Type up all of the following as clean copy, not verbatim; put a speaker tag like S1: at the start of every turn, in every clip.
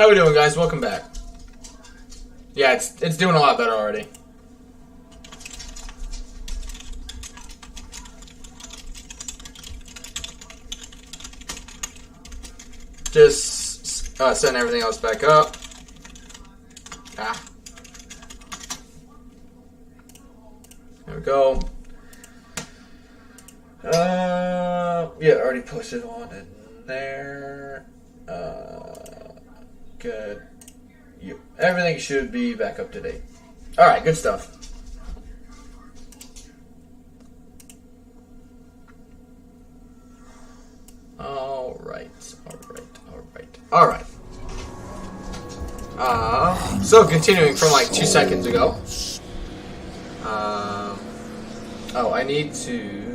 S1: How we doing, guys? Welcome back. Yeah, it's doing a lot better already. Just setting everything else back up. There we go. Yeah, already posted one in there. Good. Everything should be back up to date. Alright, good stuff. Alright. So continuing from like 2 seconds ago. Oh, I need to...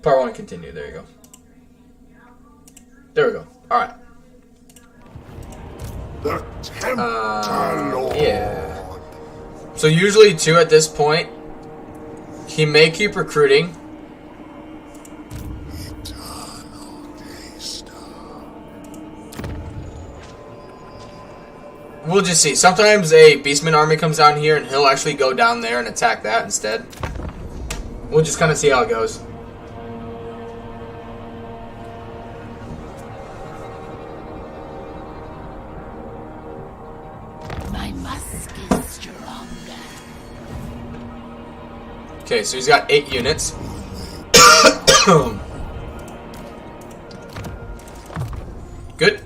S1: Part 1 continue, there you go. There we go. Alright. Yeah. So usually 2 at this point. He may keep recruiting. We'll just see. Sometimes a Beastman army comes down here and he'll actually go down there and attack that instead. We'll just kind of see how it goes. Okay, so he's got 8 units. Good.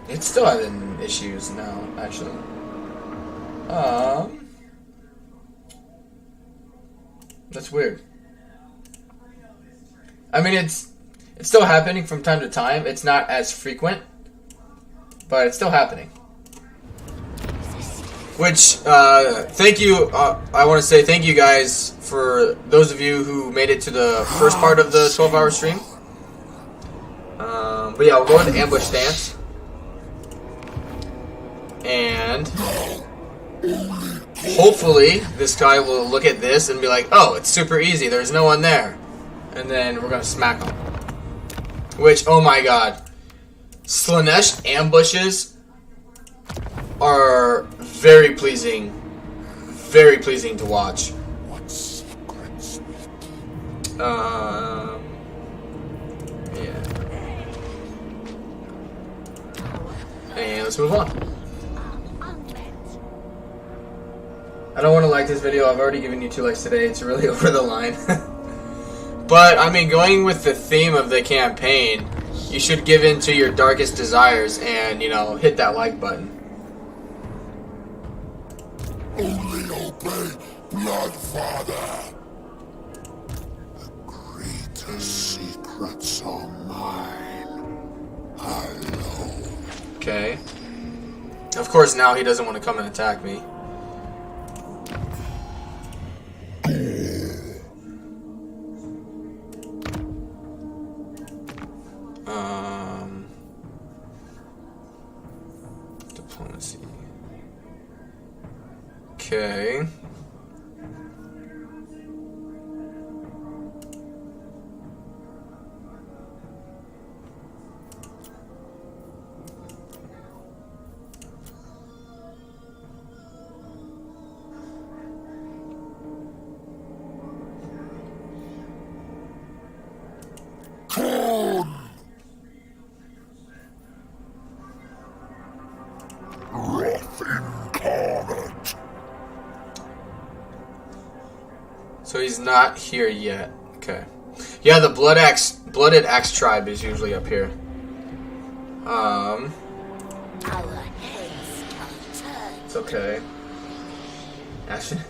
S1: It's still having issues now, actually. That's weird. I mean, it's still happening from time to time. It's not as frequent, but it's still happening. Which, thank you, I want to say thank you guys for those of you who made it to the first part of the 12-hour stream. But yeah, we'll go into ambush stance. And hopefully this guy will look at this and be like, oh, it's super easy, there's no one there. And then we're going to smack him. Which, oh my god. Slaanesh ambushes are very pleasing to watch. Yeah. And let's move on. I don't want to like this video. I've already given you 2 likes today. It's really over the line. But, I mean, going with the theme of the campaign, you should give in to your darkest desires and, you know, hit that like button.
S2: Only obey Bloodfather. The greatest secrets are mine. Alone.
S1: Okay. Of course, now he doesn't want to come and attack me. Diplomacy. Okay.
S2: Wrath incarnate.
S1: So he's not here yet. Okay. Yeah, the Blooded Axe tribe is usually up here. It's okay. Actually,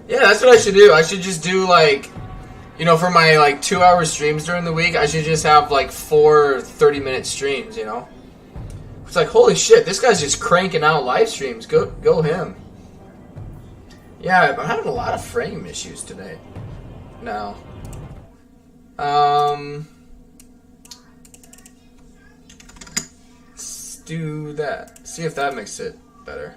S1: yeah, that's what I should do. I should just do like, you know, for my like 2-hour streams during the week, I should just have like 4 30-minute streams, you know? It's like, holy shit, this guy's just cranking out live streams. Go him. Yeah, I'm having a lot of frame issues today. No. do that. See if that makes it better.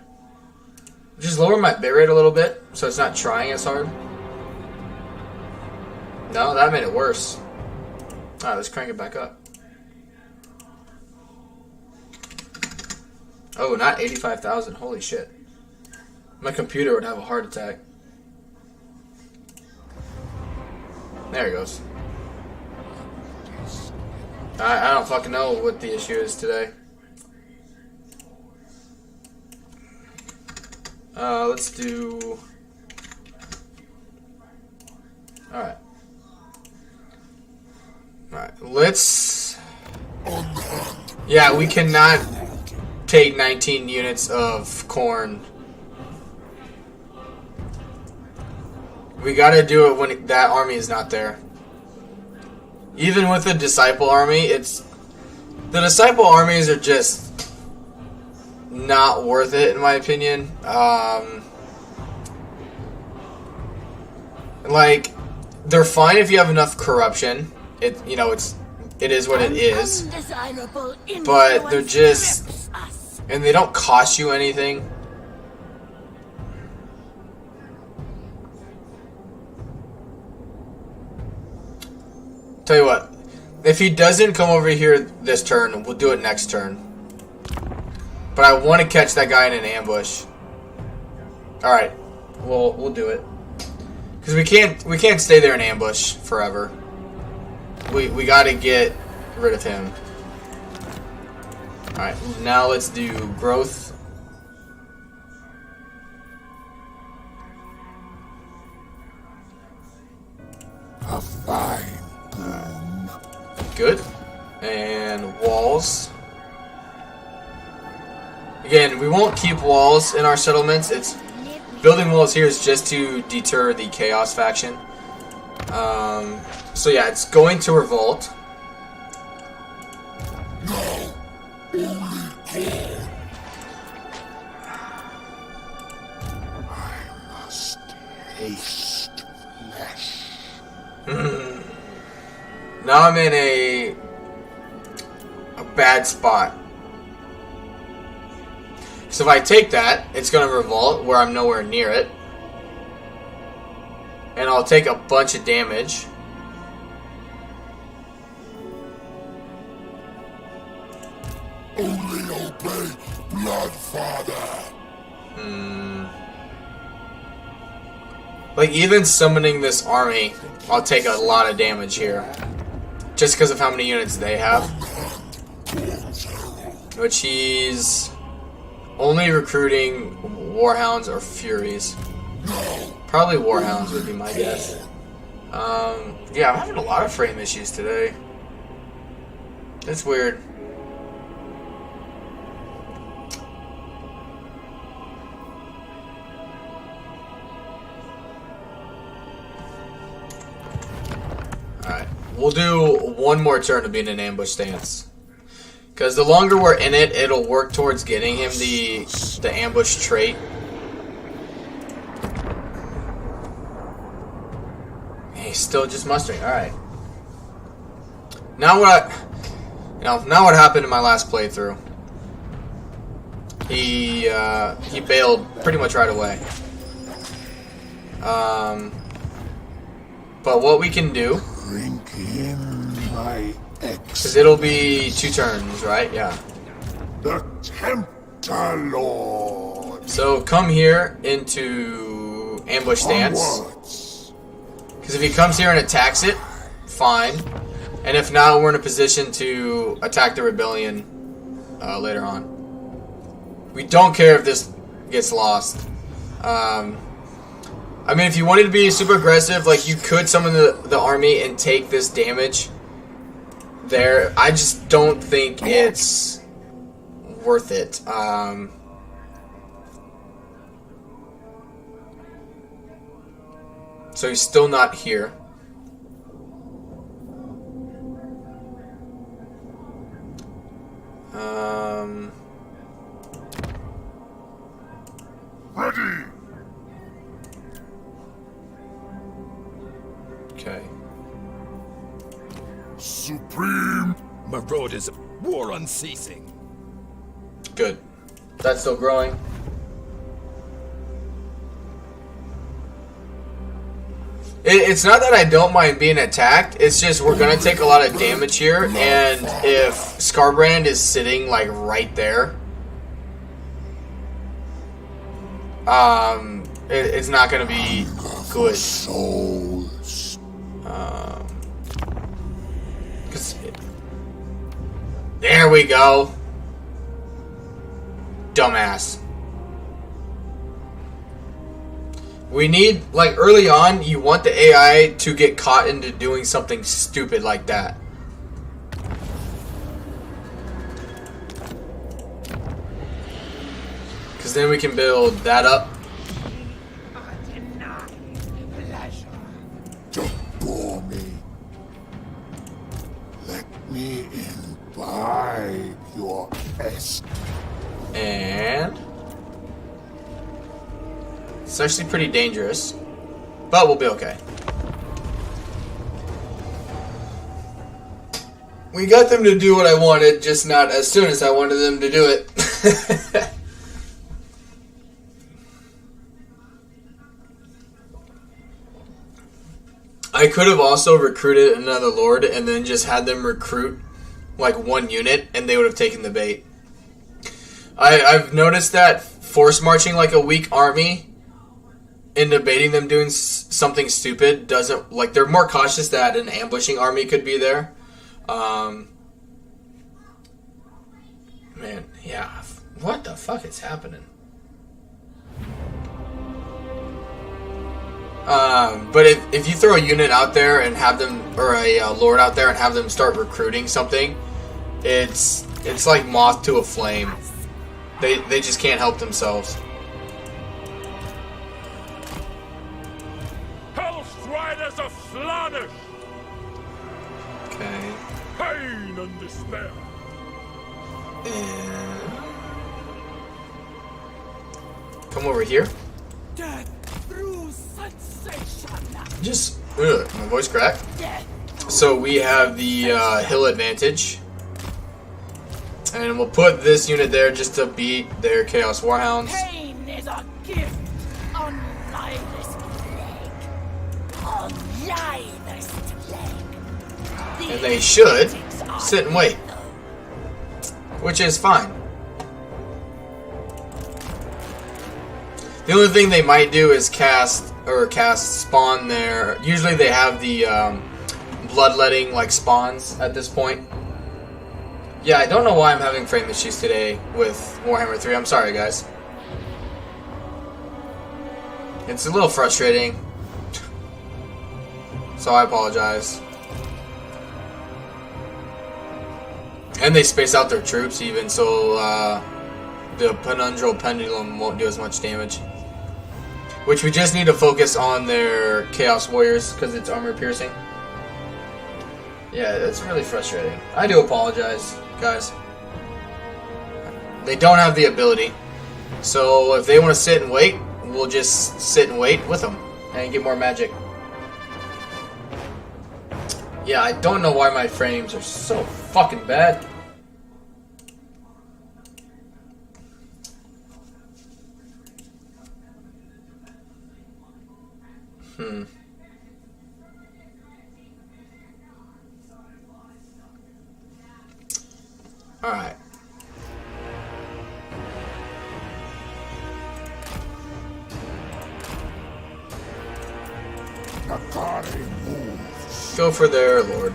S1: Just lower my bitrate a little bit so it's not trying as hard. No, that made it worse. Alright, let's crank it back up. Oh, not 85,000. Holy shit. My computer would have a heart attack. There it goes. I don't fucking know what the issue is today. Let's do... Alright. Alright, let's... Yeah, we cannot take 19 units of corn. We gotta do it when that army is not there. Even with the disciple army, it's... The disciple armies are just not worth it, in my opinion. Like, they're fine if you have enough corruption. It is what it is. But they're just... And they don't cost you anything. Tell you what, if he doesn't come over here this turn, we'll do it next turn. But I want to catch that guy in an ambush. All right, we'll do it because we can't stay there in ambush forever. We got to get rid of him. All right, now let's do growth.
S2: A fine boon.
S1: Good. And walls. Again, we won't keep walls in our settlements. It's building walls here is just to deter the Chaos faction. So yeah, it's going to revolt.
S2: No, only corn. I must taste flesh.
S1: Now I'm in a bad spot. So if I take that, it's going to revolt where I'm nowhere near it. And I'll take a bunch of damage.
S2: Only obey Bloodfather.
S1: Like, even summoning this army, I'll take a lot of damage here. Just because of how many units they have. Which he's only recruiting Warhounds or Furies. Probably Warhounds would be my guess. Yeah, I'm having a lot of frame issues today. That's weird. Alright, we'll do one more turn to be in an ambush stance. Because the longer we're in it, it'll work towards getting him the ambush trait. He's still just mustering. All right. Now what happened in my last playthrough? He bailed pretty much right away. But what we can do,
S2: Drink in my
S1: because it'll be 2 turns, right? Yeah.
S2: The Tempter Lord.
S1: So come here into ambush stance.
S2: Onwards.
S1: Because if he comes here and attacks it, fine. And if not, we're in a position to attack the rebellion later on. We don't care if this gets lost. I mean, if you wanted to be super aggressive, like, you could summon the army and take this damage there. I just don't think it's worth it. So he's still not here.
S2: Ready.
S1: Okay.
S2: Supreme.
S3: Marauders of war unceasing.
S1: That's still growing. It's not that I don't mind being attacked. It's just we're gonna take a lot of damage here, and if Scarbrand is sitting like right there, it's not gonna be good.
S2: Souls.
S1: 'Cause there we go, dumbass. We need, like, early on, you want the AI to get caught into doing something stupid like that. Because then we can build that up.
S2: Don't bore me. Let me imbibe your essence.
S1: And it's actually pretty dangerous, but we'll be okay. We got them to do what I wanted, just not as soon as I wanted them to do it. I could have also recruited another lord and then just had them recruit like one unit and they would have taken the bait. I've noticed that force marching like a weak army and debating them doing something stupid doesn't, like, they're more cautious that an ambushing army could be there. Man, yeah, what the fuck is happening? But if you throw a unit out there and have them, or a lord out there and have them start recruiting something, it's like moth to a flame. They just can't help themselves.
S3: Riders of Slaanesh!
S1: Okay.
S3: Pain and despair!
S1: And come over here.
S4: Death through sensation.
S1: Just, my voice cracked. So we have the hill advantage. And we'll put this unit there just to beat their Chaos Warhounds.
S4: Pain is a gift on lifeless plague. On lifeless plague.
S1: And they should sit and wait. Which is fine. The only thing they might do is cast spawn there. Usually they have the bloodletting like spawns at this point. Yeah, I don't know why I'm having frame issues today with Warhammer 3. I'm sorry, guys. It's a little frustrating. So I apologize. And they space out their troops even, so the Penundral Pendulum won't do as much damage. Which we just need to focus on their Chaos Warriors, because it's armor piercing. Yeah, that's really frustrating. I do apologize, guys. They don't have the ability. So if they want to sit and wait, we'll just sit and wait with them and get more magic. Yeah, I don't know why my frames are so fucking bad. Alright.
S2: Kari moves.
S1: Go for their lord.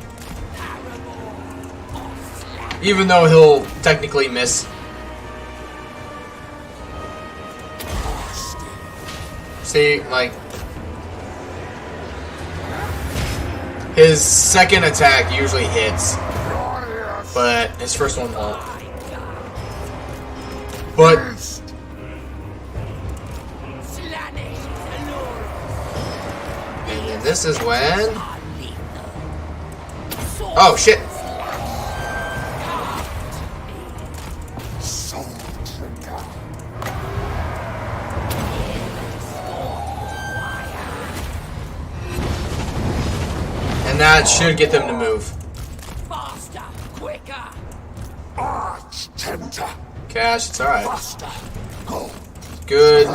S1: Even though he'll technically miss. See, like, his second attack usually hits, but his first one won't. But and this is when. Oh shit! And that should get them to move.
S4: Faster, quicker.
S2: Arch Tempter.
S1: Cash, it's alright.
S2: Faster. Go.
S1: Good.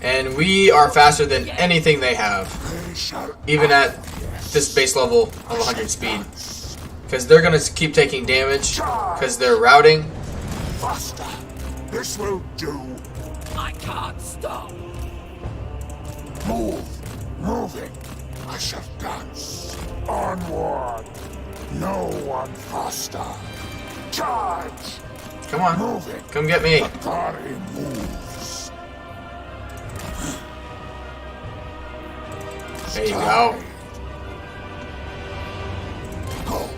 S1: And we are faster than anything they have.
S2: They shall
S1: Even at this base level of 100 speed. Because they're going to keep taking damage. Because they're routing.
S2: faster. This will do.
S4: I can't stop.
S2: Move. Moving. I shall dance. Onward. No one faster. Charge.
S1: Come on.
S2: Moving.
S1: Come get me.
S2: Kari moves.
S1: There you go.
S2: Go.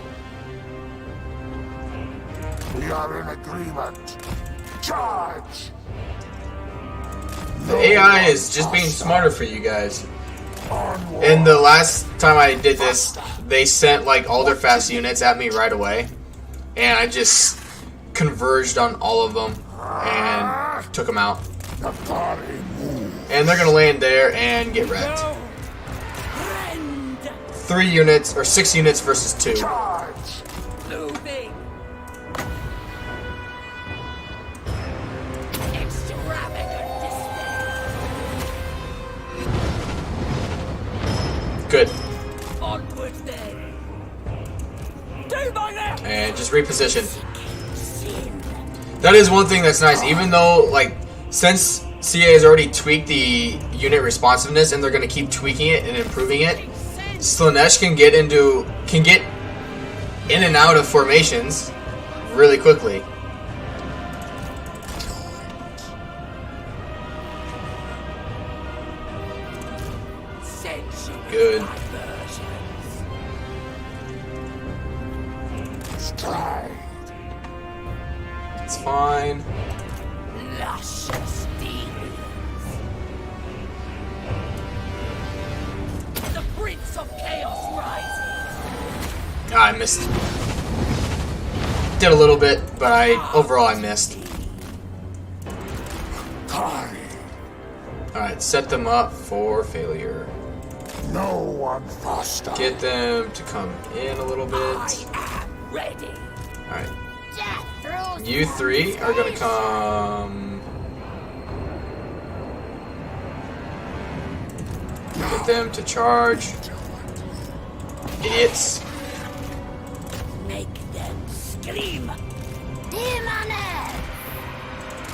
S2: We are in agreement. Charge.
S1: The AI is just being smarter for you guys.
S2: Onward.
S1: And the last time I did this, they sent like all their fast units at me right away. And I just converged on all of them and took them out.
S2: The Kari move.
S1: And they're going to land there and get wrecked.
S4: Friend.
S1: 3 units, or 6 units versus 2.
S2: Charge.
S4: Moving. Extravagant despair.
S1: Good.
S4: Onward then. Do my left.
S1: And just reposition.
S4: Sin.
S1: That is one thing that's nice. Even though, like, since CA has already tweaked the unit responsiveness and they're going to keep tweaking it and improving it, Slaanesh can get in and out of formations really quickly. Good.
S2: Stride.
S1: It's fine.
S4: Luscious demons. The Prince of Chaos rises.
S1: Ah, I missed. Did a little bit, but overall I missed.
S2: Kari.
S1: Alright, set them up for failure.
S2: No one faster.
S1: Get them to come in a little bit.
S4: I am ready.
S1: Alright.
S4: Death throws
S1: You 3 are gonna come. Get them to charge. Idiots.
S4: Make them scream. Demones!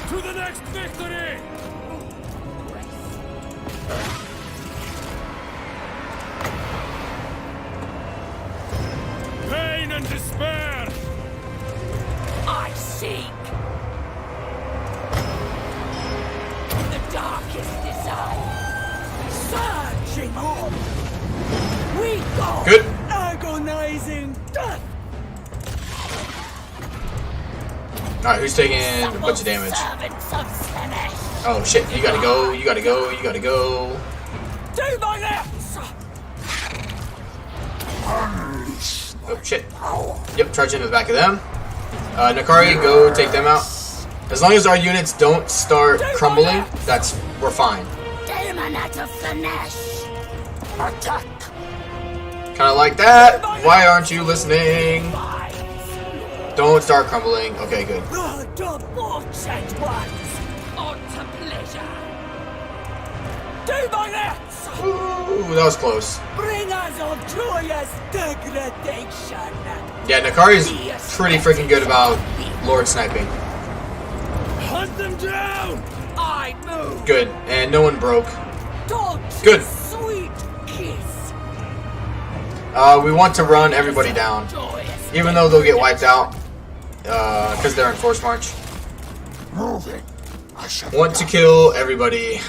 S3: To the next victory! Pain and despair!
S4: I seek the darkest desire. Surging on. We go.
S1: Good.
S4: Agonizing death.
S1: Alright, who's taking a bunch of damage?
S4: Servants of Slaanesh.
S1: Oh shit, you gotta go, you gotta go, you gotta go.
S4: Do my left.
S2: Unleash
S1: Oh shit. Yep, charge into the back of them. Nakari, go take them out. As long as our units don't start crumbling, we're fine.
S4: Demonat of Slaanesh.
S2: attack.
S1: Kinda like that. Why aren't you listening? Don't start crumbling. Okay, good.
S4: The debauched ones. On to pleasure. Do my left.
S1: Ooh, that was close.
S4: Bring us on joyous degradation.
S1: Yeah, Nakari's pretty freaking good about Lord sniping.
S3: Hunt them down!
S4: I move.
S1: Good, and no one broke.
S4: Don't
S1: Good.
S4: Sweet kiss.
S1: We want to run everybody down,
S4: Joyous.
S1: even though they'll get wiped out, because they're in force march.
S2: Moving. I shall
S1: Want to kill everybody.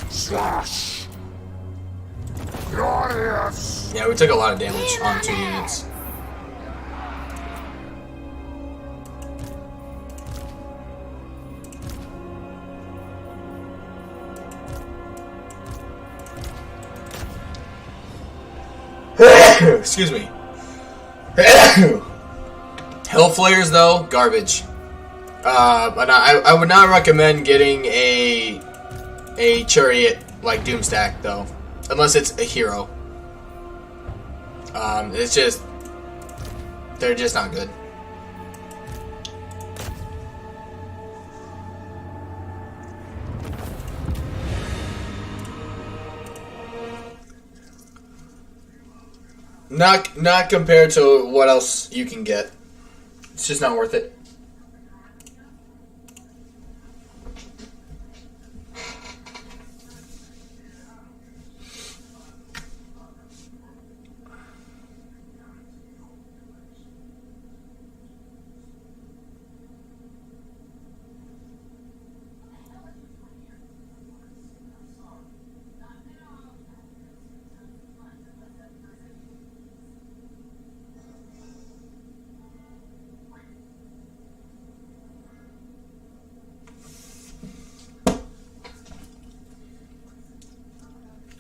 S2: slash. Glorious.
S1: Yeah, we took a lot of damage on 2 units. Excuse me. Hellflayers, though, garbage. But I would not recommend getting a chariot like Doomstack, though, unless it's a hero. They're just not good. Not compared to what else you can get. It's just not worth it.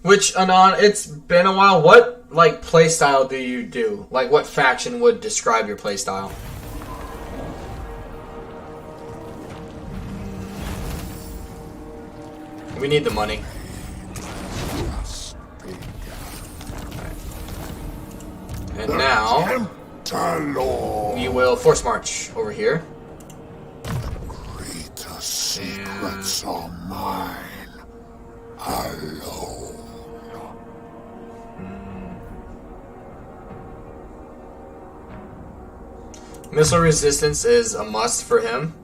S1: Which, Anon, it's been a while. What, like, playstyle do you do? Like, what faction would describe your playstyle? We need the money. And now, we will force march over here.
S2: Greater secrets are mine alone.
S1: Missile resistance is a must for him.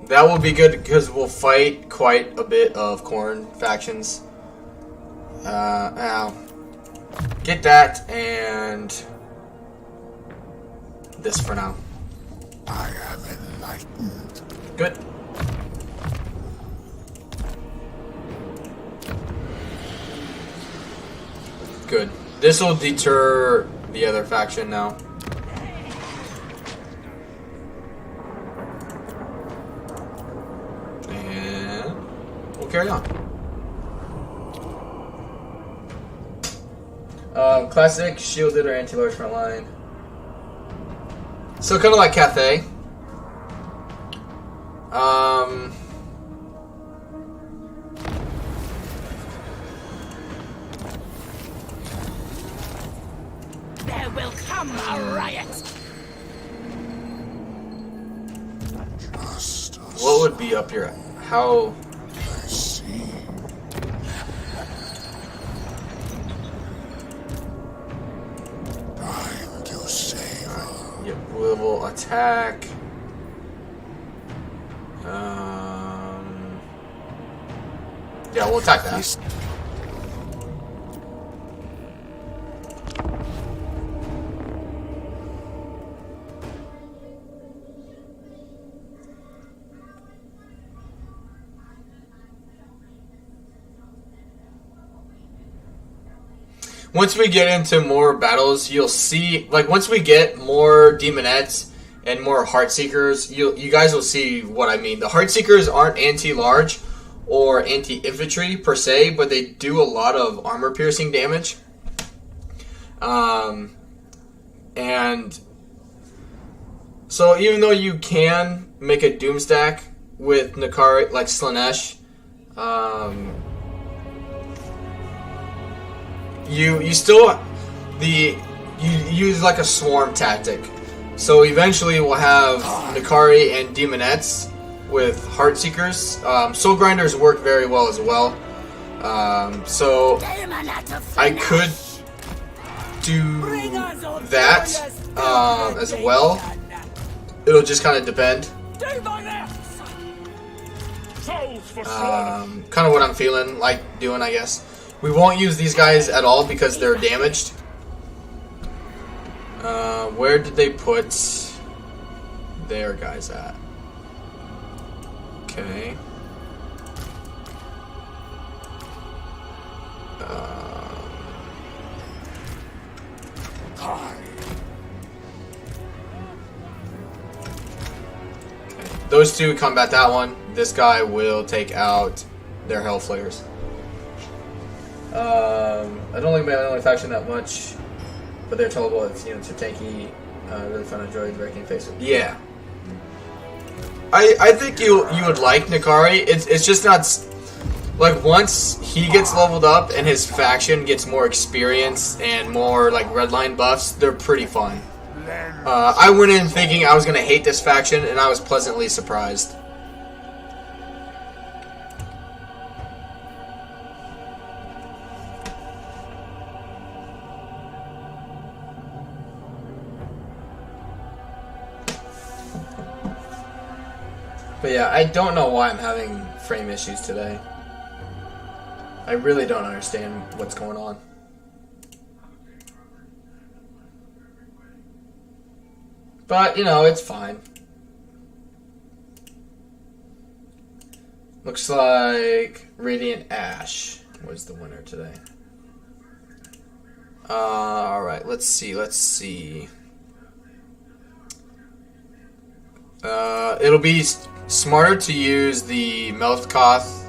S1: That will be good because we'll fight quite a bit of Khorne factions. Now, get that and this for now.
S2: I am enlightened.
S1: Good. Good. This will deter the other faction now. And we'll carry on. Classic, shielded or anti-large front line. So kind of like Cathay.
S4: There will come a riot.
S1: What would be up here? How?
S2: I see. Time to savor.
S1: Yep, we will attack. Yeah, we'll attack that. Once we get into more battles, you'll see, like, once we get more Demonettes and more Heartseekers, you guys will see what I mean. The Heartseekers aren't anti-large or anti-infantry per se, but they do a lot of armor-piercing damage. And so even though you can make a Doom stack with Kari, like Slaanesh, you still you use like a swarm tactic. So eventually we'll have Kari and Demonettes with Heartseekers. Soul Grinders work very well as well. So I could do that as well. It'll just kind of depend. Kind of what I'm feeling like doing, I guess. We won't use these guys at all because they're damaged. Where did they put their guys at? Okay. Those two combat that one. This guy will take out their Hellflayers. I don't like my only faction that much, but they're tolerable if units are tanky. Really fun to enjoy directing face. Yeah. I think you would like Kari. It's just not like once he gets leveled up and his faction gets more experience and more like redline buffs, they're pretty fun. I went in thinking I was going to hate this faction, and I was pleasantly surprised. But yeah, I don't know why I'm having frame issues today. I really don't understand what's going on. But, you know, it's fine. Looks like Radiant Ash was the winner today. Alright, let's see. It'll be smarter to use the Melkoth's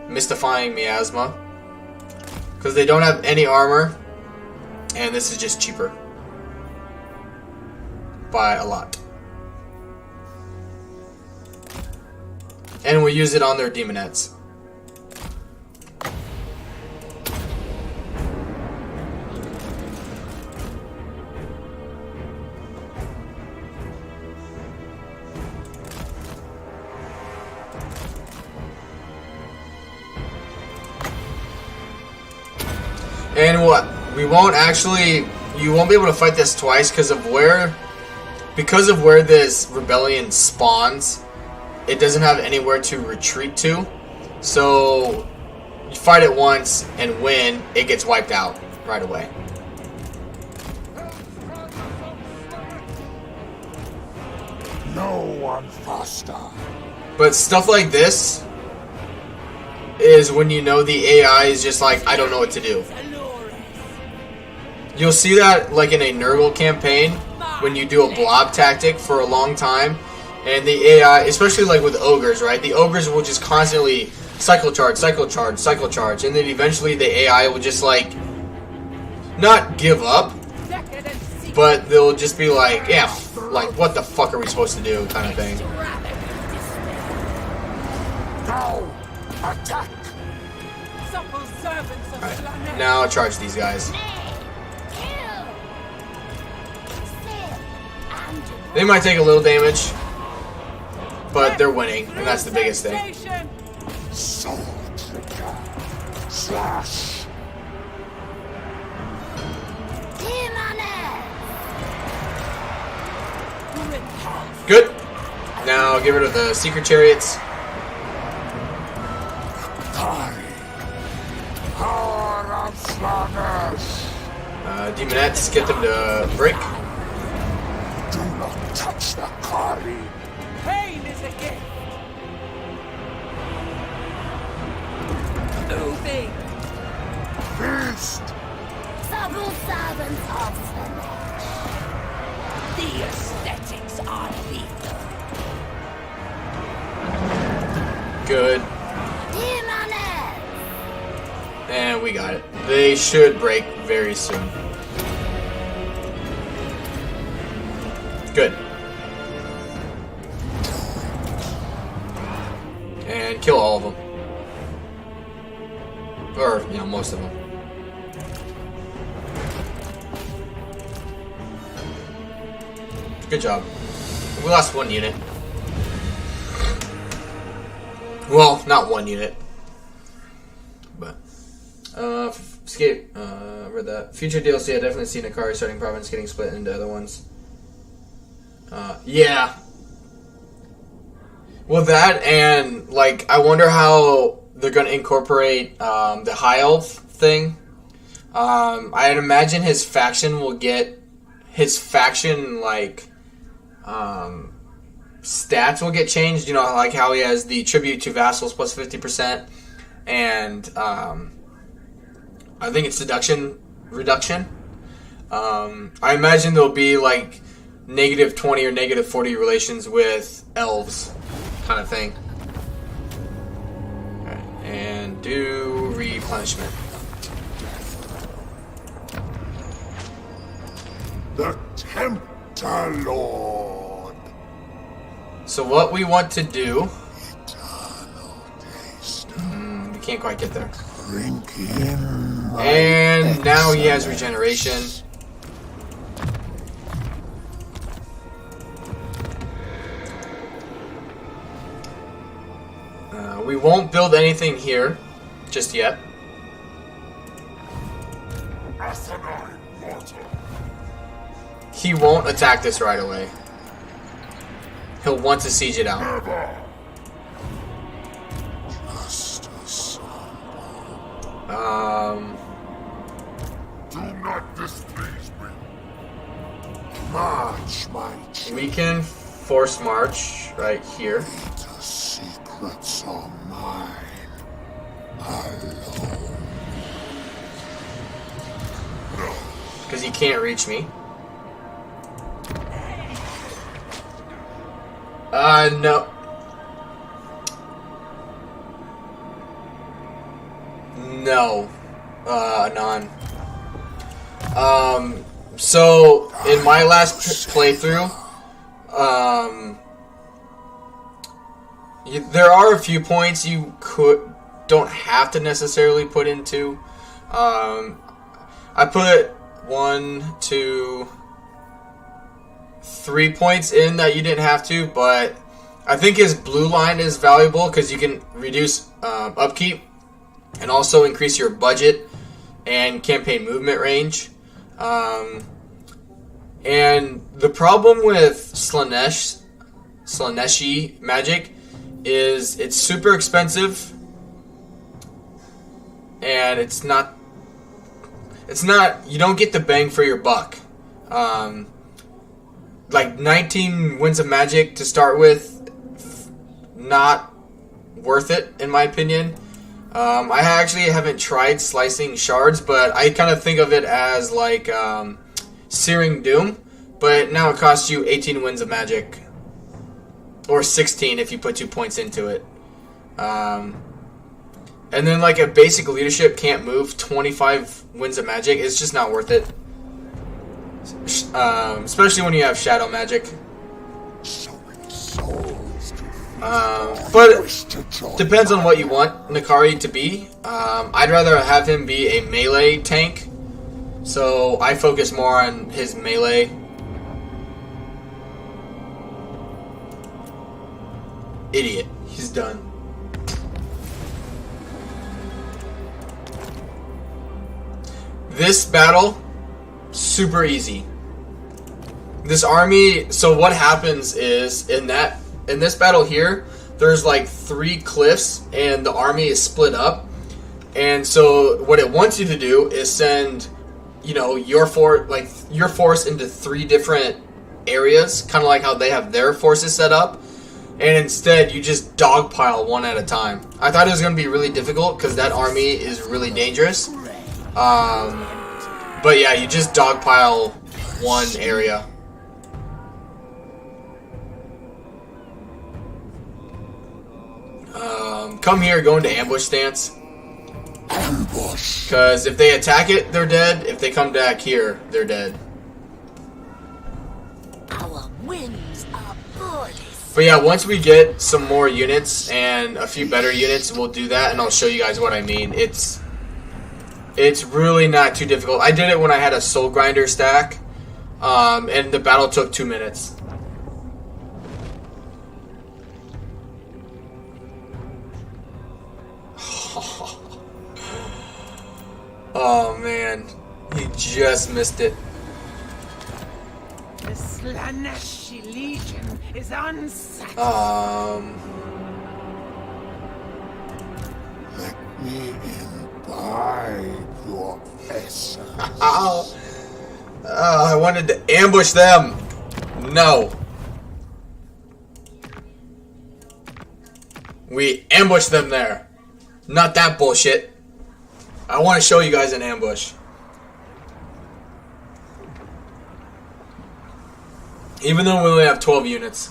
S1: Mystifying Miasma, because they don't have any armor, and this is just cheaper by a lot. And we'll use it on their demonettes. And what? We won't actually... You won't be able to fight this twice because of where this rebellion spawns. It doesn't have anywhere to retreat to. So, you fight it once and win, it gets wiped out right away.
S2: No one faster.
S1: But stuff like this is when you know the AI is just like, I don't know what to do. You'll see that like in a Nurgle campaign when you do a blob tactic for a long time, and the AI, especially like with ogres, right? The ogres will just constantly cycle charge, and then eventually the AI will just like not give up, but they'll just be like, yeah, like what the fuck are we supposed to do, kind of thing.
S2: Go! Attack!
S1: Alright, now charge these guys. They might take a little damage, but they're winning, and that's the biggest thing.
S2: Soul trigger. Slash.
S1: Good. Now get rid of the secret chariots.
S2: Kari. Power of Slaanesh.
S1: Demonettes, get them to break.
S2: Do not touch the Kari.
S4: Pain is a gift. Moving.
S2: Beast.
S4: Subtle servants of Slaanesh. The aesthetics are lethal.
S1: Good. And we got it. They should break very soon. Good. And kill all of them. Or, you know, most of them. Good job. We lost one unit. Well, not one unit. But. Escape. Read that. Future DLC, I definitely seen a Kari starting province getting split into other ones. Yeah. Well, that and, like, I wonder how they're going to incorporate the High Elf thing. I'd imagine his faction will get... His faction, like, stats will get changed. You know, like how he has the tribute to vassals plus 50%. And, I think it's seduction reduction. I imagine there'll be, like, -20 or -40 relations with elves, kind of thing. Alright, and do replenishment.
S2: The Tempter Lord.
S1: So what we want to do...
S2: Eternal taste.
S1: we can't quite get there.
S2: Drink in my
S1: And now he has regeneration. We won't build anything here just yet.
S2: asinine water.
S1: He won't attack this right away. He'll want to siege it out.
S2: Never. Just a sample. Do not displease me. March, my chief.
S1: We can force march right here.
S2: The secrets are mine. Alone.
S1: Because he can't reach me. No. No. None. So, in my last playthrough, there are a few points you don't have to necessarily put into. I put 1, 2, 3 points in that you didn't have to, but I think his blue line is valuable because you can reduce upkeep and also increase your budget and campaign movement range. And the problem with Slaaneshi magic is it's super expensive, and it's not, you don't get the bang for your buck. Like 19 winds of magic to start with, not worth it in my opinion. I actually haven't tried slicing shards, but I kind of think of it as like Searing Doom, but now it costs you 18 winds of magic, or 16 if you put 2 points into it. And then like a basic leadership can't move 25 winds of magic. It's just not worth it. Especially when you have shadow magic. But depends on what you want Nakari to be. I'd rather have him be a melee tank, so I focus more on his melee. Idiot. He's done. This battle, super easy. This army, so what happens is, in this battle here, there's like 3 cliffs and the army is split up. And so what it wants you to do is send, your force into 3 different areas, kind of like how they have their forces set up. And instead, you just dogpile one at a time. I thought it was going to be really difficult because that army is really dangerous. But yeah, you just dogpile one area. Come here, go into ambush stance.
S2: Ambush.
S1: Because if they attack it, they're dead. If they come back here, they're dead.
S4: Our winds are good.
S1: But yeah, once we get some more units and a few better units, we'll do that, and I'll show you guys what I mean. It's really not too difficult. I did it when I had a soul grinder stack, and the battle took 2 minutes. Oh man, he just missed it.
S5: The Slaanesh Legion is unsatisfied.
S2: Let me imbibe your essence.
S1: I wanted to ambush them. No. We ambushed them there. Not that bullshit. I want to show you guys an ambush. Even though we only have 12 units.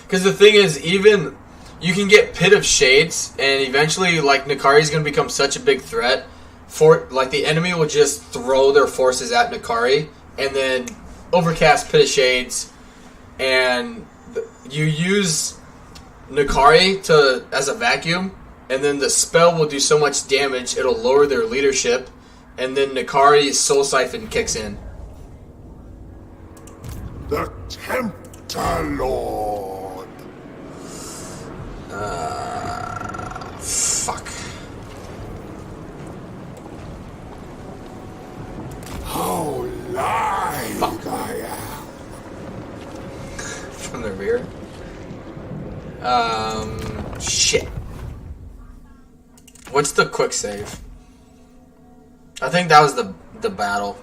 S1: Because the thing is, even you can get Pit of Shades, and eventually, like, Nakari's going to become such a big threat. The enemy will just throw their forces at Nakari, and then overcast pit of shades, and you use Nakari as a vacuum, and then the spell will do so much damage it'll lower their leadership, and then Nakari's Soul Siphon kicks in.
S2: The Tempter Lord.
S1: Fuck.
S2: How live I am.
S1: From the rear. Shit. What's the quick save? I think that was the battle.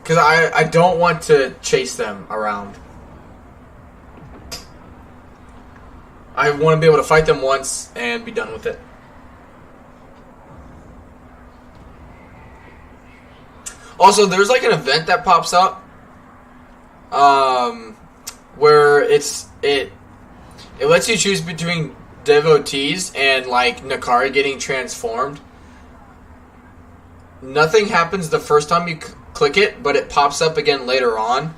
S1: Because I don't want to chase them around. I want to be able to fight them once and be done with it. Also, there's like an event that pops up where it lets you choose between devotees and like Nakari getting transformed. Nothing happens the first time you click it, but it pops up again later on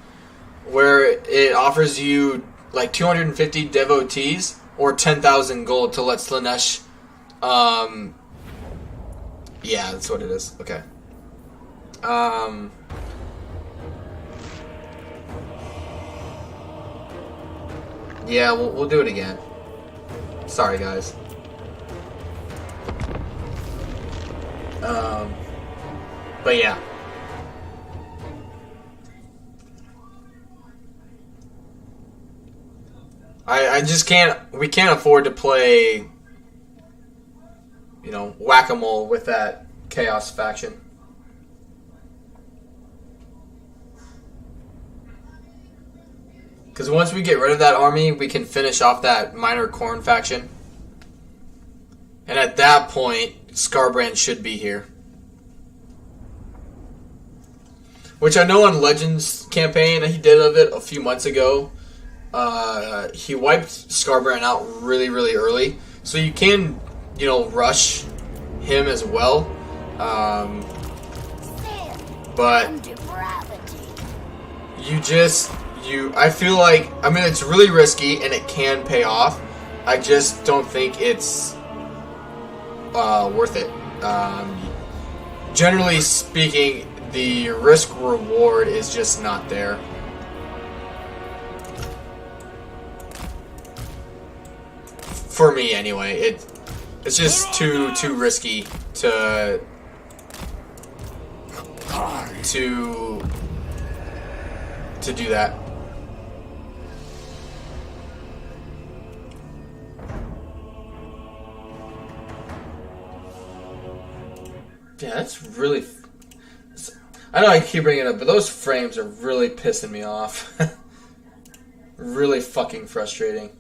S1: where it offers you like 250 devotees or 10,000 gold to let Slaanesh. Yeah, that's what it is. Okay. Yeah, we'll do it again. Sorry, guys. But yeah. I just we can't afford to play, you know, whack-a-mole with that Chaos faction. Because once we get rid of that army, we can finish off that minor Khorne faction. And at that point, Skarbrand should be here. Which I know on Legends campaign, he did of it a few months ago. He wiped Skarbrand out really, really early. So you can, you know, rush him as well. But I feel like, I mean, it's really risky and it can pay off. I just don't think it's worth it. Generally speaking, the risk reward is just not there. For me, anyway, it's just too risky to do that. Yeah, that's really... I know I keep bringing it up, but those frames are really pissing me off. Really fucking frustrating.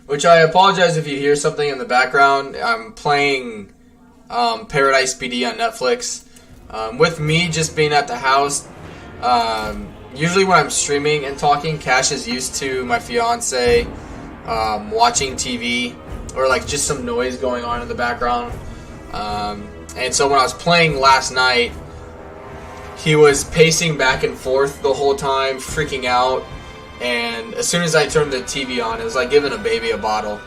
S1: Which I apologize if you hear something in the background. I'm playing Paradise PD on Netflix. With me just being at the house, usually when I'm streaming and talking, Cash is used to my fiance watching TV or like just some noise going on in the background. And so when I was playing last night, he was pacing back and forth the whole time, freaking out. And as soon as I turned the TV on, it was like giving a baby a bottle.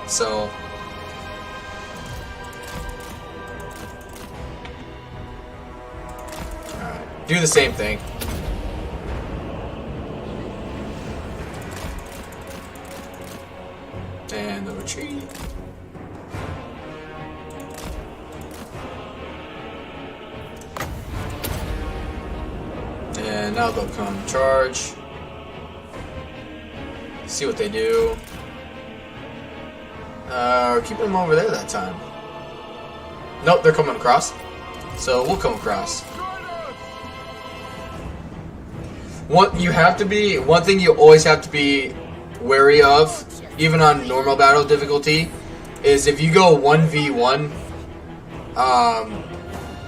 S1: So... Alright, do the same thing. And the retreat. And now they'll come charge. See what they do. Keep them over there that time. Nope, they're coming across. So we'll come across. One thing you always have to be wary of, even on normal battle difficulty, is if you go 1v1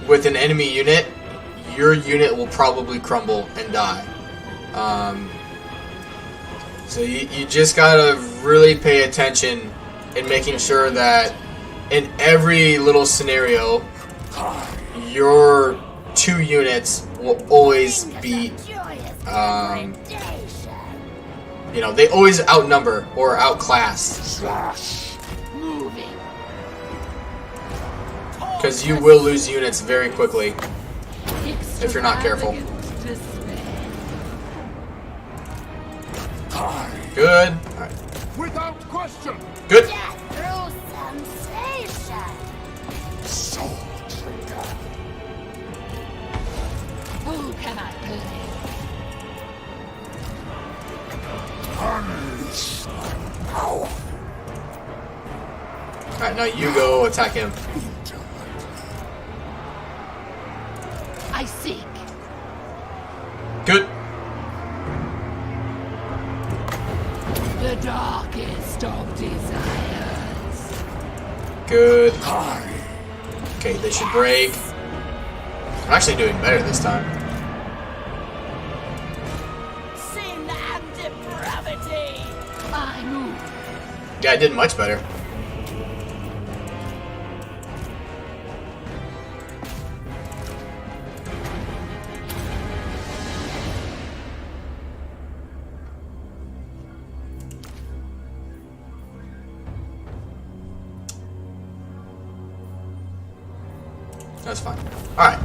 S1: with an enemy unit, your unit will probably crumble and die. So you just gotta really pay attention in making sure that in every little scenario, your 2 units will always beat, you know, they always outnumber or outclass. Because you will lose units very quickly if you're not careful. Good. All right.
S2: Without question.
S1: Good.
S4: Through sensation.
S2: Soul trigger.
S4: Who can I blame?
S2: Unleash my power.
S1: Alright, now you go attack him.
S4: I seek.
S1: Good.
S4: The darkest of desires.
S1: Good.
S2: Kari.
S1: Okay, they should break. I'm actually doing better this time.
S4: Sin and depravity. I move.
S1: Yeah, I did much better. That's fine. Alright.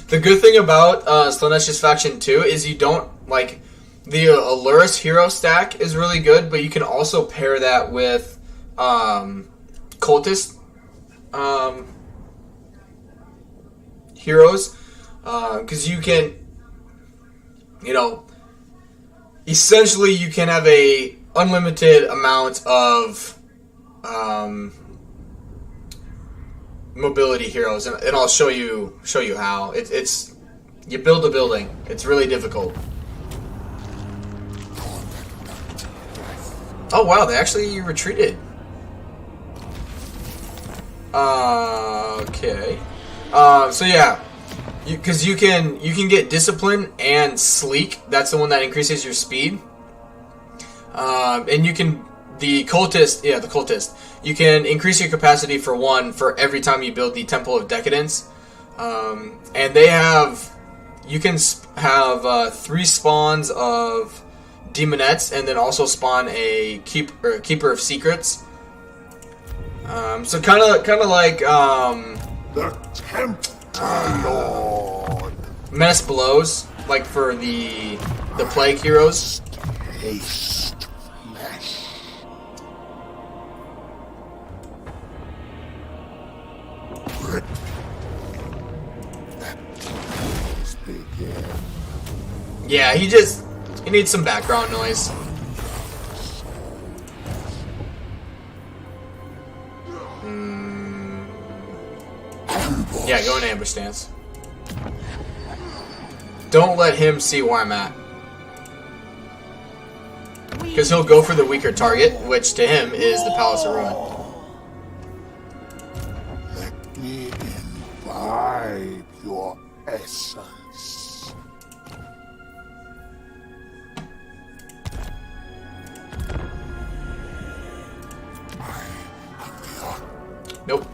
S1: The good thing about Slaanesh's faction 2 is you don't, like, the Allurus hero stack is really good, but you can also pair that with cultist heroes. Because you can, you know, essentially you can have a unlimited amount of mobility heroes, and I'll show you how. It's you build a building. It's really difficult. Oh wow, they actually retreated. Okay. So yeah. Because you can get discipline and sleek. That's the one that increases your speed. And you can the cultist. You can increase your capacity for 1 for every time you build the Temple of Decadence. And they have you can have 3 spawns of demonettes, and then also spawn a keeper of secrets. So kind of like
S2: The Tempter Lord.
S1: Menace Blows, like for the plague heroes.
S2: Taste flesh. Let's begin.
S1: Yeah, he needs some background noise. Yeah, go in ambush stance. Don't let him see where I'm at. Because he'll go for the weaker target, which to him is the Palace of Ruin.
S2: Let me imbibe your essence.
S1: Nope.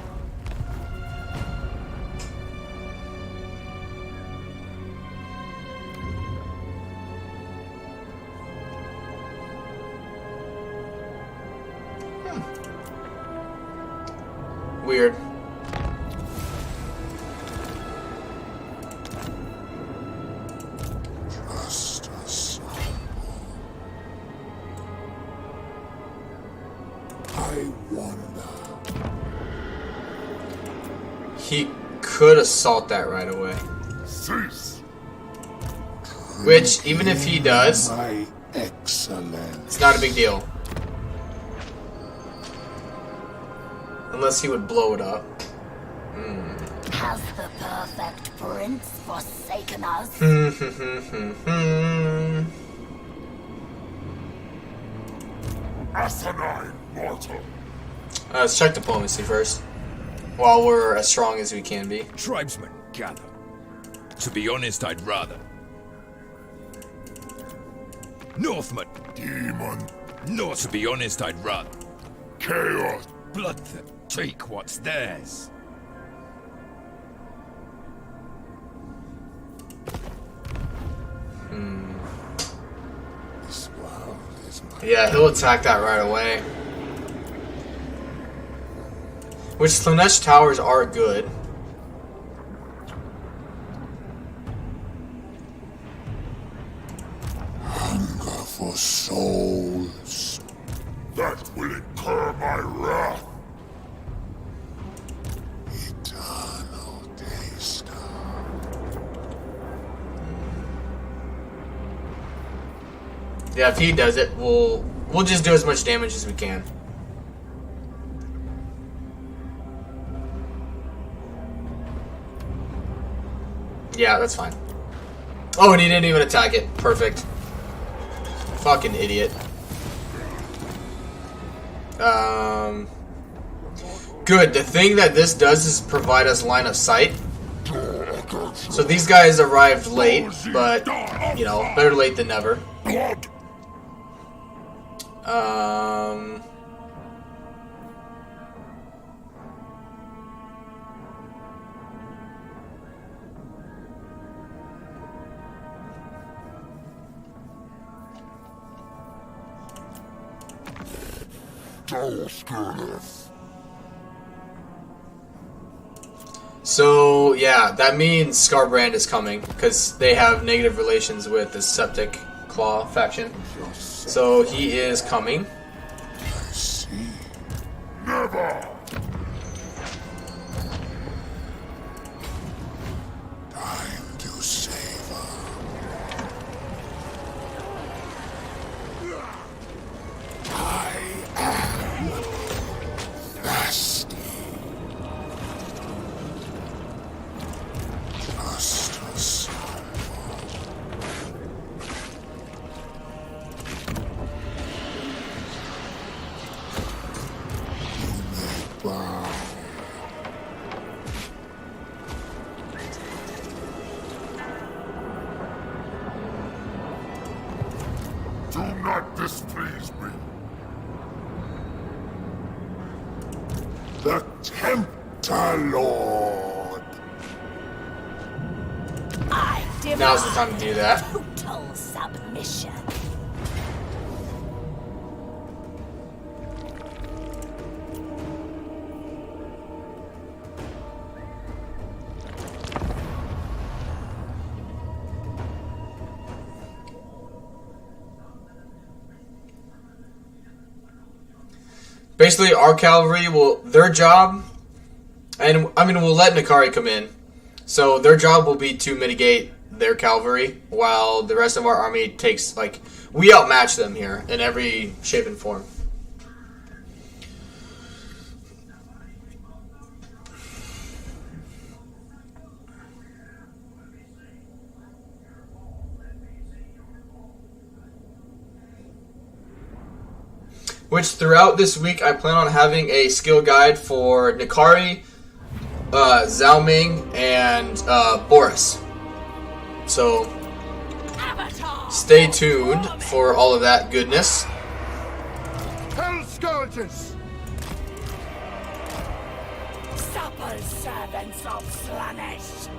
S1: Weird.
S2: Just a sample. I wonder.
S1: He could assault that right away.
S2: Cease.
S1: Which, even if he does,
S2: My excellence.
S1: it's not a big deal. Unless he would blow it up.
S4: Has the perfect prince forsaken us?
S2: Asinine mortal.
S1: Let's check diplomacy first. while we're as strong as we can be.
S3: Tribesmen, gather. To be honest, I'd rather. Northmen,
S2: Demon.
S3: North. To be honest, I'd rather.
S2: Chaos.
S3: Bloodthirsty, take what's theirs.
S2: This world is my...
S1: Yeah, he'll attack that right away. Which Slaanesh towers are good.
S2: Hunger for souls. That will incur my wrath. Eternal taster.
S1: Yeah, if he does it, we'll just do as much damage as we can. Yeah, that's fine. Oh, and he didn't even attack it. Perfect. Fucking idiot. Good. The thing that this does is provide us line of sight. So these guys arrived late, but, you know, better late than never. So, yeah, that means Scarbrand is coming, because they have negative relations with the Septic Claw faction. So, he is coming.
S2: I see. Never. Time to savor. I am thirsty. Just a salvo. You may bow. Do not displease me. The Tempter Lord.
S4: I demand
S1: Now's the time to do that.
S4: total submission.
S1: Basically, our cavalry will, their job, and I mean, we'll let Kari come in. So their job will be to mitigate their cavalry, while the rest of our army takes, like, we outmatch them here in every shape and form. Which throughout this week I plan on having a skill guide for Kari, Zhao Ming, and Boris. So
S4: Avatar.
S1: stay tuned for all of that goodness.
S2: Hell scourges!
S4: Supple servants of Slaanesh.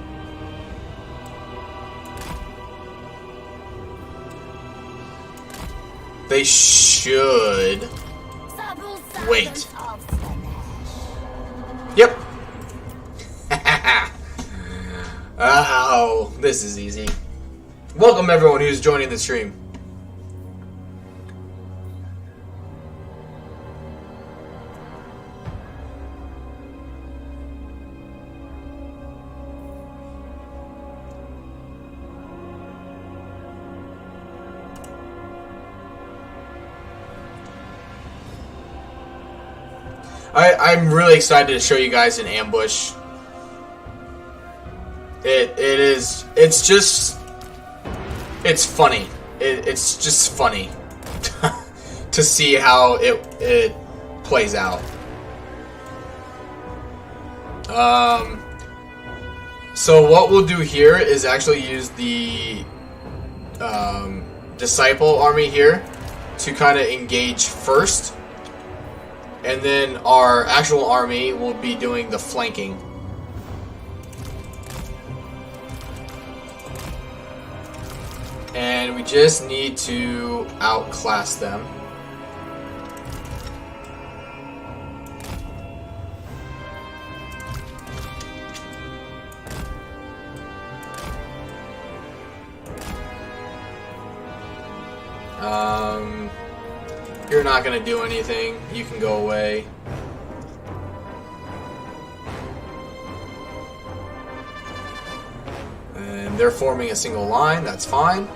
S1: They should.
S4: Supple servants
S1: Wait.
S4: of Slaanesh.
S1: Yep. Oh, this is easy. Welcome everyone who's joining the stream. I'm really excited to show you guys an ambush. It's funny. It's just funny to see how it plays out. So what we'll do here is actually use the disciple army here to kind of engage first, and then our actual army will be doing the flanking. And we just need to outclass them. You're not gonna do anything. You can go away. And they're forming a single line. That's fine.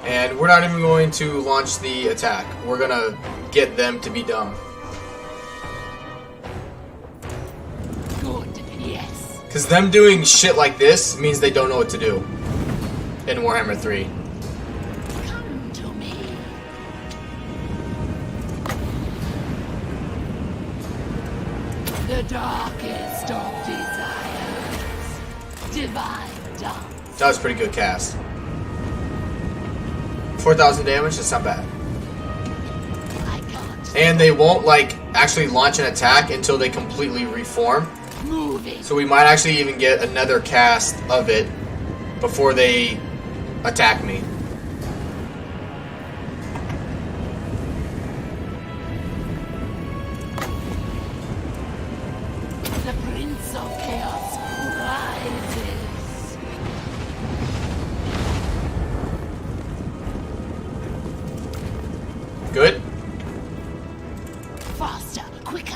S1: And we're not even going to launch the attack. We're gonna get them to be dumb.
S4: Good, yes.
S1: Because them doing shit like this means they don't know what to do in Warhammer 3.
S4: Come to me. The darkest of desires. Divine dance.
S1: That was a pretty good cast. 4,000 damage, that's not bad.
S4: I can't.
S1: And they won't, like, actually launch an attack until they completely reform.
S4: Moving.
S1: So we might actually even get another cast of it before they attack me.
S4: The Prince of Chaos rises.
S1: Good?
S4: Faster, quicker.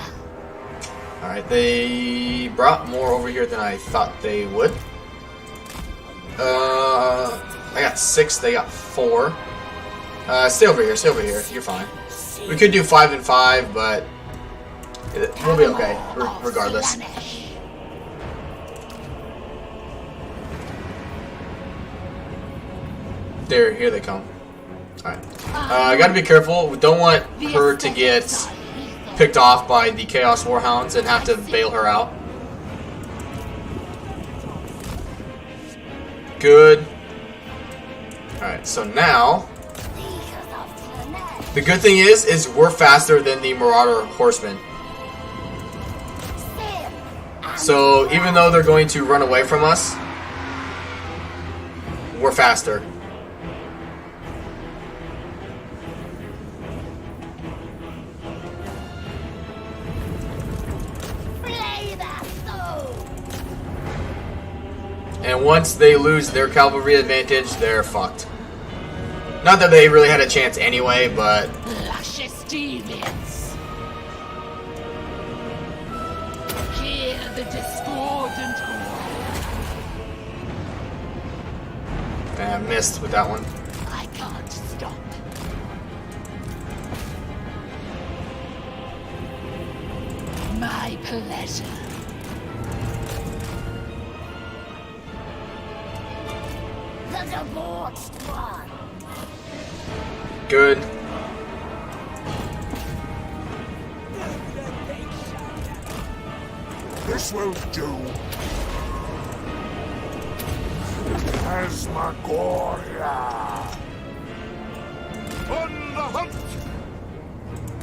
S1: Alright, they brought more over here than I thought they would. I got 6, they got 4. Stay over here, you're fine. We could do 5 and 5, but we'll be okay, regardless.
S4: Slaanesh.
S1: There, here they come. Alright. I gotta be careful, we don't want her to get picked off by the Chaos Warhounds and have to bail her out. Good. Alright, so now the good thing is we're faster than the Marauder Horsemen. So even though they're going to run away from us, we're faster. And once they lose their cavalry advantage, they're fucked. Not that they really had a chance anyway, but...
S4: Luscious deviants. Hear the discordant roar.
S1: I missed with that one.
S4: I can't stop. My pleasure. The debauched one.
S1: Good.
S2: This will do. Asmagoria. On the hunt.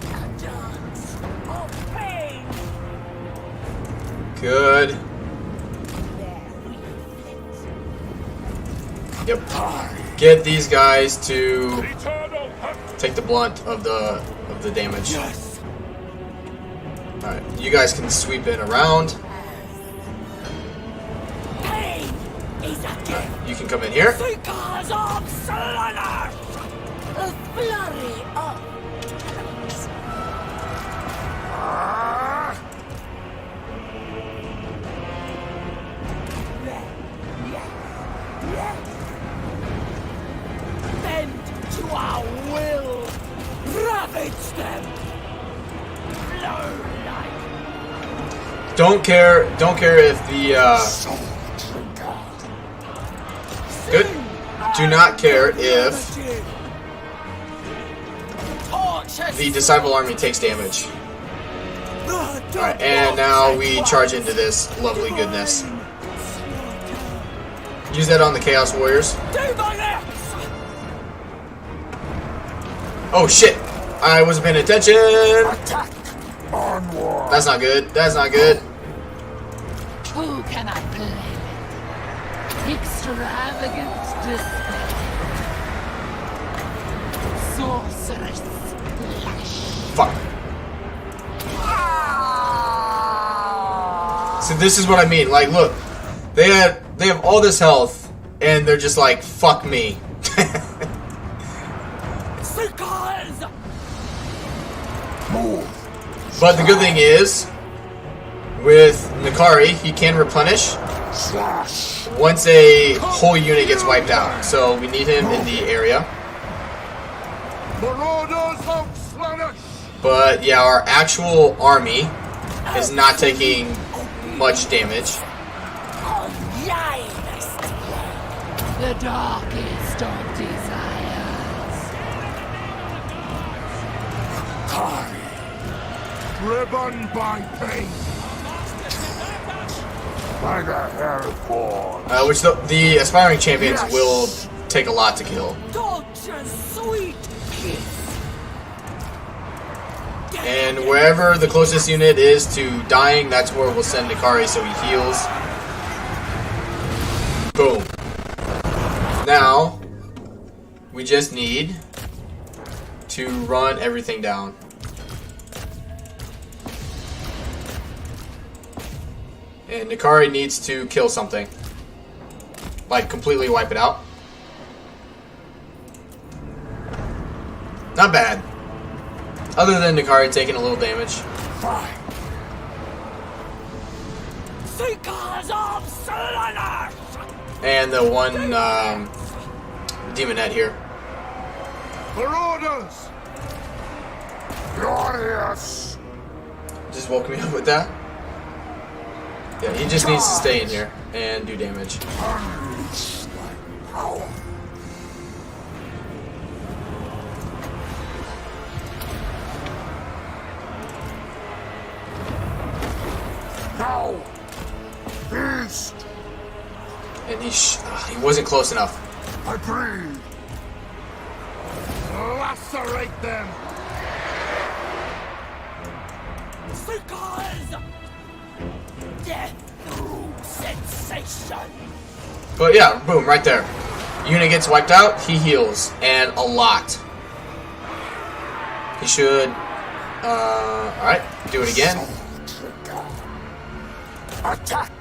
S4: A dance of pain.
S1: Good. Yep. Get these guys to take the blunt of the damage.
S2: Yes.
S1: Alright, you guys can sweep in around.
S4: Pain is a gift.
S1: You can come in here.
S4: Seekers of Slaanesh. A flurry of bend to our will. Ravage them. Flow like
S1: Don't care if the good. Do not care if the disciple army takes damage. Alright, and now we charge into this lovely goodness. Use that on the Chaos Warriors. Oh shit! I wasn't paying attention!
S2: Onward.
S1: That's not good. That's not good.
S4: Who can I play with? Extravagant display. Sorceress Slaanesh.
S1: Fuck. So this is what I mean. Like, look, they have all this health, and they're just like, fuck me. But the good thing is, with Kari, he can replenish
S2: Slash.
S1: once a whole unit gets wiped out. So we need him in the area.
S2: Marauders of Slaanesh.
S1: But yeah, our actual army is not taking much damage.
S4: The darkest of desires.
S2: Kari. Driven by pain. By the hellborn.
S1: Which the aspiring champions will take a lot to kill.
S4: Torture's sweet kiss.
S1: And wherever the closest unit is to dying, that's where we'll send Kari so he heals. Boom. Now, we just need to run everything down. And Kari needs to kill something. Like, completely wipe it out. Not bad. Other than Kari taking a little damage.
S2: Fine.
S4: Seekers of Slaanesh.
S1: And the one demonette here.
S2: Marauders. Glorious.
S1: Just woke me up with that. Yeah, he just needs to stay in here and do damage.
S2: Unleash thy power. Now, feast.
S1: And he wasn't close enough.
S2: Agreed. Lacerate them.
S4: Seekers. Death through sensation.
S1: But yeah, boom, right there. Unit gets wiped out, he heals. And a lot. He should... alright, do it again.
S2: Attack.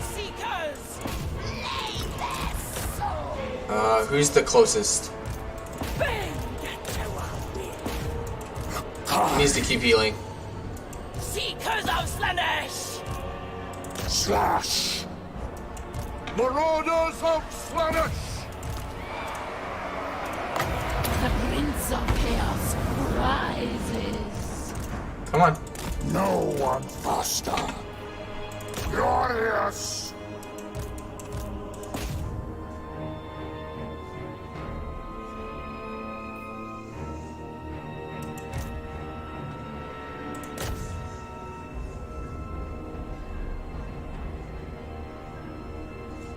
S4: Seekers. Lay their soul.
S1: Who's the closest?
S4: Bend to our will.
S1: He needs to keep healing.
S4: Seekers of Slaanesh.
S2: Slash. Marauders of Slaanesh.
S4: The Prince of Chaos rises.
S1: Come on.
S2: No one faster. Glorious.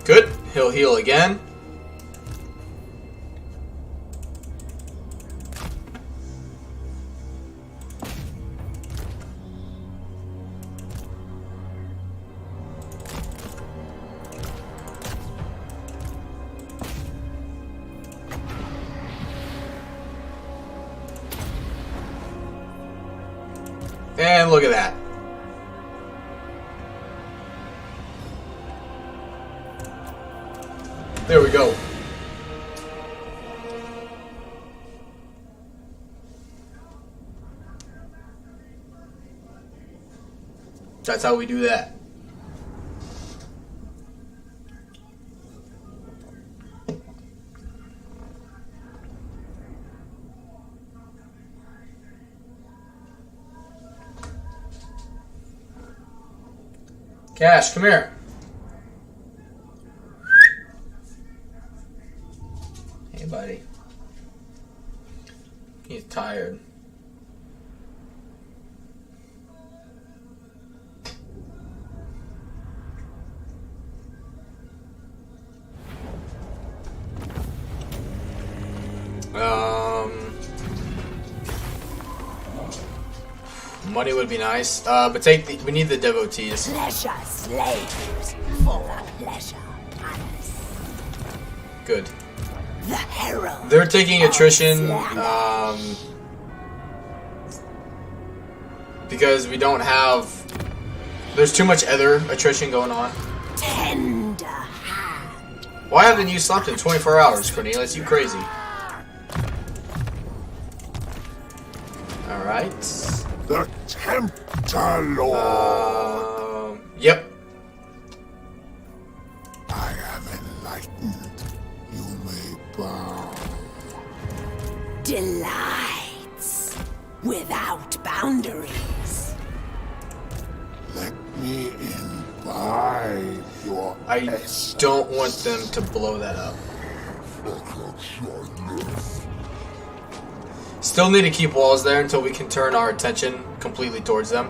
S1: Good. He'll heal again. And look at that. There we go. That's how we do that. Cash, come here. Hey, buddy. He's tired. Money would be nice. But we need the devotees.
S4: Pleasure slaves for a pleasure palace.
S1: Good.
S4: The herald.
S1: They're taking attrition, because we don't have. There's too much other attrition going on.
S4: Tender hand.
S1: Why haven't you slept in 24 hours, Cornelius? You crazy. Alright.
S2: The Tempter Lord.
S1: Yep.
S2: I am enlightened. You may bow.
S4: Delights without boundaries.
S2: Let me imbibe your
S1: I
S2: essence.
S1: don't want them to blow that up. Still need to keep walls there until we can turn our attention completely towards them.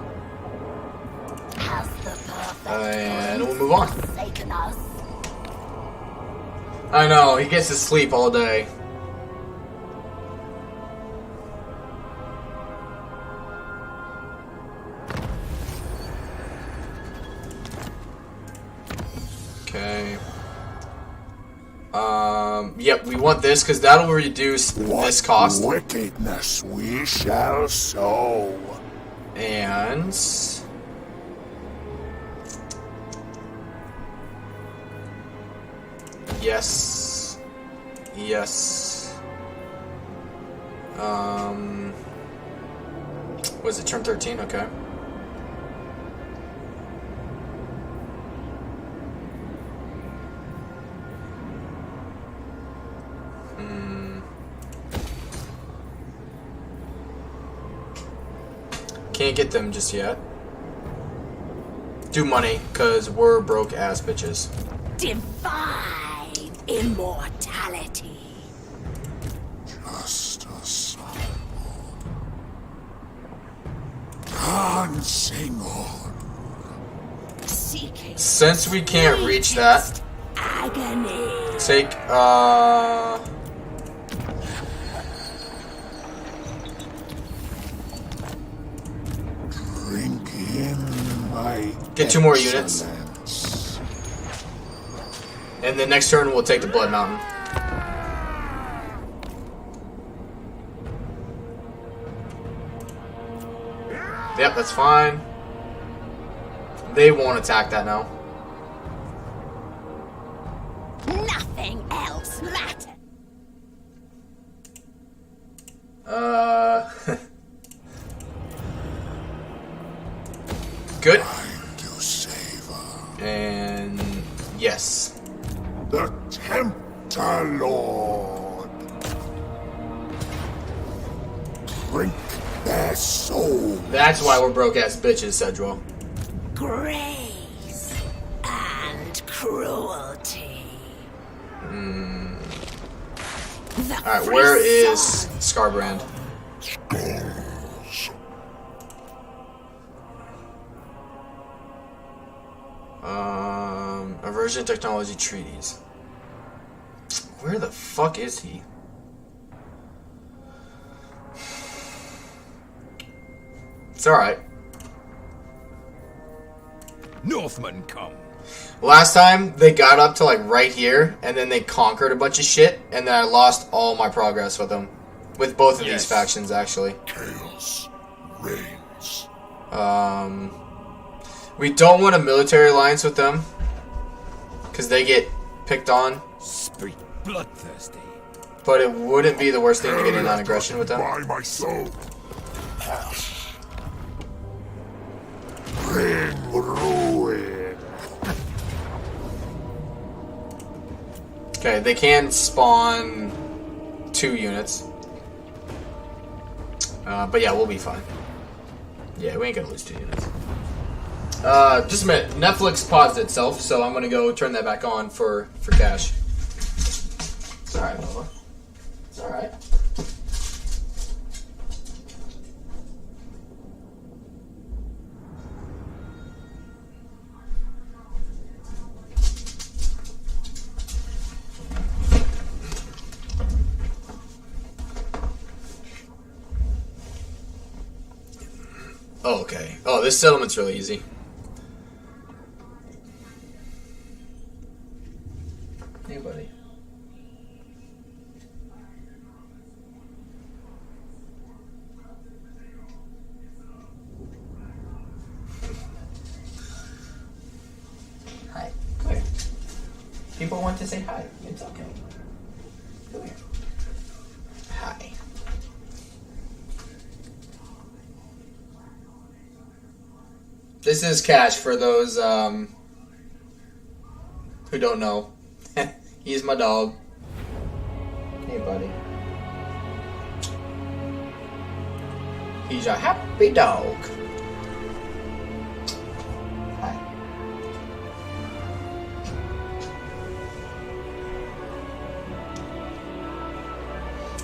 S4: Has the perfect
S1: And we'll move on.
S4: forsaken us?
S1: I know, he gets to sleep all day. Okay. Yep, we want this because that'll reduce this cost.
S2: Wickedness we shall sow.
S1: And yes. Yes. Was it turn 13? Okay. Can't get them just yet. Do money, cause we're broke ass bitches.
S4: Divine immortality.
S2: Justice. Can't sing on.
S4: Seeking
S1: Since we can't reach that,
S4: agony.
S1: take
S2: Drink in my
S1: Get 2 more units.
S2: excellence.
S1: and the next turn we'll take the Blood Mountain. Yep, that's fine. They won't attack that now.
S4: Nothing else matters.
S1: Good.
S2: Time to savor.
S1: And yes.
S2: The Tempter Lord. Drink their soul.
S1: That's why we're broke ass bitches, Cedral.
S4: Grace and cruelty.
S1: Alright, where is Scarbrand?
S2: Skulls.
S1: Aversion Technology Treaties. Where the fuck is he? It's alright.
S3: Northmen come.
S1: Last time, they got up to like right here, and then they conquered a bunch of shit, and then I lost all my progress with them. With both of these factions, actually.
S2: Chaos reigns.
S1: We don't want a military alliance with them, because they get picked on,
S3: Speak bloodthirsty.
S1: but it wouldn't be the worst thing to get in on aggression with them.
S2: By my soul. Bring ruin.
S1: Okay, they can spawn 2 units. But yeah, we'll be fine. Yeah, we ain't gonna lose 2 units. Just a minute. Netflix paused itself, so I'm gonna go turn that back on for cash. It's alright, Lola. It's alright. Oh, Okay. Oh, this settlement's really easy. Hey, buddy. Hi. Come here. People want to say hi. It's okay. Come here. Hi. This is Cash for those who don't know. He's my dog. Hey, buddy. He's a happy dog. Hi.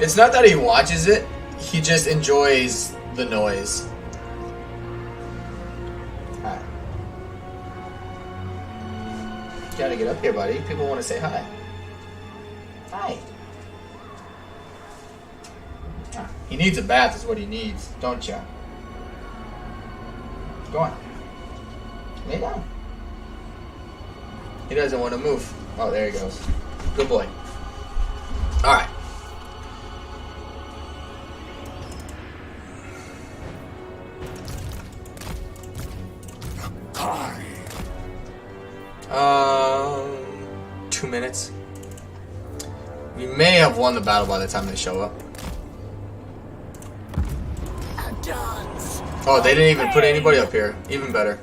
S1: It's not that he watches it, he just enjoys the noise. Hi. You gotta get up here, buddy. People want to say hi. Hi. Ah, he needs a bath is what he needs, don't you? Go on. Lay down. He doesn't want to move. Oh, there he goes. Good boy. Alright.
S2: Kari.
S1: 2 minutes. We may have won the battle by the time they show up. Oh, they didn't even put anybody up here. Even better.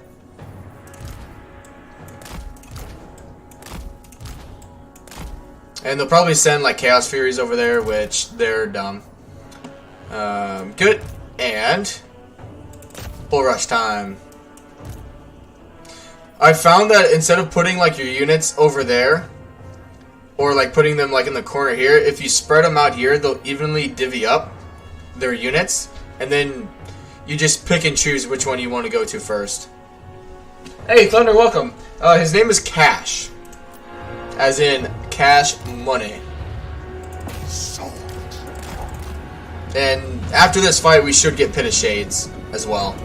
S1: And they'll probably send like Chaos Furies over there, which they're dumb. Good. And Bull Rush time. I found that instead of putting like your units over there, or like putting them like in the corner here, if you spread them out here, they'll evenly divvy up their units, and then you just pick and choose which one you want to go to first. Hey, Thunder, welcome. His name is Cash, as in cash money. And after this fight, we should get Pit of Shades as well.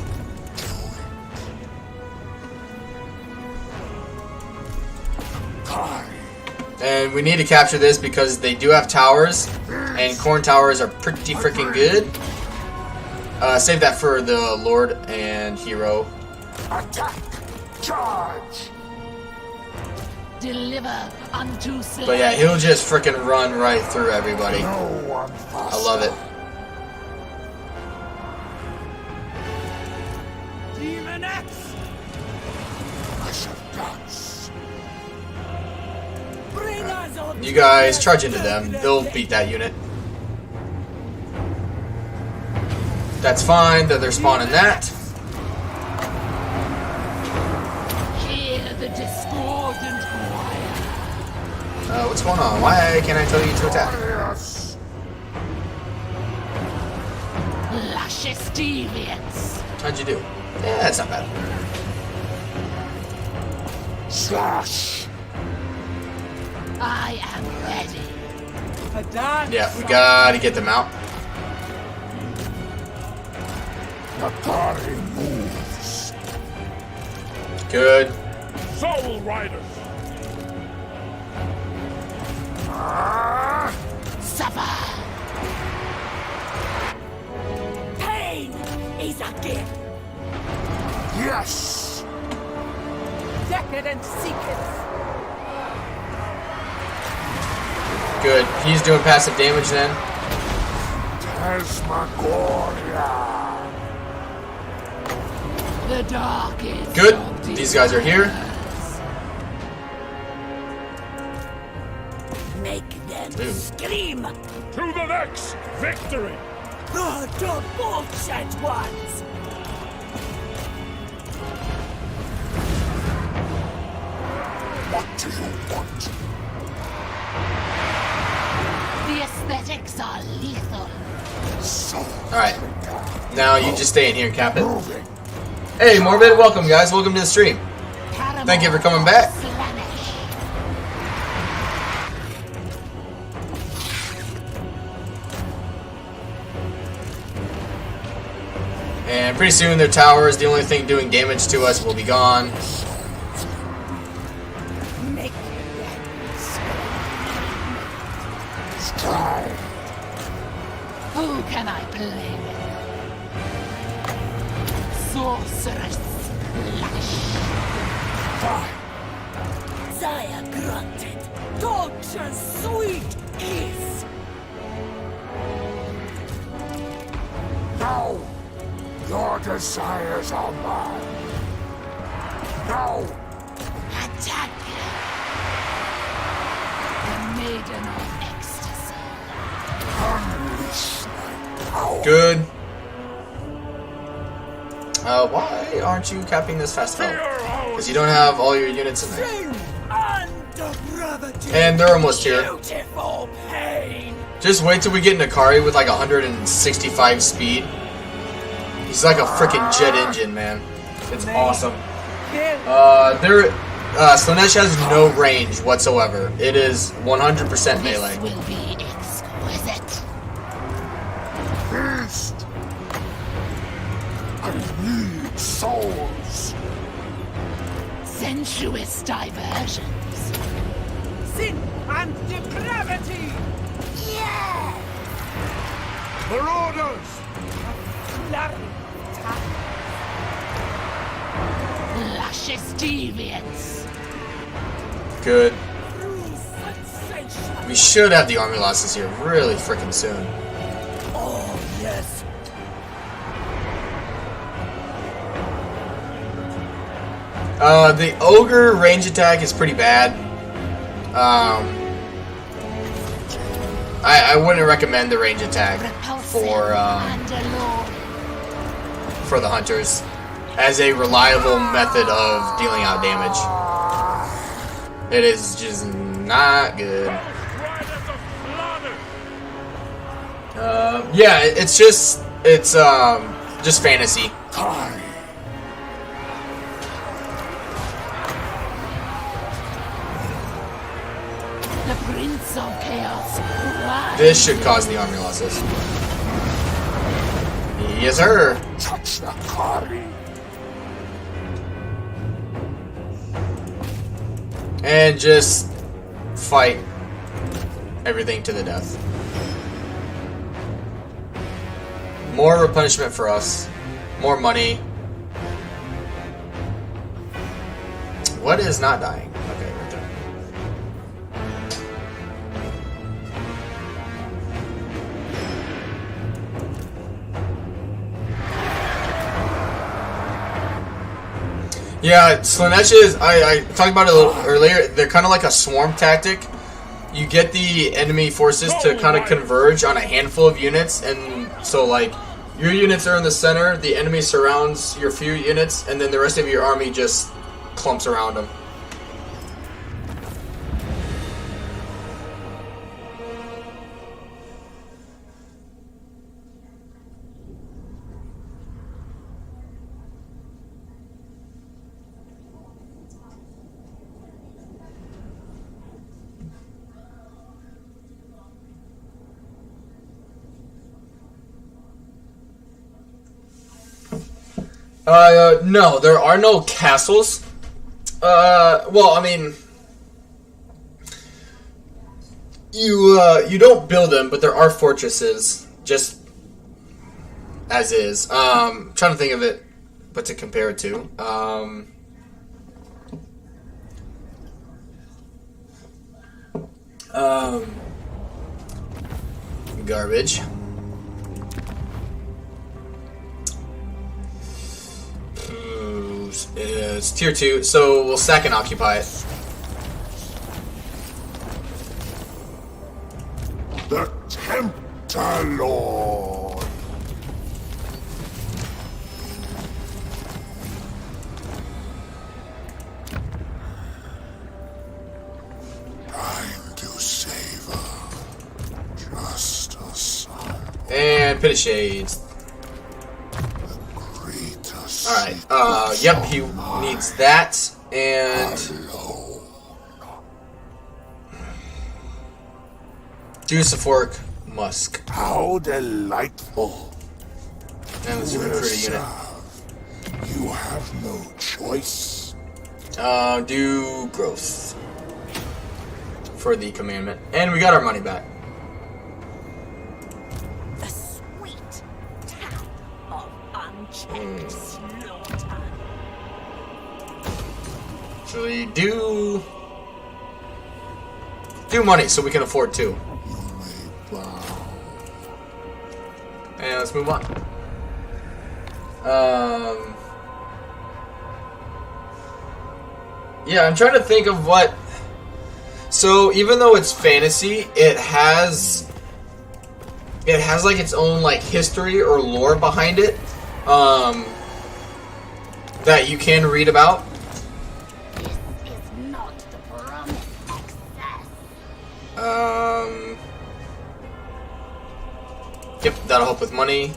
S1: And we need to capture this because they do have towers, and corn towers are pretty freaking good. Save that for the Lord and Hero.
S2: Attack! Charge!
S4: Deliver unto Slaanesh.
S1: But yeah, he'll just freaking run right through everybody.
S2: No one
S1: I love it.
S5: Demon X!
S2: Rush of guts.
S5: Bring us on.
S1: You guys charge into them. They'll beat that unit. That's fine that they're spawning that.
S4: Hear the discordant choir.
S1: What's going on? Why can't I tell you to attack?
S2: Yes.
S4: Luscious deviance.
S1: How'd you do? Yeah, that's not bad.
S2: Slash.
S4: I am ready.
S5: A dance.
S1: Yeah, we gotta get them out.
S2: The Kari moves.
S1: Good.
S3: Soul Riders!
S4: Suffer.
S5: Pain is a gift.
S2: Yes.
S5: Decadent seekers.
S1: Good. He's doing passive damage then.
S2: Tasmagoria.
S4: The dark is
S1: Good.
S4: of
S1: These guys are here.
S5: Make them
S1: Ooh.
S5: scream.
S3: To the next victory!
S5: The bullshit ones.
S2: What do you want?
S4: The aesthetics are lethal.
S2: So
S1: Alright. Now you just stay in here and cap it.
S2: moving.
S1: Hey, Morbid, welcome guys. Welcome to the stream. Thank you for coming back.
S4: Slaanesh.
S1: And And pretty soon their towers, the only thing doing damage to us, will be gone.
S5: Make
S4: Who can I play with? Sorceress Slash.
S5: Zaya granted. Torture's sweet is.
S2: No! Your desires are mine. No!
S4: Attack her. The Maiden of Ecstasy.
S2: Unleash my power.
S1: Good. Why aren't you capping this fast enough? Because you don't have all your units in there.
S5: Sing under gravity.
S1: And they're almost here.
S5: Beautiful pain.
S1: Just wait till we get into Kari with like 165 speed. He's like a freaking jet engine, man. It's awesome. Slaanesh has no range whatsoever. It is 100% melee.
S4: This will be exquisite.
S2: Beast! I need souls.
S4: Sensuous diversions.
S5: Sin and depravity.
S4: Yeah!
S2: Marauders!
S4: Luscious deviance.
S1: Good.
S5: True sensation.
S1: We should have the army losses here really freaking soon.
S5: Oh, yes.
S1: The ogre range attack is pretty bad. I wouldn't recommend the range attack for the hunters as a reliable method of dealing out damage. It is just not good. Yeah, it's just fantasy.
S2: Kari!
S4: The Prince of Chaos. Why?
S1: This should cause the army losses. Yes, sir.
S2: Touch the Kari!
S1: And just fight everything to the death. More replenishment for us. More money. What is not dying? Okay, right there. Yeah, Slaanesh is, I talked about it a little earlier, they're kind of like a swarm tactic. You get the enemy forces to kind of converge on a handful of units, and so like, your units are in the center, the enemy surrounds your few units, and then the rest of your army just clumps around them. No, there are no castles. Well, I mean, you don't build them, but there are fortresses, just as is. Trying to think of it, what to compare it to. Garbage. It's tier 2, so we'll sack and occupy it.
S2: The Tempter Lord! Time to savor. Just a son.
S1: And Pit of Shades. Alright, yep, he needs that, and Juice of Fork, Musk.
S2: How delightful.
S1: And the super recruiter unit.
S2: You have no choice.
S1: Do growth for the commandment, and we got our money back.
S4: The sweet tap of unchecked slaughter.
S1: Actually, do money so we can afford two.
S2: You may bow.
S1: And let's move on. Yeah, I'm trying to think of what. So even though it's fantasy, it has like its own like history or lore behind it, that you can read about.
S4: This is not the promised excess.
S1: Yep, that'll help with money.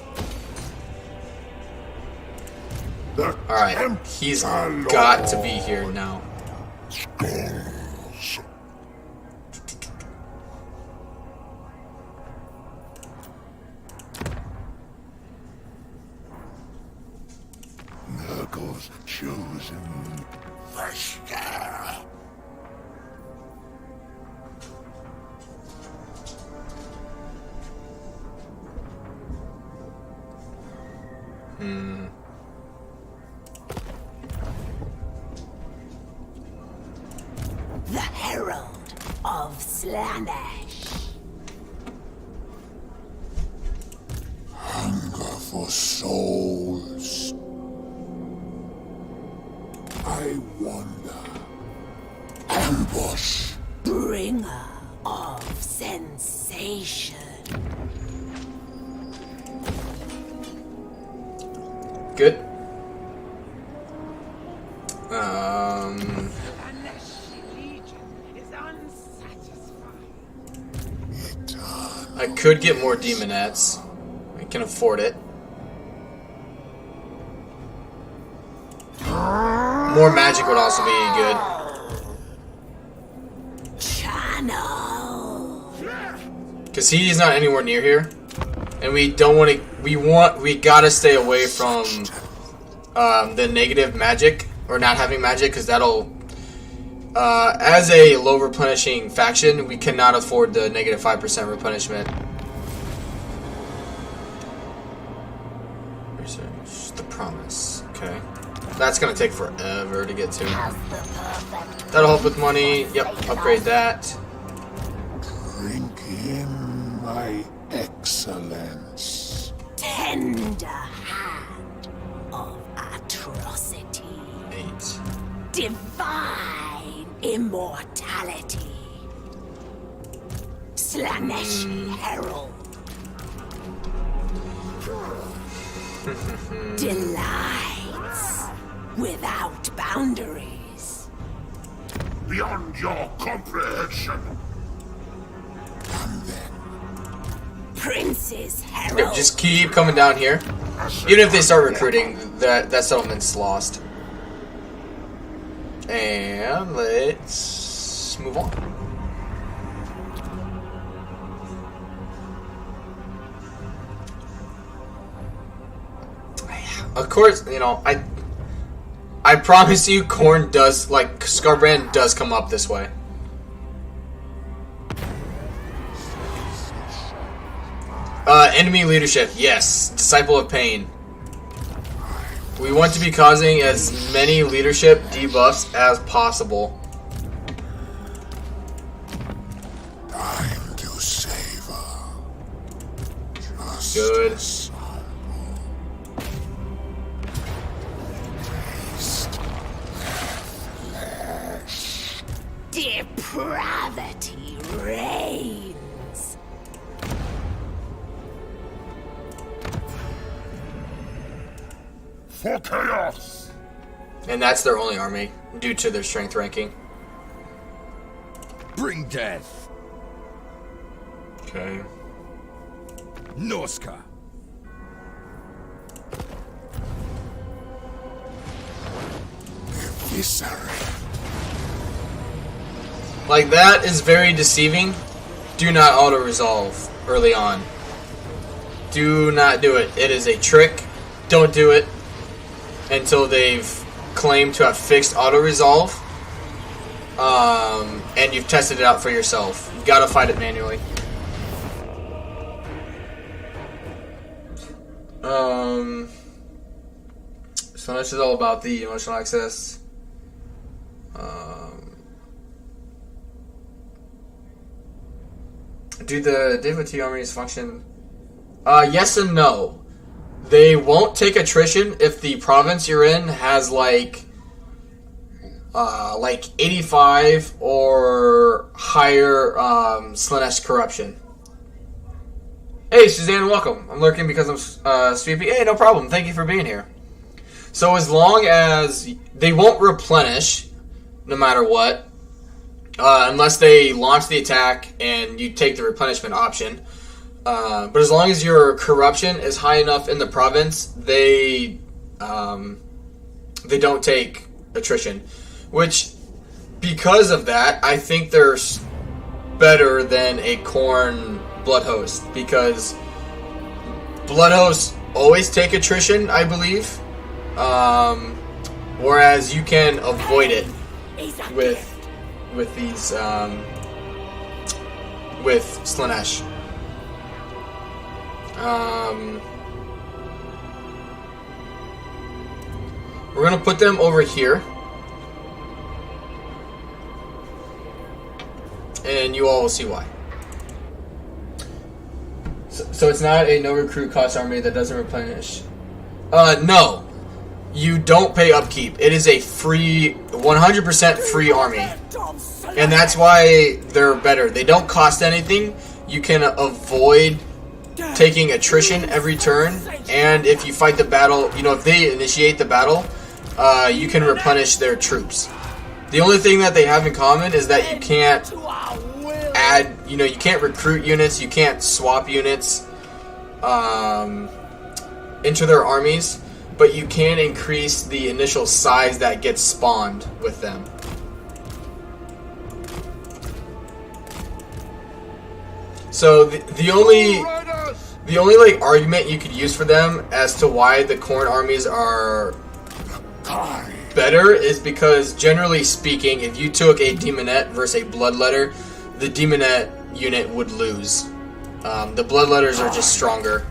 S1: Alright, he's got to be here now.
S2: Skulls. Nurgle's chosen Vashta.
S4: The Herald of Slaanesh.
S2: Hunger for souls. I wonder. Ambush.
S4: Bringer of sensation.
S1: Good.
S5: Slaanesh Legion is unsatisfied.
S1: I could get more demonettes. I can afford it. More magic would also be good.
S4: Channel.
S1: Cause he's not anywhere near here. And we don't want to, we gotta stay away from the negative magic, or not having magic, because that'll, as a low replenishing faction, we cannot afford the negative 5% replenishment. Research the promise. Okay. That's gonna take forever to get to.
S4: Has the perfect
S1: That'll help with money. Yep, upgrade that.
S2: Drink in my excellence.
S4: tender hand of atrocity.
S1: 8.
S4: Divine immortality. Slaanesh Herald. Delights without boundaries.
S2: Beyond your comprehension. And then
S4: Prince's
S1: Yep,
S4: Herald.
S1: just keep coming down here. Even if they start recruiting, that settlement's lost. And let's move on. Of course, you know, I promise you, Corn does, like, Scarbrand does come up this way. Enemy leadership, yes. Disciple of Pain. We want to be causing as many leadership debuffs as possible.
S2: time to savor. Just
S1: Good.
S2: a sample. Taste their flesh.
S4: Depravity reigns.
S2: For chaos.
S1: And that's their only army, due to their strength ranking.
S3: Bring death.
S1: Okay.
S3: Norska.
S2: Eviscerate.
S1: Like, that is very deceiving. Do not auto-resolve early on. Do not do it. It is a trick. Don't do it. until they've claimed to have fixed auto-resolve. And you've tested it out for yourself. You've got to fight it manually. So this is all about the emotional access. Do the Devotee armies function? Yes and no. They won't take attrition if the province you're in has like 85 or higher Slaanesh corruption. Hey, Suzanne, welcome. I'm lurking because I'm sweepy. Hey, no problem. Thank you for being here. So as long as they won't replenish, no matter what, unless they launch the attack and you take the replenishment option. But as long as your corruption is high enough in the province, they don't take attrition. Which, because of that, I think they're better than a Khorne Blood Host, because Blood Hosts always take attrition, I believe, whereas you can avoid it with these with Slaanesh. We're gonna put them over here, and you all will see why. So it's not a no recruit cost army that doesn't replenish. No. You don't pay upkeep. It is a free, 100% free army. And that's why they're better. They don't cost anything. You can avoid taking attrition every turn. And if you fight the battle, if they initiate the battle, you can replenish their troops. The only thing that they have in common is that you can't add, you can't recruit units, you can't swap units into their armies, but you can increase the initial size that gets spawned with them. So the only like argument you could use for them as to why the Khorne armies are better is because, generally speaking, if you took a Demonette versus a Bloodletter, the Demonette unit would lose. The Bloodletters are just stronger.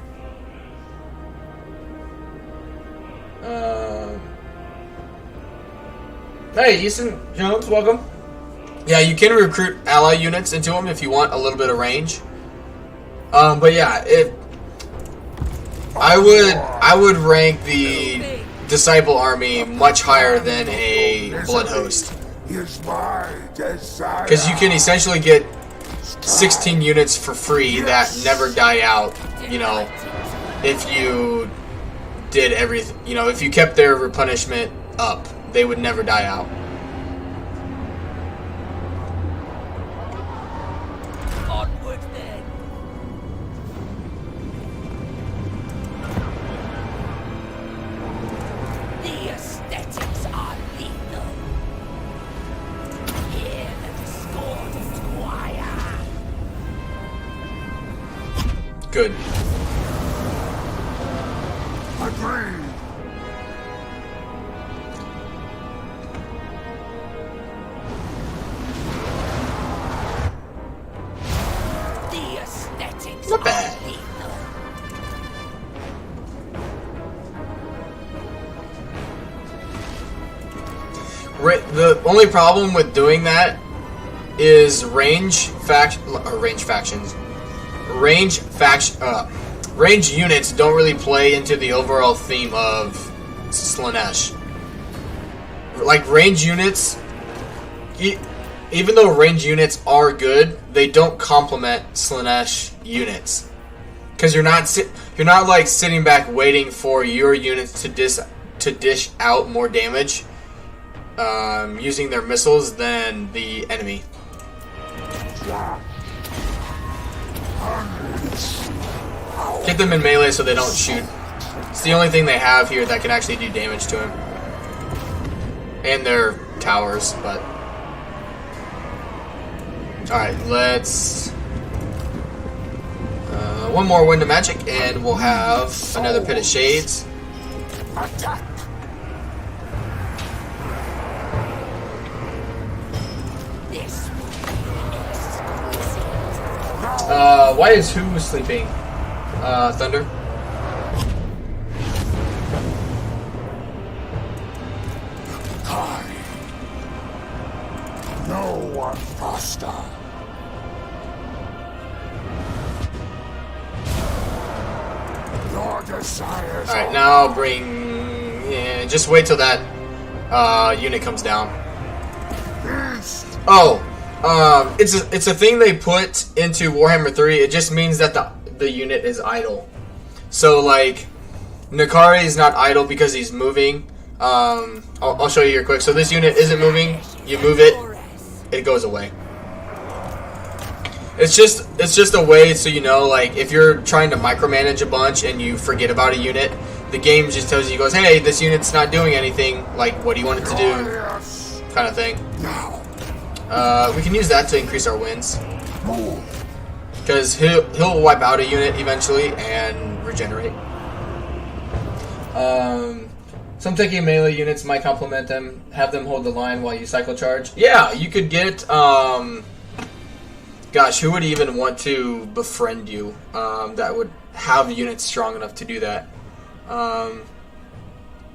S1: Hey, Easton Jones, welcome. Yeah, you can recruit ally units into them if you want a little bit of range. But yeah, I would rank the Disciple army much higher than a Blood Host, because you can essentially get 16 units for free that never die out. If you did everything, if you kept their replenishment up, they would never die out.
S4: Onward then. The aesthetics are lethal. Hear them scorn squire.
S1: Good.
S2: Agreed.
S4: The aesthetics
S1: Not bad.
S4: are lethal.
S1: The only problem with doing that is range factions. Range units don't really play into the overall theme of Slaanesh. Like, range units, even though range units are good, they don't complement Slaanesh units. Because you're not like sitting back waiting for your units to dish out more damage using their missiles than the enemy. Get them in melee so they don't shoot. It's the only thing they have here that can actually do damage to him. And their towers, but... Alright, let's... one more Wind of Magic, and we'll have another Pit of Shades. Why is who sleeping? Thunder?
S2: Kari. No one faster. Your desires.
S1: Alright, now bring... Yeah, just wait till that unit comes down. Oh, it's a thing they put into Warhammer 3. It just means that the unit is idle. So like, Nakari is not idle because he's moving. I'll show you here quick. So this unit isn't moving. You move it, it goes away. It's just a way so you know, like, if you're trying to micromanage a bunch and you forget about a unit, the game just tells you, goes, hey, this unit's not doing anything. Like, what do you want it to do? Kind of thing. We can use that to increase our wins. Because he'll wipe out a unit eventually and regenerate. Some taking melee units might complement them. Have them hold the line while you cycle charge. Yeah, you could get... Gosh, who would even want to befriend you that would have units strong enough to do that?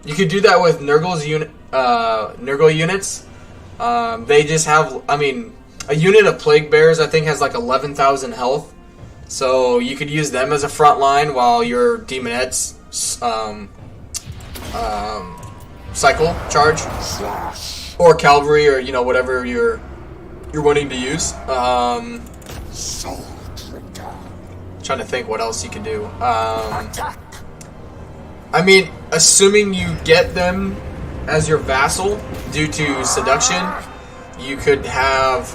S1: You could do that with Nurgle's Nurgle units. They just have, I mean, a unit of Plague Bears I think has like 11,000 health. So you could use them as a front line while your Demonettes cycle charge. Or Cavalry, or, you know, whatever you're wanting to use. Trying to think what else you could do. I mean, assuming you get them as your vassal due to seduction, you could have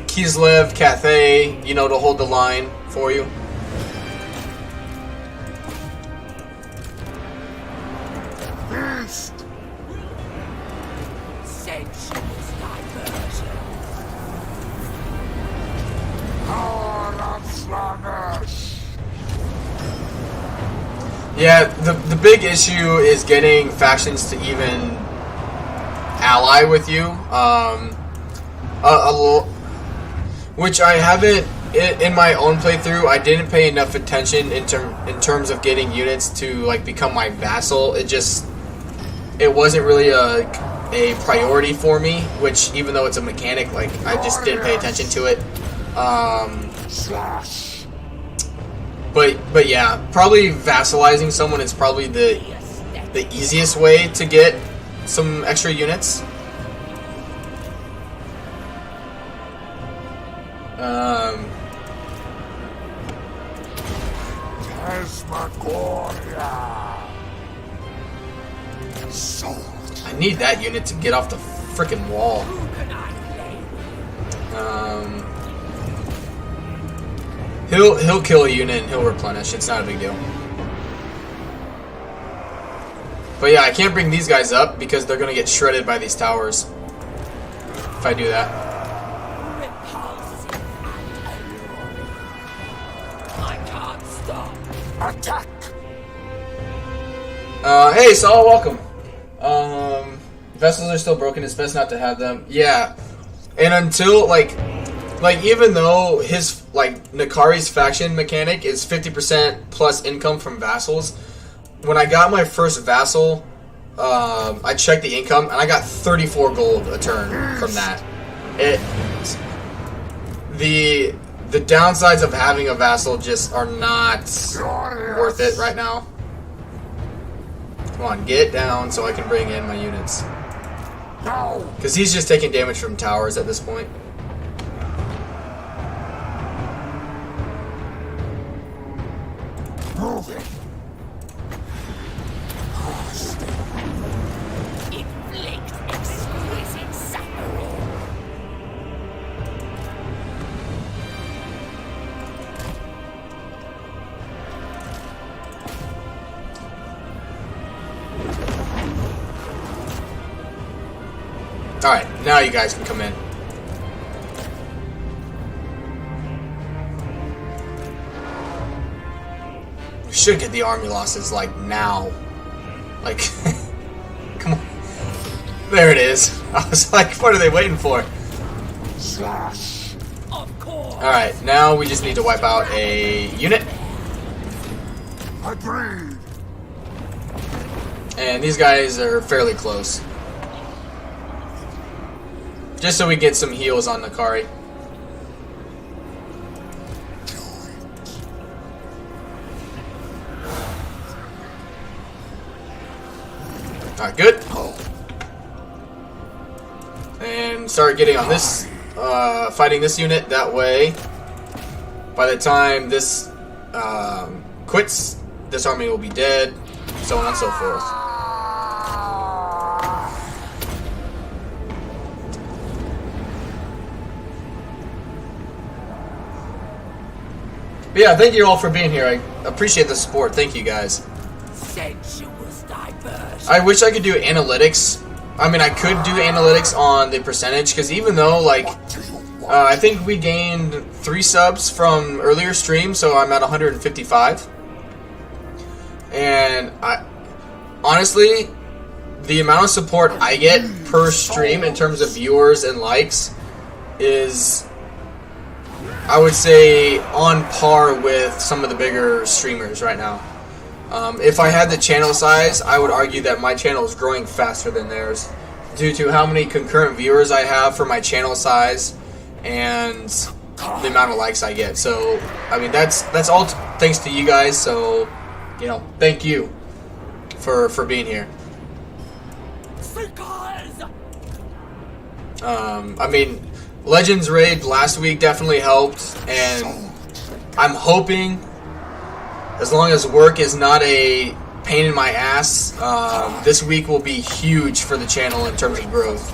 S1: Kislev, Cathay, you know, to hold the line for you.
S4: Sensuous diversion.
S2: Power of Slaanesh.
S1: Yeah, the big issue is getting factions to even ally with you. Which I haven't in my own playthrough. I didn't pay enough attention in terms of getting units to like become my vassal. It wasn't really a priority for me. Which, even though it's a mechanic, like, I just didn't pay attention to it. But yeah, probably vassalizing someone is probably the easiest way to get some extra units. I need that unit to get off the frickin' wall. He'll kill a unit and he'll replenish. It's not a big deal. But yeah, I can't bring these guys up because they're gonna get shredded by these towers if I do that.
S4: I can't stop.
S2: Attack!
S1: Hey, Saul, welcome. Vessels are still broken. It's best not to have them. Yeah, and until like even though his Nakari's faction mechanic is 50% plus income from vassals, when I got my first vassal, I checked the income and I got 34 gold a turn from that. The downsides of having a vassal just are not worth it right now. Come on, get down so I can bring in my units. Because he's just taking damage from towers at this point.
S2: Move it.
S4: Inflict exquisite suffering.
S1: Alright, now you guys can come in. We should get the army losses, like, now. Like, come on. There it is. I was like, what are they waiting for?
S2: Slash.
S1: Alright, now we just need to wipe out a unit.
S2: Agreed.
S1: And these guys are fairly close. Just so we get some heals on the Kari. Alright, good. And start getting on this, fighting this unit. That way, by the time this quits, this army will be dead, so on and so forth. But yeah, thank you all for being here. I appreciate the support. Thank you guys.
S4: Sensuous diversion.
S1: I wish I could do analytics. I mean, I could do analytics on the percentage, because even though, like, I think we gained 3 subs from earlier streams, so I'm at 155. And honestly, the amount of support I get per stream in terms of viewers and likes is, I would say, on par with some of the bigger streamers right now. If I had the channel size, I would argue that my channel is growing faster than theirs, due to how many concurrent viewers I have for my channel size and the amount of likes I get. So, I mean, that's all thanks to you guys. So, you know, thank you for being here. I mean, Legends Raid last week definitely helped, and I'm hoping, as long as work is not a pain in my ass, this week will be huge for the channel in terms of growth.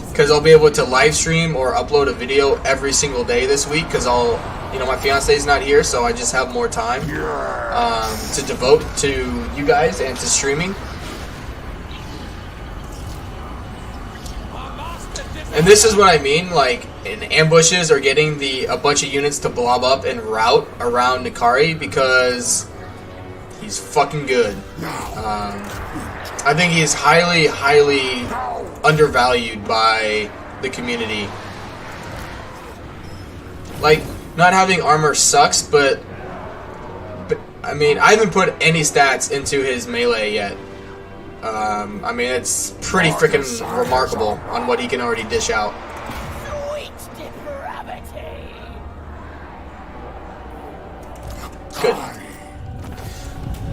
S1: Because I'll be able to live stream or upload a video every single day this week, because my fiance's not here, so I just have more time to devote to you guys and to streaming. And this is what I mean, like, in ambushes or getting a bunch of units to blob up and route around Kari, because he's fucking good. I think he's highly, highly undervalued by the community. Like, not having armor sucks, but I mean, I haven't put any stats into his melee yet. I mean, it's pretty freaking remarkable on what he can already dish out. Good.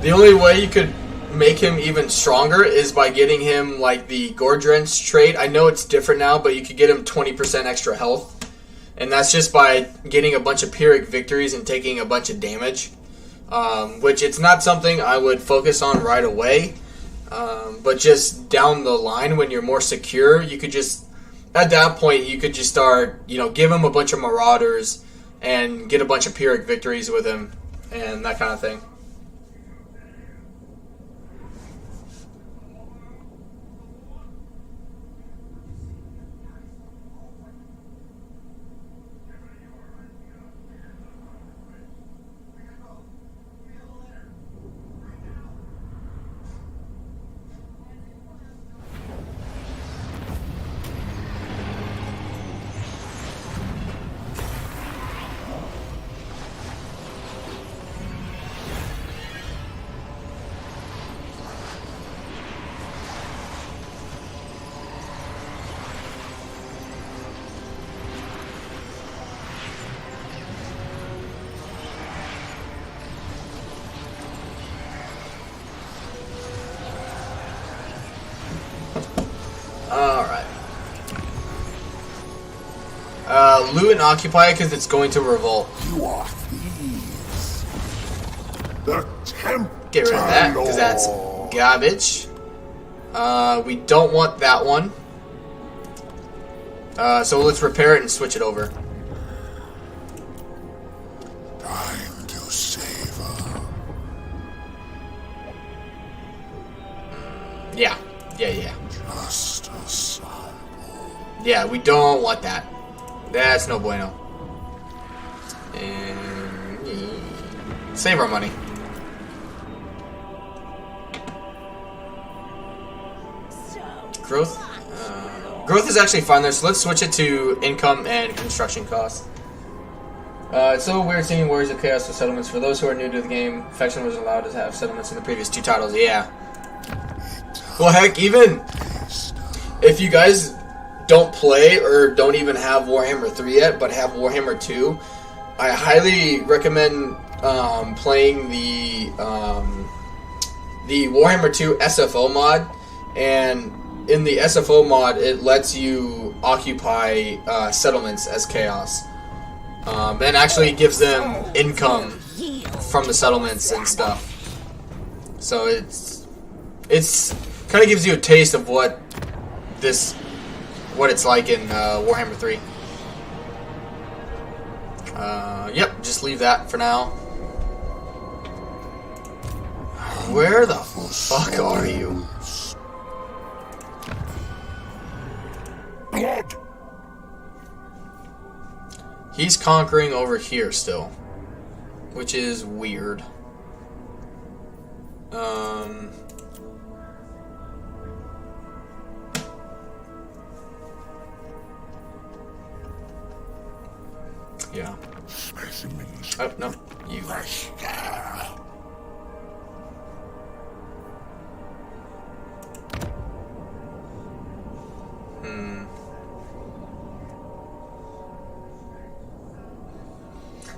S1: The only way you could make him even stronger is by getting him, like, the Gore Drench trait. I know it's different now, but you could get him 20% extra health. And that's just by getting a bunch of Pyrrhic victories and taking a bunch of damage. Which it's not something I would focus on right away. But just down the line, when you're more secure, you could just, at that point, you could just start, give him a bunch of Marauders and get a bunch of Pyrrhic victories with him and that kind of thing. Alright. Loot and occupy because it's going to revolt.
S2: You are thieves. The
S1: Get rid of that because that's garbage. We don't want that one. So let's repair it and switch it over.
S2: Time to savor.
S1: Yeah.
S2: Just a sample.
S1: Yeah, we don't want that. That's no bueno. And save our money. Growth? Growth is actually fine there, so let's switch it to income and construction costs. It's so weird seeing Warriors of Chaos with settlements. For those who are new to the game, Faction was allowed to have settlements in the previous 2 titles. Yeah. Well, heck, even if you guys don't play or don't even have Warhammer 3 yet, but have Warhammer 2, I highly recommend playing the Warhammer 2 SFO mod. And in the SFO mod, it lets you occupy settlements as Chaos. And actually gives them income from the settlements and stuff. So it's kind of gives you a taste of what it's like in Warhammer 3. Yep, just leave that for now. Where the fuck are you?
S2: Blood!
S1: He's conquering over here still, which is weird. Yeah.
S2: Specimens.
S1: Oh, no. You.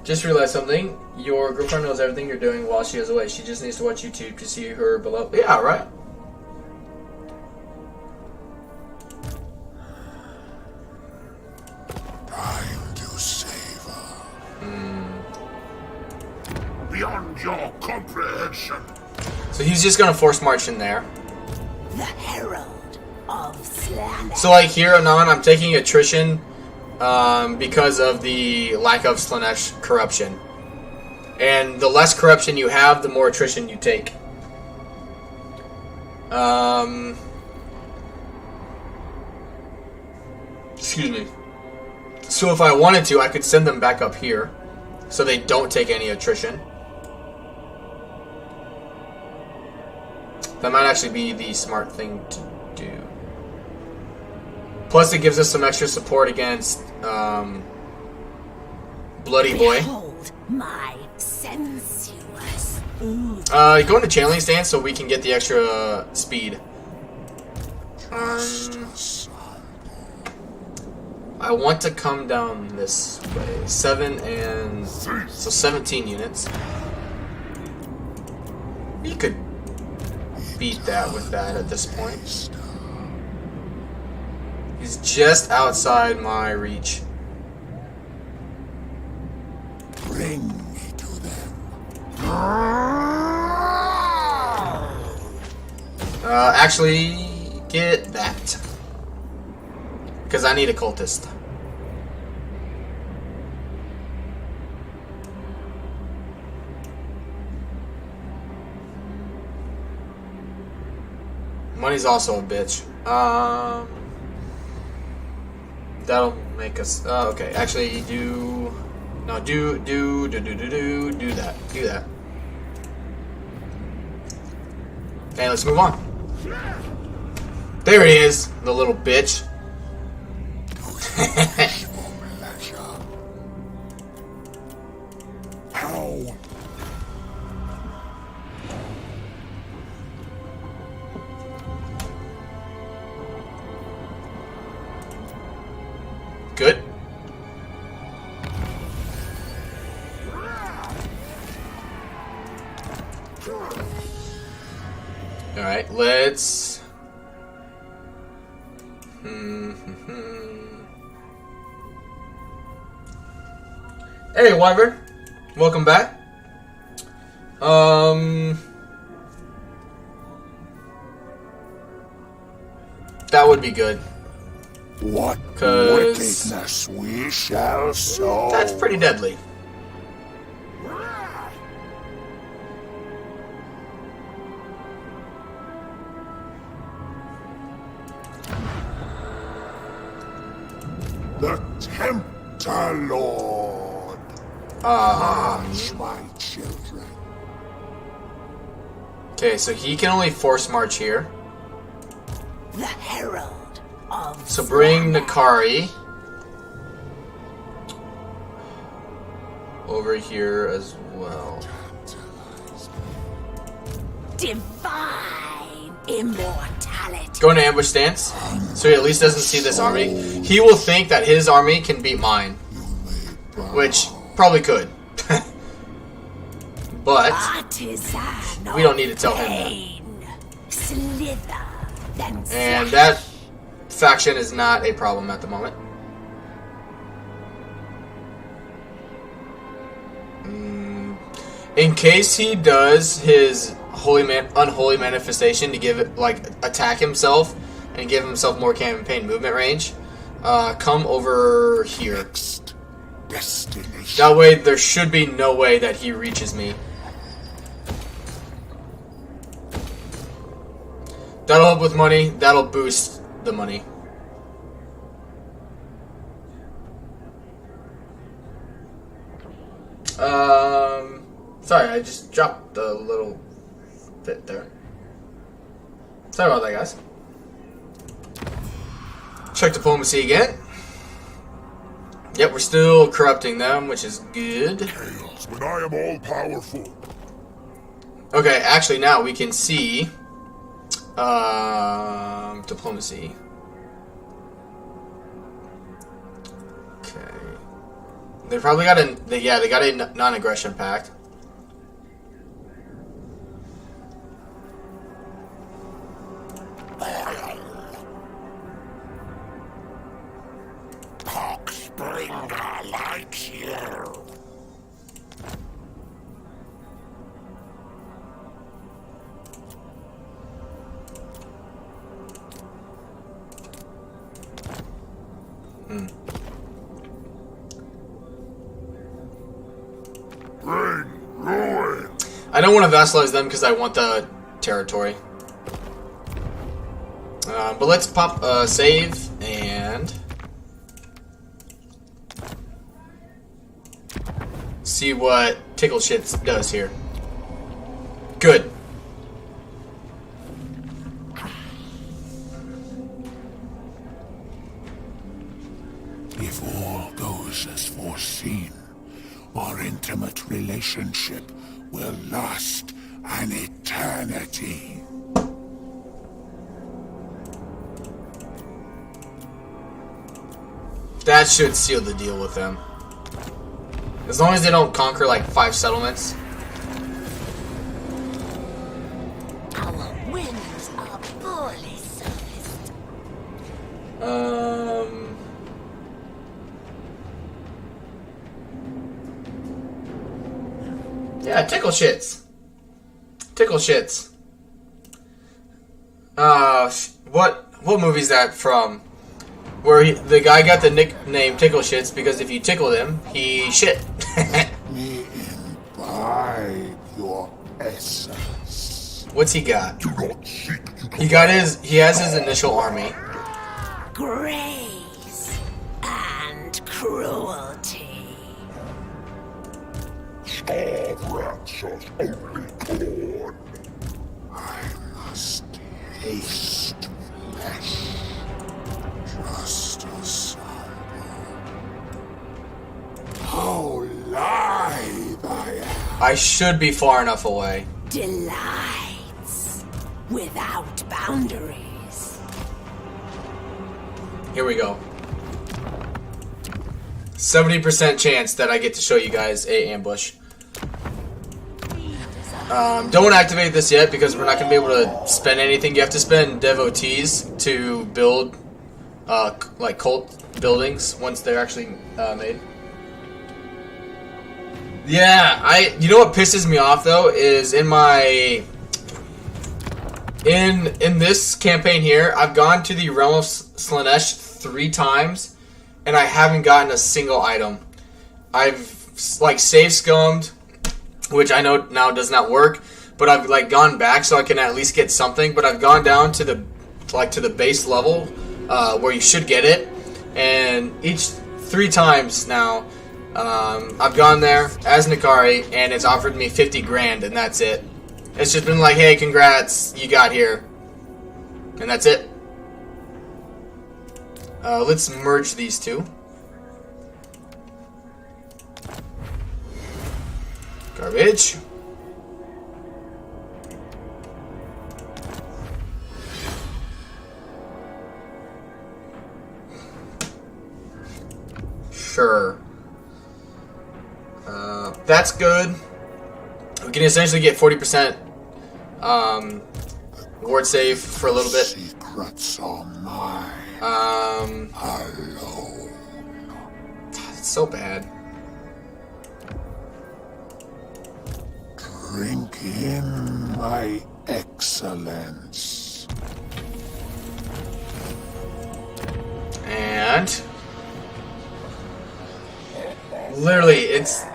S1: Just realized something. Your girlfriend knows everything you're doing while she is away. She just needs to watch YouTube to see her below. Yeah, right?
S2: Time to savor. Beyond your comprehension.
S1: So he's just gonna force march in there.
S4: The Herald of Slaanesh.
S1: So like here, Anon, I'm taking attrition because of the lack of Slaanesh corruption. And the less corruption you have, the more attrition you take. Excuse me. So if I wanted to, I could send them back up here so they don't take any attrition. That might actually be the smart thing to do. Plus, it gives us some extra support against Bloody Boy.
S4: Behold my sensuous food.
S1: Go into channeling stance so we can get the extra speed. I want to come down this way. 7 and... so 17 units. You could beat that with that at this point. He's just outside my reach.
S2: Bring me to them.
S1: Actually, get that. Because I need a cultist. Money's also a bitch. That'll make us. Okay, actually, do that. Do that. Okay, let's move on. There he is, the little bitch.
S2: How?
S1: Good. Alright, let's... Hey, Wyvern. Welcome back. That would be good.
S2: What
S1: 'Cause
S2: wickedness we shall sow.
S1: that's pretty deadly.
S2: The Tempter Lord. Hush, my children.
S1: Okay, so he can only force march here.
S4: The Herald of
S1: So bring the Kari. over here as well.
S4: Divine immortality.
S1: Go into ambush stance, so he at least doesn't see this army. He will think that his army can beat mine, which probably could. But we don't need to tell him that.
S4: Slither, then
S1: And that faction is not a problem at the moment. In case he does his unholy manifestation to give it, like, attack himself and give himself more campaign movement range, come over here. That way there should be no way that he reaches me. That'll help with money, that'll boost the money. Sorry, I just dropped the little bit there. Sorry about that, guys. Check diplomacy again. Yep, we're still corrupting them, which is good.
S2: Chaos, when I am all powerful.
S1: Okay, actually now we can see diplomacy. Okay. They probably got they got a non-aggression pact.
S2: Poxbringer likes you. Bring ruin.
S1: I don't want to vassalize them because I want the territory. But let's pop save and see what Tickle Shits does here. Good.
S2: If all goes as foreseen, our intimate relationship will last an eternity.
S1: That should seal the deal with them. As long as they don't conquer like 5 settlements.
S4: Our winds are poorly serviced.
S1: Yeah, Tickle Shits. Tickle Shits. What movie is that from? Where the guy got the nickname Tickle Shits because if you tickled him, he shit.
S2: Me imbibe your essence.
S1: What's he got?
S2: Do not seek to
S1: He has his initial army.
S4: Grace and cruelty.
S2: starve rats of only corn. I must taste flesh. Just a sample. How lithe I am.
S1: I should be far enough away.
S4: Delights without boundaries.
S1: Here we go. 70% chance that I get to show you guys a ambush. Don't activate this yet because we're not going to be able to spend anything. You have to spend devotees to build like cult buildings once they're actually made. Yeah, you know what pisses me off though is in this campaign here, I've gone to the realm of Slaanesh 3 times and I haven't gotten a single item. I've like save scummed, which I know now does not work, but I've like gone back so I can at least get something, but I've gone down to the base level where you should get it, and each 3 times now I've gone there as Kari and it's offered me 50 grand and that's it. It's just been like, hey, congrats, you got here. And that's it. Let's merge these two. Garbage. Sure. That's good. We can essentially get 40% ward save for a little bit.
S2: Secrets are mine. Alone.
S1: It's so bad.
S2: Drink in my excellence.
S1: And literally, it's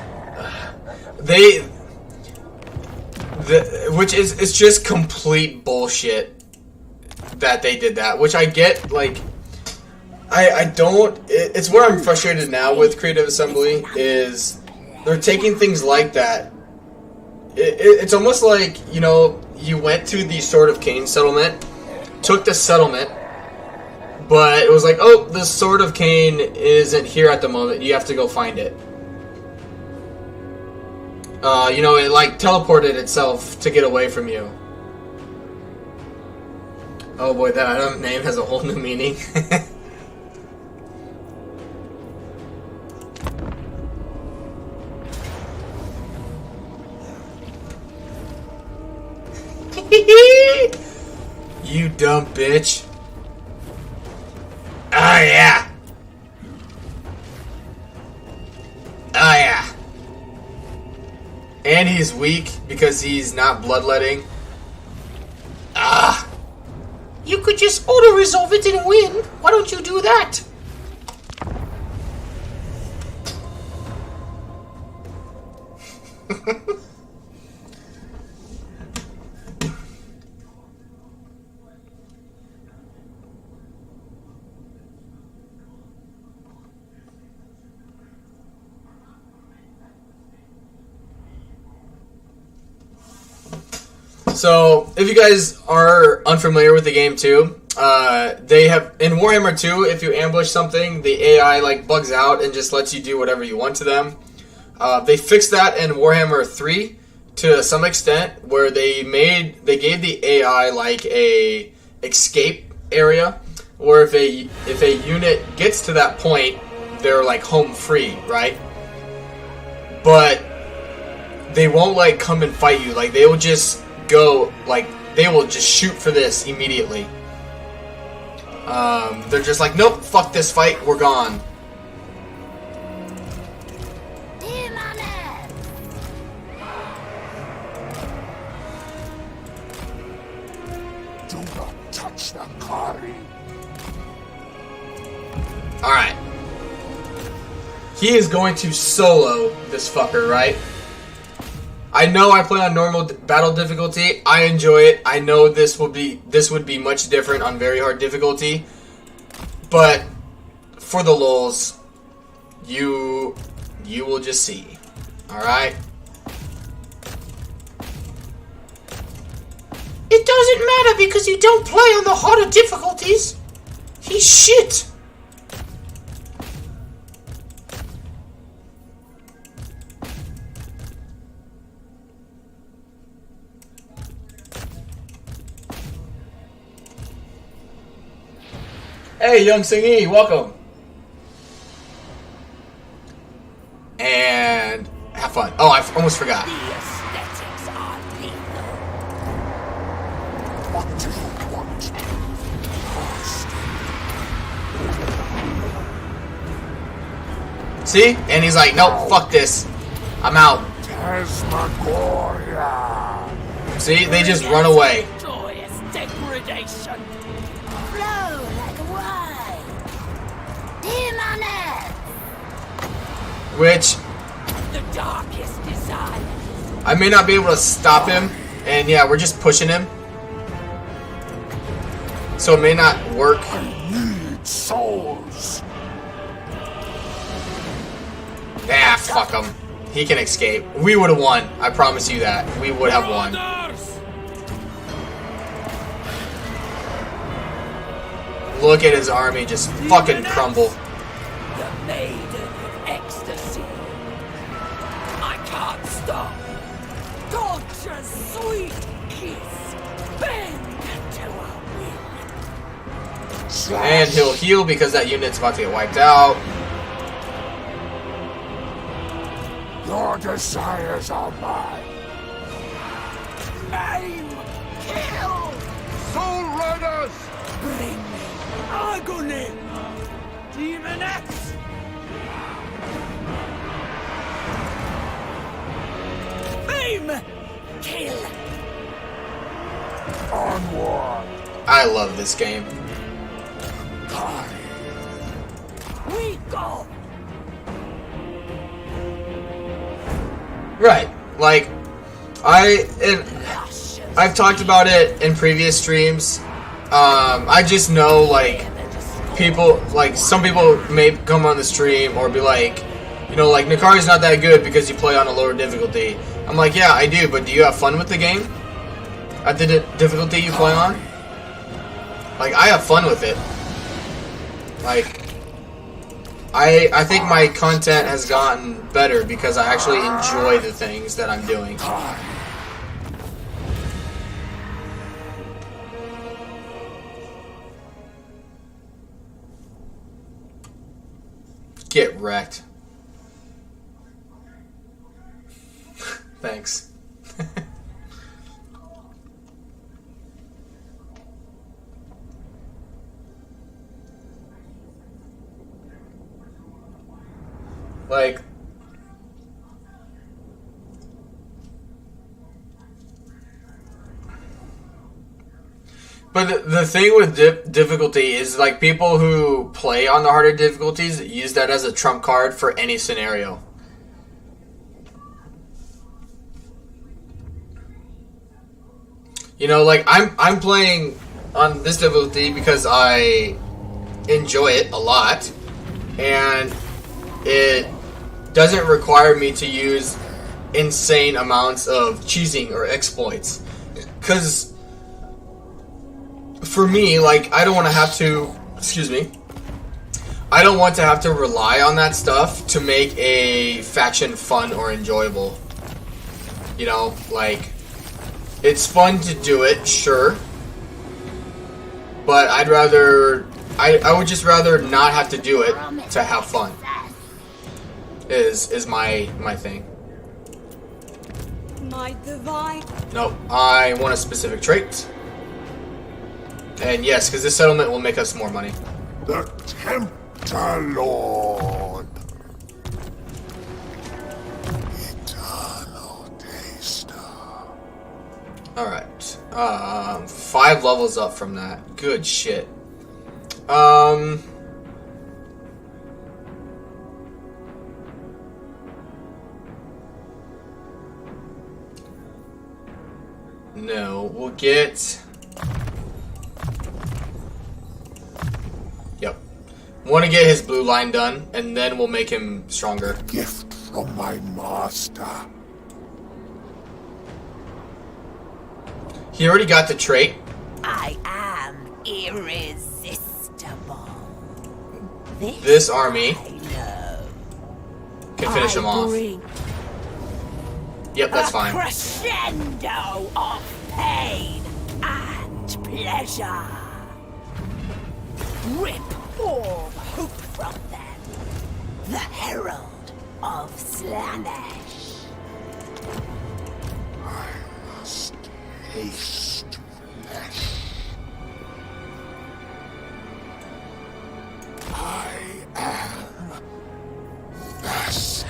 S1: it's just complete bullshit that they did that. Which I get, like, I don't. It's where I'm frustrated now with Creative Assembly is they're taking things like that. It's almost like, you know, you went to the Sword of Cain settlement, took the settlement, but it was like, oh, the Sword of Cain isn't here at the moment. You have to go find it. You know, it like teleported itself to get away from you. Oh boy, that item name has a whole new meaning. You dumb bitch. Oh yeah. Oh yeah. And he's weak because he's not bloodletting. Ah. You could just auto-resolve it and win. Why don't you do that? So, if you guys are unfamiliar with the game too, they have, in Warhammer 2, if you ambush something, the AI like bugs out and just lets you do whatever you want to them. They fixed that in Warhammer 3 to some extent, where they gave the AI like a escape area, where if a unit gets to that point, they're like home free, right? But they won't like come and fight you. Like they will just go, like they will just shoot for this immediately. They're just like, nope, fuck this fight, we're gone.
S2: Do not touch the Kari.
S1: Alright. He is going to solo this fucker, right? I know I play on normal battle difficulty. I enjoy it. I know this would be much different on very hard difficulty. But for the lulz, you will just see. Alright? It doesn't matter because you don't play on the harder difficulties. He's shit. Hey, Young Singy, welcome. And have fun. Oh, I almost forgot.
S4: The aesthetics are lethal.
S2: What do you want?
S1: See? And he's like, nope, fuck this. I'm out.
S2: Tasmagoria.
S1: See? They just run away.
S4: Joyous degradation. Flow like wine. Demoness.
S1: Which
S4: The darkest desire.
S1: I may not be able to stop him. And yeah, we're just pushing him. So it may not work.
S2: Need souls.
S1: Ah, fuck him. He can escape. We would have won. I promise you that. We would have won. Look at his army just fucking crumble.
S4: The maiden of ecstasy. I can't stop. Sweet kiss. Bend to a will.
S1: And he'll heal because that unit's about to get wiped out.
S2: Your desires are mine.
S4: Aim. Kill.
S2: Soul Riders!
S4: Bring me agony.
S5: Demon X!
S4: Aim. Kill.
S2: Onward!
S1: I love this game.
S2: Kari!
S4: We go.
S1: Right. Like, I've talked about it in previous streams. I just know, like, people, like, some people may come on the stream or be like, you know, like, Nakari's not that good because you play on a lower difficulty. I'm like, yeah, I do, but do you have fun with the game? At the difficulty you play on? Like, I have fun with it. Like, I think my content has gotten better because I actually enjoy the things that I'm doing. Get wrecked. Thanks. Like, but the thing with difficulty is, like, people who play on the harder difficulties use that as a trump card for any scenario. You know, like, I'm playing on this difficulty because I enjoy it a lot, and it doesn't require me to use insane amounts of cheesing or exploits. Because for me, like, I don't want to have to, I don't want to have to rely on that stuff to make a faction fun or enjoyable. You know, like, it's fun to do it, sure, but I'd rather, I would just rather not have to do it to have fun. Is my thing.
S4: My divine.
S1: No, I want a specific trait. And yes, because this settlement will make us more money.
S2: The Tempter Lord! Eternal Taster.
S1: Alright. 5 levels up from that. Good shit. No, we'll get... Yep. Want to get his blue line done, and then we'll make him stronger.
S2: Gift from my master.
S1: He already got the trait.
S4: I am irresistible.
S1: This army
S4: I know.
S1: can finish him off.
S4: Bring
S1: Yep, that's
S4: a
S1: fine.
S4: crescendo of pain and pleasure. Rip all hope from them. The herald of Slaanesh.
S2: I must taste flesh. I am Bas.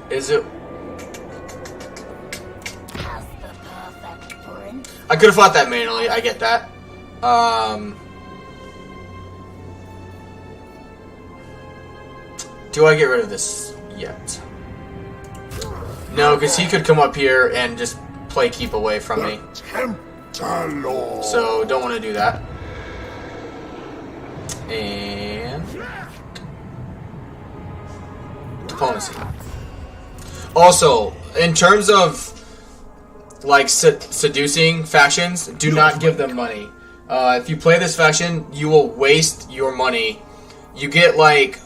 S1: Is it?
S4: Has the perfect prince.
S1: I could have fought that manually. I get that. Do I get rid of this yet? No, because he could come up here and just play keep away from me.
S2: Tempter Lord.
S1: So don't want to do that. And diplomacy. Also, in terms of like seducing factions, do not give them money. If you play this faction, you will waste your money. You get like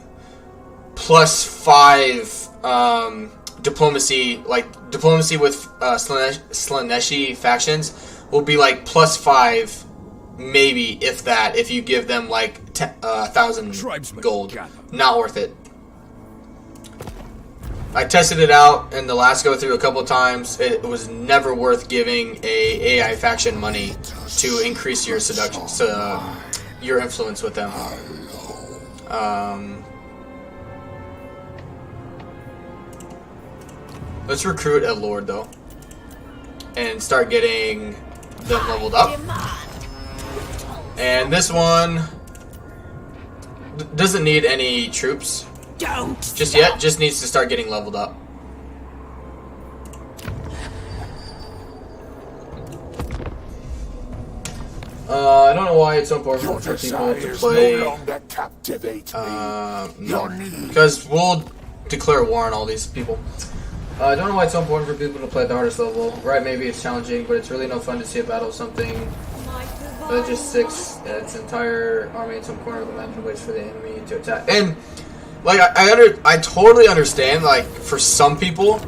S1: +5 diplomacy. Like diplomacy with Slaaneshi factions will be like +5, maybe if that. If you give them like 1,000 gold, not worth it. I tested it out in the last go through a couple times. It was never worth giving a AI faction money to increase your seduction, your influence with them. Let's recruit a lord though, and start getting them leveled up. And this one doesn't need any troops. Just yet, just needs to start getting leveled up. I don't know why it's so important for people to play. Because we'll declare war on all these people. I don't know why it's so important for people to play at the hardest level. Right, maybe it's challenging, but it's really no fun to see a battle of something that just sticks its entire army in some corner of the map and waits for the enemy to attack. And like I totally understand, like for some people,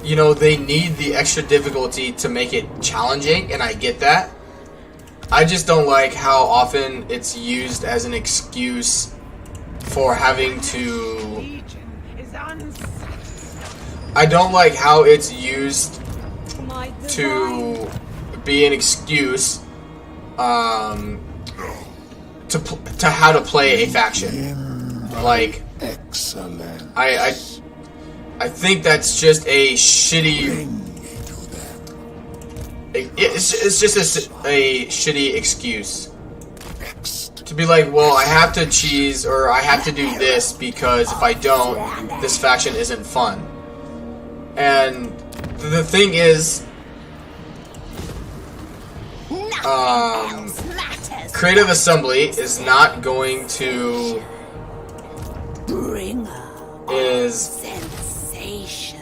S1: you know, they need the extra difficulty to make it challenging, and I get that. I just don't like how often it's used as an excuse for having to... I don't like how it's used to be an excuse to how to play a faction. Like,
S2: excellent.
S1: I think that's just a shitty. It's just a shitty excuse to be like, well, I have to cheese or I have to do this because if I don't, this faction isn't fun. And the thing is, Creative Assembly is not going to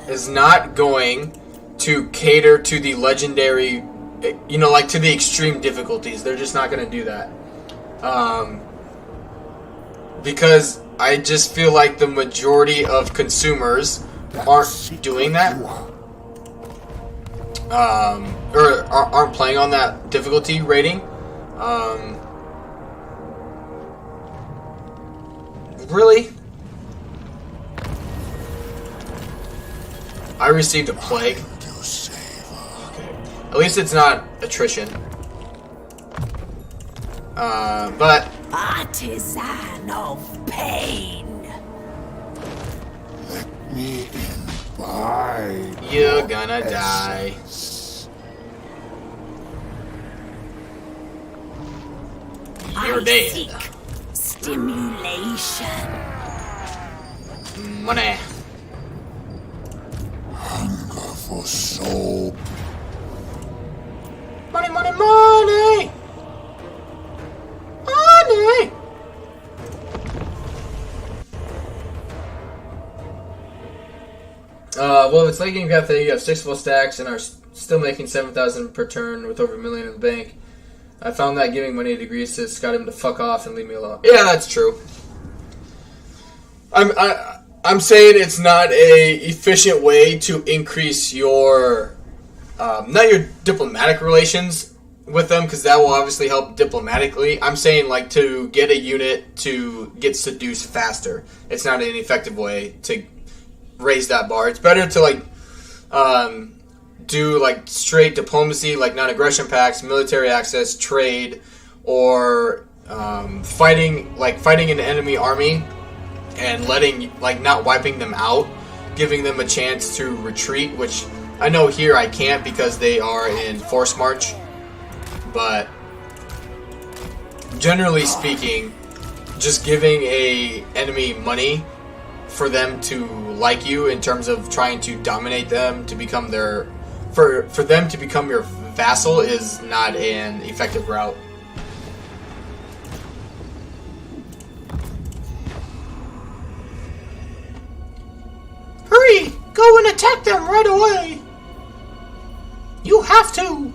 S1: is not going to cater to the legendary, you know, like to the extreme difficulties. They're just not going to do that. Because I just feel like the majority of consumers aren't doing that. Or aren't playing on that difficulty rating. Really? I received a plague. Okay. At least it's not attrition. But
S4: artisan of pain.
S2: Let me imbibe.
S1: You're gonna die. You're dead.
S4: Seek stimulation.
S1: Money.
S2: Hunger for soul.
S1: Money, money, money! Money! Well, if it's late game cafe, you have 6 full stacks and are still making 7,000 per turn with over $1 million in the bank. I found that giving money to Greasus got him to fuck off and leave me alone. Yeah, that's true. I'm saying it's not a efficient way to increase your not your diplomatic relations with them, because that will obviously help diplomatically. I'm saying like to get a unit to get seduced faster. It's not an effective way to raise that bar. It's better to like do like straight diplomacy, like non-aggression pacts, military access, trade, or fighting an enemy army and letting, like, not wiping them out, giving them a chance to retreat, which I know here I can't because they are in force march. But generally speaking, just giving a enemy money for them to like you in terms of trying to dominate them to become their for them to become your vassal is not an effective route. Hurry! Go and attack them right away! You have to.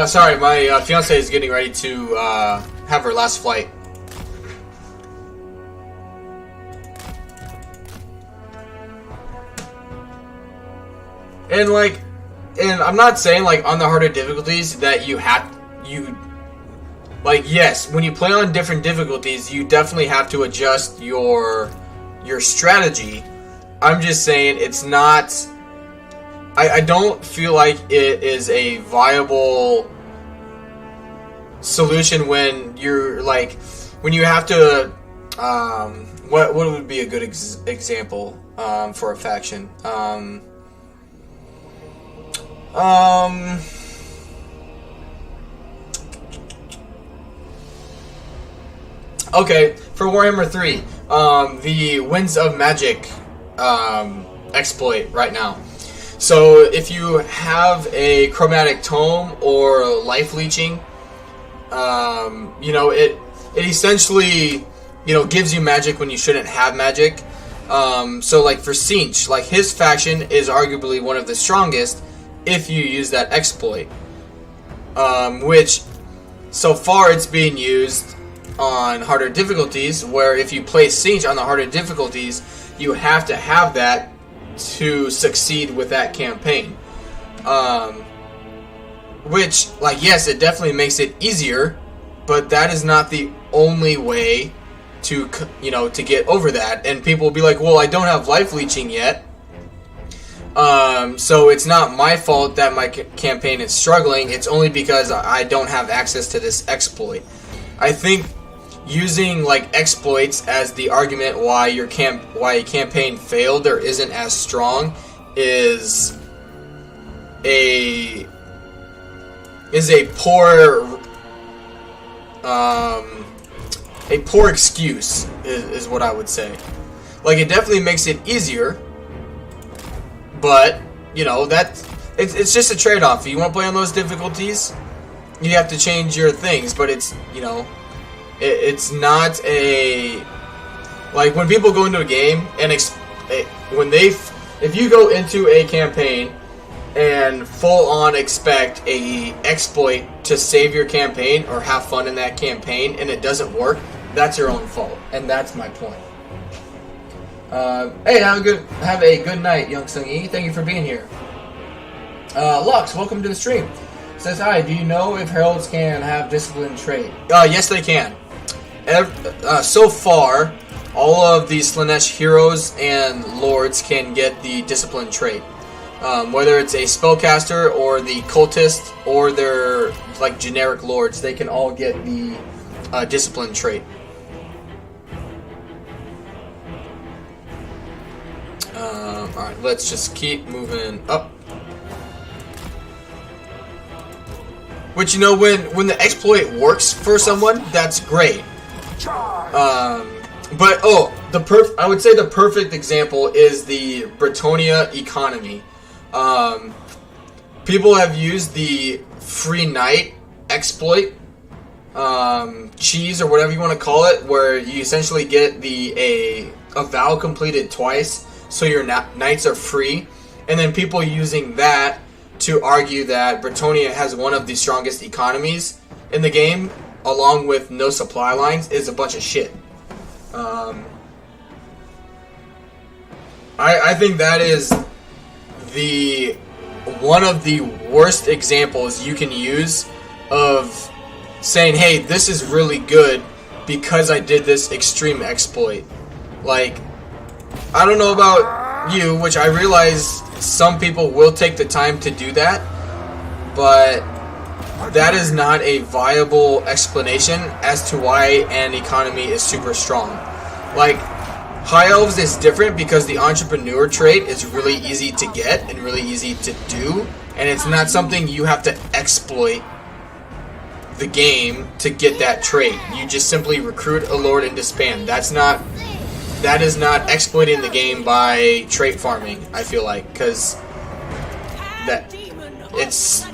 S1: Sorry, my fiance is getting ready to have her last flight. And I'm not saying like on the harder difficulties that yes, when you play on different difficulties, you definitely have to adjust your strategy. I'm just saying it's not. I don't feel like it is a viable solution when you're like when you have to. What would be a good example for a faction? Okay, for Warhammer 3, the Winds of Magic exploit right now. So if you have a chromatic tome or life leeching, it essentially gives you magic when you shouldn't have magic. So like for Sinch, like his faction is arguably one of the strongest if you use that exploit, which so far it's being used on harder difficulties, where if you play Sinch on the harder difficulties, you have to have that to succeed with that campaign. Which, like, yes, it definitely makes it easier, but that is not the only way to get over that. And people will be like, well, I don't have life leeching yet, so it's not my fault that my campaign is struggling. It's only because I don't have access to this exploit. I think using like exploits as the argument why a campaign failed or isn't as strong is a poor excuse is what I would say. Like, it definitely makes it easier, but it's just a trade-off. If you want to play on those difficulties, you have to change your things, but it's not a like when people go into a game and if you go into a campaign and full on expect a exploit to save your campaign or have fun in that campaign and it doesn't work, that's your own fault, and that's my point. Hey, have a good night, Young Sung Yi. Thank you for being here. Lux, welcome to the stream. Says, hi, do you know if heralds can have discipline trait? Yes, they can. So far, all of the Slaanesh heroes and lords can get the discipline trait. Whether it's a spellcaster or the cultist or their like generic lords, they can all get the discipline trait. Alright, let's just keep moving up. Which, when the exploit works for someone, that's great. But I would say the perfect example is the Bretonia economy. People have used the free night exploit, cheese or whatever you want to call it, where you essentially get a vow completed twice, so your nights are free, and then people using that to argue that Bretonia has one of the strongest economies in the game, along with no supply lines is a bunch of shit. I think that is one of the worst examples you can use of saying, hey, this is really good because I did this extreme exploit. Like, I don't know about you, which I realize some people will take the time to do that, but that is not a viable explanation as to why an economy is super strong. Like, High Elves is different because the entrepreneur trait is really easy to get and really easy to do, and it's not something you have to exploit the game to get that trait. You just simply recruit a lord and disband. That is not exploiting the game by trait farming, I feel like, because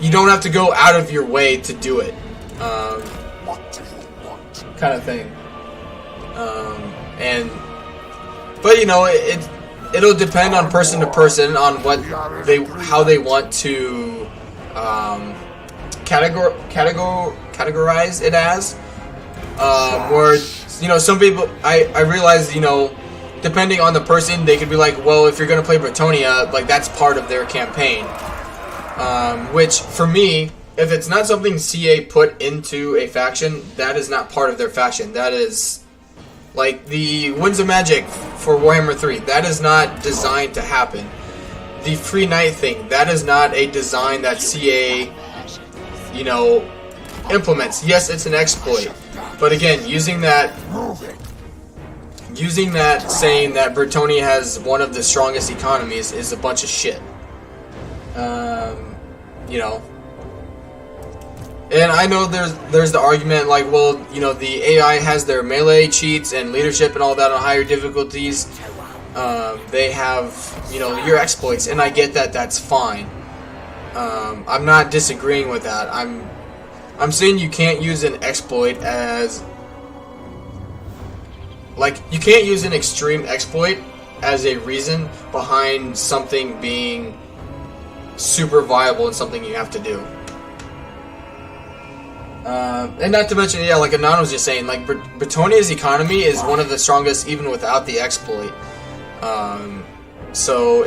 S1: you don't have to go out of your way to do it, kind of thing. But you know, it'll depend on person to person on how they want to categorize it as. Where, you know, some people, I realize, you know, depending on the person, they could be like, well, if you're going to play Bretonia, like, that's part of their campaign. Which, for me, if it's not something CA put into a faction, that is not part of their faction. That is, like, the Winds of Magic for Warhammer 3, that is not designed to happen. The Free Knight thing, that is not a design that CA, you know, implements. Yes, it's an exploit. But again, using that saying that Bretonia has one of the strongest economies is a bunch of shit. You know, and I know there's the argument like, well, you know, the AI has their melee cheats and leadership and all that on higher difficulties. They have, you know, your exploits, and I get that. That's fine. I'm not disagreeing with that. I'm saying you can't use an exploit as, like, you can't use an extreme exploit as a reason behind something being super viable and something you have to do. And not to mention, yeah, like Anon was just saying, like, Bretonia's economy is one of the strongest even without the exploit. So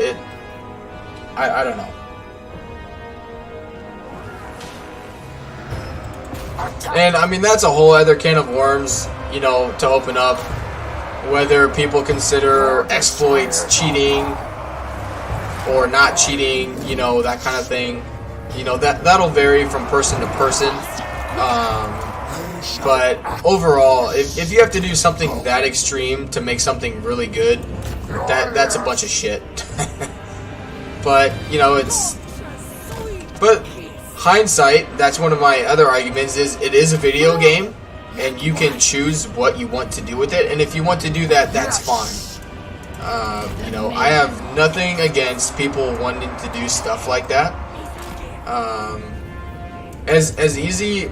S1: I don't know. And I mean, that's a whole other can of worms, you know, to open up. Whether people consider exploits cheating or not cheating, you know, that kind of thing. You know, that'll vary from person to person. But overall, if you have to do something that extreme to make something really good, that's a bunch of shit. But, you know, but hindsight, that's one of my other arguments, is it is a video game, and you can choose what you want to do with it, and if you want to do that, that's fine. You know, I have nothing against people wanting to do stuff like that. As easy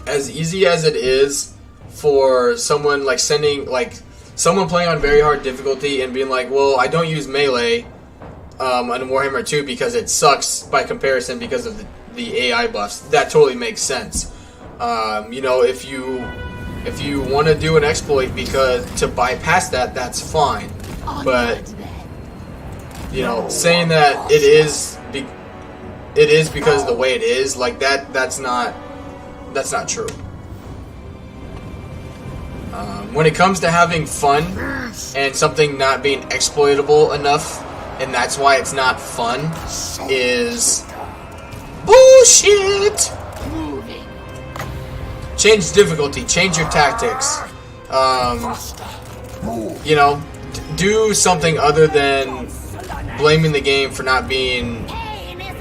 S1: as it is for someone, like, someone playing on very hard difficulty and being like, well, I don't use melee on Warhammer 2 because it sucks by comparison because of the AI buffs. That totally makes sense. You know, if you want to do an exploit because to bypass that, that's fine. But, you know, saying that it is because of the way it is, like, that's not true. When it comes to having fun and something not being exploitable enough, and that's why it's not fun, is bullshit. Change difficulty, change your tactics. You know, do something other than blaming the game for not being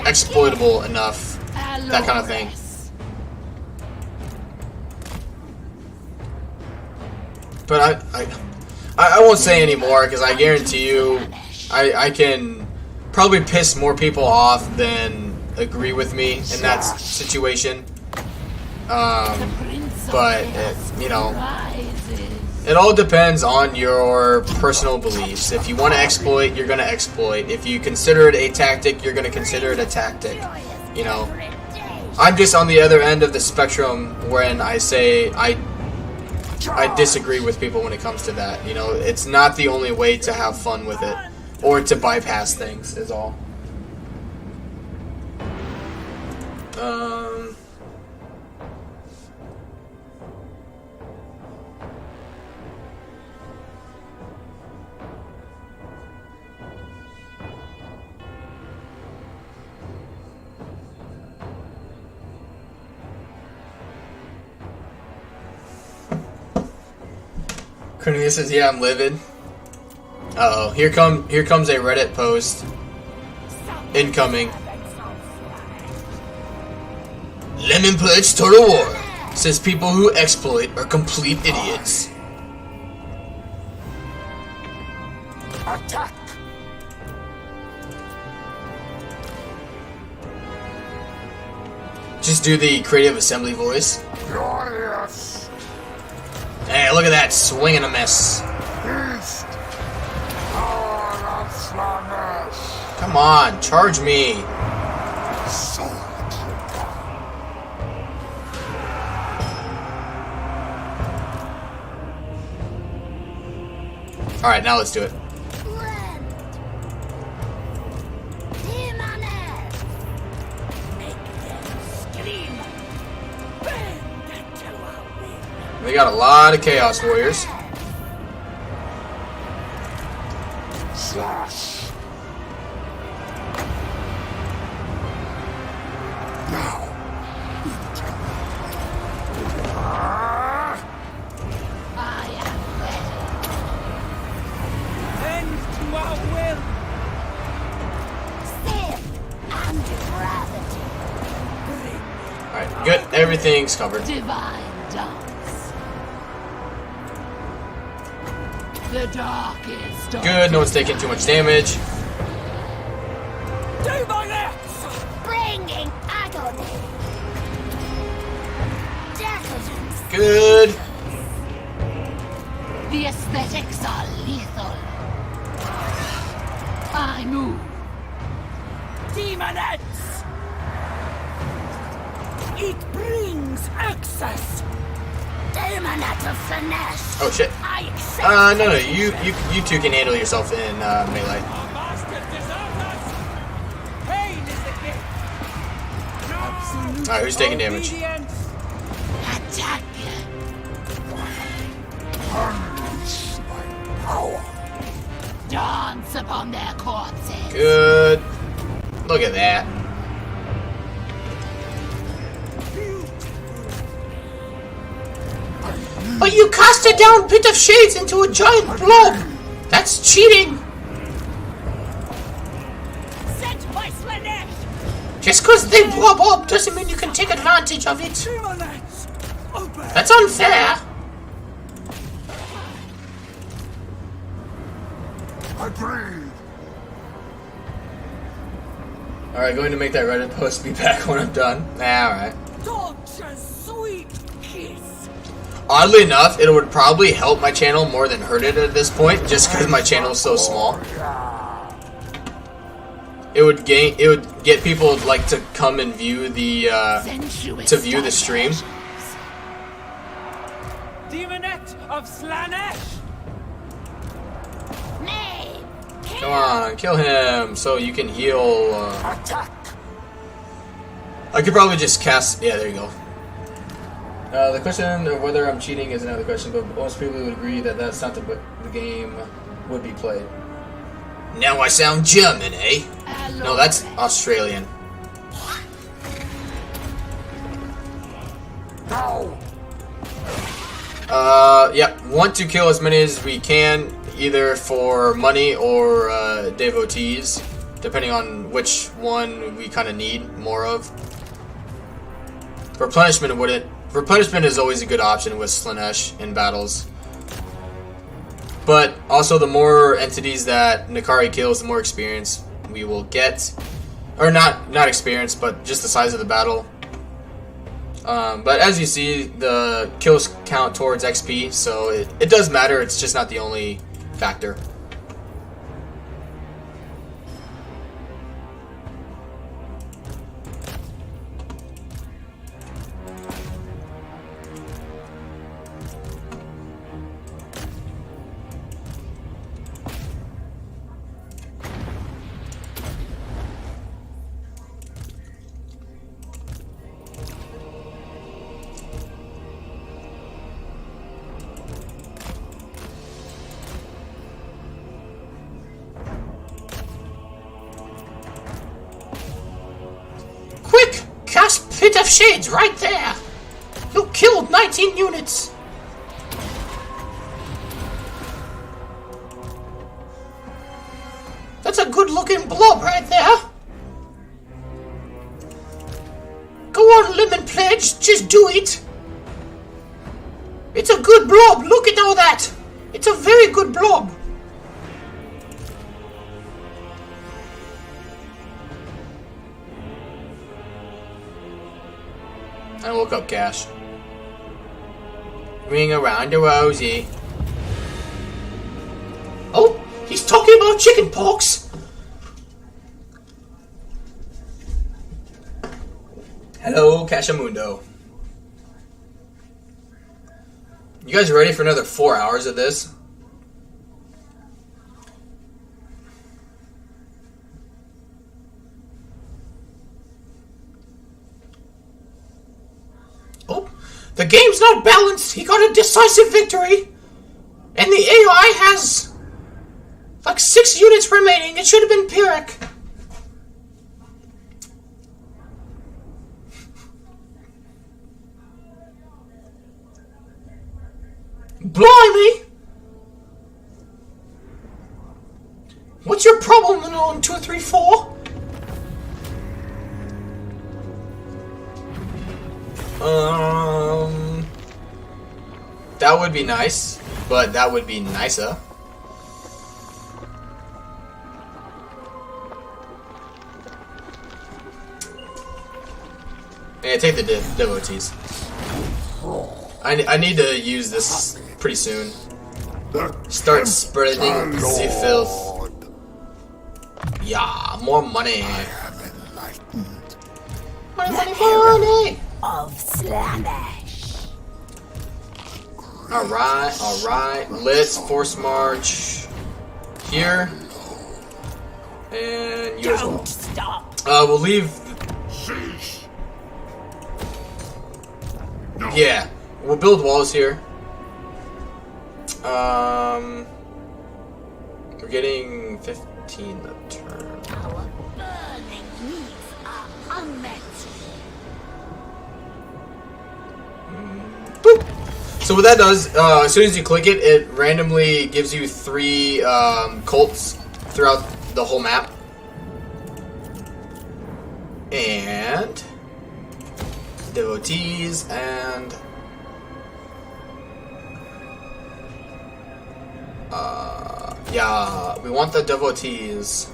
S1: exploitable enough, that kind of thing. But I won't say any more, because I guarantee you I can probably piss more people off than agree with me in that situation. But you know, it all depends on your personal beliefs. If you want to exploit, you're going to exploit. If you consider it a tactic, you're going to consider it a tactic. You know, I'm just on the other end of the spectrum when I say I disagree with people when it comes to that. You know, it's not the only way to have fun with it or to bypass things is all. Cornelius says, "Yeah, I'm livid." Uh oh, here comes a Reddit post. Incoming. Lemon pledge total war. Says people who exploit are complete idiots.
S2: Attack!
S1: Just do the creative assembly voice.
S2: Glorious!
S1: Hey, look at that, swing and a miss.
S2: East! Power of Slaanesh!
S1: Come on, charge me.
S2: Sword!
S1: Alright, now let's do it. We got a lot of Chaos Warriors.
S2: Slash! Now!
S4: I am
S5: Bend to our will.
S4: ready. Sin and gravity.
S1: Alright, good. Everything's covered.
S4: Divine dance. The darkest dark.
S1: Good, no one's taking too much damage.
S5: Demonettes!
S4: Bringing agony. Decadence.
S1: Good.
S4: The aesthetics are lethal. I move.
S5: Demonettes! It brings access.
S4: Demonette of Slaanesh.
S1: Oh shit.
S4: I accept.
S1: No, you two can handle yourself in melee.
S5: Our master deserves us. Pain is the gift. Absolute
S1: Alright, who's taking damage?
S5: obedience.
S4: Attack.
S2: Unleash my power!
S4: Dance upon their corpses.
S1: Good. Look at that. But you casted down Pit of Shades into a giant blob. That's cheating.
S4: Sent by Slaanesh.
S1: Just because they blob up doesn't mean you can take advantage of it.
S5: Demonettes! Obey.
S1: That's unfair.
S2: Agreed!
S1: Alright, going to make that Reddit post. Be back when I'm done. Alright.
S5: Such a sweet kiss.
S1: Oddly enough, it would probably help my channel more than hurt it at this point, just because my channel is so small. It would get people like to come and view the stream.
S5: Demonette of Slaanesh.
S4: Nay.
S1: Come on, kill him so you can heal.
S2: Attack!
S1: I could probably just cast. Yeah, there you go. The question of whether I'm cheating is another question, but most people would agree that that's not the game would be played. Now I sound German, eh? No, that's Australian.
S2: Now!
S1: Yep. Want to kill as many as we can, either for money or devotees, depending on which one we kind of need more of. Replenishment wouldn't. Replenishment is always a good option with Slaanesh in battles. But also, the more entities that Kari kills, the more experience we will get. Or not experience, but just the size of the battle. But as you see, the kills count towards XP, so it does matter, it's just not the only factor. Chef Shades right there! You killed 19 units! That's a good looking blob right there! Go on, Lemon Pledge, just do it! It's a good blob, look at all that! It's a very good blob! I woke up, Cash. Ring around the rosy. Oh, he's talking about chicken pox. Hello, Cashamundo. You guys ready for another 4 hours of this? Oh, the game's not balanced. He got a decisive victory. And the AI has like 6 units remaining. It should have been Pyrrhic. Blimey! What's your problem on 234? That would be nice, but that would be nicer. Yeah, take the devotees. I need to use this pretty soon. Start spreading the filth. Yeah, more money. Money.
S4: Of Slaanesh.
S1: Alright. Let's force march here. And you as well.
S4: Don't stop.
S1: We'll leave. Yeah, we'll build walls here. We're getting 15 a turn.
S4: Our burning needs are unmet.
S1: Boop. So what that does, as soon as you click it, it randomly gives you 3 cults throughout the whole map. And devotees and yeah, we want the devotees.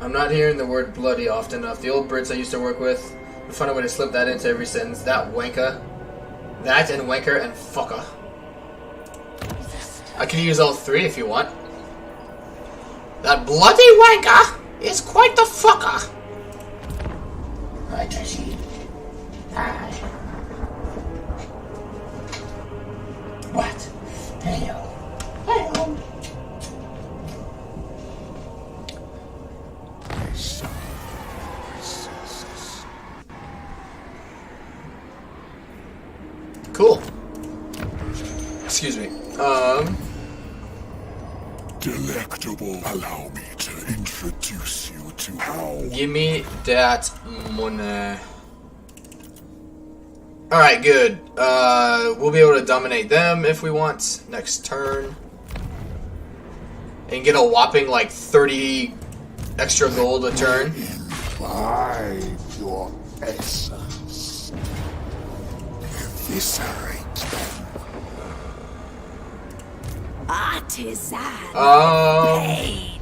S1: I'm not hearing the word bloody often enough. The old Brits I used to work with would find a way to slip that into every sentence. That wanker. That and wanker and fucker. I can use all 3 if you want. That bloody wanker is quite the fucker. Hi, Tracy. Hi. What? Hello. Hello. Cool. Excuse me.
S2: Delectable. Allow me to introduce you to how.
S1: Give me that money. Alright, good. We'll be able to dominate them if we want next turn. And get a whopping like 30 extra gold a turn.
S2: Imbibe your essence. Eviscerate them.
S4: Artisan pain.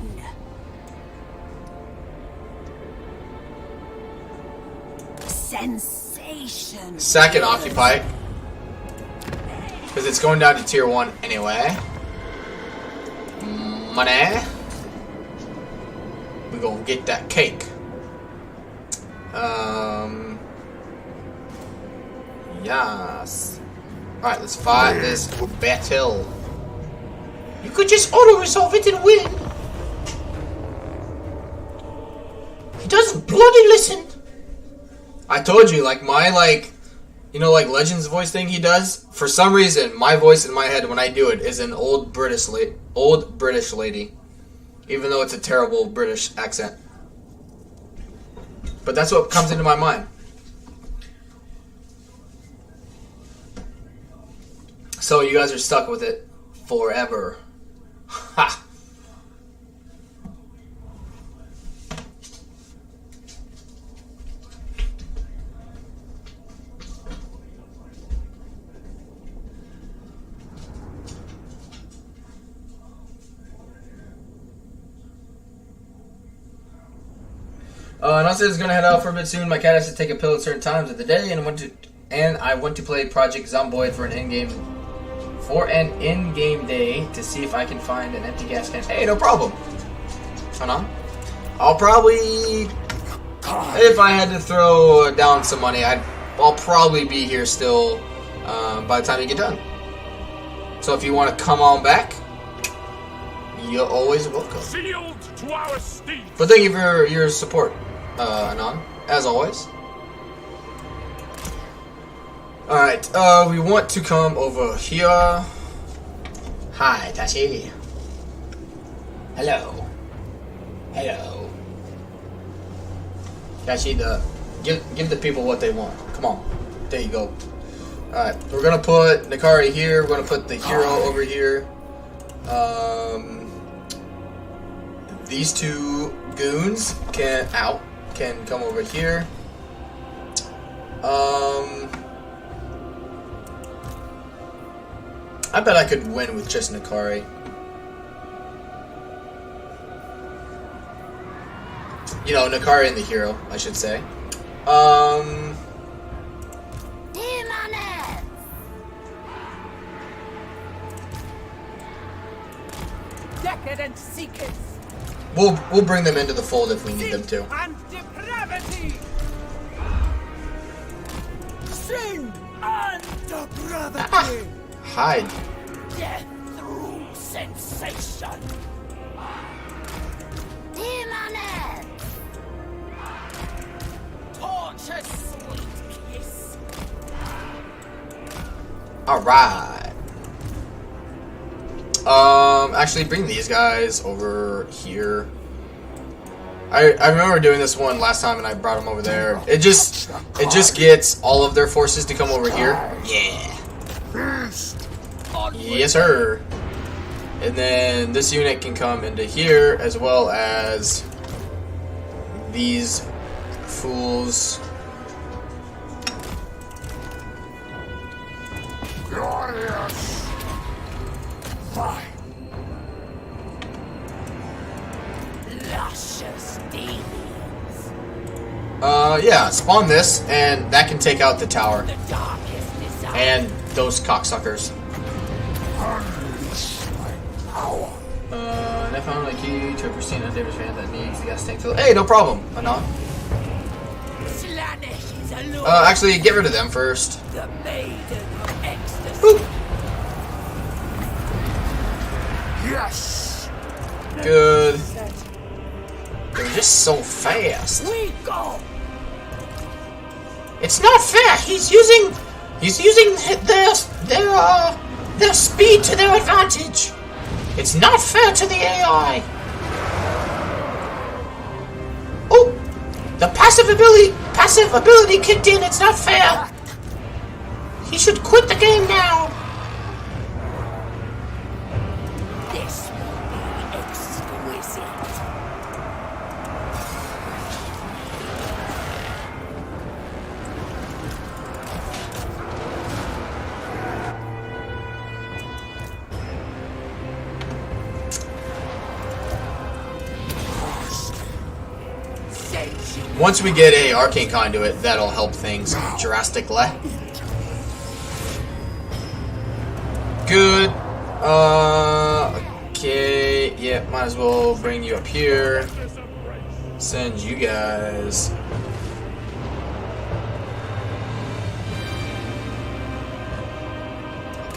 S4: Sensation.
S1: Sack and occupy. Because it's going down to tier 1 anyway. Money. We gonna get that cake. Yes. Alright, let's fight this battle. You could just auto-resolve it and win. He doesn't bloody listen. I told you, like my Legends voice thing he does. For some reason, my voice in my head when I do it is an old British lady, even though it's a terrible British accent. But that's what comes into my mind. So you guys are stuck with it forever. Ha! Nelson is gonna head out for a bit soon. My cat has to take a pill at certain times of the day, and I want to play Project Zomboid for an in-game day to see if I can find an empty gas can. Hey, no problem. Hold on. I'll probably, if I had to throw down some money, I'll probably be here still by the time you get done. So if you want to come on back, you're always welcome.
S3: Sealed to our steeds.
S1: But thank you for your support, Anon, as always. Alright, we want to come over here. Hi, Tashi. Hello. Hello. Tashi, give the people what they want. Come on. There you go. Alright, we're gonna put Nakari here. We're gonna put the hero over here. These two goons can come over here. I bet I could win with just Nakari. You know, Nakari and the hero, I should say.
S5: Decadent seekers.
S1: We'll bring them into the fold if we need them to.
S5: And depravity. Sin and depravity.
S1: Hide.
S4: Death through sensation. Demonet. Torture sweet kiss.
S1: Alright. Actually bring these guys over here. I remember doing this one last time and I brought them over there. It just gets all of their forces to come over here. Yeah. Yes, sir. And then this unit can come into here as well as these fools.
S2: Glorious. Fine.
S4: Luscious demons.
S1: Yeah, spawn this, and that can take out the tower.
S4: The darkest desire.
S1: And those cocksuckers.
S2: Unleash my power.
S1: And I found a key to a pristine undamaged van that needs the gas tank filled. Hey, no problem, Anon.
S4: Slaanesh is alone.
S1: Actually, get rid of them first.
S4: The maiden of ecstasy.
S1: Boop.
S2: Yes.
S1: Good. They're just so fast.
S4: We go.
S1: It's not fair. He's using their speed to their advantage. It's not fair to the AI. Oh, the passive ability kicked in. It's not fair. He should quit the game now.
S4: This will be exquisite.
S1: Once we get a arcane conduit, that'll help things drastically. Good. Okay. Yeah, might as well bring you up here. Send you guys.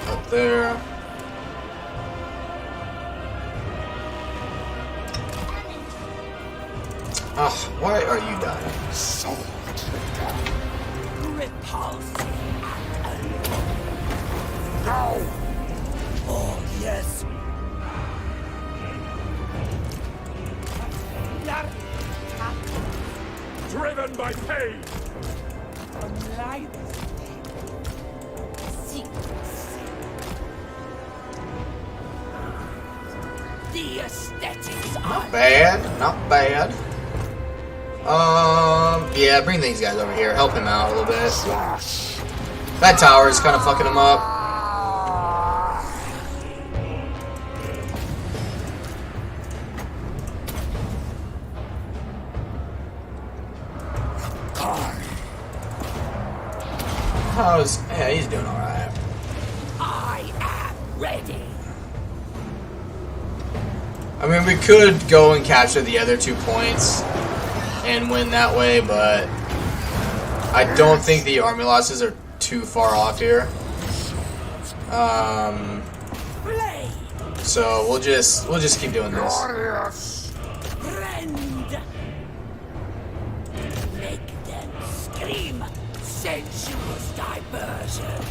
S1: Up there. Ah, why are you dying?
S4: Repulsive.
S2: Now.
S4: Oh, yes.
S3: driven by pain.
S4: The aesthetics
S1: Not
S4: are
S1: bad, not bad. Yeah, bring these guys over here. Help him out a little bit. That tower is kind of fucking him up. Yeah, he's doing alright.
S4: I am ready.
S1: I mean, we could go and capture the other 2 points and win that way, but I don't think the army losses are too far off here. So we'll just keep doing this.
S4: Friend. Make them scream. Sensuous diversion.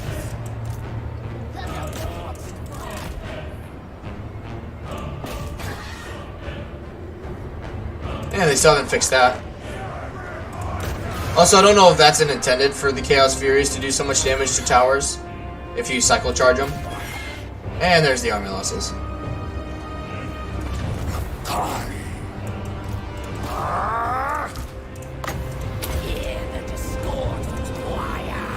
S1: Yeah, they still haven't fixed that. Also, I don't know if that's intended for the Chaos Furies to do so much damage to towers if you cycle charge them. And there's the army losses.
S4: Hear the discordant choir.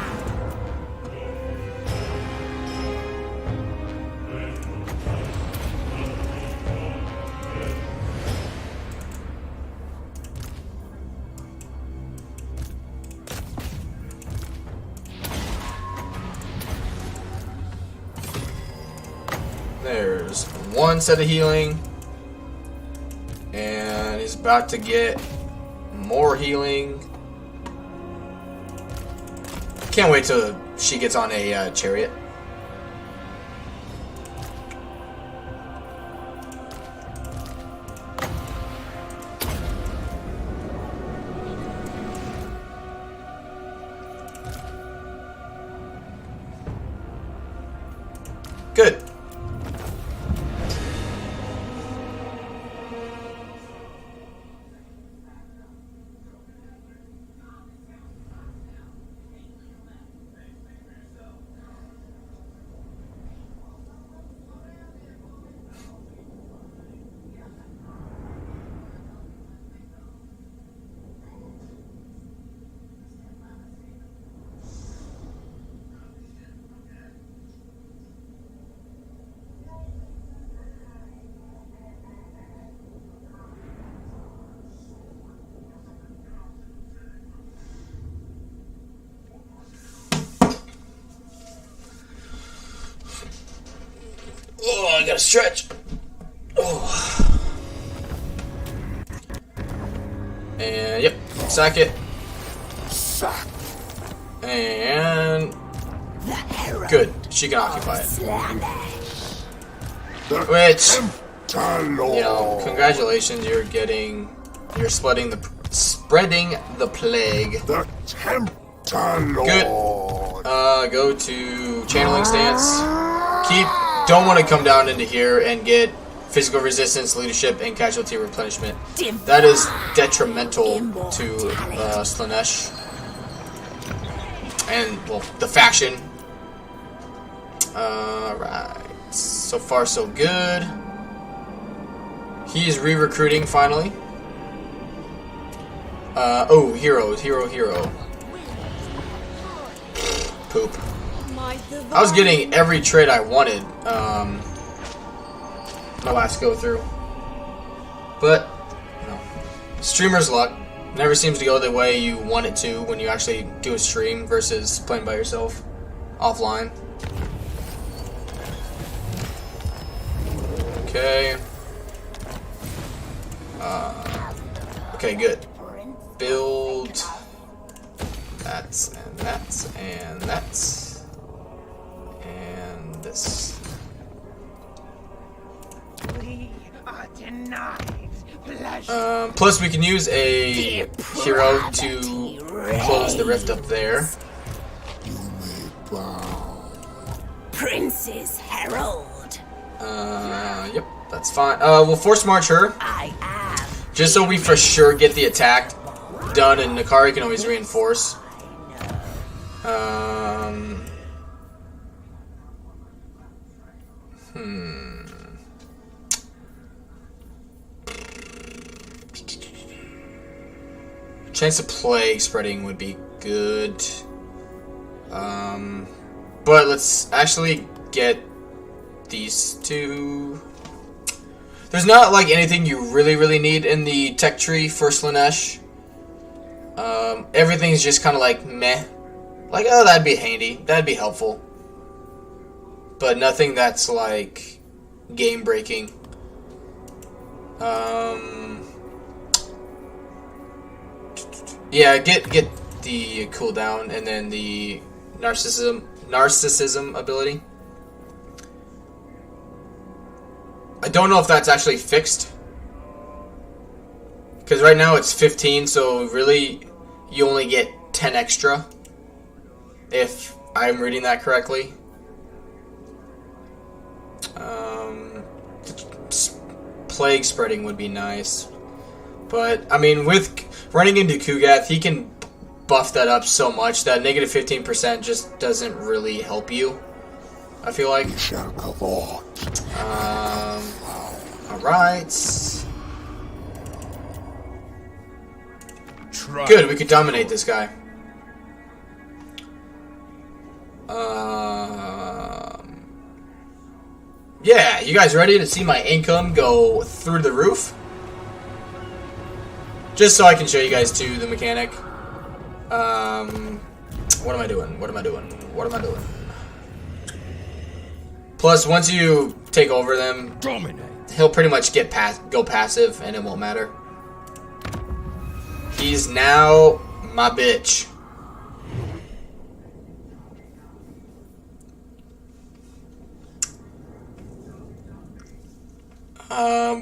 S1: There's 1 set of healing. And he's about to get more healing. Can't wait till she gets on a chariot. Good. Oh, I gotta stretch. Oh. And yep, sack it. And
S4: The hero
S1: good, she can occupy it.
S4: Slaanesh.
S1: Which, you know, congratulations, you're spreading the plague.
S2: The Tempter Lord.
S1: Good. Go to channeling stance. Don't want to come down into here and get physical resistance, leadership, and casualty replenishment. That is detrimental to Slaanesh and, well, the faction. Right. So far, so good. He's re-recruiting finally. Oh, hero. Poop. I was getting every trait I wanted my last go through, but you know, streamer's luck never seems to go the way you want it to when you actually do a stream versus playing by yourself offline. Okay. Okay, good. Build. That's and that's and that's and this.
S5: We are denied pleasure.
S1: Plus, we can use a hero to close the rift up there.
S2: You may bow.
S4: Prince's Herald.
S1: Yep, that's fine. We'll force march her,
S4: I am.
S1: just so we for sure get the attack done, and Kari can always reinforce. Chance of plague spreading would be good. But let's actually get these two. There's not like anything you really need in the tech tree for Slaanesh. Everything's just kind of like meh. Like, oh, that'd be handy. That'd be helpful. But nothing that's like game breaking. Yeah, get the cooldown and then the narcissism ability. I don't know if that's actually fixed, because right now it's 15, so really you only get 10 extra, if I'm reading that correctly. Plague spreading would be nice, but I mean, with running into Kugath, he can buff that up so much that negative 15% just doesn't really help you, I feel like. Alright. Good, we could dominate this guy. Yeah, you guys ready to see my income go through the roof? Just so I can show you guys too the mechanic. What am I doing? Plus, once you take over them, he'll pretty much go passive, and it won't matter. He's now my bitch.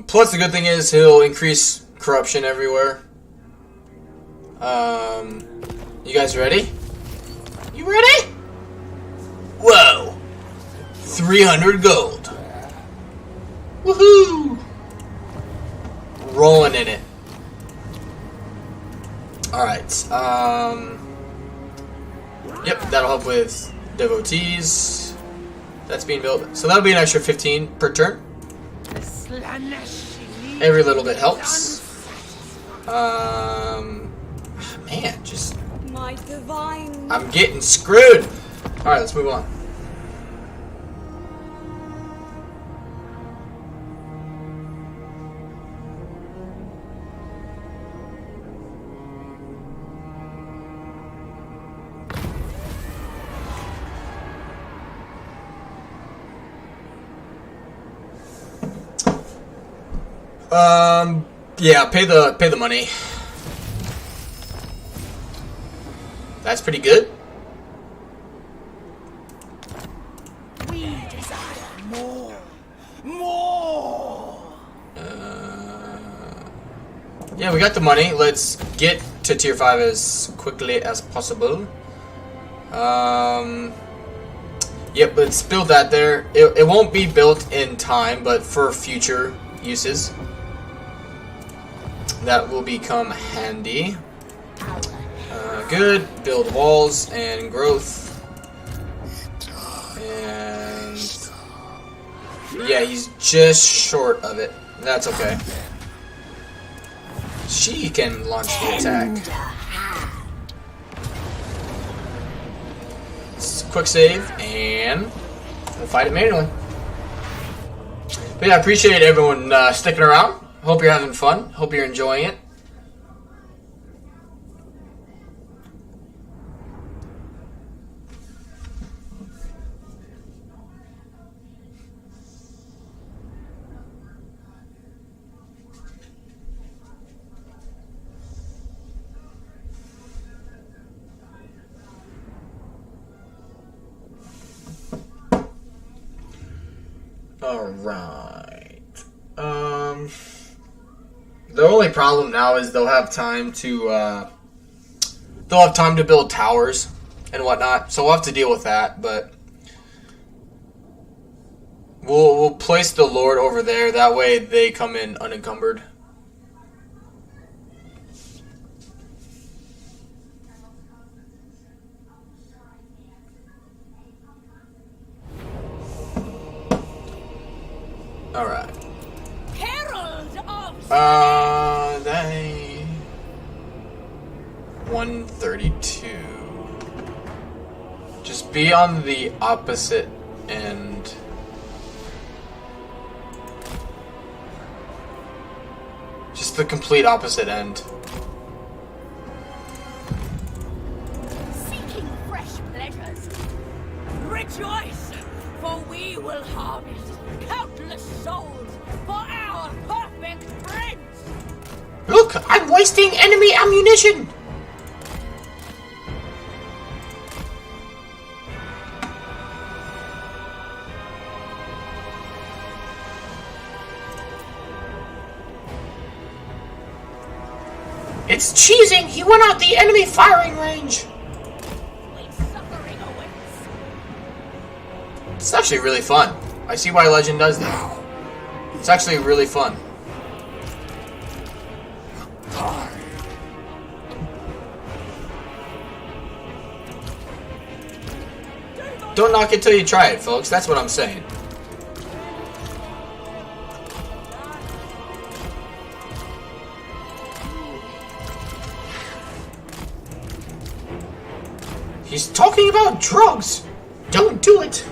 S1: Plus, the good thing is he'll increase corruption everywhere. You guys ready? You ready? Whoa! 300 gold. Woohoo! Rolling in it. Alright, yep, that'll help with devotees. That's being built. So that'll be an extra 15 per turn. Every little bit helps. Man, just...
S6: My divine...
S1: I'm getting screwed! Alright, let's move on. Yeah, pay the money. That's pretty good.
S4: We desire more. More.
S1: Yeah, we got the money. Let's get to tier 5 as quickly as possible. Yep, let's build that there. It won't be built in time, but for future uses, that will become handy. Good. Build walls and growth. And yeah, he's just short of it. That's okay. She can launch the attack. Quick save, and we'll fight it manually. But yeah, I appreciate everyone sticking around. Hope you're having fun. Hope you're enjoying it. Alright. The only problem now is they'll have time to build towers and whatnot, so we'll have to deal with that, but we'll place the Lord over there, that way they come in unencumbered. 132. Just be on the opposite end. Just the complete opposite end.
S4: Seeking fresh pleasures. Rejoice, for we will harvest countless souls for our perfect friends.
S1: Look, I'm wasting enemy ammunition! It's cheesing! He went out the enemy firing range!
S4: Suffering awaits.
S1: It's actually really fun. I see why Legend does that. It's actually really fun. Don't knock it till you try it, folks. That's what I'm saying. He's talking about drugs. Don't do it.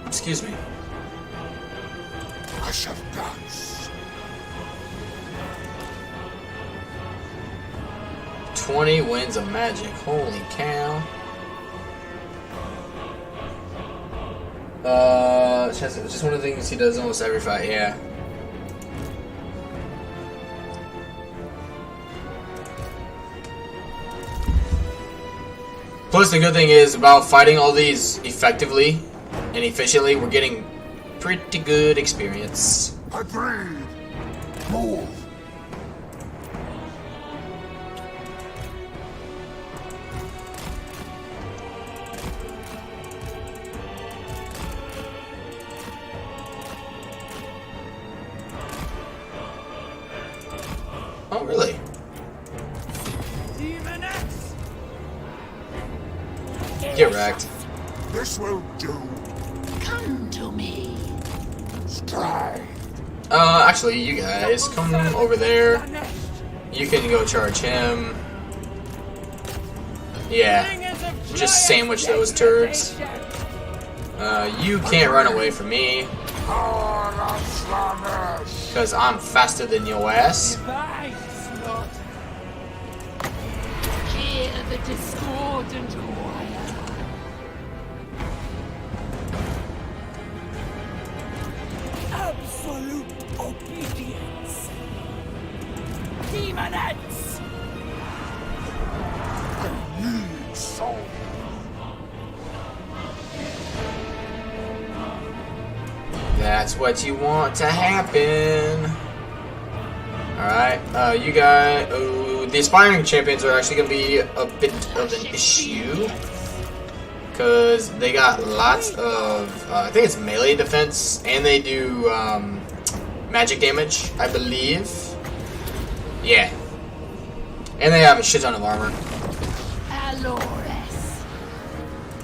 S1: Excuse me.
S2: I shall dance.
S1: 20 winds of magic. Holy cow. Just one of the things he does almost every fight, yeah. Plus, the good thing is about fighting all these effectively and efficiently, we're getting pretty good experience.
S2: Agreed. Move.
S1: Oh, really? Get wrecked.
S2: This will do.
S4: Come to me.
S2: Stride.
S1: Actually, you guys, come over there. You can go charge him. Yeah. Just sandwich those turds. You can't run away from me. Because I'm faster than your ass.
S4: Hear the discordant choir. Absolute obedience. Demonettes!
S2: I need soul.
S1: That's what you want to happen. Alright, you guys... the aspiring champions are actually going to be a bit of an issue. Because they got lots of... I think it's melee defense. And they do magic damage, I believe. Yeah. And they have a shit ton of armor.
S4: Alores,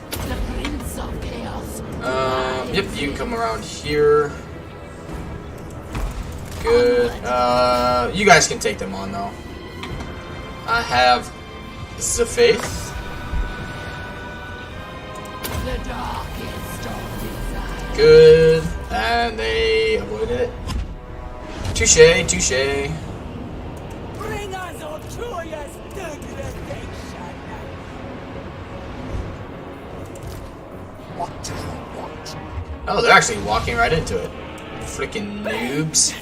S4: the Prince of Chaos.
S1: Yep, you can come around here. Good. You guys can take them on, though. I have the faith.
S4: The darkest of desire.
S1: Good. And they avoided it. Touche, touche.
S5: Bring us all joyous degradation.
S2: What do you want?
S1: Oh, they're actually walking right into it. Freaking noobs.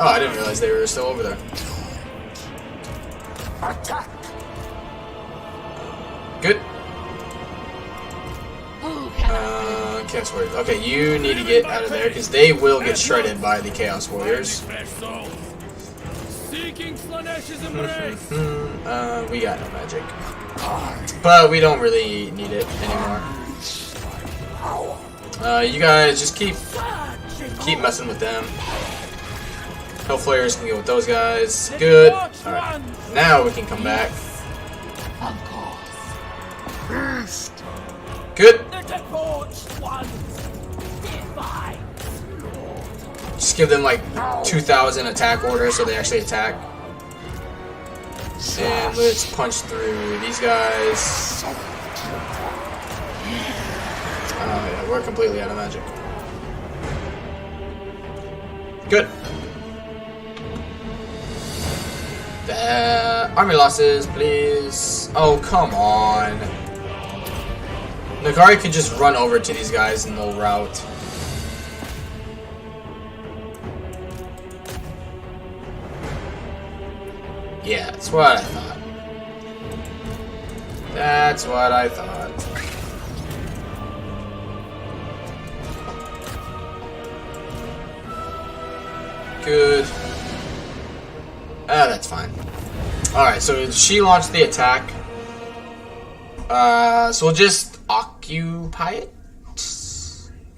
S1: Oh, I didn't realize they were still over there.
S2: Attack.
S1: Good.
S4: Who can
S1: Chaos Warriors. Okay, you need to get out of there because they will get shredded by the Chaos Warriors.
S5: Seeking Slaanesh's embrace.
S1: We got no magic. But we don't really need it anymore. You guys just keep messing with them. Hellflayers can go with those guys. Good. Alright. Now we can come back.
S4: Of course.
S1: Good.
S5: The debauched ones. Divine.
S1: Just give them like 2,000 attack orders so they actually attack. And let's punch through these guys. Oh yeah, we're completely out of magic. Good. Army losses, please. Oh, come on. Kari could just run over to these guys and they'll rout. Yeah, that's what I thought. That's what I thought. Good. Ah, that's fine. Alright, so she launched the attack. So we'll just occupy it?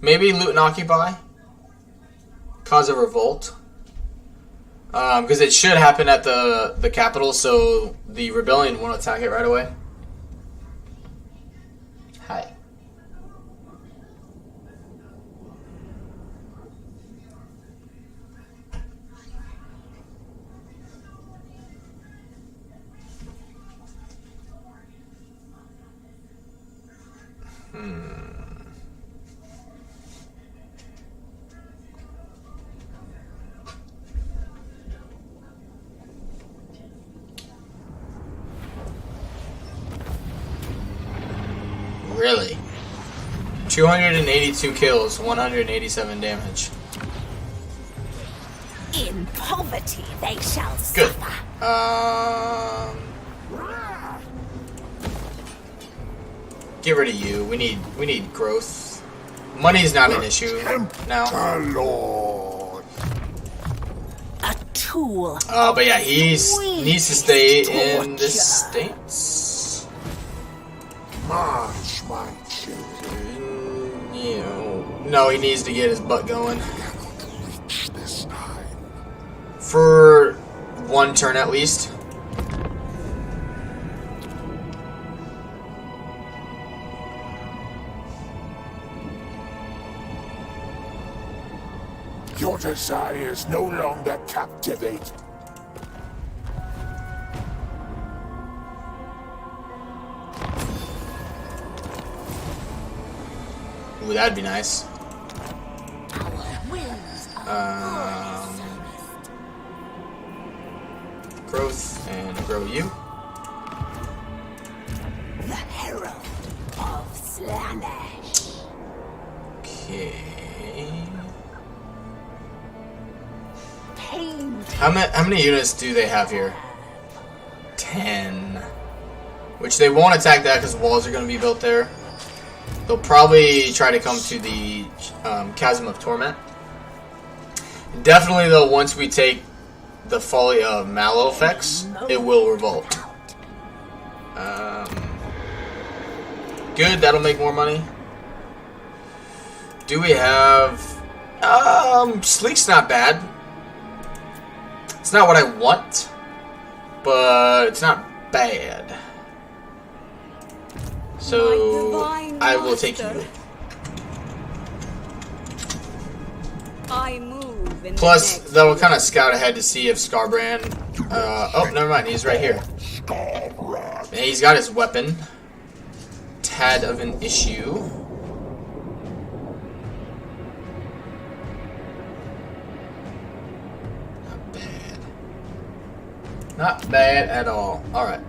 S1: Maybe loot and occupy? Cause a revolt? Because it should happen at the capital, so the rebellion won't attack it right away. Hi. Really? 282 kills, 187 damage.
S4: In poverty they shall
S1: Good.
S4: suffer.
S1: Get rid of you. We need growth. Money's not an issue now.
S2: Lord.
S4: A tool.
S1: But yeah, he needs to stay in the States.
S2: March, my children.
S1: You know, no, he needs to get his butt going.
S2: Cannot reach this time.
S1: For one turn at least.
S2: Your desires no longer captivate.
S1: Ooh, that'd be nice.
S4: Our wills are
S1: Growth and grow you.
S4: the herald of Slaanesh.
S1: Okay.
S4: Pain.
S1: How many units do they have here? 10. Which they won't attack that because walls are going to be built there. They'll probably try to come to the Chasm of Torment. Definitely though, once we take the Folly of Mallow effects, it will revolt. Good, that'll make more money. Do we have... Sleek's not bad. It's not what I want, but it's not bad. So I will take you.
S6: I move in
S1: Plus,
S6: the next
S1: that will kind of scout ahead to see if Scarbrand... oh, never mind. He's right here. And he's got his weapon. Tad of an issue. Not bad. Not bad at all. Alright.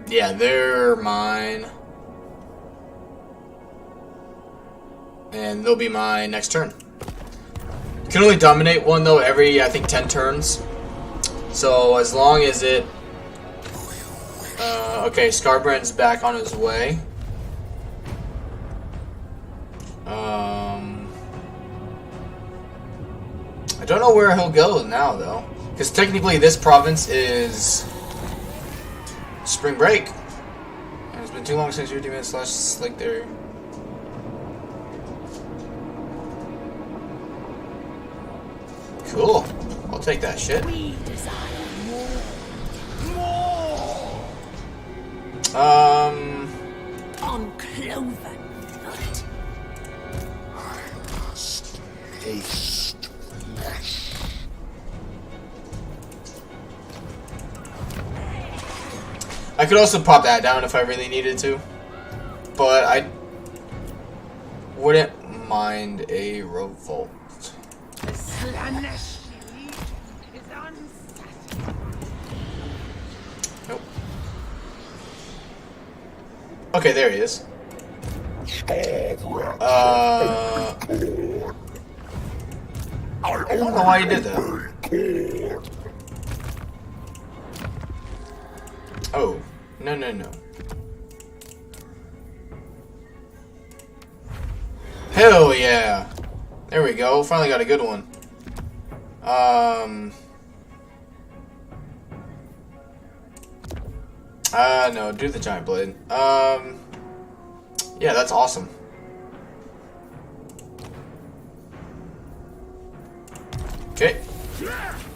S1: Yeah, they're mine. And they'll be my next turn. You can only dominate one though every, I think, 10 turns. So as long as it... okay, Scarbrand's back on his way. I don't know where he'll go now though. Because technically this province is... Spring break. And it's been too long since your demon slash like there. Cool. I'll take that shit.
S4: We desire On cloven foot.
S2: I must taste flesh.
S1: I could also pop that down if I really needed to, but I wouldn't mind a revolt.
S5: Slaanesh is unsatisfied.
S1: Nope. Okay, there he is. I don't know why you did that. Oh, no, no, no. Hell yeah! There we go. Finally got a good one. No, do the giant blade. Yeah, that's awesome. Okay.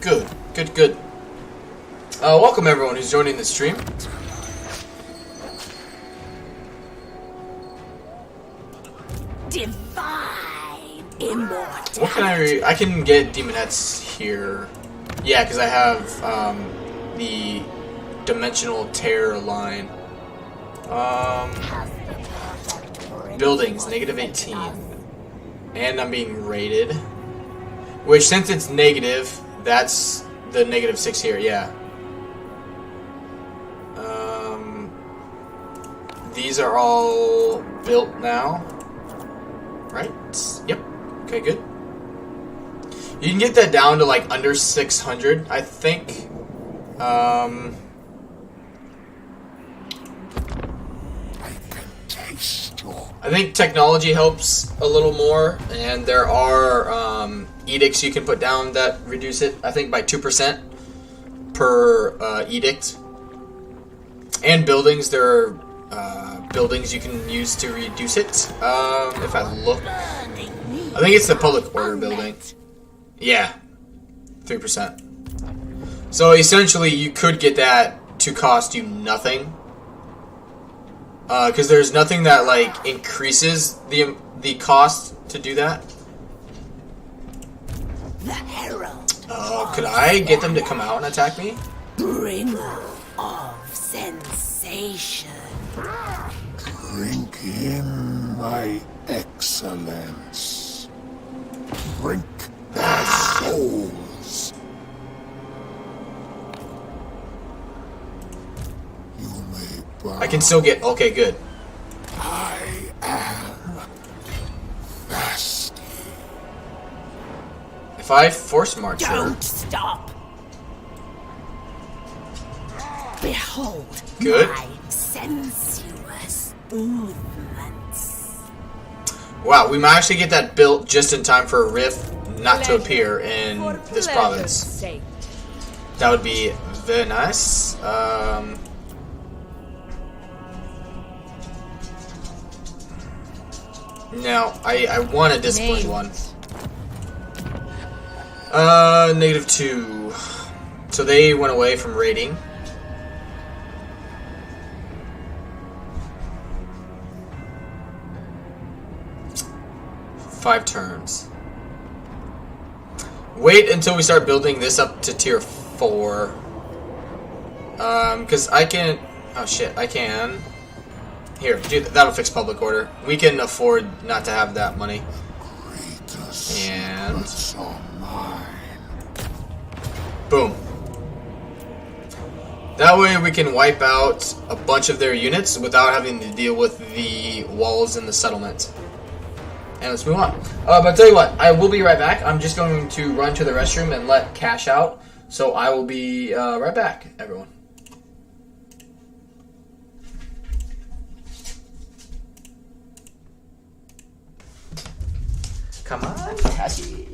S1: Good, good, good. Welcome everyone who's joining the stream.
S4: Divine immortality.
S1: What can I can get demonettes here. Yeah, because I have the dimensional terror line. Buildings, -18. And I'm being raided. Which, since it's negative, that's the -6 here, yeah. These are all built now. Right? Yep. Okay, good. You can get that down to like under 600, I think.
S2: I can taste your
S1: I think technology helps a little more, and there are edicts you can put down that reduce it, I think by 2% per edict. And buildings, there are buildings you can use to reduce it. If I look, I think it's the public order building. Yeah, 3%. So essentially, you could get that to cost you nothing, because there's nothing that like increases the cost to do that.
S4: The herald.
S1: Could I get them to come out and attack me?
S4: Bringer of sensation.
S2: drink in my excellence. Drink their souls. You may bow.
S1: I can still get. Okay, good.
S2: I am thirsty.
S1: If I force march her,
S4: Don't stop. Behold
S1: Good.
S4: my sensuous movements.
S1: wow, we might actually get that built just in time for a rift not to
S6: Pleasure.
S1: appear in
S6: For
S1: this
S6: pleasure's
S1: province.
S6: sake.
S1: That would be very nice. Now, I want a disciplined one. -2. So they went away from raiding. Five turns. Wait until we start building this up to tier 4. Because I can... Oh shit, I can... Here, that'll fix public order. We can afford not to have that money.
S2: Greatest
S1: And...
S2: secrets are mine.
S1: Boom. That way we can wipe out a bunch of their units without having to deal with the walls in the settlement. And let's move on. But I'll tell you what, I will be right back. I'm just going to run to the restroom and let Cash out. So I will be right back, everyone. Come on, Cassie.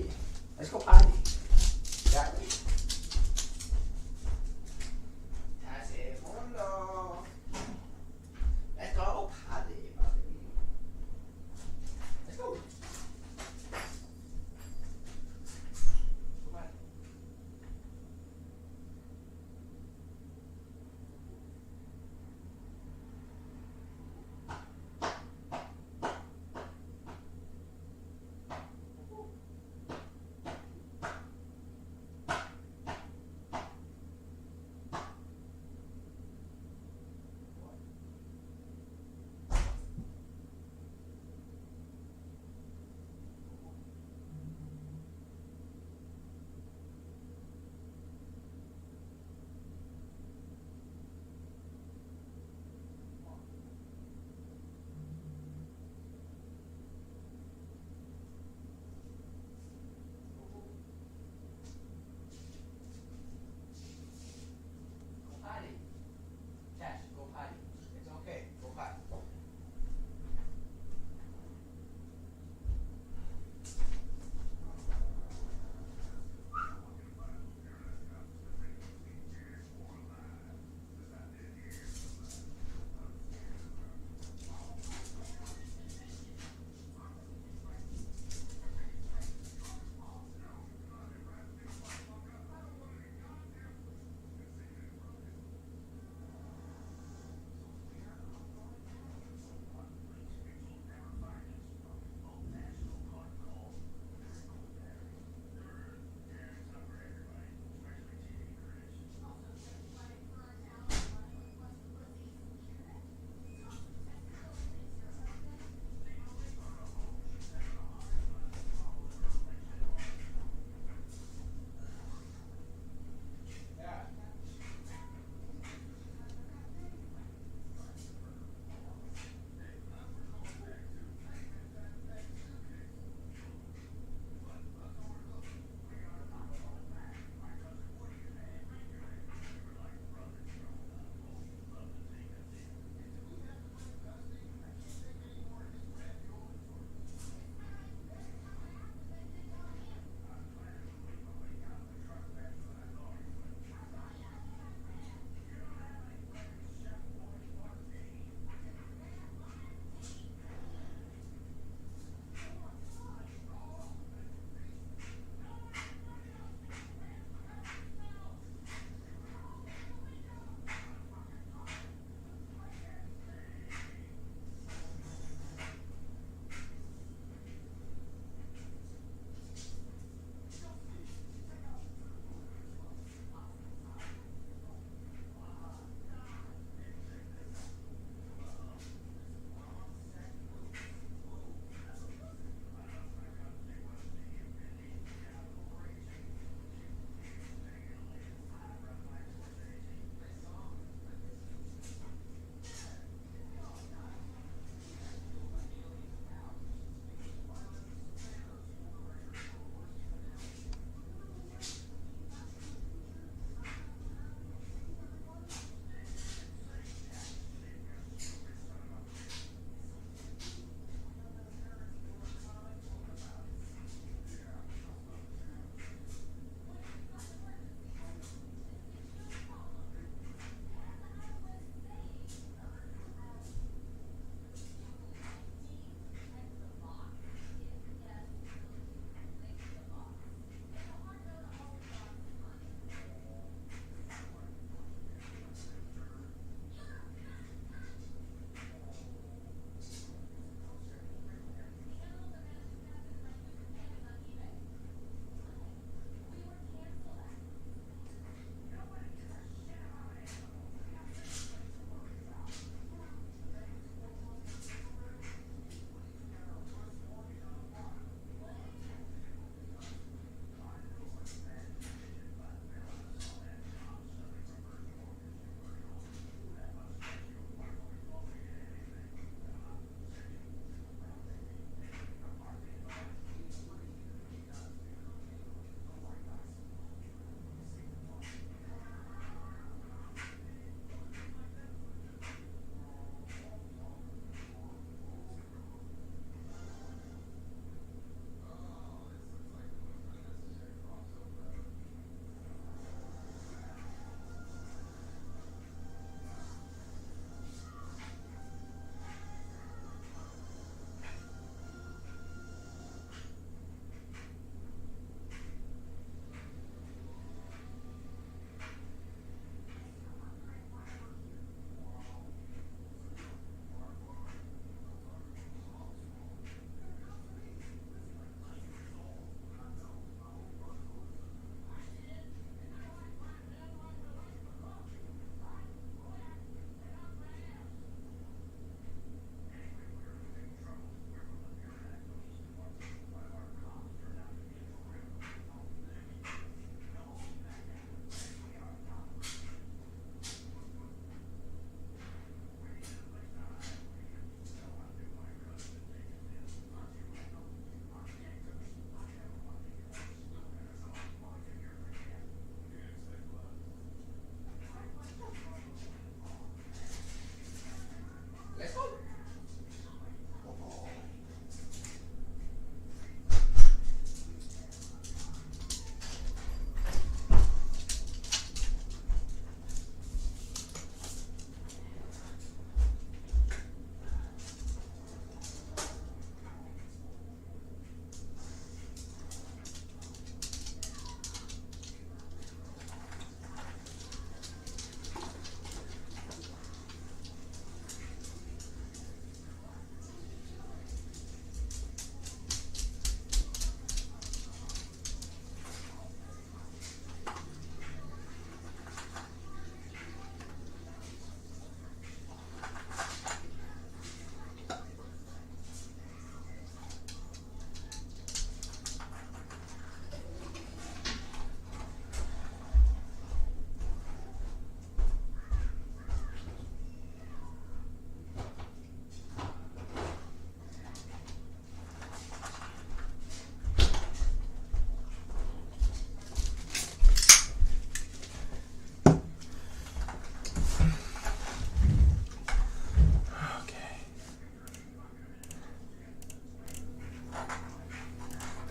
S1: Let's go party. Let's go party, buddy. Let's go.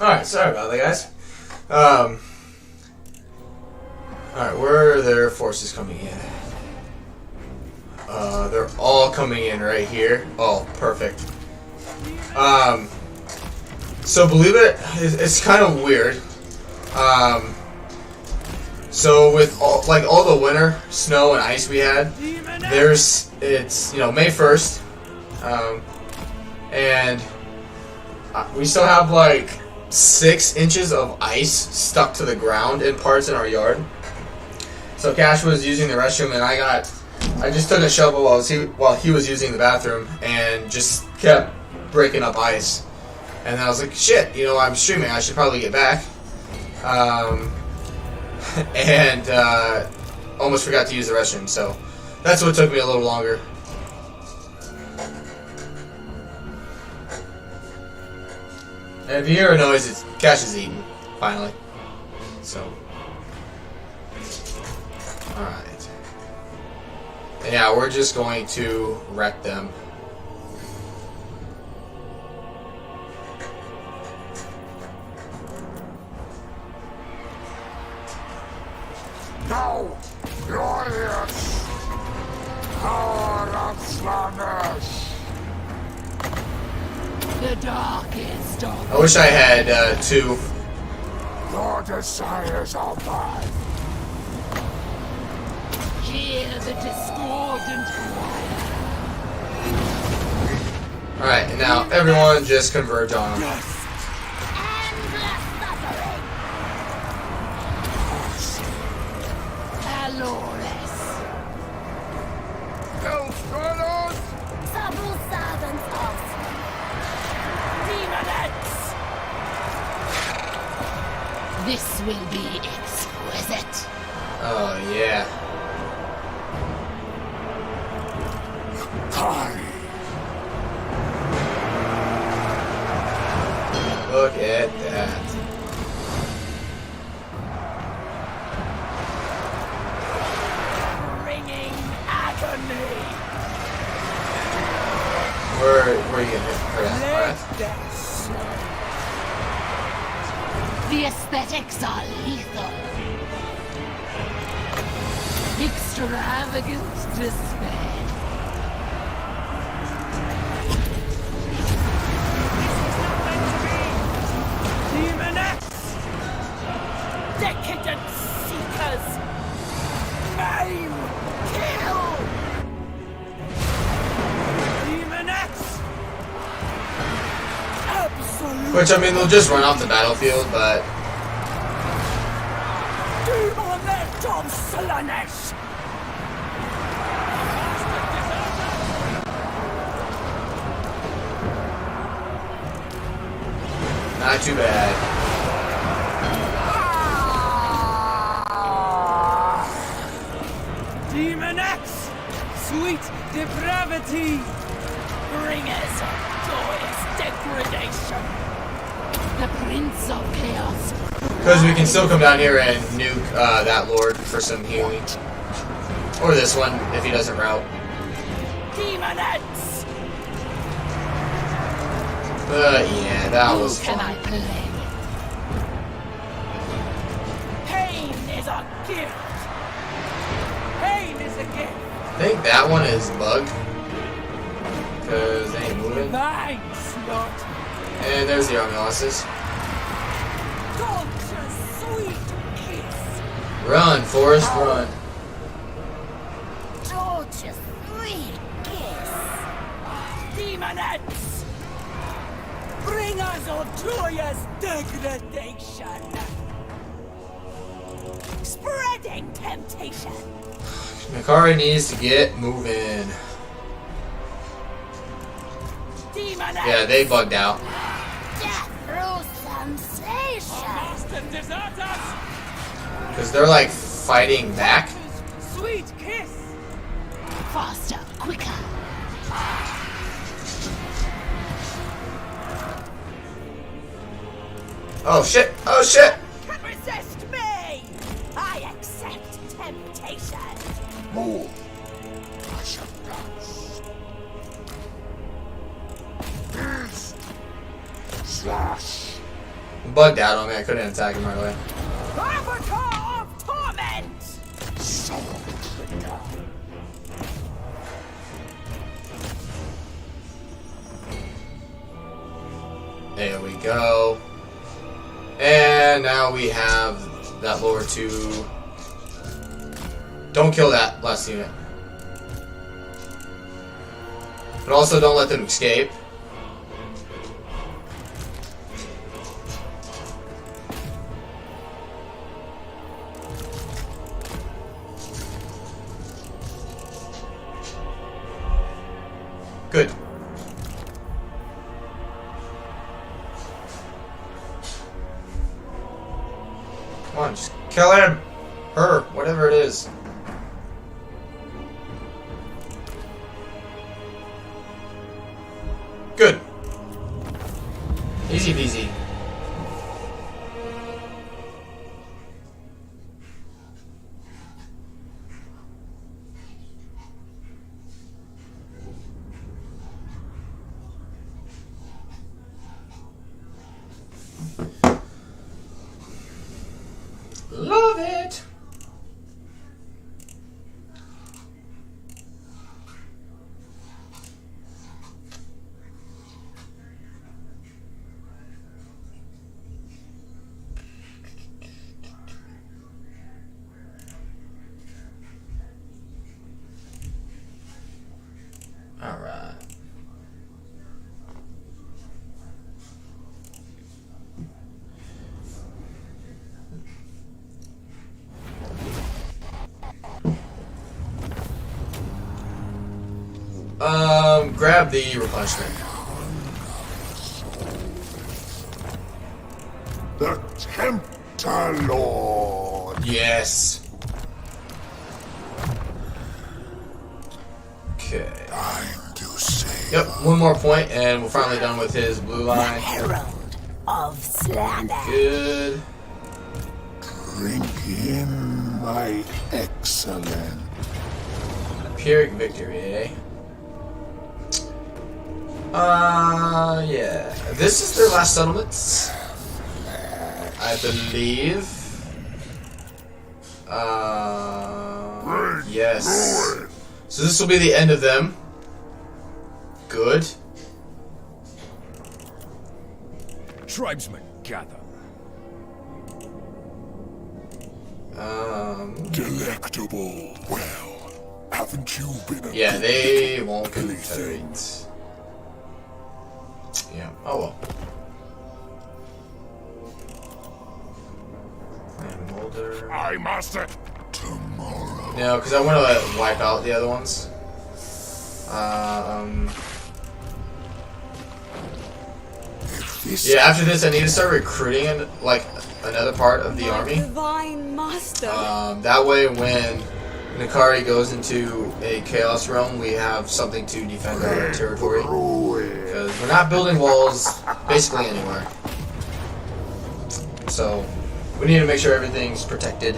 S1: Alright, sorry about that, guys. Alright, where are their forces coming in? They're all coming in right here. Oh, perfect. So believe it's kind of weird. So with all the winter snow and ice we had, it's May 1st, and we still have like 6 inches of ice stuck to the ground in parts in our yard. So Cash was using the restroom, and I just took a shovel while he was using the bathroom and just kept breaking up ice. And then I was like, shit, I'm streaming, I should probably get back. And almost forgot to use the restroom, so that's what took me a little longer. And if you hear a noise, it's Cash is eating, finally. So, alright. And yeah, we're just going to wreck them.
S2: No! Glorious! Power of Slaanesh!
S4: The darkest of
S1: I wish I had 2.
S2: Your desires are mine!
S4: hear the discordant choir.
S1: Alright, and now everyone just converge on them.
S4: Endless suffering. Allures.
S2: Hellscrollers!
S4: Several servants of Demonettes. This will be exquisite.
S1: Oh, yeah.
S2: Kari!
S1: Look at that.
S4: Bringing agony.
S1: Where are you gonna hit her at? Alright.
S4: The aesthetics are lethal. Extravagant despair.
S5: Demonettes!
S4: Decadent seekers. Maim. Kill.
S5: Demonettes! Absolute
S1: Which, I mean, they'll just run off the battlefield, but...
S4: Demonette of Slaanesh.
S1: Not too bad.
S5: Demonettes! Sweet depravity!
S4: Bringers of joyous degradation. The Prince of Chaos.
S1: Because we can still come down here and nuke that Lord for some healing. Or this one, if he doesn't route.
S4: Demonettes.
S1: But yeah, that
S4: Who
S1: was
S4: can
S1: fun.
S4: I play? Pain is a gift.
S5: Pain is a gift!
S1: I think that one is bugged. Because they ain't moving.
S5: Thanks, Lord!
S1: And there's the Armelosses.
S4: Torture sweet kiss.
S1: Run, Forrest, run.
S4: Torture sweet kiss. Demonettes.
S5: Bringers of joyous degradation!
S4: Spreading temptation.
S1: Kari needs to get moving.
S4: Demonettes.
S1: Yeah, they bugged out.
S4: Death through sensation.
S5: Master desert us!
S1: Because they're like fighting back.
S5: Sweet kiss!
S4: Faster, quicker.
S1: Oh shit, oh shit!
S4: Can resist me. I accept temptation.
S2: Move! Rush of guns! Beast! Slash!
S1: bugged out on me. I couldn't attack him right away.
S4: Avatar of torment!
S1: There we go. And now we have that lower 2. Don't kill that last unit. But also don't let them escape. Good. Come on, just kill him! Her, whatever it is. Good. Easy peasy. Love it. All right. Grab the replenishment.
S2: The Tempter Lord.
S1: Yes. Okay.
S2: Time to save.
S1: Yep, one more point and we're finally done with his blue
S4: The
S1: line.
S4: Herald of Slaanesh.
S1: Good.
S2: Drink in my excellence.
S1: Pyrrhic victory, eh? Yeah. This is their last settlements, I believe. Yes. So this will be the end of them. Good.
S3: Tribesmen, gather.
S2: Delectable. Well, haven't you been a
S1: Yeah,
S2: good
S1: they
S2: little
S1: won't
S2: plaything?
S1: confederate. Yeah. Oh well. And Mulder.
S2: I master. Tomorrow.
S1: No, because I want to wipe out the other ones. Yeah, after this, I need to start recruiting like another part of the
S6: My
S1: army.
S6: divine master.
S1: That way, when Kari goes into a chaos realm, we have something to defend our territory. Because we're not building walls basically anywhere. So we need to make sure everything's protected.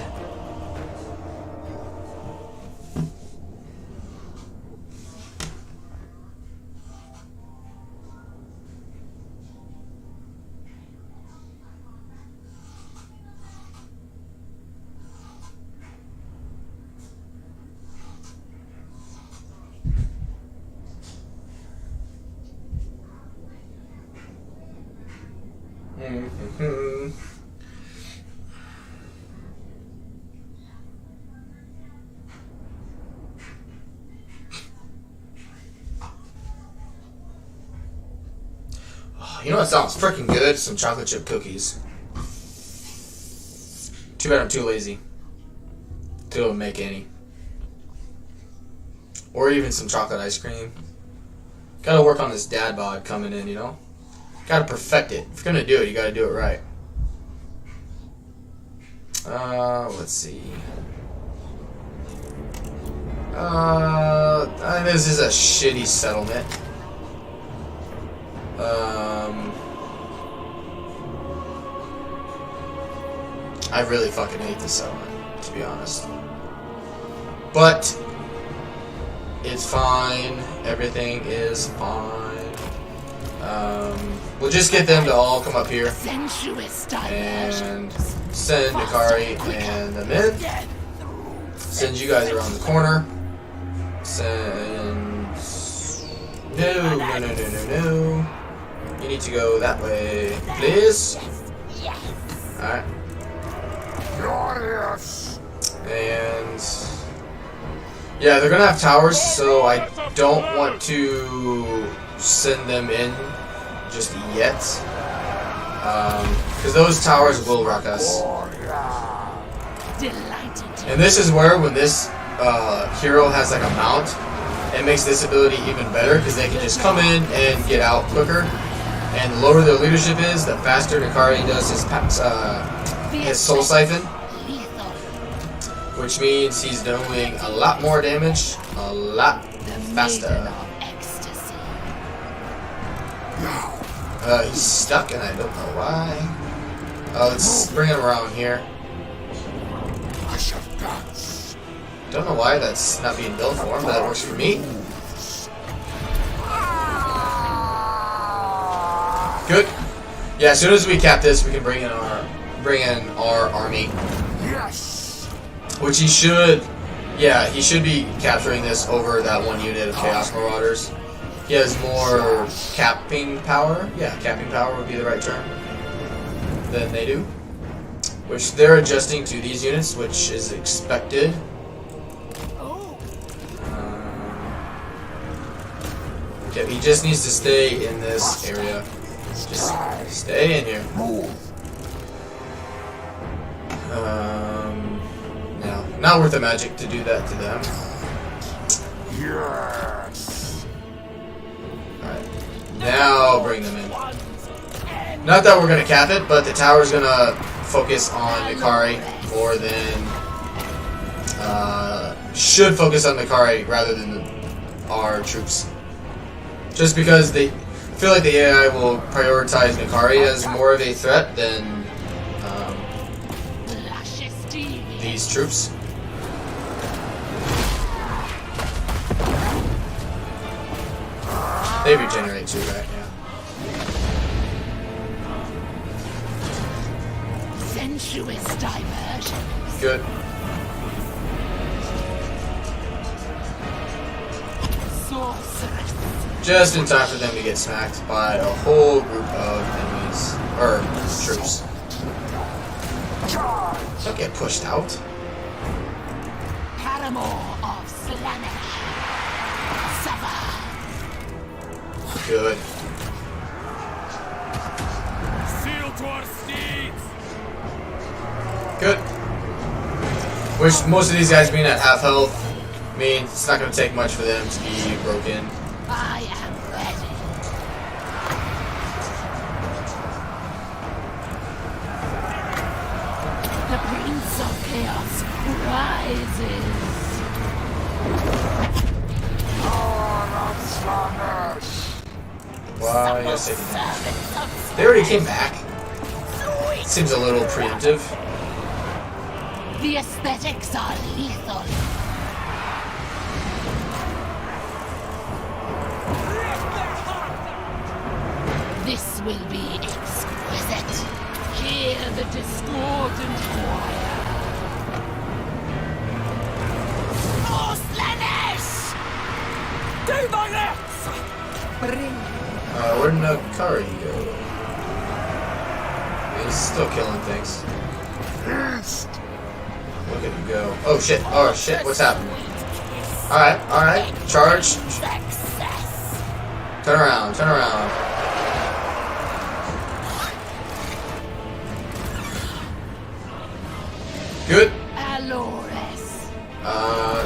S1: You know what sounds freaking good? Some chocolate chip cookies. Too bad I'm too lazy to make any. Or even some chocolate ice cream. Gotta work on this dad bod coming in, you know? Gotta perfect it. If you're gonna do it, you gotta do it right. Let's see. This is a shitty settlement. I really fucking hate this settlement, to be honest. But it's fine. Everything is fine. We'll just get them to all come up here
S4: Sensuous
S1: and send Kari and them in. Send you guys around the corner. Send... No. You need to go that way, please. Alright. And... yeah, they're gonna have towers, so I don't want to send them in just yet. Because those towers will wreck us. And this is where, when this hero has like a mount, it makes this ability even better, because they can just come in and get out quicker. And the lower their leadership is, the faster Kari does his soul siphon. Which means he's doing a lot more damage, a lot faster. He's stuck and I don't know why. Let's bring him around here. Don't know why that's not being built for him, but that works for me. Good. Yeah, as soon as we cap this, we can bring in our army. Yes. Which he should. Yeah, he should be capturing this over that one unit of Chaos Marauders. He has more capping power. Yeah, capping power would be the right term. Than they do. Which they're adjusting to these units, which is expected. Yeah, he just needs to stay in this area. Just stay in here. No, not worth the magic to do that to them. Yes. Alright. Now bring them in. Not that we're gonna cap it, but the tower's gonna focus on Kari more than should focus on Kari rather than our troops. Just because they feel like the AI will prioritize Kari as more of a threat than these troops. They regenerate too, right? Yeah.
S4: Sensuous diversion.
S1: Good.
S4: Sorceress.
S1: Just in time for them to get smacked by a whole group of enemies. Or troops. Don't get pushed out.
S4: Paramour of Slaanesh. Suffer.
S1: Good.
S5: Seal to our steeds.
S1: Good. Which most of these guys being at half health means it's not going to take much for them to be broken.
S4: I am ready. The Prince of Chaos rises.
S1: Wow, yes, they already came back. Seems a little preemptive.
S4: The aesthetics are lethal. This will be exquisite. Hear the discordant choir. Oh, Slaanesh!
S5: Do my lips!
S1: Where'd Kari go? He's still killing things. Look at him go. Oh shit, what's happening? Alright, charge. Turn around. Good.
S4: Alores.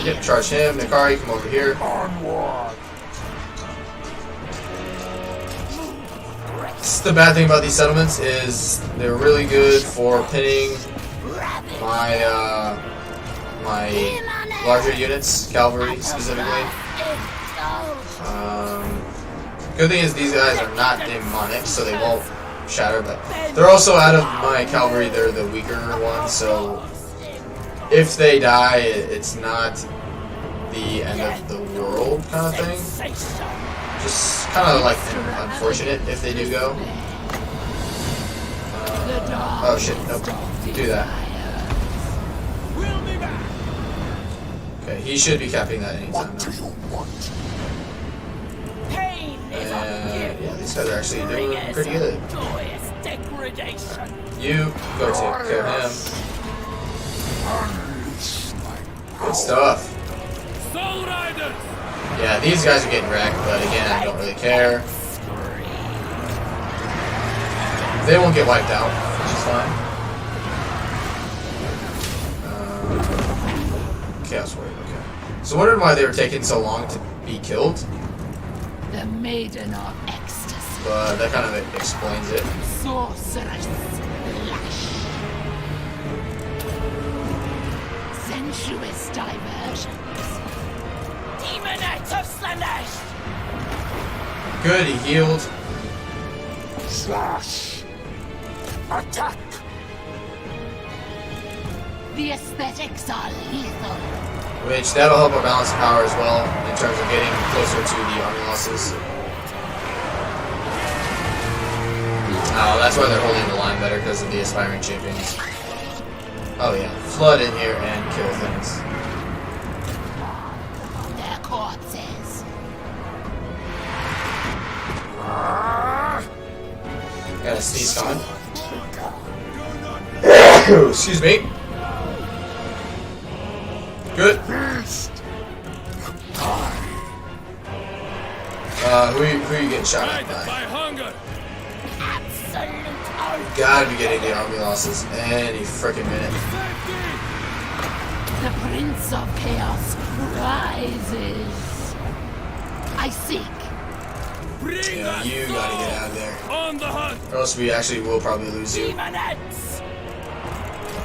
S1: Yep, charge him. Kari, come over here. This is the bad thing about these settlements is they're really good for pinning my larger units, cavalry specifically. Good thing is these guys are not demonic, so they won't shatter. But they're also out of my cavalry. They're the weaker ones, so if they die, it's not the end of the world kind of thing. Just kind of like unfortunate if they do go. Oh shit, nope. Do that.
S5: We'll be back.
S1: Okay, he should be capping that anytime
S2: What do
S1: now.
S2: you want?
S4: Pain is a gift.
S1: Yeah, these guys are actually doing pretty good.
S4: Joyous degradation.
S1: You go take care of him.
S2: Unleash my
S1: Good stuff.
S5: Soul Riders.
S1: Yeah, these guys are getting wrecked, but again, I don't really care. They won't get wiped out, which is fine. Chaos Warrior, okay. So I wondered why they were taking so long to be killed,
S4: The Maiden of Ecstasy.
S1: but that kind of explains it.
S4: Sorceress Lash. Sensuous diversions. Demonette of Slaanesh.
S1: Good, he healed.
S2: slash. Attack.
S4: The aesthetics are lethal.
S1: Which, that'll help our balance of power as well, in terms of getting closer to the army losses. Oh, that's why they're holding the line better, because of the aspiring champions. Oh yeah, flood in here and kill things.
S4: Their corpses.
S1: Got a sneeze coming. Excuse me. Good. Who are you getting shot at
S5: Guided by
S1: by?
S5: hunger.
S4: Absolute oath.
S1: Gotta be getting the army losses any frickin' minute.
S4: The Prince of Chaos rises. I seek.
S5: Bring
S1: Yeah,
S5: us
S1: you gotta get out of there.
S5: on the hunt.
S1: Or else we actually will probably lose you.
S4: Demonettes.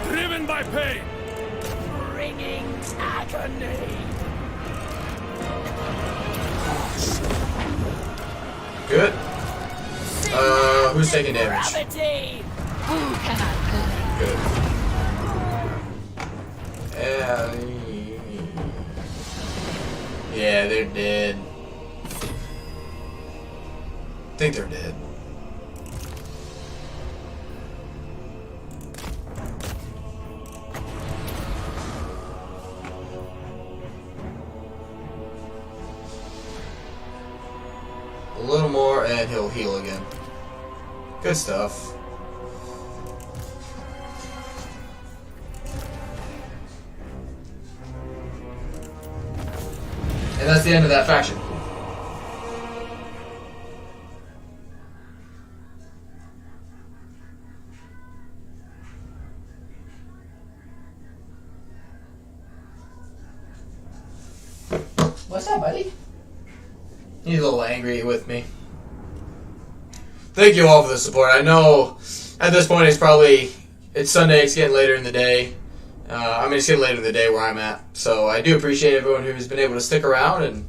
S5: Driven by pain.
S4: Bringing agony.
S1: Good. Who's taking damage?
S4: Gravity. Who can I
S1: Good. Yeah, they're dead. I think they're dead. A little more and he'll heal again. Good stuff. And that's the end of that faction. What's up, buddy? He's a little angry with me. Thank you all for the support. I know at this point it's Sunday, it's getting later in the day. It's getting later in the day where I'm at. So I do appreciate everyone who's been able to stick around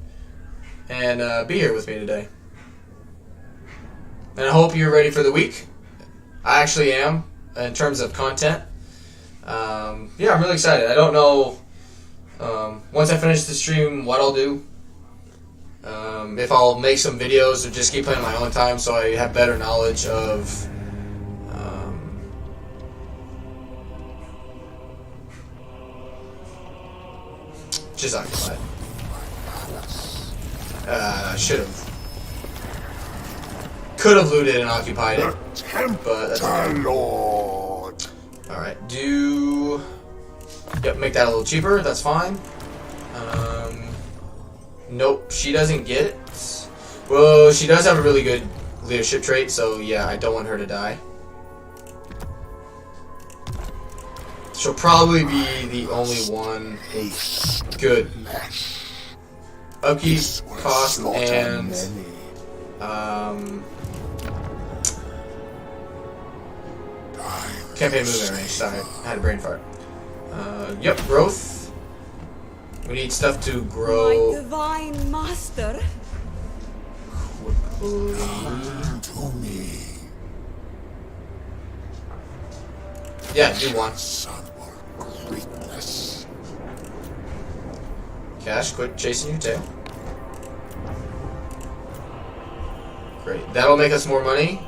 S1: and be here with me today. And I hope you're ready for the week. I actually am, in terms of content. Yeah, I'm really excited. I don't know, once I finish the stream, what I'll do. If I'll make some videos or just keep playing my own time so I have better knowledge of just occupied. Could have looted and occupied it, but that's okay.
S2: Lord.
S1: Alright, yep, make that a little cheaper, that's fine. Nope, she doesn't get it. Well, she does have a really good leadership trait, so yeah, I don't want her to die. She'll probably be the only one. Good. Upkeep, cost, and campaign movement range. Sorry, I had a brain fart. Yep, growth. We need stuff to
S6: My
S1: grow
S6: divine master.
S1: quickly.
S2: To me.
S1: Yeah, do one.
S2: Greatness.
S1: Cash, quit chasing your tail. Great. That'll make us more money.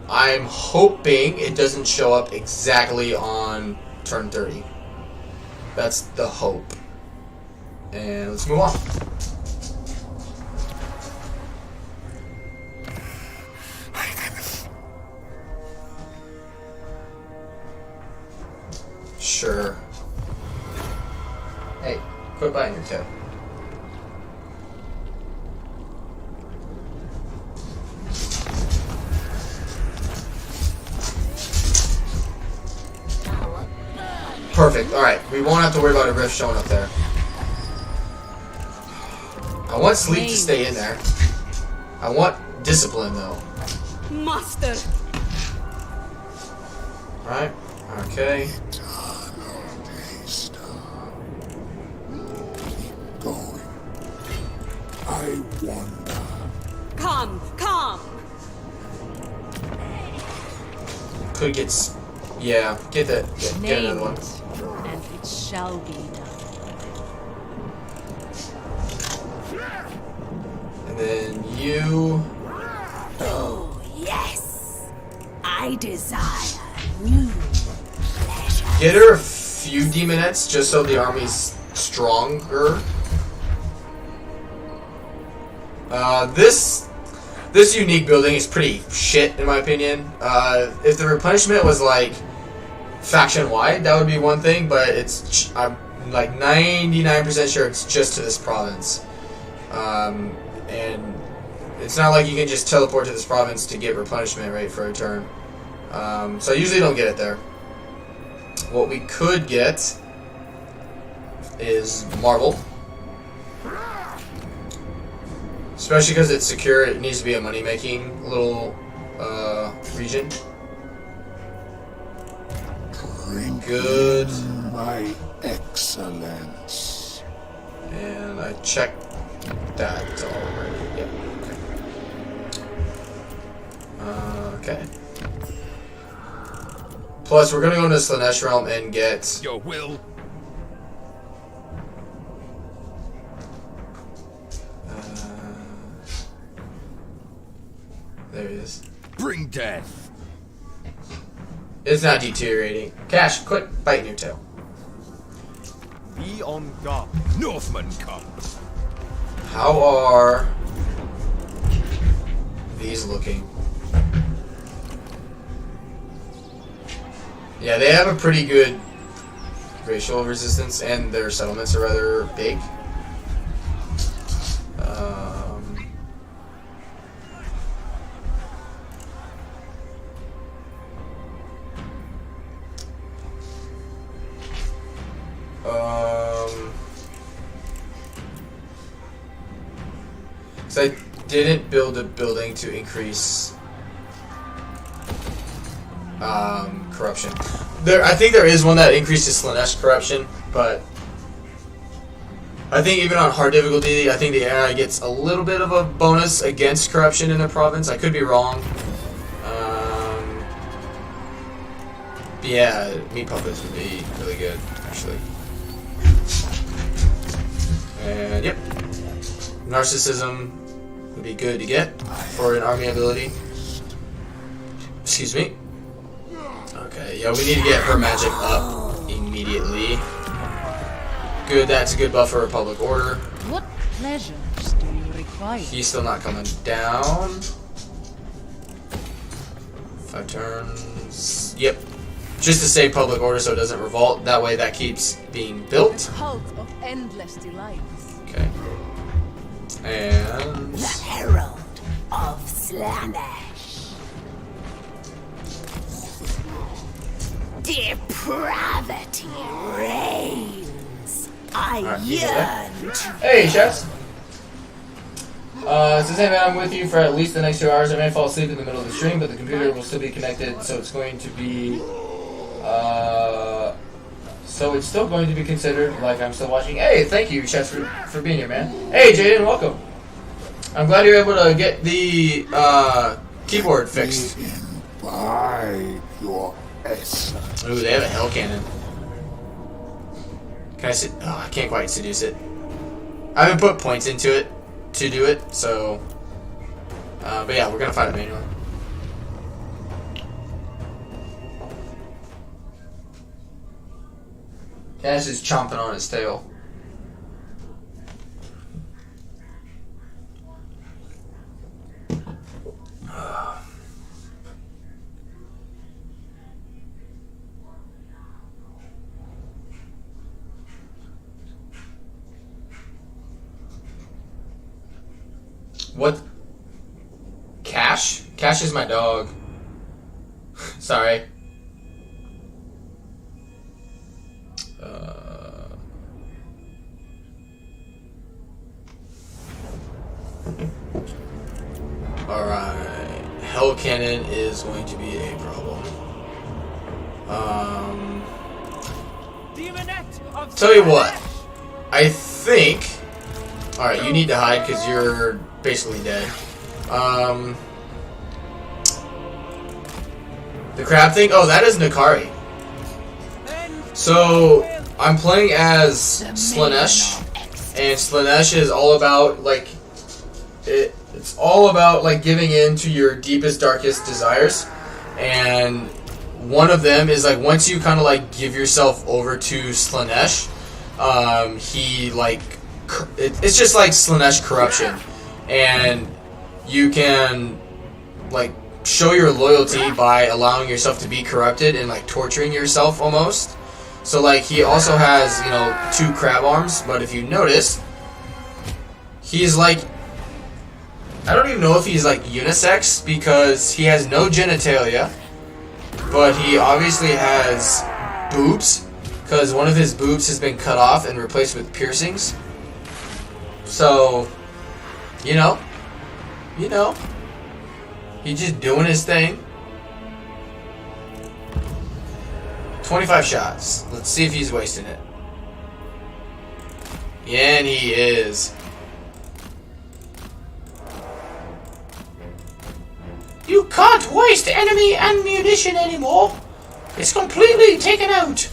S1: I'm hoping it doesn't show up exactly on turn 30. That's the hope. And let's move on. Sure. Hey, quit biting your tail. Perfect. Alright, we won't have to worry about a rift showing up there. I want sleep to stay in there. I want discipline, though.
S6: Master.
S1: Alright. Okay.
S2: Keep going. I wonder.
S6: Come, come.
S1: Could get... Yeah, get that. Get another one.
S6: And it shall be done.
S1: And then you...
S4: Oh, yes. I desire new pleasure.
S1: Get her a few demonettes just so the army's stronger. This unique building is pretty shit in my opinion. If the replenishment was like faction wide, that would be one thing, but I'm like 99% sure it's just to this province. And it's not like you can just teleport to this province to get replenishment right for a turn. So I usually don't get it there. What we could get is marble. Especially because it's secure, it needs to be a money-making little region. Good.
S2: My excellence.
S1: And I checked that already. Yep. Okay. Plus, we're gonna go into Slaanesh realm and get
S3: Your will.
S1: there he is.
S3: Bring death.
S1: It's not deteriorating. Cash, quit biting your tail.
S5: Be on guard.
S3: Northmen come.
S1: How are these looking? Yeah, they have a pretty good racial resistance, and their settlements are rather big. So I didn't build a building to increase corruption. I think there is one that increases Slaanesh corruption, but I think even on hard difficulty, I think the AI gets a little bit of a bonus against corruption in the province. I could be wrong. But yeah, meat puppets would be really good, actually. And yep, narcissism would be good to get for an army ability. Excuse me. Okay, yeah, we need to get her magic up immediately. Good, that's a good buff for her public order.
S6: What pleasures do you require?
S1: He's still not coming down. 5 turns. Yep. Just to save public order so it doesn't revolt. That way that keeps being built.
S6: Cult of endless delights.
S1: Okay. And...
S4: The Herald of Slaanesh. Depravity reigns. I
S1: Alright,
S4: yearn to...
S1: Hey, chefs. Since I'm with you for at least the next 2 hours, I may fall asleep in the middle of the stream, but the computer will still be connected, so it's going to be... so it's still going to be considered like I'm still watching. Hey, thank you, chefs, for being here, man. Hey, Jaden, welcome. I'm glad you're able to get the keyboard fixed.
S2: Imbibe your essence.
S1: Ooh, they have a hell cannon. Can I I can't quite seduce it. I haven't put points into it to do it, so But yeah, we're gonna fight it manually. Cash is chomping on his tail. What? Cash? Cash is my dog. Sorry. Alright. Hell Cannon is going to be a problem. Tell you what. I think... Alright, you need to hide because you're basically dead. The crab thing? Oh, that is Kari. So, I'm playing as Slaanesh, and Slaanesh is all about, like, it's all about, like, giving in to your deepest, darkest desires, and one of them is, like, once you kind of, like, give yourself over to Slaanesh, he, like, it's just like Slaanesh corruption, and you can, like, show your loyalty by allowing yourself to be corrupted and, like, torturing yourself almost. So, like, he also has, you know, 2 crab arms, but if you notice, he's, like, I don't even know if he's, like, unisex, because he has no genitalia, but he obviously has boobs, because one of his boobs has been cut off and replaced with piercings. So, you know, he's just doing his thing. 25 shots. Let's see if he's wasting it. Yeah, and he is. You can't waste enemy ammunition anymore. It's completely taken out.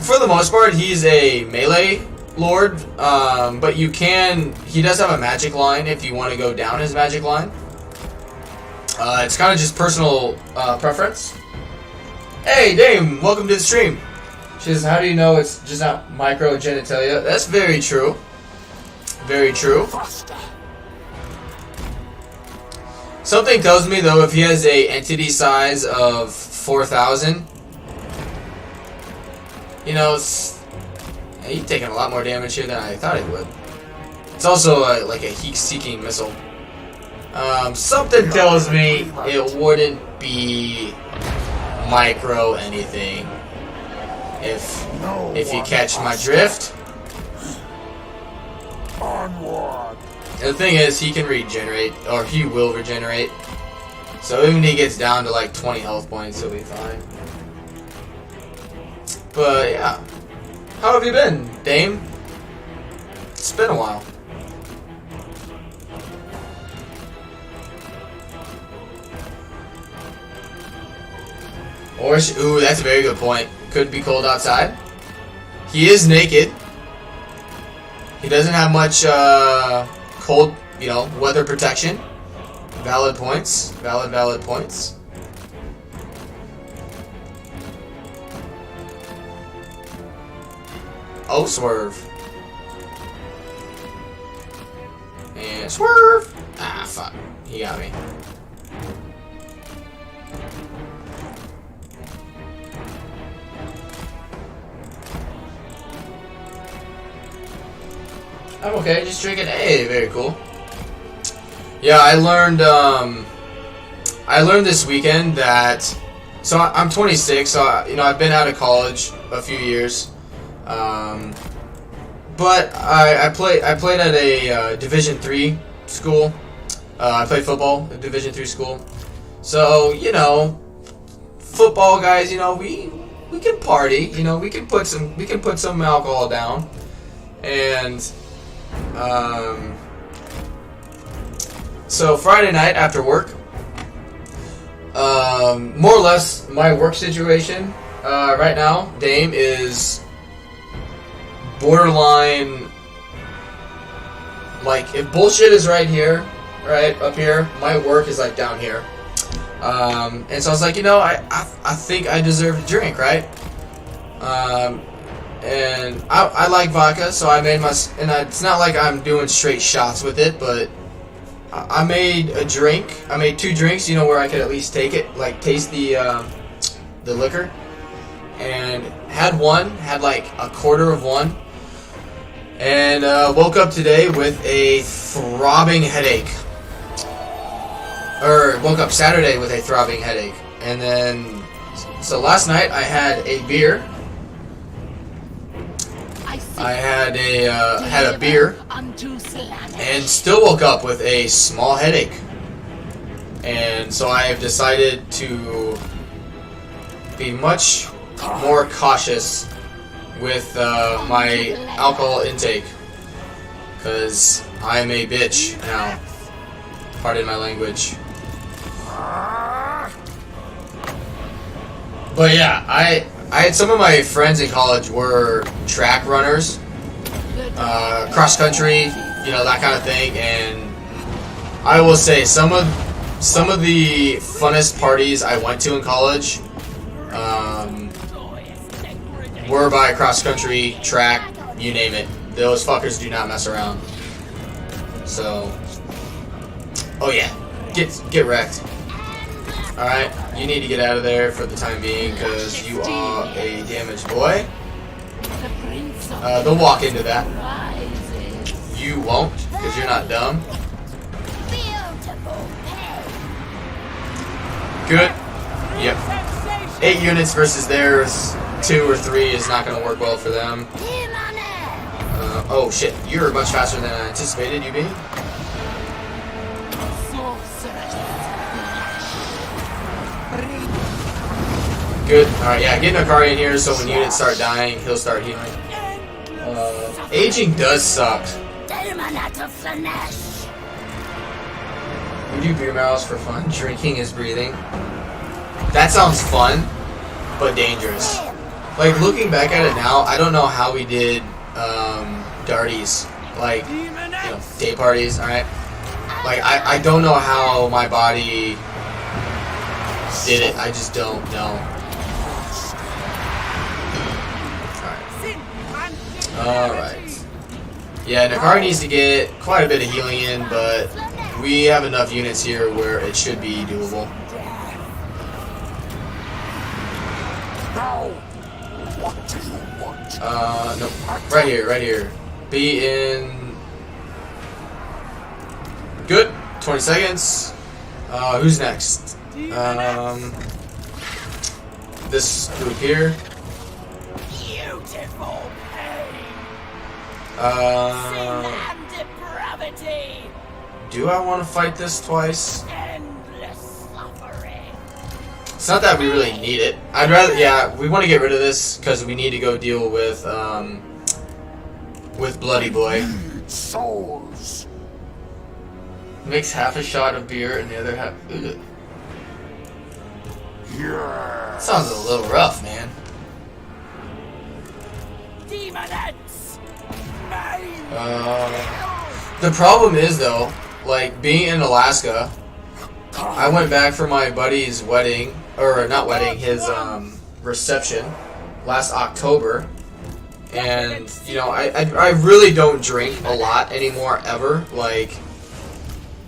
S1: For the most part, he's a melee lord, but he does have a magic line if you want to go down his magic line. It's kind of just personal preference. Hey, Dame, welcome to the stream. She says, how do you know it's just not micro genitalia? That's very true. Very true. Something tells me, though, if he has a entity size of 4,000, you know, he's taking a lot more damage here than I thought he would. It's also like a heat-seeking missile. Something tells me it wouldn't be micro anything. If you catch my drift.
S2: Onward.
S1: The thing is, he can regenerate, or he will regenerate. So even if he gets down to like 20 health points, he'll be fine. But yeah, how have you been, Dame? It's been a while. Or ooh, that's a very good point. Could be cold outside. He is naked. He doesn't have much cold, you know, weather protection. Valid points. Valid points. Oh, swerve. And swerve! Ah, fuck. He got me. I'm okay, just drinking. Hey, very cool. Yeah, I learned this weekend that, so I'm 26, so, you know, I've been out of college a few years. But I played at a Division III school. I played football at Division III school. So, you know, football guys, you know, we can party, you know, we can put some alcohol down. And So Friday night after work, more or less my work situation right now, Dame, is borderline. Like, if bullshit is right here, right up here, my work is like down here. And so I was like, you know, I think I deserve a drink, right? And I like vodka, so I made it's not like I'm doing straight shots with it, but I made a drink. I made 2 drinks, you know, where I could at least take it, like taste the liquor. And had like a quarter of one. And woke up today with a throbbing headache. Or woke up Saturday with a throbbing headache. And then, so last night I had a beer. I had a beer. And still woke up with a small headache. And so I have decided to be much more cautious with my alcohol intake, because I'm a bitch now. Pardon my language. But yeah, I had some of my friends in college were track runners, cross country, you know, that kind of thing, and I will say some of the funnest parties I went to in college were by cross country, track, you name it. Those fuckers do not mess around. So, oh yeah, get wrecked. All right, you need to get out of there for the time being because you are a damaged boy. They'll walk into that. You won't, because you're not dumb. Good. Yep. 8 units versus theirs 2 or 3 is not going to work well for them. Oh shit, you're much faster than I anticipated you being. Good. Alright, yeah, get Kari in here so when units start dying, he'll start healing. Aging does suck. We do beer mouths for fun. Drinking is breathing. That sounds fun, but dangerous. Like, looking back at it now, I don't know how we did darties. Like, you know, day parties, alright? Like, I don't know how my body did it. I just don't know. Alright. Yeah, Kari needs to get quite a bit of healing in, but we have enough units here where it should be doable. No. Right here. Be in... Good. 20 seconds. Who's next? This group here. Do I want to fight this twice? It's not that we really need it. I'd rather, yeah, we want to get rid of this because we need to go deal with Bloody Boy.
S2: Souls.
S1: Makes half a shot of beer and the other half. Ugh.
S2: Yeah.
S1: Sounds a little rough, man. The problem is though, like being in Alaska, I went back for my buddy's wedding, or not wedding, his reception last October, and you know I really don't drink a lot anymore ever. Like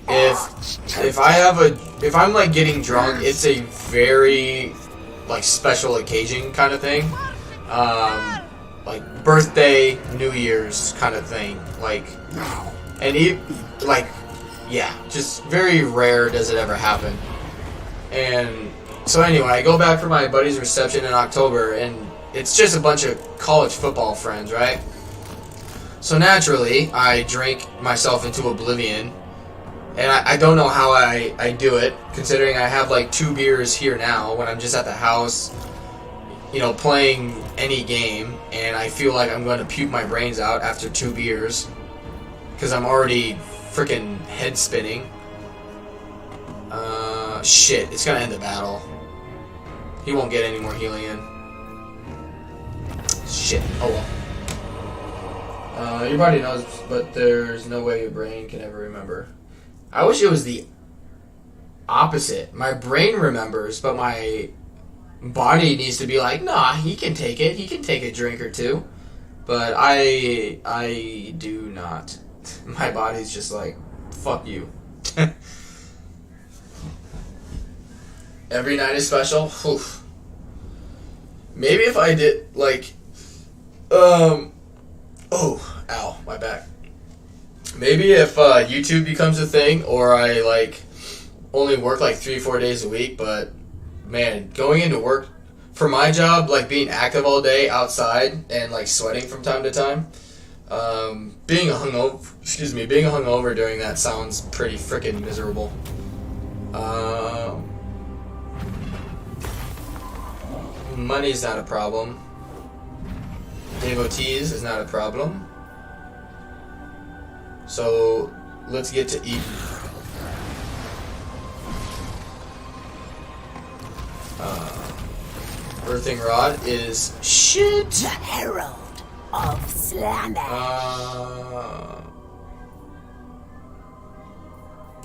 S1: if I'm like getting drunk, it's a very like special occasion kind of thing. Like birthday, New Year's kind of thing, like, and yeah, just very rare does it ever happen. And so anyway, I go back for my buddy's reception in October, and it's just a bunch of college football friends, right? So naturally, I drink myself into oblivion, and I don't know how I do it, considering I have like 2 beers here now when I'm just at the house, you know, playing any game, and I feel like I'm going to puke my brains out after 2 beers because I'm already freaking head spinning. Shit, it's gonna end the battle. He won't get any more healing in. Shit, oh well. Your body knows, but there's no way your brain can ever remember. I wish it was the opposite. My brain remembers, but my body needs to be like, nah, he can take it. He can take a drink or two. But I do not. My body's just like, fuck you. Every night is special. Oof. Maybe if I did like, oh, ow, my back. Maybe if YouTube becomes a thing, or I like only work like 3-4 days a week. But man, going into work for my job, like being active all day outside and like sweating from time to time, being hungover during that sounds pretty freaking miserable. Money's not a problem. Devotees is not a problem. So let's get to eating. Earthing Rod is shit.
S4: The Herald of Slaanesh.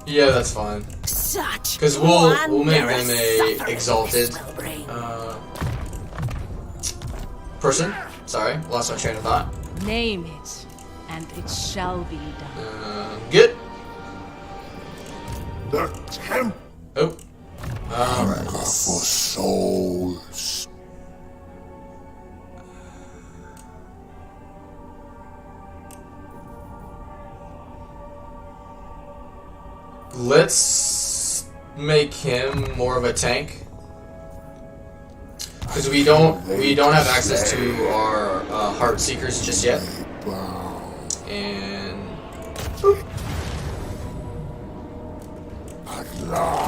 S1: Yeah, that's fine.
S4: Such
S1: Because we'll make them
S4: wondrous
S1: a
S4: suffering
S1: exalted
S4: this will bring.
S1: person. Sorry, lost my train of thought.
S6: Name it, and it shall be done.
S1: Good.
S2: The temple
S1: Oh. Alright.
S2: for souls.
S1: Let's make him more of a tank. Because we don't have access to our heart seekers just yet. And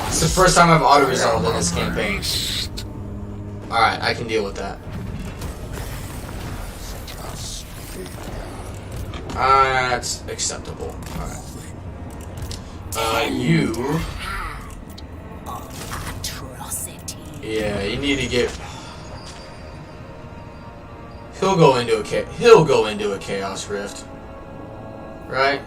S1: it's the first time I've auto-resolved in this campaign. Alright, I can deal with that. That's acceptable. Alright. You...
S4: Atrocity.
S1: Yeah, you need to get... He'll go into a Chaos Rift. Right?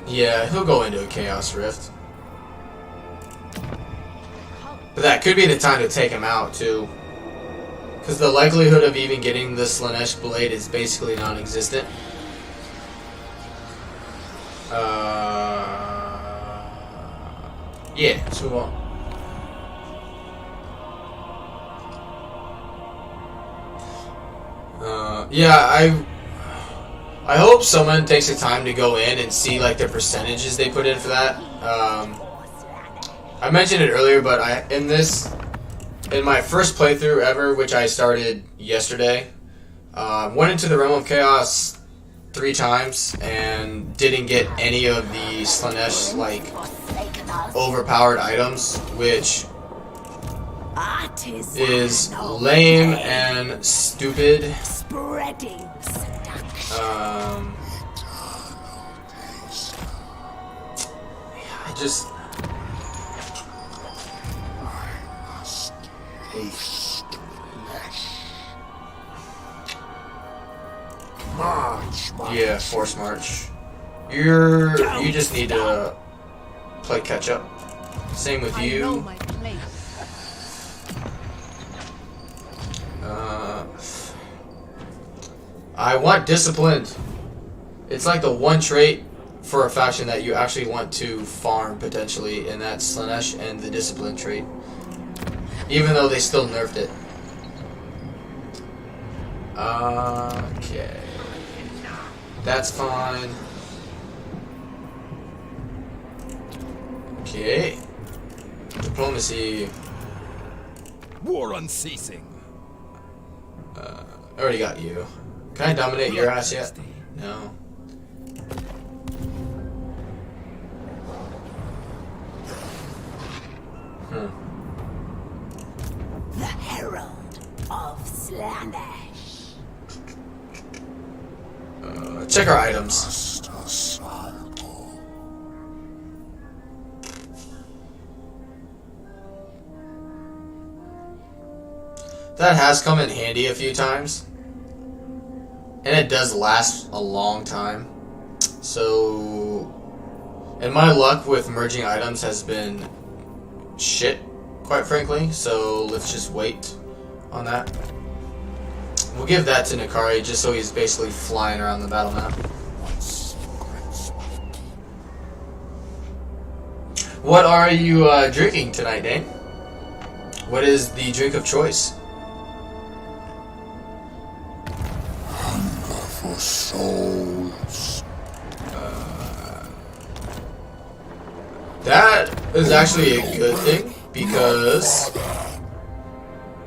S1: Yeah, he'll go into a Chaos Rift. But that could be the time to take him out, too. Because the likelihood of even getting the Slaanesh Blade is basically non-existent. Yeah, let's move on. Yeah, I hope someone takes the time to go in and see like the percentages they put in for that. I mentioned it earlier, but in my first playthrough ever, which I started yesterday, went into the Realm of Chaos 3 times and didn't get any of the Slaanesh like overpowered items, which is lame and stupid.
S4: Spreading seduction.
S1: I just
S2: Taste flesh. March,
S1: yeah, Force March. You just need to play catch up. Same with
S6: I know
S1: you.
S6: my place.
S1: I want disciplined. It's like the one trait for a faction that you actually want to farm potentially, and that's Slaanesh and the discipline trait. Even though they still nerfed it. Okay. That's fine. Okay. Diplomacy.
S3: War unceasing.
S1: I already got you. Can I dominate your ass yet? No.
S4: The Herald of Slaanesh.
S1: Check our items.
S2: Master
S1: That has come in handy a few times. And it does last a long time. So... And my luck with merging items has been shit, quite frankly. So let's just wait on that. We'll give that to Kari just so he's basically flying around the battle map. What are you drinking tonight, Dane? What is the drink of choice?
S2: Hunger for souls.
S1: That is actually a good thing because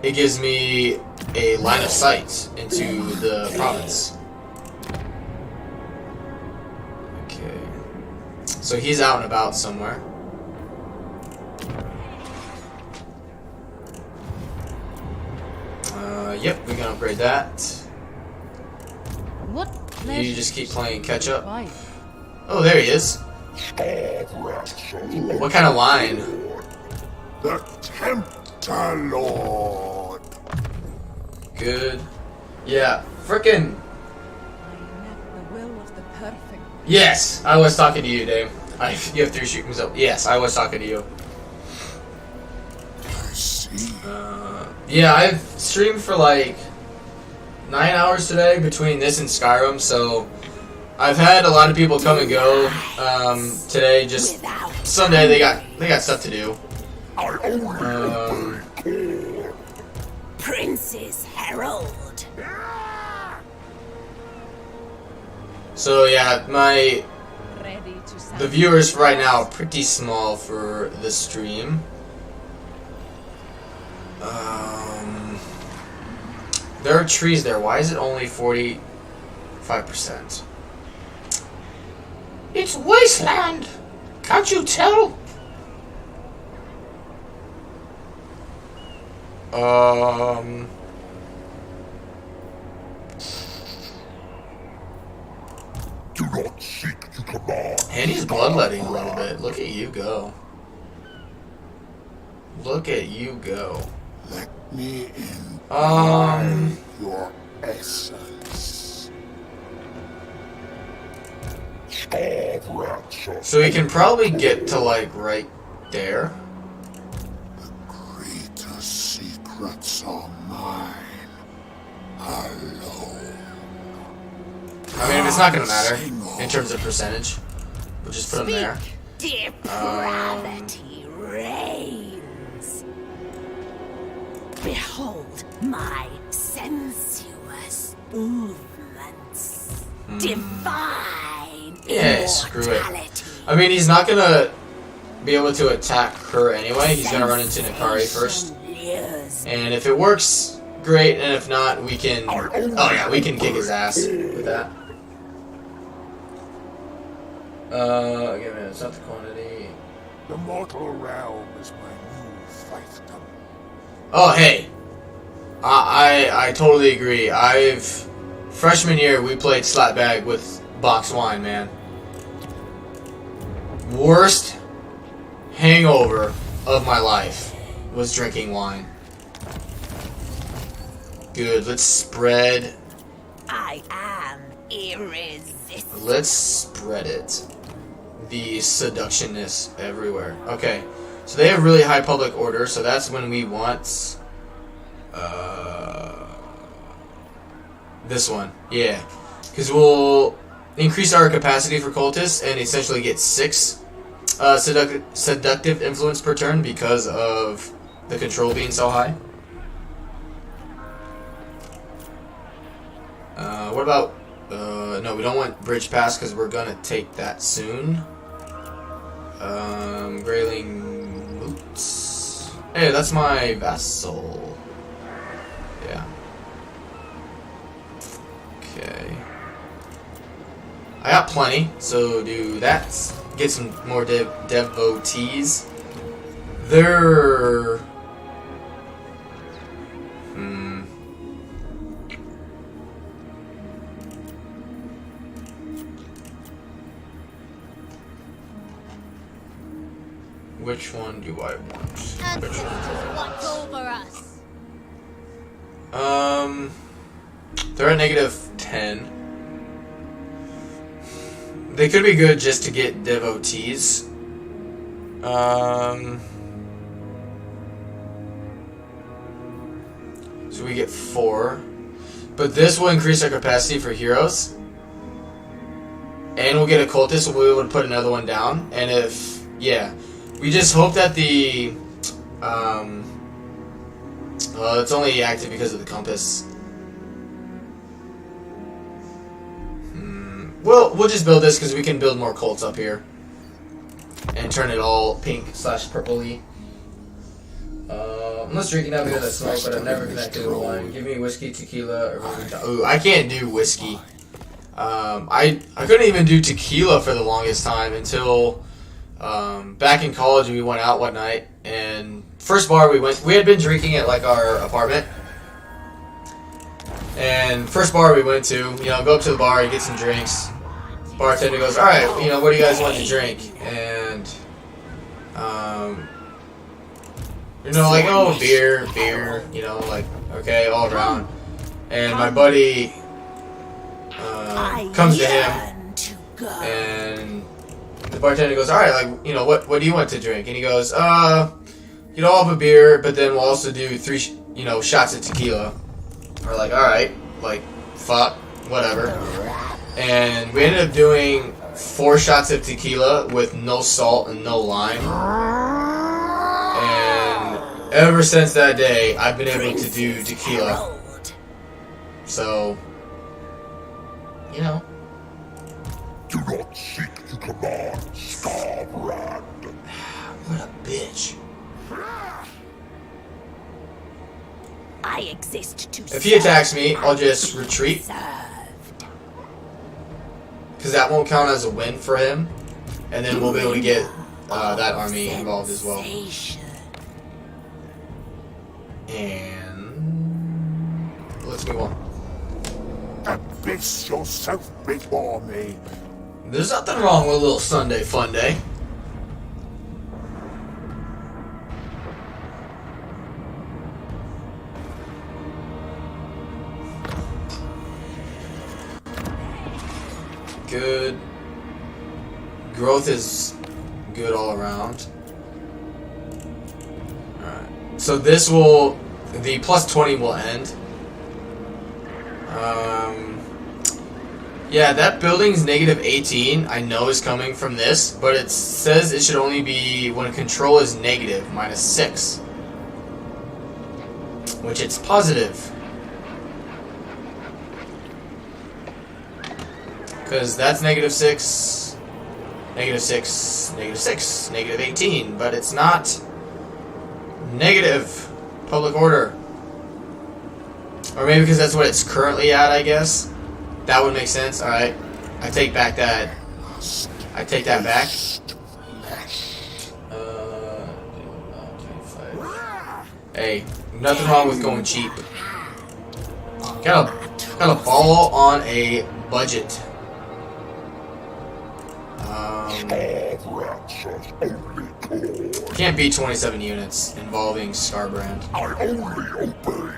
S1: it gives me a line of sight into the province. Okay. So he's out and about somewhere. Yep, we can upgrade that.
S6: What?
S1: You just keep playing catch up.
S6: Why?
S1: Oh, there he is. What kind of wine?
S2: The Tempter Lord.
S1: Good. Yeah, frickin'.
S6: I met the will of the perfect.
S1: Yes, I was talking to you, Dave. You have 3 shootings up. Yes, I was talking to you.
S2: I see.
S1: Yeah, I've streamed for like 9 hours today between this and Skyrim, so I've had a lot of people come and go today. Just Sunday, they got stuff to do.
S4: Prince's Herald.
S1: So yeah,
S6: Ready to
S1: the viewers right now are pretty small for the stream. There are trees there. Why is it only 45%? It's wasteland. Can't you tell?
S2: Do not seek to command.
S1: And he's bloodletting a little bit. Look at you go. Look at you go.
S2: Let me in. Your essence.
S1: So we can probably get to like right there.
S2: The greater secrets are mine. Alone.
S1: I mean, it's not gonna matter in terms of percentage. We'll just put him there.
S4: Depravity reigns. Behold my sensuous movements. Divine
S1: Yeah, screw it.
S4: immortality.
S1: I mean, he's not gonna be able to attack her anyway. He's gonna run into Kari first. And if it works, great. And if not, we can... Oh yeah, we can kick his ass with that. Give me it's not the quantity.
S2: The mortal realm is my new fiefdom.
S1: Oh, hey. I totally agree. Freshman year, we played slapbag with box wine, man. Worst hangover of my life was drinking wine. Good, let's spread.
S4: I am irresistible.
S1: Let's spread it. The seductionness everywhere. Okay, so they have really high public order, so that's when we want... this one. Yeah. Because we'll increase our capacity for cultists and essentially get 6 seductive influence per turn because of the control being so high. What about... no, we don't want Bridge Pass because we're going to take that soon. Grayling Moots. Hey, that's my vassal. Yeah. Okay. I got plenty, so do that. Get some more devotees. They're... Which one do I want? Which one do I want?
S7: Watch over us.
S1: They're at -10. They could be good just to get devotees. So we get 4. But this will increase our capacity for heroes. And we'll get a cultist, so we'll be able to put another one down. And if, yeah. We just hope that the, well, it's only active because of the compass. We'll just build this because we can build more cults up here. And turn it all pink/purpley. I'm just drinking out because I smoke, but I've never connected with wine. Give me whiskey, tequila, or ooh, I can't do whiskey. I couldn't even do tequila for the longest time until back in college. We went out one night, and first bar we had been drinking at like our apartment. And first bar we went to, go up to the bar and get some drinks. Bartender goes, all right, what do you guys want to drink? And like, oh, beer, like, okay, all around. And my buddy comes to him, and the bartender goes, all right, like, what do you want to drink? And he goes, I'll have a beer, but then we'll also do 3, shots of tequila. We're like, all right, like, fuck, whatever. And we ended up doing 4 shots of tequila with no salt and no lime. And ever since that day, I've been able to do tequila. So,
S2: Do not seek to command, Starbrand.
S1: What a bitch.
S4: I exist to
S1: If he attacks me, I'll just retreat. Because that won't count as a win for him. And then we'll be able to get that army involved as well. And let's move on.
S2: Abyss yourself before me.
S1: There's nothing wrong with a little Sunday fun day. Good. Growth is good all around. Alright. So this will... The plus 20 will end. Yeah, that building's -18. I know is coming from this, but it says it should only be when control is negative, -6. Which it's positive. Because that's -6, -6, -6, -18, but it's not negative public order. Or maybe because that's what it's currently at, I guess. That would make sense. Alright. I take back that. I take that back. Hey, nothing wrong with going cheap. Gotta ball on a budget. Can't beat 27 units involving Starbrand.
S2: I only obey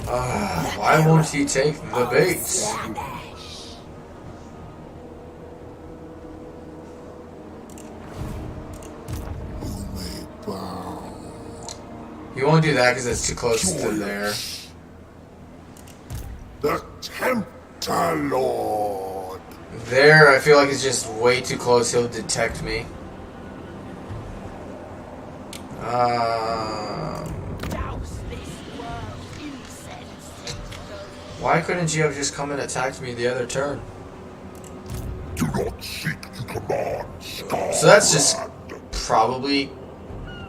S2: call.
S1: Why won't he take the bait?
S4: Slaanesh.
S2: You may bow.
S1: He won't do that because it's too close to there.
S2: The Tempter Lord.
S1: There, I feel like it's just way too close. He'll detect me. Why couldn't you have just come and attacked me the other turn?
S2: Do not seek to command, Starbrand.
S1: So that's just probably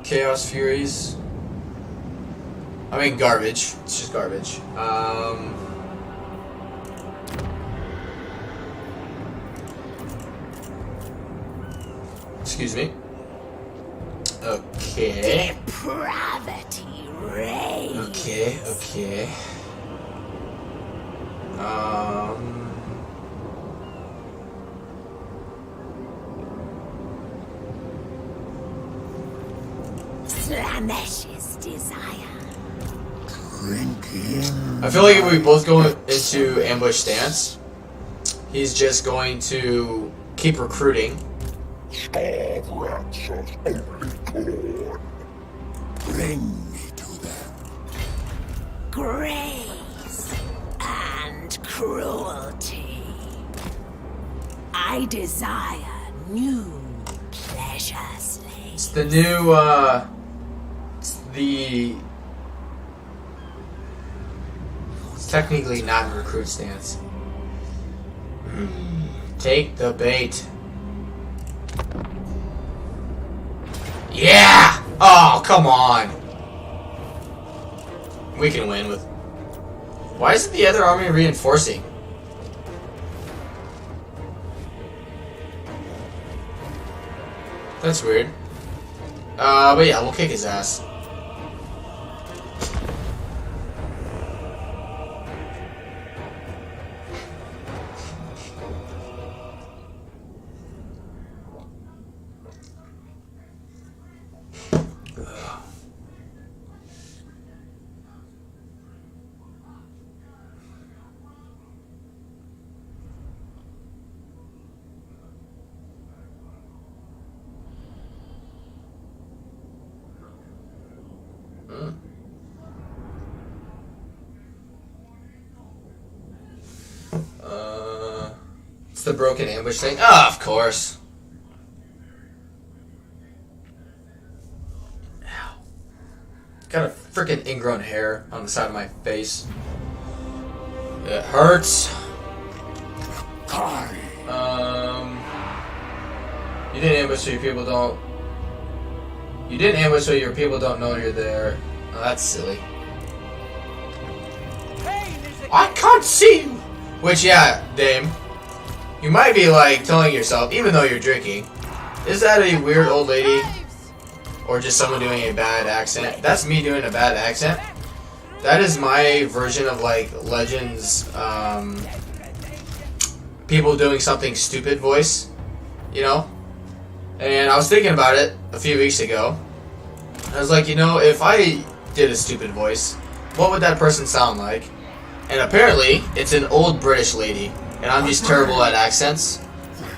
S1: Chaos Furies. I mean, garbage. It's just garbage. Excuse me. Okay.
S4: Depravity reigns.
S1: Okay.
S4: Slaanesh's desire.
S2: Drink him.
S1: I feel like if we both go into ambush stance, he's just going to keep recruiting.
S2: Starve rats are only corn. Bring me to them.
S4: Grace and cruelty. I desire new pleasure slaves.
S1: It's the new, it's technically not a recruit stance. Take the bait. Yeah! Oh, come on. We can win with... Why isn't the other army reinforcing? That's weird. But yeah, we'll kick his ass. It's the broken ambush thing. Ah, of course. Ow. Got a freaking ingrown hair on the side of my face. It hurts.
S2: Kari.
S1: You didn't ambush so your people don't... You didn't ambush so your people don't know you're there. Oh, that's silly. I can't see you! Which, yeah, Dame. You might be, like, telling yourself, even though you're drinking, is that a weird old lady? Or just someone doing a bad accent? That's me doing a bad accent. That is my version of, like, Legends, people doing something stupid voice. You know? And I was thinking about it a few weeks ago. I was like, you know, if I did a stupid voice, what would that person sound like? And apparently, it's an old British lady. And I'm just terrible at accents.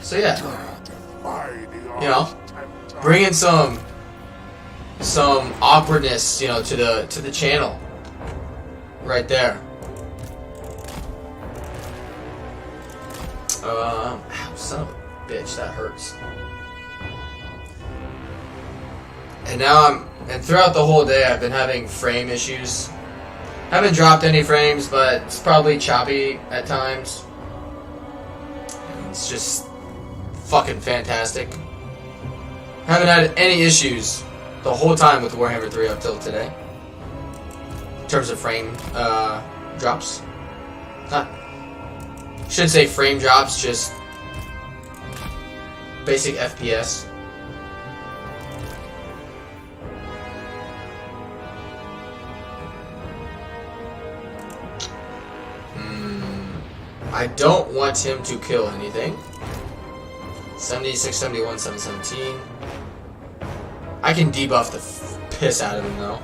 S1: So yeah. You know, bring in some awkwardness, you know, to the channel. Right there. Ow, son of a bitch, that hurts. And now and throughout the whole day I've been having frame issues. Haven't dropped any frames, but it's probably choppy at times. It's just fucking fantastic. Haven't had any issues the whole time with Warhammer 3 up till today. In terms of frame drops. Shouldn't say frame drops, just basic FPS. I don't want him to kill anything. 76, 71, 717. I can debuff the piss out of him though.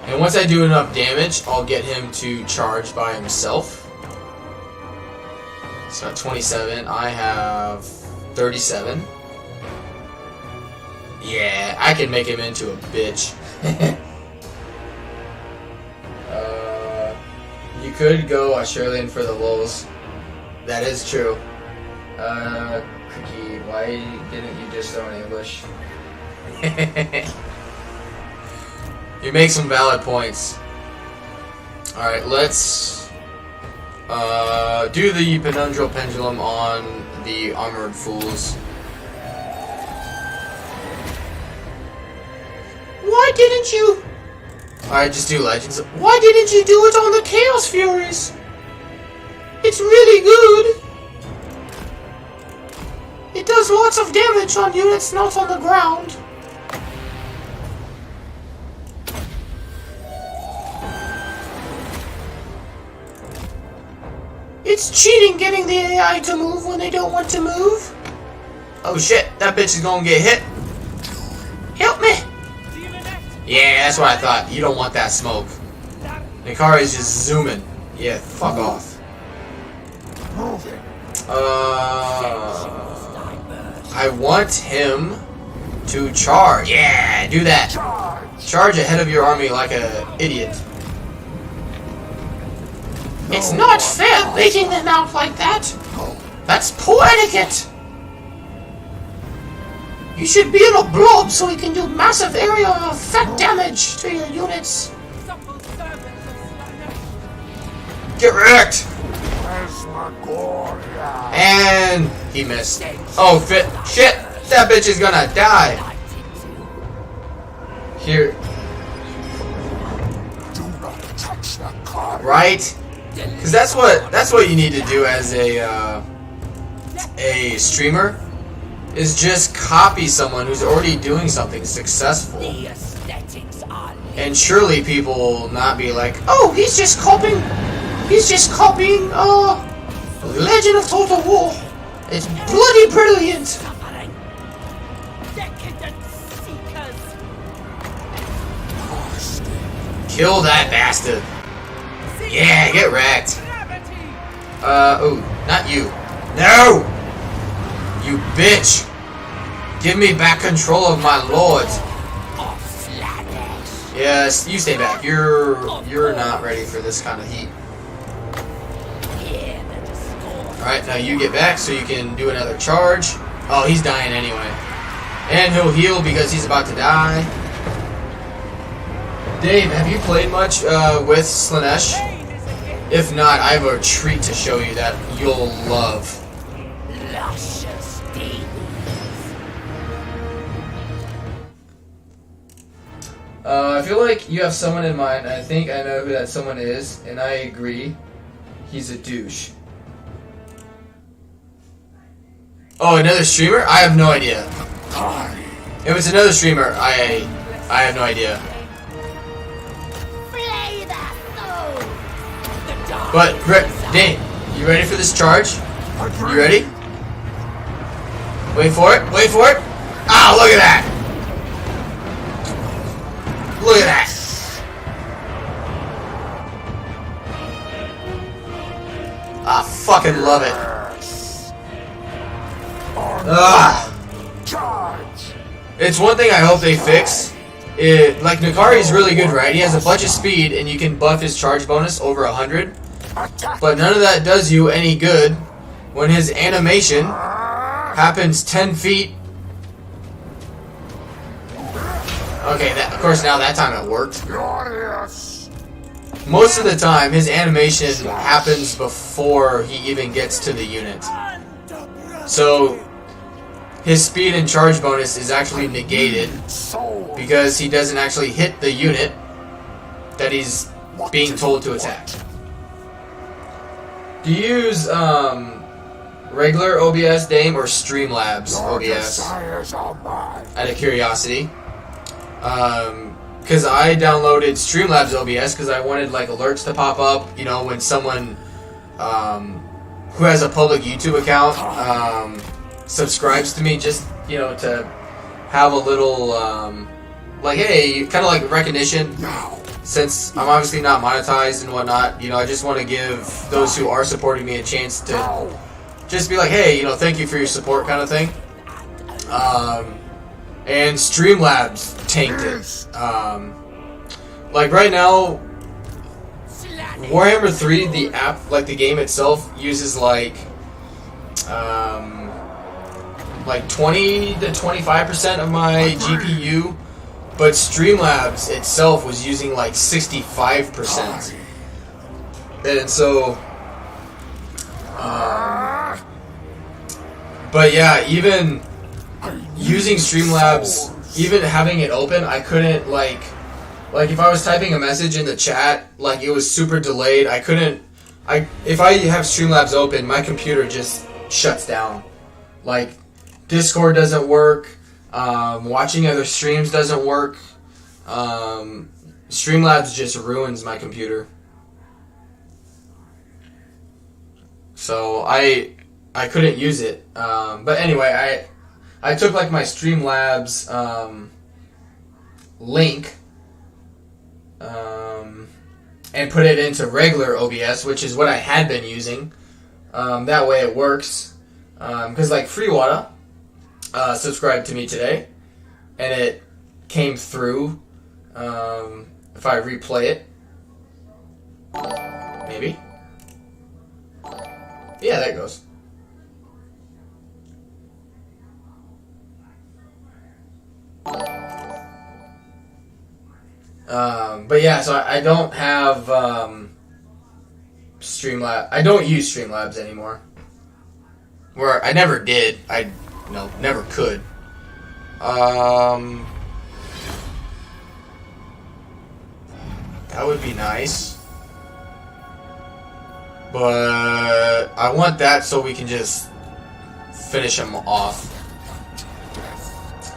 S1: And once I do enough damage, I'll get him to charge by himself. He's got 27. I have 37. Yeah, I can make him into a bitch. You could go Australian for the lulz. That is true. Cookie, why didn't you just throw an ambush? You make some valid points. Alright, let's do the Penundral Pendulum on the Armored Fools. Why didn't you? Alright, just do Legends. Why didn't you do it on the Chaos Furies? It's really good. It does lots of damage on units not on the ground. It's cheating getting the AI to move when they don't want to move. Oh shit, that bitch is gonna get hit. Help me! Yeah, that's what I thought. You don't want that smoke. And Kari's just zooming. Yeah, fuck off. I want him to charge. Yeah, do that. Charge ahead of your army like an idiot. It's not fair beating them out like that. That's poor etiquette. You should be in a blob so we can do massive area of effect damage to your units.
S5: Supple servants of Slaanesh.
S1: Get wrecked.
S2: Where's my Gloria?
S1: And he missed. Oh, shit. That bitch is gonna die. Here.
S2: Do not touch the car.
S1: Right? Because that's what you need to do as a streamer, is just copy someone who's already doing something successful.
S4: The aesthetics are
S1: And surely people will not be like, oh, he's just copying Legend of Total War. It's bloody brilliant.
S4: suffering.
S5: Decadent seekers.
S1: Kill that bastard. Yeah, get wrecked.
S5: Gravity.
S1: Oh, not you. No! You bitch! Give me back control of my lord.
S4: Of Slaanesh.
S1: Yes, you stay back. You're not ready for this kind of heat.
S4: Hear the discord.
S1: Alright, now you get back so you can do another charge. Oh, he's dying anyway. And he'll heal because he's about to die. Dave, have you played much with Slaanesh?
S5: Pain is a gift.
S1: If not, I have a treat to show you that you'll love.
S4: Luscious demons.
S1: I feel like you have someone in mind. I think I know who that someone is, and I agree. He's a douche. Oh, another streamer? I have no idea. If it's another streamer, I have no idea.
S4: Flay their soul. The dark
S1: But, Dane, you ready for this charge? You ready? Wait for it. Wait for it. Ah, look at that. Look at that. I fucking love it. Ah. It's one thing I hope they fix. Like, Nakari's really good, right? He has a bunch of speed, and you can buff his charge bonus over 100. But none of that does you any good when his animation happens 10 feet. Okay, of course now that time it worked. Most of the time, his animation happens before he even gets to the unit. So, his speed and charge bonus is actually negated because he doesn't actually hit the unit that he's being told to attack. Do you use regular OBS, Dame, or Streamlabs OBS? Out of curiosity. Because I downloaded Streamlabs OBS because I wanted like alerts to pop up, you know, when someone who has a public YouTube account subscribes to me, just, you know, to have a little like, hey, kind of like recognition. Since I'm obviously not monetized and whatnot, you know, I just want to give those who are supporting me a chance to just be like, hey, you know, thank you for your support, kind of thing. And Streamlabs tanked it. Like right now, Warhammer 3, the app, like the game itself, uses like 20 to 25% of my GPU, but Streamlabs itself was using like 65%. And so, but yeah, even using Streamlabs, even having it open, I couldn't like if I was typing a message in the chat, like it was super delayed. I couldn't, if I have Streamlabs open, my computer just shuts down. Like Discord doesn't work, watching other streams doesn't work. Streamlabs just ruins my computer. So I couldn't use it. But anyway, I took like my Streamlabs link and put it into regular OBS, which is what I had been using. That way it works. Because like Freewater subscribed to me today, and it came through. If I replay it, maybe. Yeah, there it goes. But yeah, so I don't have Streamlabs. I don't use Streamlabs anymore. Where I never did. I never could. That would be nice. But I want that so we can just finish them off.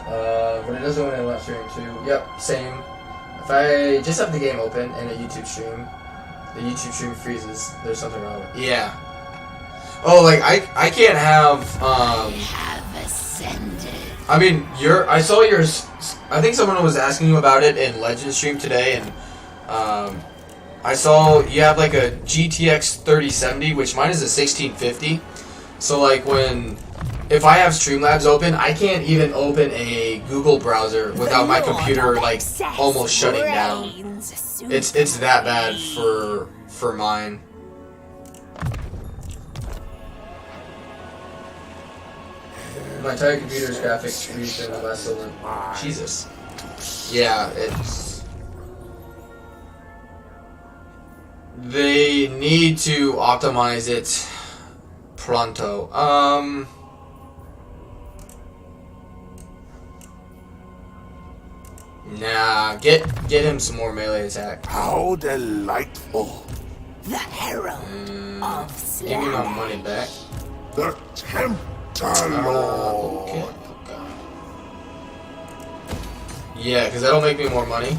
S1: But it doesn't want to live stream too. Yep, same. If I just have the game open and a YouTube stream, the YouTube stream freezes. There's something wrong with it. Yeah. Oh, like I can't have
S4: Have ascended.
S1: I mean, I saw yours. I think someone was asking you about it in Legend stream today, and I saw you have like a GTX 3070, which mine is a 1650. So like if I have Streamlabs open, I can't even open a Google browser without my computer like almost shutting down. It's that bad for mine. My entire computer's graphics reached in the last cylinder. Jesus. Yeah, it's. They need to optimize it pronto. Nah, get him some more melee attack.
S2: How delightful.
S4: The herald of Slaanesh.
S1: Give me my money back.
S2: The Tempter Lord.
S1: Okay. Yeah, because that'll make me more money.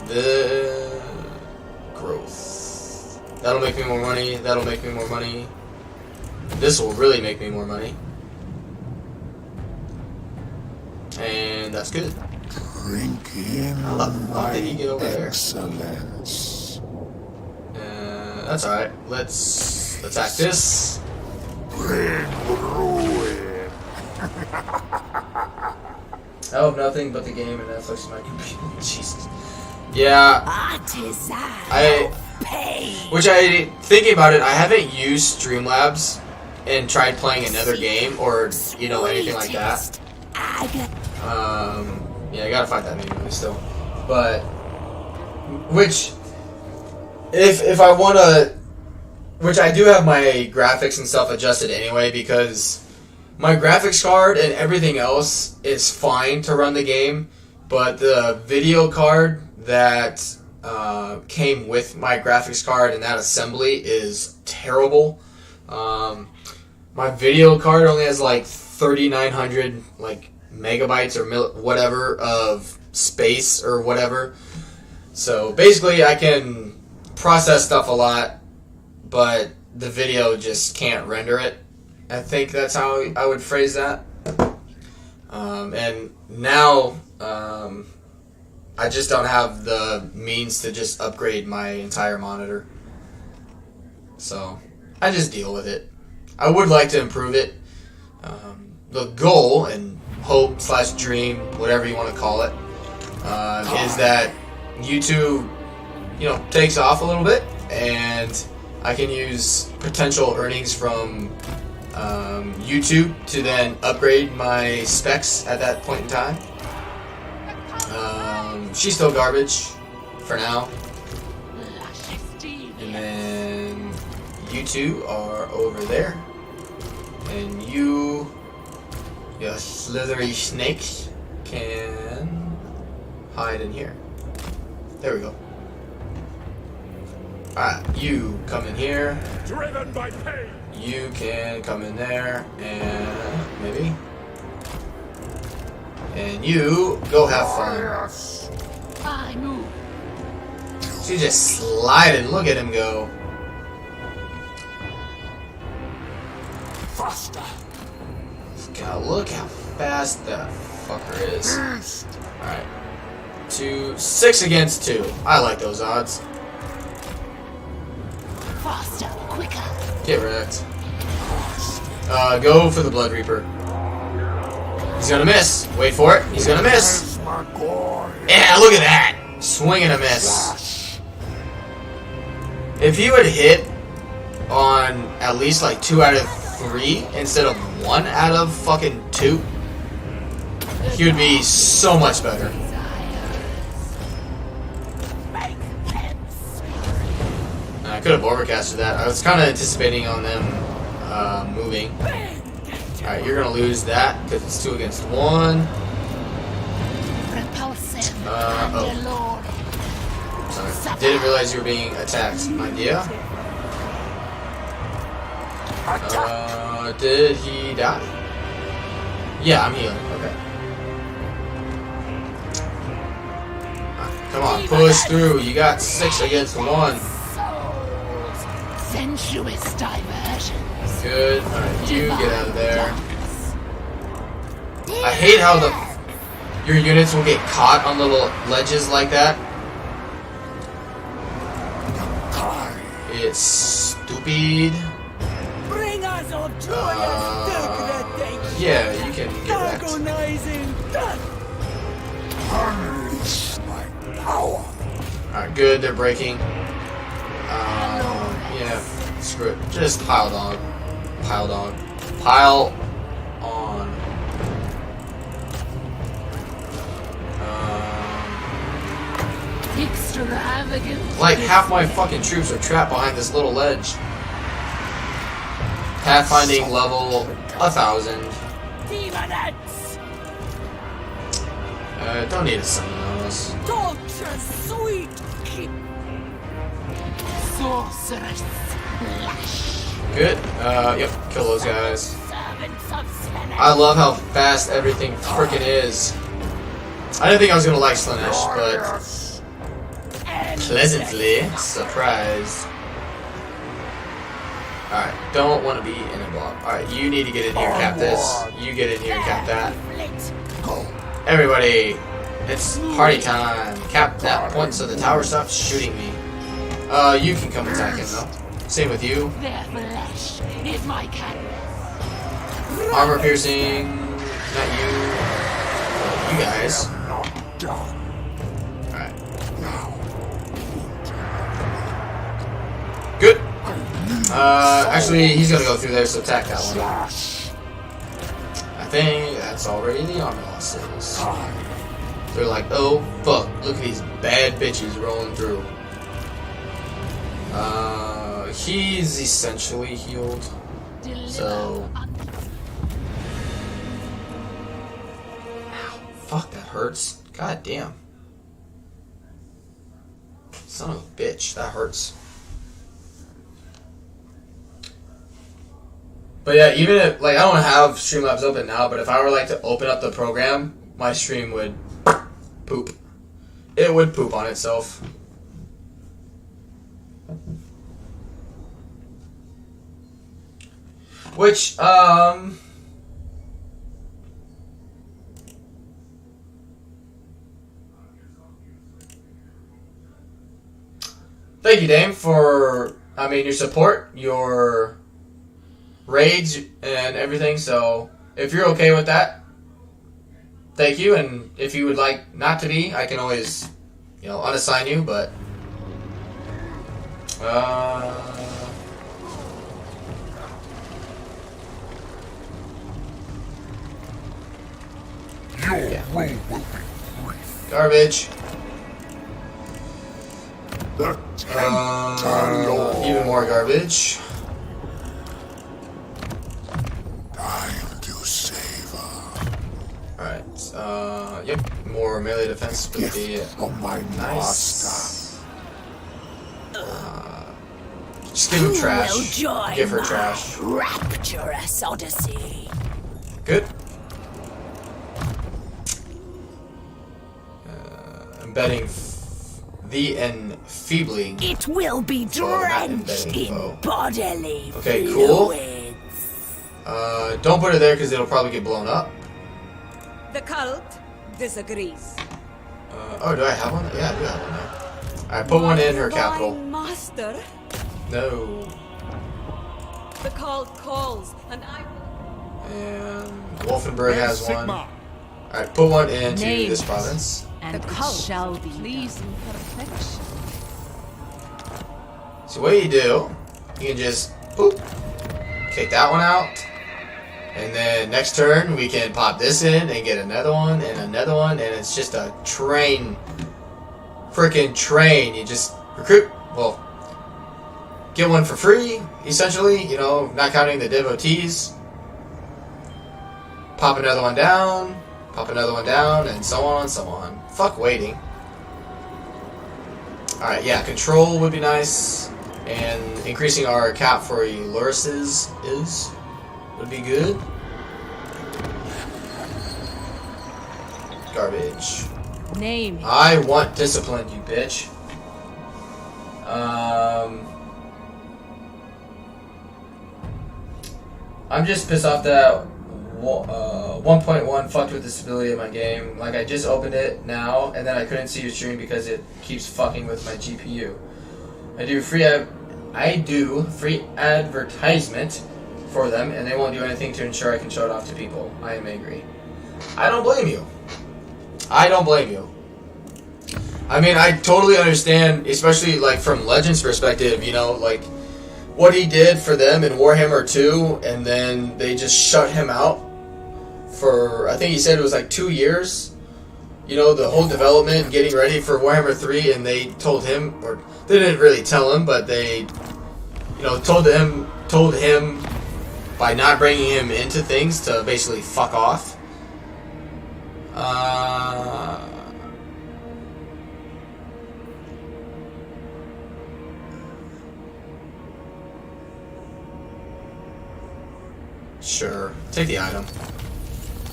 S1: The growth. That'll make me more money. That'll make me more money. This will really make me more money. And that's good.
S2: Drink in
S1: How the fuck did he get over there?
S2: excellence.
S1: That's alright. Let's attack this.
S2: Bring ruin.
S1: I hope nothing but the game and Netflix on my computer. Jesus. Yeah.
S4: Artisan
S1: I
S4: pain.
S1: Which thinking about it, I haven't used Streamlabs and tried playing another game or anything like that. Yeah, I gotta find that maybe still. But which if I wanna, which I do have my graphics and stuff adjusted anyway because my graphics card and everything else is fine to run the game, but the video card that came with my graphics card and that assembly is terrible. My video card only has like 3,900 megabytes or whatever of space or whatever. So basically I can process stuff a lot, but the video just can't render it. I think that's how I would phrase that. And now I just don't have the means to just upgrade my entire monitor. So I just deal with it. I would like to improve it. The goal and hope / dream, whatever you want to call it, is that YouTube, takes off a little bit, and I can use potential earnings from YouTube to then upgrade my specs at that point in time. She's still garbage for now, and then you two are over there, and you slithery snakes can hide in here. There we go. Alright, you come in here.
S3: Driven by pain.
S1: You can come in there, and maybe. And you go have fun.
S6: I move.
S1: She's just sliding. Look at him go.
S2: Faster.
S1: God, look how fast that fucker is. Alright. 6 against 2. I like those odds.
S4: Faster, quicker.
S1: Get wrecked. Go for the Blood Reaper. He's gonna miss. Wait for it. He's gonna miss. Yeah, look at that. Swing and a miss. If he would hit on at least like 2 out of 3 instead of 1 out of fucking 2, he would be so much better. I could have overcasted that. I was kind of anticipating on them moving. Alright, you're gonna lose that because it's 2 against 1. Oh. Sorry. Didn't realize you were being attacked, my dear. Did he die? Yeah, I'm healing. Okay. Right, come on, push through. You got 6 against 1.
S4: Sensuous diversions.
S1: Good. Alright, you get out of there. I hate how your units will get caught on little ledges like that. It's stupid.
S5: Bring us of joyous degradation.
S1: Yeah, you can get wrecked.
S5: Agonizing death.
S2: Unleash my power.
S1: Alright, good. They're breaking. Yeah, screw it. Just pile dog. Pile dog. Pile on.
S4: Extravagant.
S1: Like, half my fucking troops are trapped behind this little ledge. Pathfinding level 1000.
S4: Demonettes.
S1: Don't need a summon those.
S5: Torture sweet keep.
S4: Sorceress. Lash.
S1: Good. Yep, kill those guys.
S4: Servants of Slaanesh.
S1: I love how fast everything frickin' is. I didn't think I was gonna like Slaanesh, but pleasantly surprised. Alright, don't want to be in a block. Alright, you need to get in here, cap this. You get in here, cap that. Everybody, it's party time. Cap that point so the tower stops shooting me. You can come attack him though. Same with you.
S4: Their flesh is my canvas.
S1: Armor piercing, not you. You guys. Alright. Good. Actually, he's gonna go through there, so attack that one. I think that's already the armor losses. They're like, oh fuck, look at these bad bitches rolling through. He's essentially healed. So. Ow, fuck, that hurts. God damn. Son of a bitch, that hurts. But yeah, even if, like, I don't have Streamlabs open now, but if I were, like, to open up the program, my stream would poop. It would poop on itself. Which, thank you, Dame, for, your support, your raids, and everything. So, if you're okay with that, thank you. And if you would like not to be, I can always, unassign you, but, yeah. Garbage. Even more garbage.
S2: Time to savor.
S1: Alright, yep, more melee defense with the
S2: Oh my
S1: nice. Just give him trash. Give her trash.
S4: Rapturous odyssey.
S1: Good. Embedding the enfeebling.
S4: It will be drenched in bodily
S1: Okay, cool.
S4: fluids.
S1: Don't put it there because it'll probably get blown up.
S7: The cult disagrees.
S1: Oh, do I have one? Yeah, I do have one there. Alright, put one in her capital.
S7: Master
S1: No.
S7: The cult calls, and I...
S1: And Wolfenburg has one.
S3: Sigma.
S1: Alright, put one into
S6: Names.
S1: this province.
S6: And
S7: The
S6: it
S7: cult
S6: shall be
S7: please in perfection.
S1: So what you do, you can just boop, kick that one out. And then next turn we can pop this in and get another one and another one, and it's just a train. Freaking train. You just recruit, well, get one for free, essentially, you know, not counting the devotees. Pop another one down, and so on and so on. Fuck waiting. Alright, yeah, control would be nice. And increasing our cap for Ulysses would be good. Garbage.
S6: name.
S1: I want discipline, you bitch. I'm just pissed off that 1.1 fucked with the stability of my game. Like, I just opened it now, and then I couldn't see your stream because it keeps fucking with my GPU. I do free advertisement for them, and they won't do anything to ensure I can show it off to people. I am angry. I don't blame you. I don't blame you. I mean, I totally understand, especially, like, from Legends' perspective, you know, like, what he did for them in Warhammer 2, and then they just shut him out for, I think he said it was like 2 years. You know, the whole development, getting ready for Warhammer 3, and they told him, or they didn't really tell him, but they, you know, told him by not bringing him into things to basically fuck off. Sure, take the item.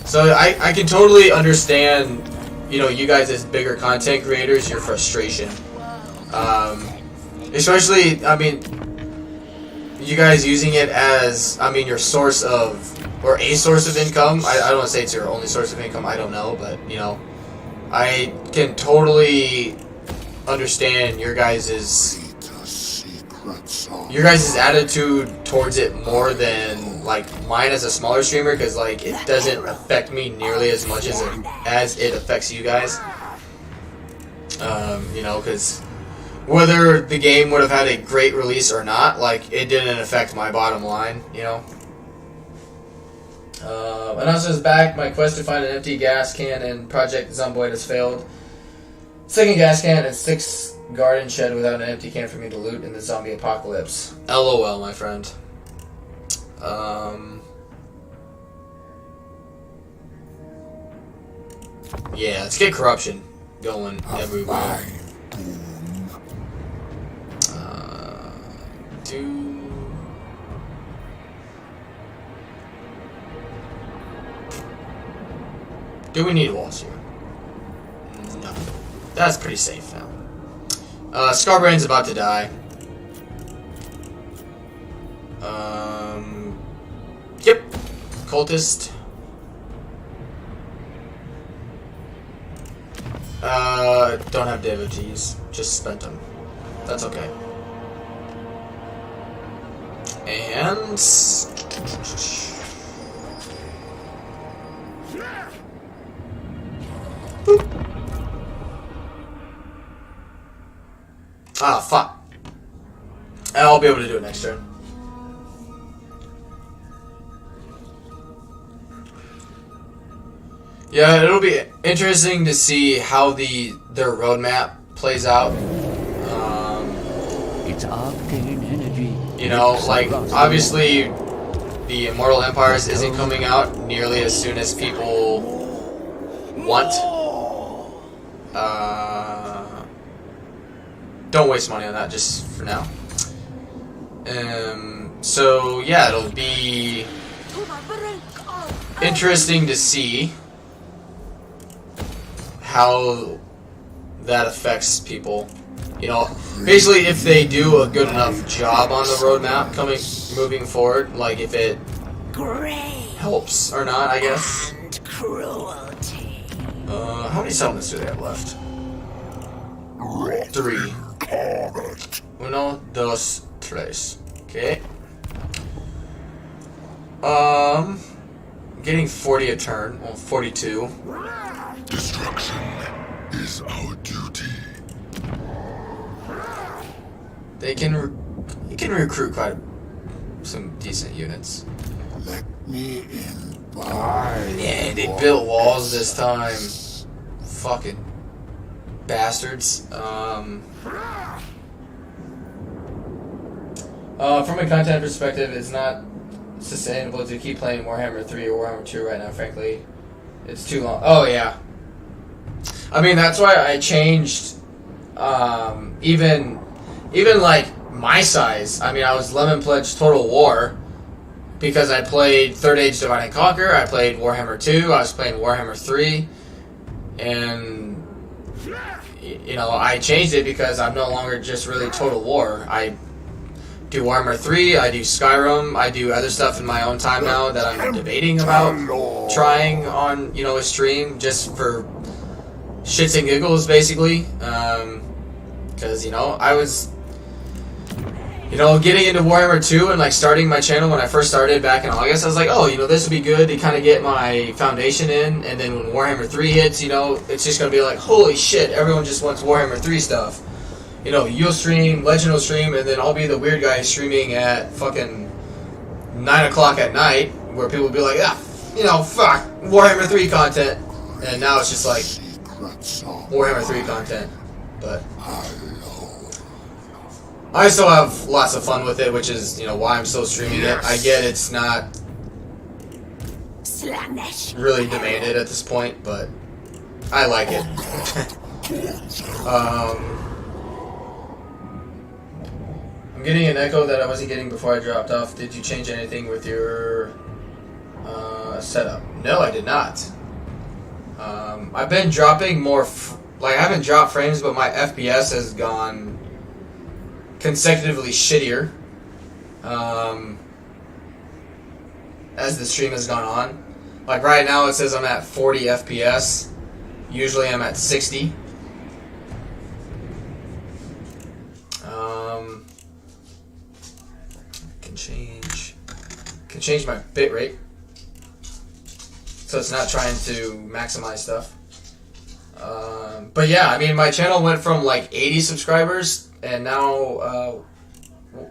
S1: So I can totally understand, you know, you guys as bigger content creators, your frustration. Especially, I mean, you guys using it as, I mean, your source of, or a source of income. I don't want to say it's your only source of income, I don't know, but, you know, I can totally understand your guys' attitude towards it more than, like, mine as a smaller streamer, because, like, it doesn't affect me nearly as much as it affects you guys. You know, because whether the game would have had a great release or not, like, it didn't affect my bottom line, you know. Announcer is back. My quest to find an empty gas can in Project Zomboid has failed. Second gas can and 6 garden shed without an empty can for me to loot in the zombie apocalypse. LOL, my friend. Yeah, let's get corruption going everywhere. Do we need walls here? No. That's pretty safe now. Scarbrain's about to die. Yep. Cultist. Don't have devotees. Just spent them. That's okay. And... Boop. Ah, fuck. I'll be able to do it next turn. Yeah, it'll be interesting to see how their roadmap plays out.
S8: It's arcane energy.
S1: You know, like, obviously the Immortal Empires isn't coming out nearly as soon as people want. Don't waste money on that just for now. So yeah, it'll be interesting to see how that affects people. You know, basically if they do a good enough job on the roadmap moving forward, like if it helps or not, I guess. How many settlements do they have left? 3. 1, 2, fortress. Okay. Getting 40 a turn. Well, 42.
S2: Destruction is our duty.
S1: They can you can recruit some decent units.
S2: Let me in by.
S1: Yeah, they built walls this time. Fucking bastards. From a content perspective, it's not sustainable to keep playing Warhammer 3 or Warhammer 2 right now, frankly. It's too long. Oh, yeah. I mean, that's why I changed, even like, my size. I mean, I was Lemon Pledge Total War, because I played Third Age Divide and Conquer, I played Warhammer 2, I was playing Warhammer 3, and, you know, I changed it because I'm no longer just really Total War. I do Warhammer 3, I do Skyrim, I do other stuff in my own time now that I'm debating about trying on, you know, a stream just for shits and giggles, basically. Because, you know, I was, you know, getting into Warhammer 2 and, like, starting my channel when I first started back in August. I was like, oh, you know, this would be good to kind of get my foundation in. And then when Warhammer 3 hits, you know, it's just going to be like, holy shit, everyone just wants Warhammer 3 stuff. You know, you'll stream, Legend will stream, and then I'll be the weird guy streaming at fucking 9 o'clock at night, where people will be like, ah, you know, fuck, Warhammer 3 content. And now it's just like, Warhammer 3 content. But I still have lots of fun with it, which is, you know, why I'm still streaming it. I get it's not
S4: Slaanesh.
S1: really demanded at this point, but I like it. I'm getting an echo that I wasn't getting before I dropped off. Did you change anything with your setup? No, I did not. I've been dropping more, I haven't dropped frames, but my FPS has gone consecutively shittier as the stream has gone on. Like right now it says I'm at 40 FPS. Usually I'm at 60. Can change my bitrate so it's not trying to maximize stuff. But yeah, I mean, my channel went from like 80 subscribers and now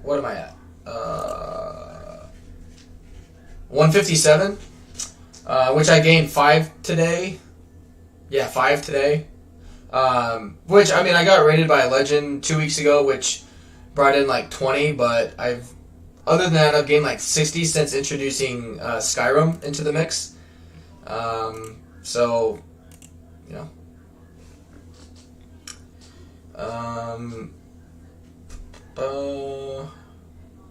S1: what am I at? 157, which I gained 5 today. Yeah, 5 today. Which, I mean, I got rated by a Legend 2 weeks ago, which brought in like 20, but other than that, I've gained like 60 since introducing Skyrim into the mix. So, you know.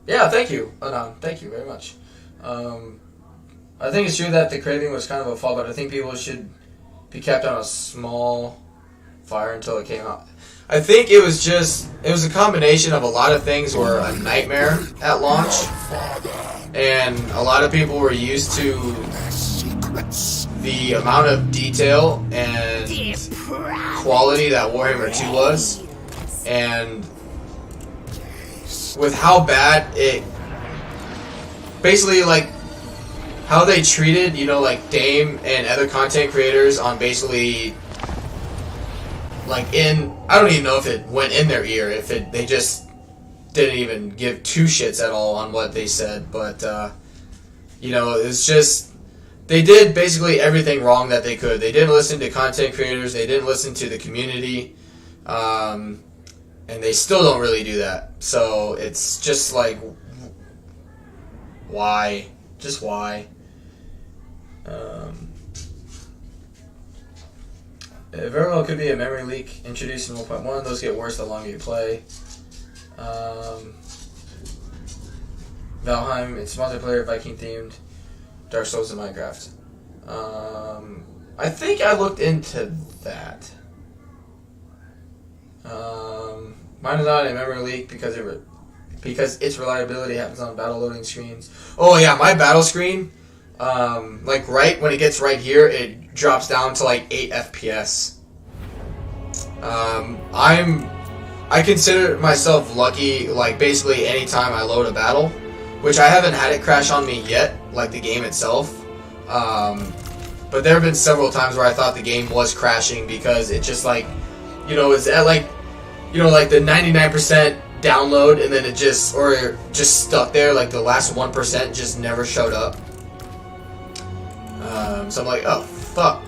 S1: Yeah, thank you, Anon. Thank you very much. I think it's true that the craving was kind of a fall, but I think people should be kept on a small fire until it came out. I think it was a combination of a lot of things were a nightmare at launch, and a lot of people were used to the amount of detail and quality that Warhammer 2 was, and with how bad it, basically like how they treated, you know, like Dame and other content creators on basically like I don't even know if it went in their ear, they just didn't even give two shits at all on what they said, but you know, it's just, they did basically everything wrong that they could. They didn't listen to content creators, they didn't listen to the community, and they still don't really do that. So it's just like, why? Just why? It very well could be a memory leak introduced in 1.1. Those get worse the longer you play. Valheim, it's multiplayer, Viking themed, Dark Souls, and Minecraft. I think I looked into that. Mine is not a memory leak because its reliability happens on battle loading screens. Oh yeah, my battle screen, like right when it gets right here, it drops down to like 8 FPS. I consider myself lucky, like, basically anytime I load a battle, which I haven't had it crash on me yet, like the game itself. But there have been several times where I thought the game was crashing because it just, like, you know, it's at, like, you know, like the 99% download, and then it just, or just stuck there, like the last 1% just never showed up. So I'm like, oh, fuck.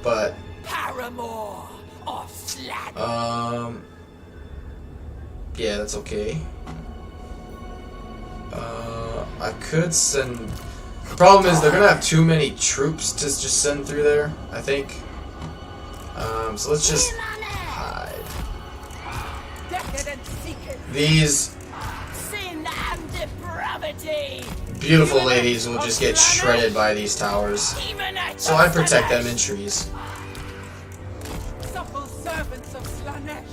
S1: But,
S4: Paramore of Slaanesh.
S1: yeah, that's okay. I could send... The problem is they're gonna have too many troops to just send through there, I think. So let's just hide.
S4: Decadent seekers.
S1: These
S4: Sin and depravity.
S1: beautiful ladies will just get shredded by these towers. So I protect them in trees.
S5: Supple servants of Slaanesh.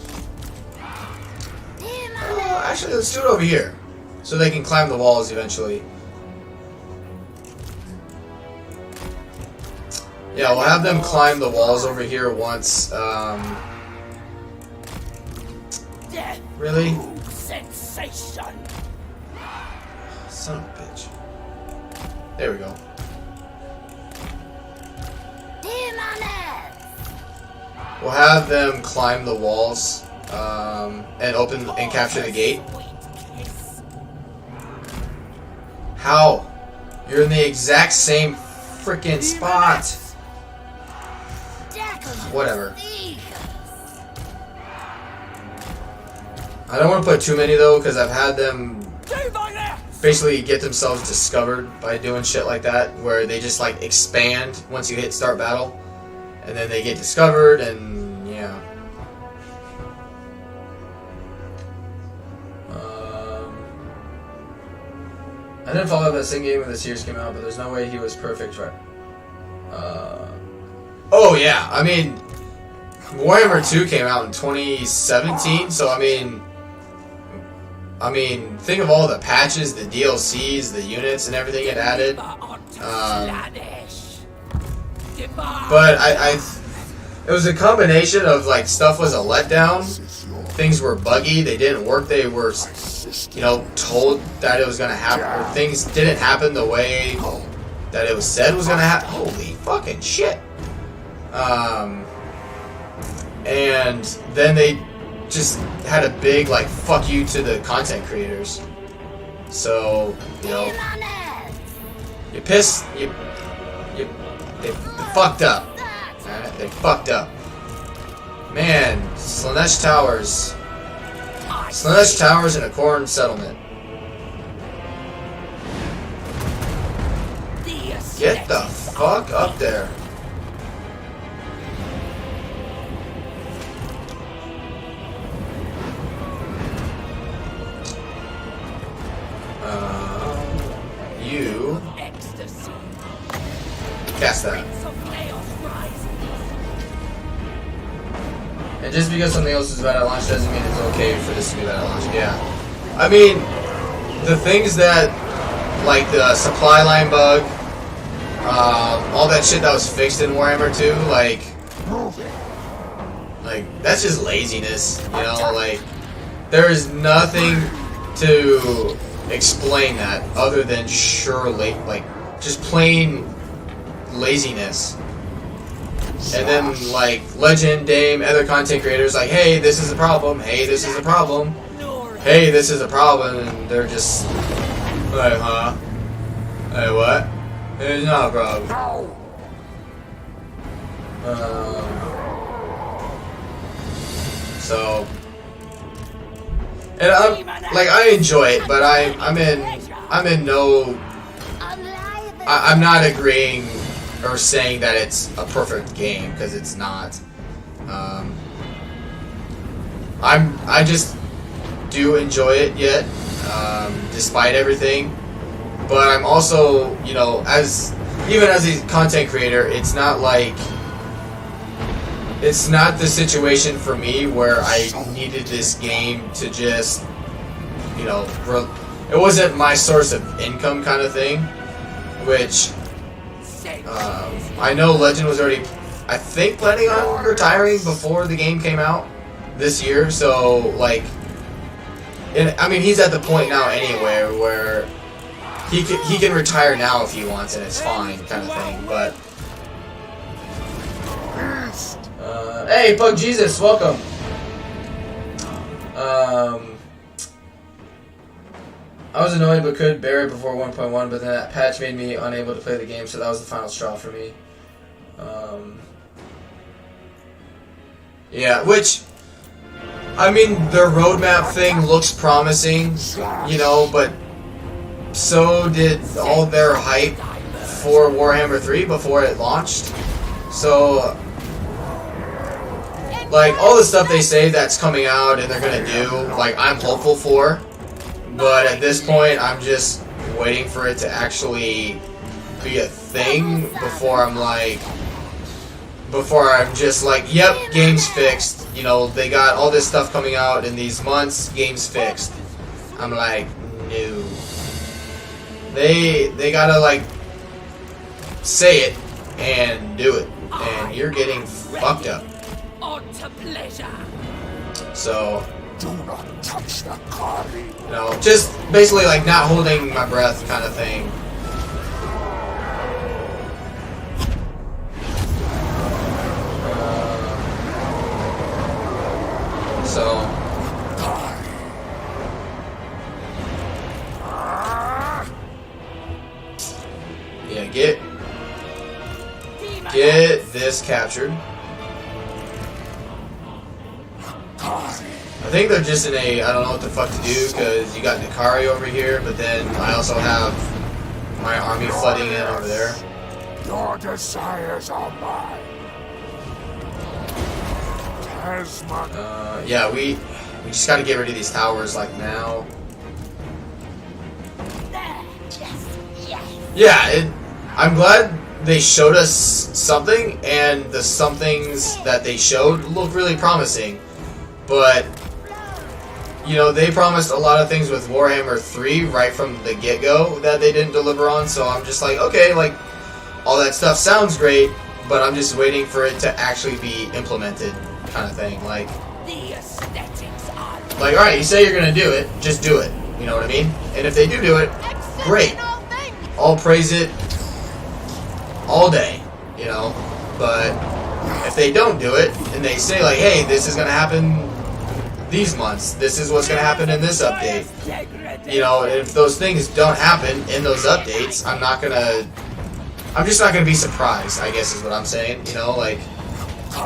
S1: Actually, let's do it over here. So they can climb the walls eventually. Yeah, we'll have them climb the walls over here once, Really?
S4: Sensation.
S1: Son of a bitch. There we go. We'll have them climb the walls, and open and capture the gate. How? You're in the exact same freaking spot. Whatever. I don't want to put too many though, because I've had them basically get themselves discovered by doing shit like that, where they just like expand once you hit start battle, and then they get discovered, and yeah. I didn't follow that same game when the series came out, but there's no way he was perfect, right? Oh yeah, I mean, Warhammer 2 came out in 2017, so I mean, think of all the patches, the DLCs, the units, and everything it added. But it was a combination of like stuff was a letdown, things were buggy, they didn't work, they were, you know, told that it was gonna happen, or things didn't happen the way that it was said was gonna happen. Holy fucking shit! And then they just had a big like fuck you to the content creators. So, you know, you pissed, they fucked up. Alright, they fucked up. Man, Slaanesh Towers. Slaanesh Towers in a corn settlement. Get the fuck up there. You cast that. And just because something else is bad at launch doesn't mean it's okay for this to be bad at launch. Yeah. I mean, the things that, like the supply line bug, all that shit that was fixed in Warhammer 2, like that's just laziness, you know, like, there is nothing to explain that other than just plain laziness. And then like Legend, Dame, other content creators like, hey, this is a problem, hey, this is a problem, hey, this is a problem, and they're just like, huh? Hey, what? It's not a problem. So, and I enjoy it, but I'm not agreeing or saying that it's a perfect game, because it's not. I just do enjoy it yet, despite everything. But I'm also, you know, even as a content creator, it's not the situation for me where I needed this game to just, you know, it wasn't my source of income kind of thing, which I know Legend was already, I think, planning on retiring before the game came out, this year. So like, and I mean he's at the point now anyway where he can retire now if he wants and it's fine kind of thing. But hey, Bug Jesus, welcome. I was annoyed but could bear it before 1.1, but then that patch made me unable to play the game, so that was the final straw for me. Yeah, which, I mean, their roadmap thing looks promising, you know, but so did all their hype for Warhammer 3 before it launched. So, like, all the stuff they say that's coming out and they're gonna do, like, I'm hopeful for. But at this point, I'm just waiting for it to actually be a thing before I'm just like, yep, game's fixed. You know, they got all this stuff coming out in these months, game's fixed. I'm like, no. They gotta, like, say it and do it. And you're getting fucked up.
S4: On to pleasure.
S1: So,
S2: Do not touch the Kari.
S1: you know, just basically like not holding my breath kind of thing. So, yeah, get this captured. I think they're just in a, I don't know what the fuck to do, because you got Kari over here, but then I also have my army flooding in over there.
S2: Your desires are mine. Tasman.
S1: Yeah, we just gotta get rid of these towers, like, now. Yeah, I'm glad they showed us something, and the somethings that they showed look really promising. But, you know, they promised a lot of things with Warhammer 3 right from the get-go that they didn't deliver on, so I'm just like, okay, like, all that stuff sounds great, but I'm just waiting for it to actually be implemented, kind of thing. Like,
S4: The aesthetics are
S1: alright, you say you're gonna do it, just do it. You know what I mean? And if they do it, great. I'll praise it all day, you know? But if they don't do it, and they say, like, hey, this is gonna happen these months, this is what's gonna happen in this update, you know, if those things don't happen in those updates, I'm just not gonna be surprised, I guess is what I'm saying, you know, like,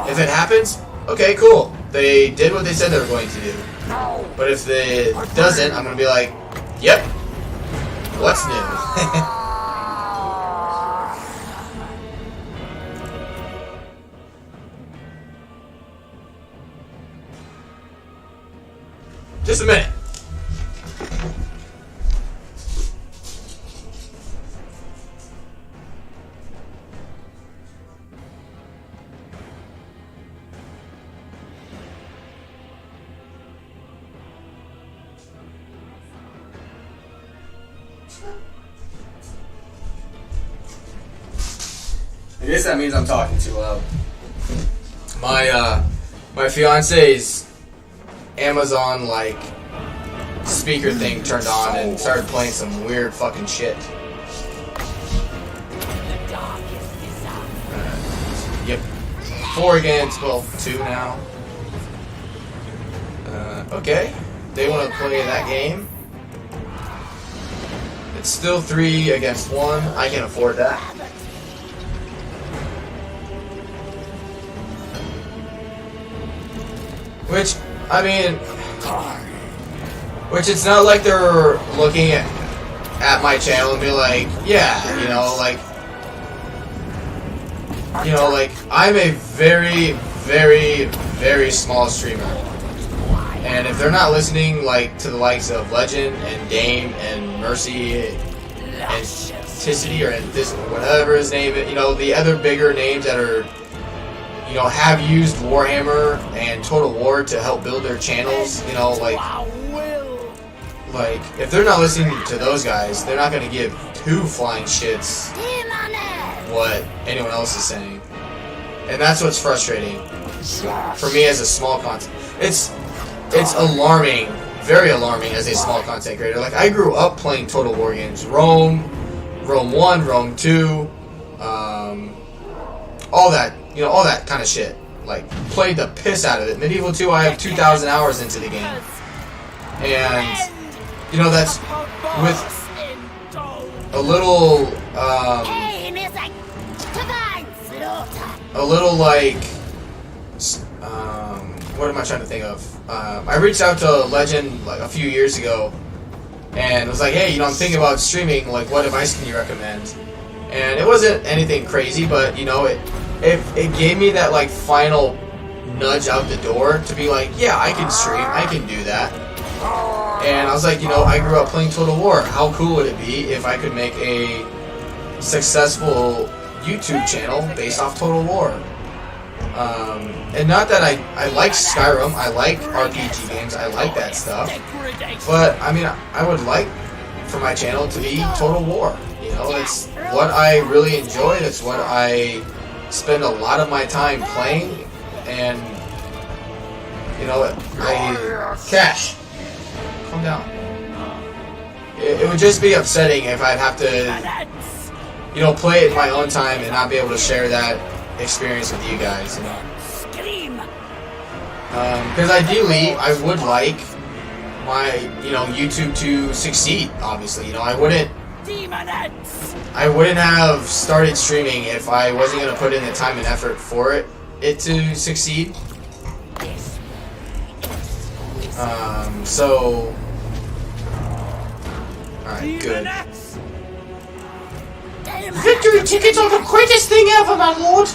S1: if it happens, okay, cool, they did what they said they were going to do, but if it doesn't, I'm gonna be like, yep, what's new? Just a minute. I guess that means I'm talking too loud. My fiance's Amazon, like, speaker thing turned on and started playing some weird fucking shit. Yep. 4 against, well, 2 now. Okay. They want to play that game. It's still 3 against 1. I can afford that. Which, I mean, which it's not like they're looking at my channel and be like, yeah, you know, like, I'm a very, very, very small streamer. And if they're not listening, like, to the likes of Legend and Dame and Mercy and Ticity or this, whatever his name is, you know, the other bigger names that are, you know, have used Warhammer and Total War to help build their channels, you know, like, if they're not listening to those guys, they're not going to give 2 flying shits what anyone else is saying. And that's what's frustrating. For me as a small content, it's alarming, very alarming as a small content creator. Like, I grew up playing Total War games, Rome 1, Rome 2, all that, you know, all that kind of shit. Like, played the piss out of it. Medieval 2, I have 2,000 hours into the game. And, you know, that's with a little, like, what am I trying to think of? I reached out to Legend, like, a few years ago, and was like, hey, you know, I'm thinking about streaming, like, what advice can you recommend? And it wasn't anything crazy, but, you know, it gave me that, like, final nudge out the door to be like, yeah, I can stream, I can do that. And I was like, you know, I grew up playing Total War. How cool would it be if I could make a successful YouTube channel based off Total War? And not that I like Skyrim, I like RPG games, I like that stuff. But, I mean, I would like for my channel to be Total War. You know, it's what I really enjoy, that's what I spend a lot of my time playing, and, you know, Cash, calm down. It would just be upsetting if I'd have to, you know, play it in my own time and not be able to share that experience with you guys, you know. Because ideally, I would like my, you know, YouTube to succeed, obviously. You know, I wouldn't have started streaming if I wasn't going to put in the time and effort for it to succeed. So... Alright, good. Victory tickets are the greatest thing ever, my lord!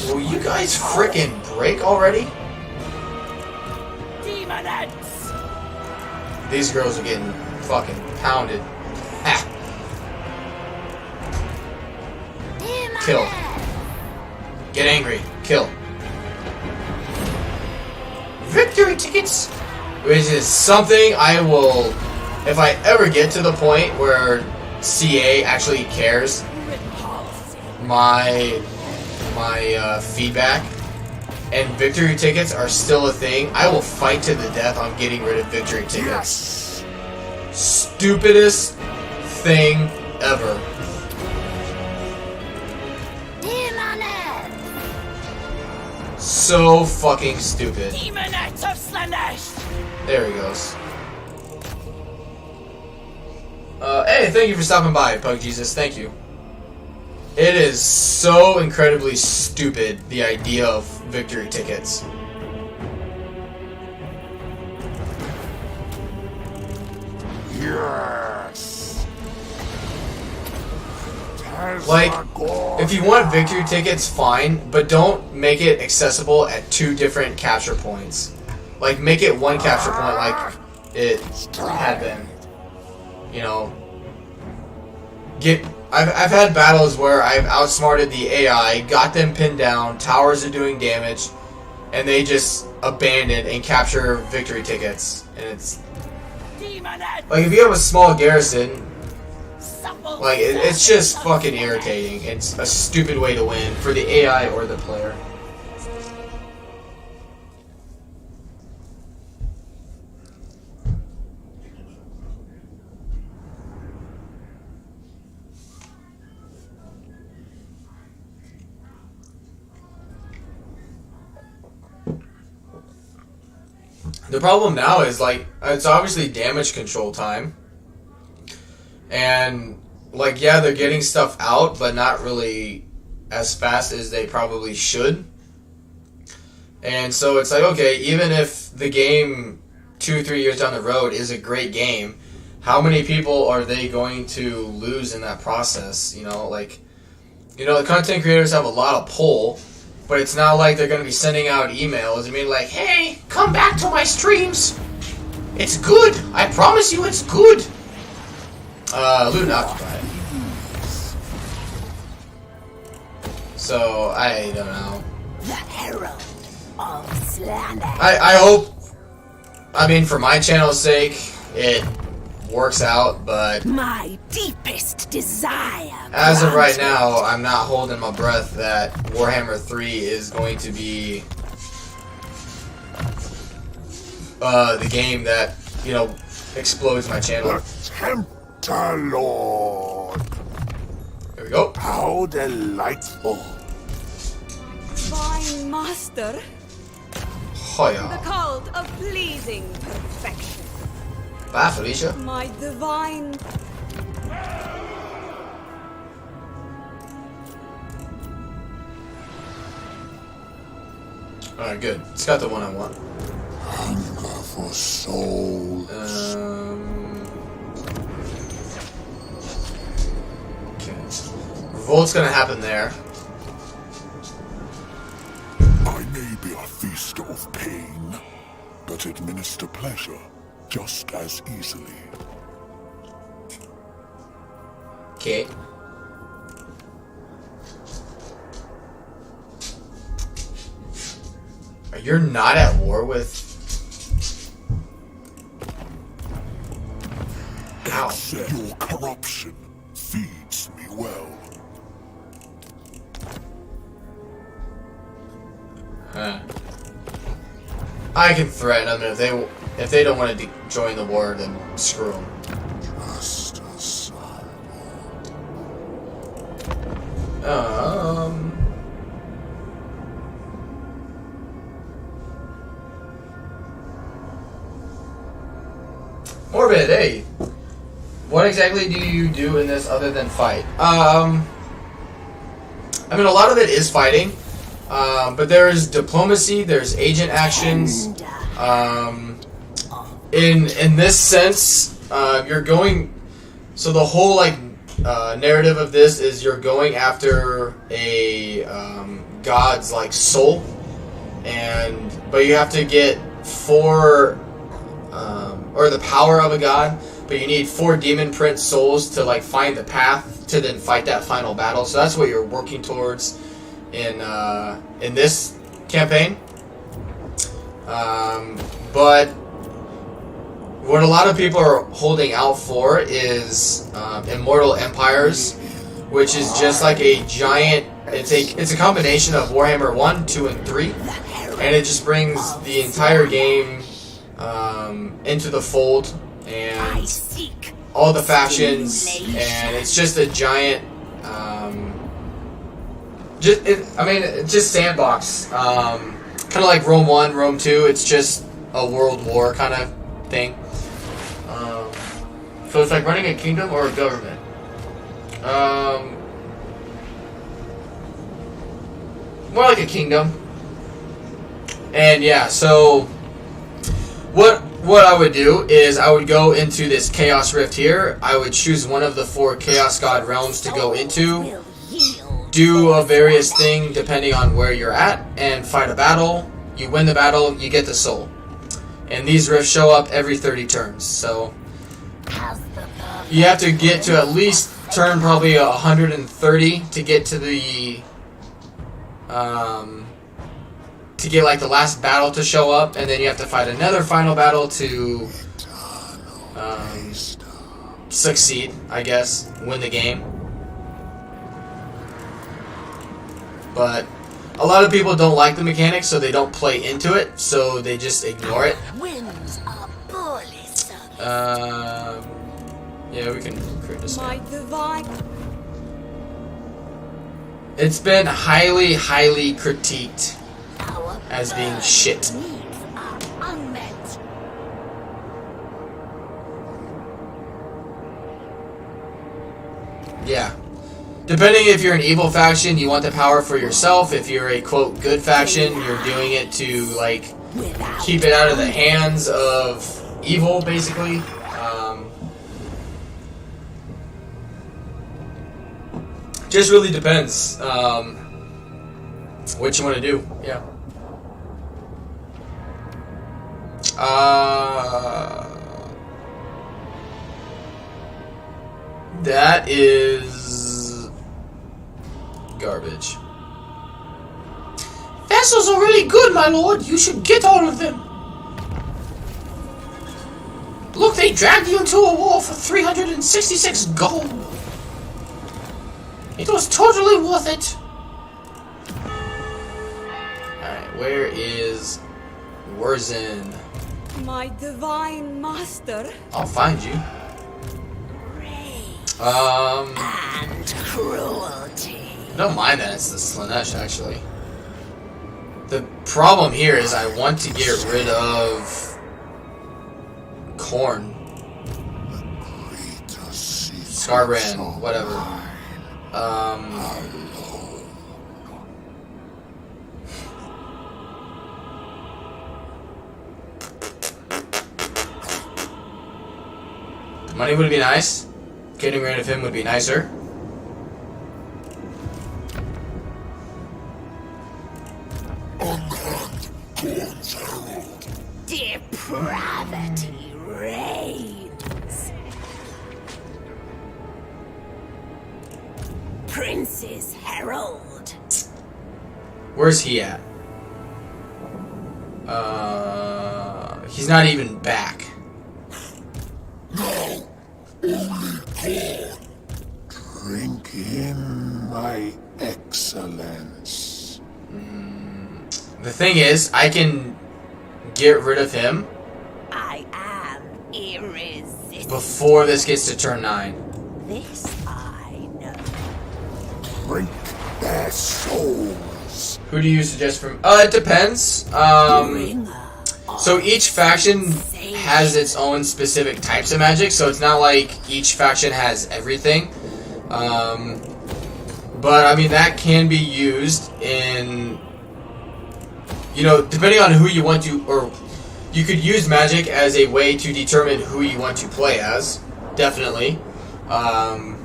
S1: Will you guys frickin' break already? These girls are getting fucking pounded. Ha! Kill. Get angry. Kill. Victory tickets! Which is something I will... If I ever get to the point where CA actually cares my feedback and victory tickets are still a thing, I will fight to the death on getting rid of victory tickets. Yes. Stupidest thing ever. So fucking stupid.
S4: Demonettes of Slaanesh.
S1: There he goes. Hey, thank you for stopping by, Pug Jesus. Thank you. It is so incredibly stupid, the idea of victory tickets.
S2: Yes.
S1: Like, if you want victory tickets, fine, but don't make it accessible at 2 different capture points. Like, make it 1 capture point like it had been. You know, I've had battles where I've outsmarted the AI, got them pinned down, towers are doing damage, and they just abandon and capture victory tickets. And it's like, if you have a small garrison, like, it's just fucking irritating. It's a stupid way to win for the AI or the player. The problem now is, like, it's obviously damage control time. And, like, yeah, they're getting stuff out, but not really as fast as they probably should. And so it's like, okay, even if the game 2 or 3 years down the road is a great game, how many people are they going to lose in that process? You know, like, you know, the content creators have a lot of pull, but it's not like they're going to be sending out emails and being like, hey, come back to my streams. It's good. I promise you it's good. Loot occupied. So, I don't know.
S4: The herald of Slaanesh.
S1: I hope, I mean, for my channel's sake, it works out, but
S4: My deepest desire.
S1: as of right now, I'm not holding my breath that Warhammer 3 is going to be the game that, you know, explodes my channel.
S2: The Tempter Lord.
S1: There we go.
S2: How delightful.
S7: Divine Master.
S1: Oh
S7: The
S1: yeah.
S7: cult of pleasing perfection.
S1: Bye, Felicia.
S7: My divine.
S1: Alright, good. It's got the one I want.
S2: Hunger for souls.
S1: Okay. Revolt's gonna happen there.
S2: I may be a feast of pain, but administer pleasure just as easily.
S1: Okay. You're not at war with... Ow.
S2: Your corruption feeds me well.
S1: Huh. I can threaten them if they don't want to join the war, then screw them.
S2: Just a sign.
S1: Morbid, hey. What exactly do you do in this other than fight? I mean, a lot of it is fighting. But there's diplomacy, there's agent actions. In this sense, you're going... So the whole, like, narrative of this is you're going after a god's, like, soul. But you have to get 4... or the power of a god. But you need 4 demon prince souls to, like, find the path to then fight that final battle. So that's what you're working towards in this campaign. But what a lot of people are holding out for is Immortal Empires, which is just like a giant... It's a combination of Warhammer 1, 2, and 3. And it just brings the entire game into the fold. And all the factions. And it's just a giant... it's just sandbox. Kind of like Rome 1, Rome 2. It's just a world war kind of thing. So it's like running a kingdom or a government. More like a kingdom. And yeah, so what I would do is I would go into this Chaos Rift here. I would choose one of the 4 Chaos God realms to go into. Do a various thing depending on where you're at and fight a battle. You win the battle, you get the soul. And these rifts show up every 30 turns. So you have to get to at least turn probably 130 to get to the to get like the last battle to show up, and then you have to fight another final battle to succeed, I guess, win the game. But a lot of people don't like the mechanics, so they don't play into it, so they just ignore it. Yeah, we can create this.
S7: My divine.
S1: It's been highly, highly critiqued as being shit. Yeah. Depending if you're an evil faction, you want the power for yourself. If you're a, quote, good faction, you're doing it to, like, keep it out of the hands of evil, basically. Just really depends what you want to do. Yeah. That is garbage. Vessels are really good, my lord. You should get all of them. Look, they They dragged you into a wall for 366 gold. It was totally worth it. Alright, where is Wurzen?
S7: My divine master.
S1: I'll find you.
S4: And cruelty.
S1: I don't mind that it's the Slaanesh, actually. The problem here is I want to get rid of Corn. Scarbrand, whatever. Money would be nice. Getting rid of him would be nicer.
S2: Unhand Corn's herald.
S4: Depravity reigns. Prince's herald.
S1: Where's he at? He's not even back.
S2: Now, only Corn. Drink him, my excellence.
S1: The thing is, I can get rid of him
S4: I am irresistible.
S1: before this gets to turn 9.
S4: This I know.
S2: Drink their souls.
S1: Who do you suggest from? It depends. So each faction has its own specific types of magic, so it's not like each faction has everything. But I mean, that can be used in, you know, depending on who you want to, or you could use magic as a way to determine who you want to play as. Definitely. I'm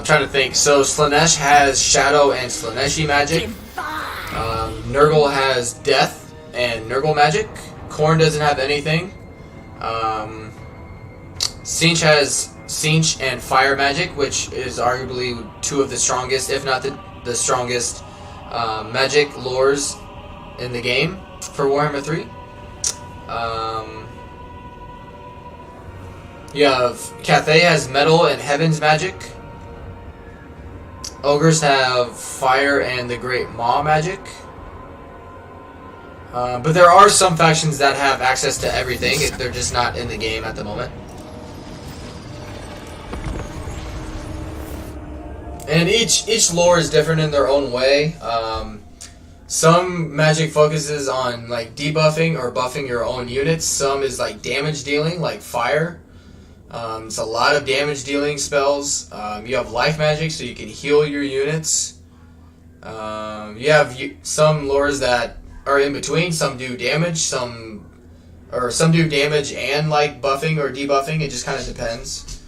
S1: trying to think. So Slaanesh has Shadow and Slaaneshi magic. Nurgle has Death and Nurgle magic. Khorne doesn't have anything. Tzeentch has Tzeentch and Fire magic, which is arguably two of the strongest, if not the strongest, magic lores in the game for Warhammer 3. You have Cathay has Metal and Heaven's magic. Ogres have Fire and the Great Maw magic. But there are some factions that have access to everything. They're just not in the game at the moment. And each lore is different in their own way. Some magic focuses on like debuffing or buffing your own units. Some is like damage dealing, like Fire. It's a lot of damage dealing spells. You have life magic, so you can heal your units. You have some lores that are in between. Some do damage, some do damage and like buffing or debuffing. It just kind of depends.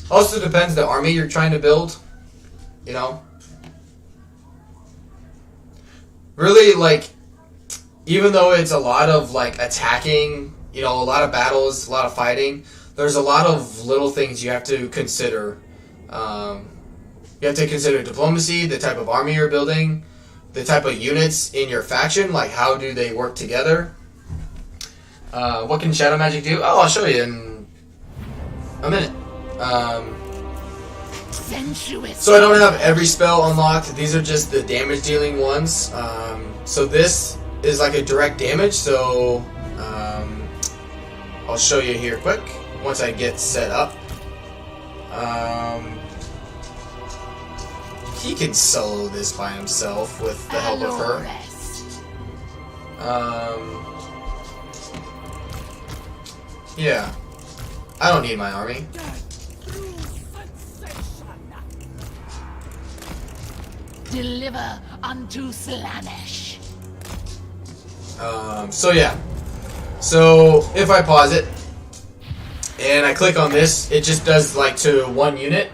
S1: Also depends the army you're trying to build. You know, really, like, even though it's a lot of like attacking, you know, a lot of battles, a lot of fighting, there's a lot of little things you have to consider. You have to consider diplomacy, the type of army you're building, the type of units in your faction, like how do they work together. What can Shadow Magic do? Oh, I'll show you in a minute. So I don't have every spell unlocked. These are just the damage dealing ones. So this is like a direct damage. So I'll show you here quick once I get set up. He can solo this by himself with the help of her. Yeah. I don't need my army.
S4: Deliver unto Slaanesh.
S1: So yeah. So if I pause it and I click on this, it just does like to one unit.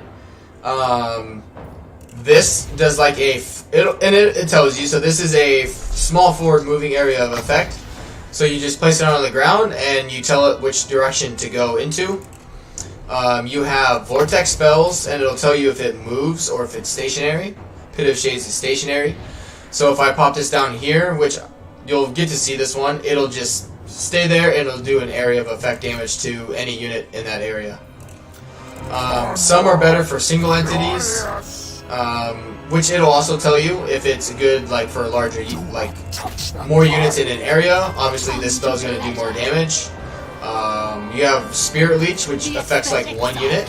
S1: This does like it tells you. So this is a small forward moving area of effect. So you just place it on the ground and you tell it which direction to go into. You have vortex spells and it'll tell you if it moves or if it's stationary. Pit of Shades is stationary. So if I pop this down here, which you'll get to see this one, it'll just stay there, and it'll do an area of effect damage to any unit in that area. Some are better for single entities, which it'll also tell you if it's good like for larger, like more units in an area. Obviously, this spell's going to do more damage. You have Spirit Leech, which affects like one unit.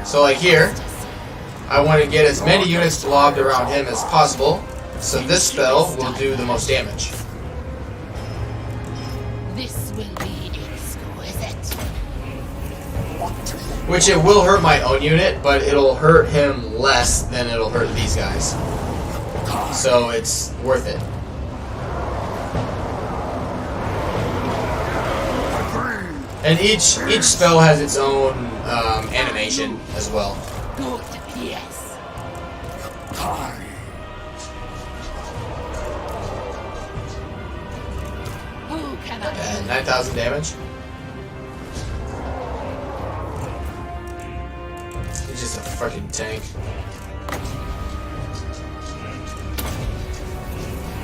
S1: So like here, I want to get as many units lobbed around him as possible, so this spell will do the most damage.
S4: This will be exquisite.
S1: Which it will hurt my own unit, but it'll hurt him less than it'll hurt these guys. So it's worth it. And each spell has its own animation as well.
S4: Good, yes. Who can I
S1: And 9,000 damage. He's just a fucking tank.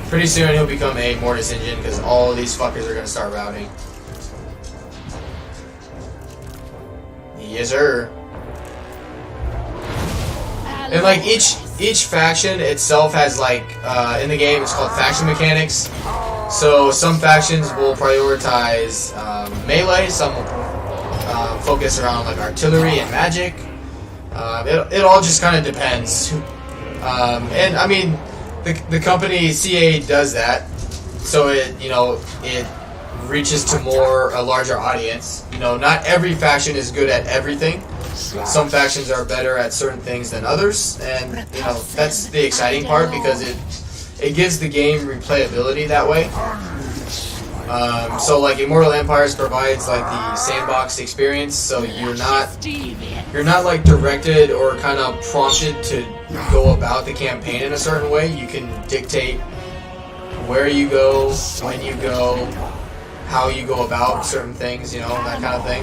S1: Pretty soon he'll become a Mortis engine because all of these fuckers are gonna start routing. Yes, sir. And like each faction itself has like in the game it's called faction mechanics. So some factions will prioritize melee, some will focus around like artillery and magic. It all just kind of depends. And I mean, the company CA does that, so it reaches to a larger audience. Not every faction is good at everything. Some factions are better at certain things than others, and that's the exciting part because it gives the game replayability that way. So like Immortal Empires provides like the sandbox experience, so you're not like directed or kind of prompted to go about the campaign in a certain way. You can dictate where you go, when you go, how you go about certain things, that kind of thing.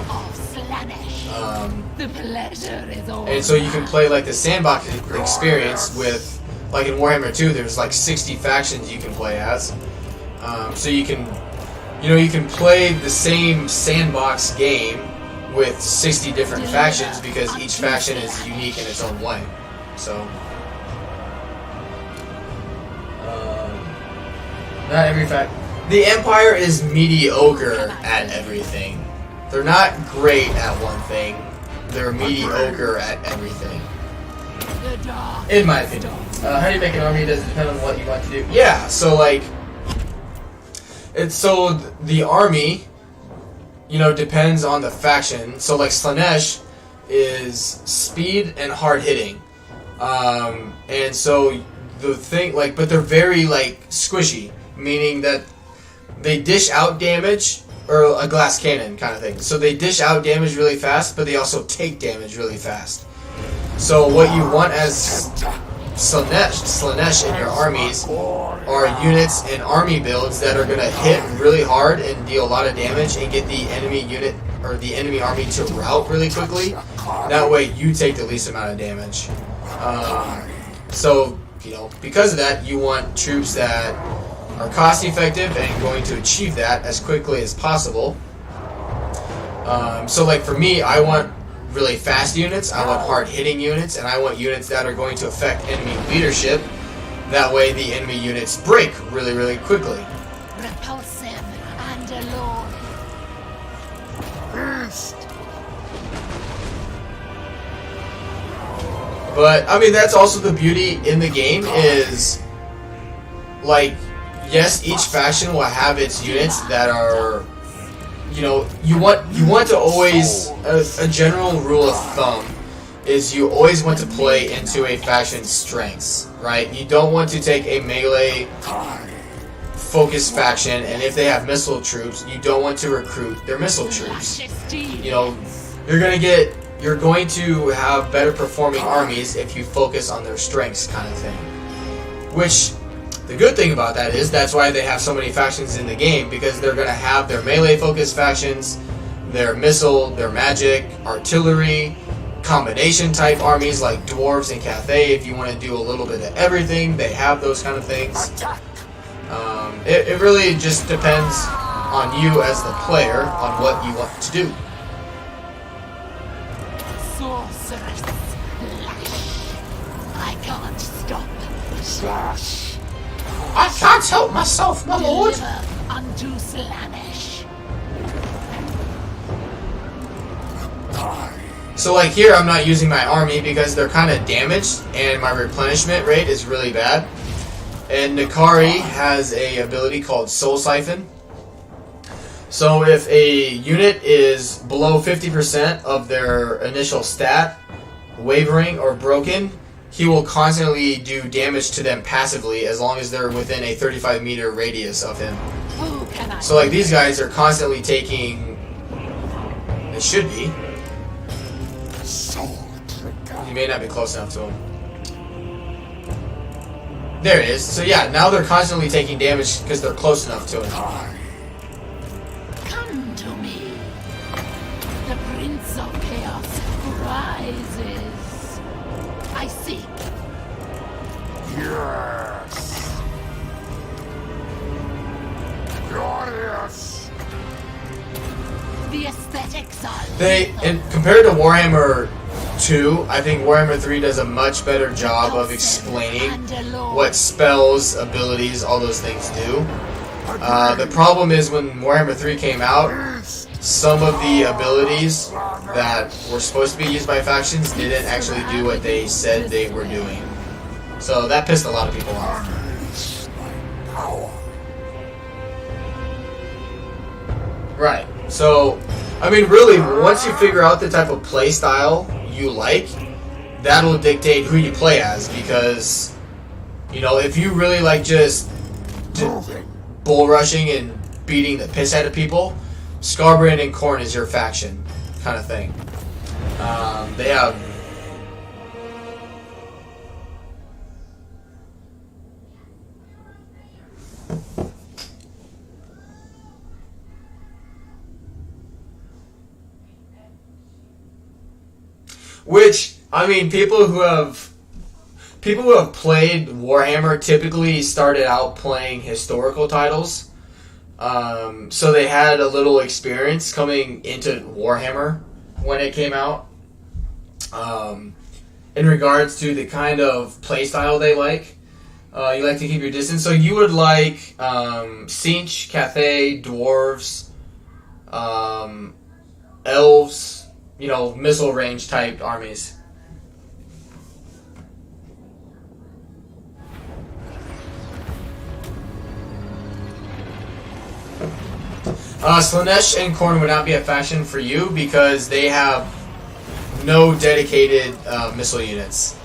S1: And so you can play like the sandbox experience with, like in Warhammer 2, there's like 60 factions you can play as. So you can play the same sandbox game with 60 different factions because each faction is unique in its own way. So, not every faction. The Empire is mediocre at everything. They're not great at one thing. They're mediocre at everything. In my opinion. How do you make an army? Does it depend on what you want to do? Yeah, so like, the army, depends on the faction. So like Slaanesh is speed and hard hitting. And so the thing, like, but they're very like squishy, meaning that they dish out damage, or a glass cannon kind of thing. So they dish out damage really fast, but they also take damage really fast. So what you want as Slaanesh in your armies are units and army builds that are going to hit really hard and deal a lot of damage and get the enemy unit or the enemy army to rout really quickly. That way you take the least amount of damage. So, because of that, you want troops that are cost effective and going to achieve that as quickly as possible. So like for me, I want really fast units, I want hard hitting units, and I want units that are going to affect enemy leadership. That way the enemy units break really, really quickly.
S4: Repulsive and alone.
S1: But I mean, that's also the beauty in the game is like, yes, each faction will have its units that are, you want to always, a general rule of thumb is you always want to play into a faction's strengths, right? You don't want to take a melee focused faction, and if they have missile troops, you don't want to recruit their missile troops. You're going to have better performing armies if you focus on their strengths kind of thing. Which, the good thing about that is that's why they have so many factions in the game, because they're going to have their melee focused factions, their missile, their magic, artillery, combination type armies like dwarves and Cathay. If you want to do a little bit of everything, they have those kind of things. It really just depends on you as the player on what you want to do.
S4: Sorceress. I can't stop. Slash.
S1: I can't help myself, my lord.
S4: Deliver unto Slaanesh.
S1: So like here, I'm not using my army because they're kind of damaged and my replenishment rate is really bad. And Kari has a ability called Soul Siphon. So if a unit is below 50% of their initial stat, wavering or broken, he will constantly do damage to them passively as long as they're within a 35-meter radius of him.
S4: Who can I?
S1: So like these guys are constantly taking... It should be. You may not be close enough to him. There it is. So yeah, now they're constantly taking damage because they're close enough to him.
S4: Come to me. The Prince of Chaos rises. I seek.
S2: Yes. Glorious.
S4: The aesthetics are
S1: And compared to Warhammer 2, I think Warhammer 3 does a much better job of explaining what spells, abilities, all those things do. The problem is when Warhammer 3 came out, some of the abilities that were supposed to be used by factions didn't actually do what they said they were doing. So that pissed a lot of people off. Right. So, I mean, really, once you figure out the type of play style you like, that'll dictate who you play as. Because, you know, if you really like just bull rushing and beating the piss out of people, Scarbrand and Cont is your faction, kind of thing. They have... Which, I mean, people who have played Warhammer typically started out playing historical titles. So they had a little experience coming into Warhammer when it came out. In regards to the kind of playstyle they like. You like to keep your distance. So you would like Sinch, Cathay, Dwarves, Elves, you know, missile range type armies. Slaanesh and Cont would not be a faction for you because they have no dedicated missile units.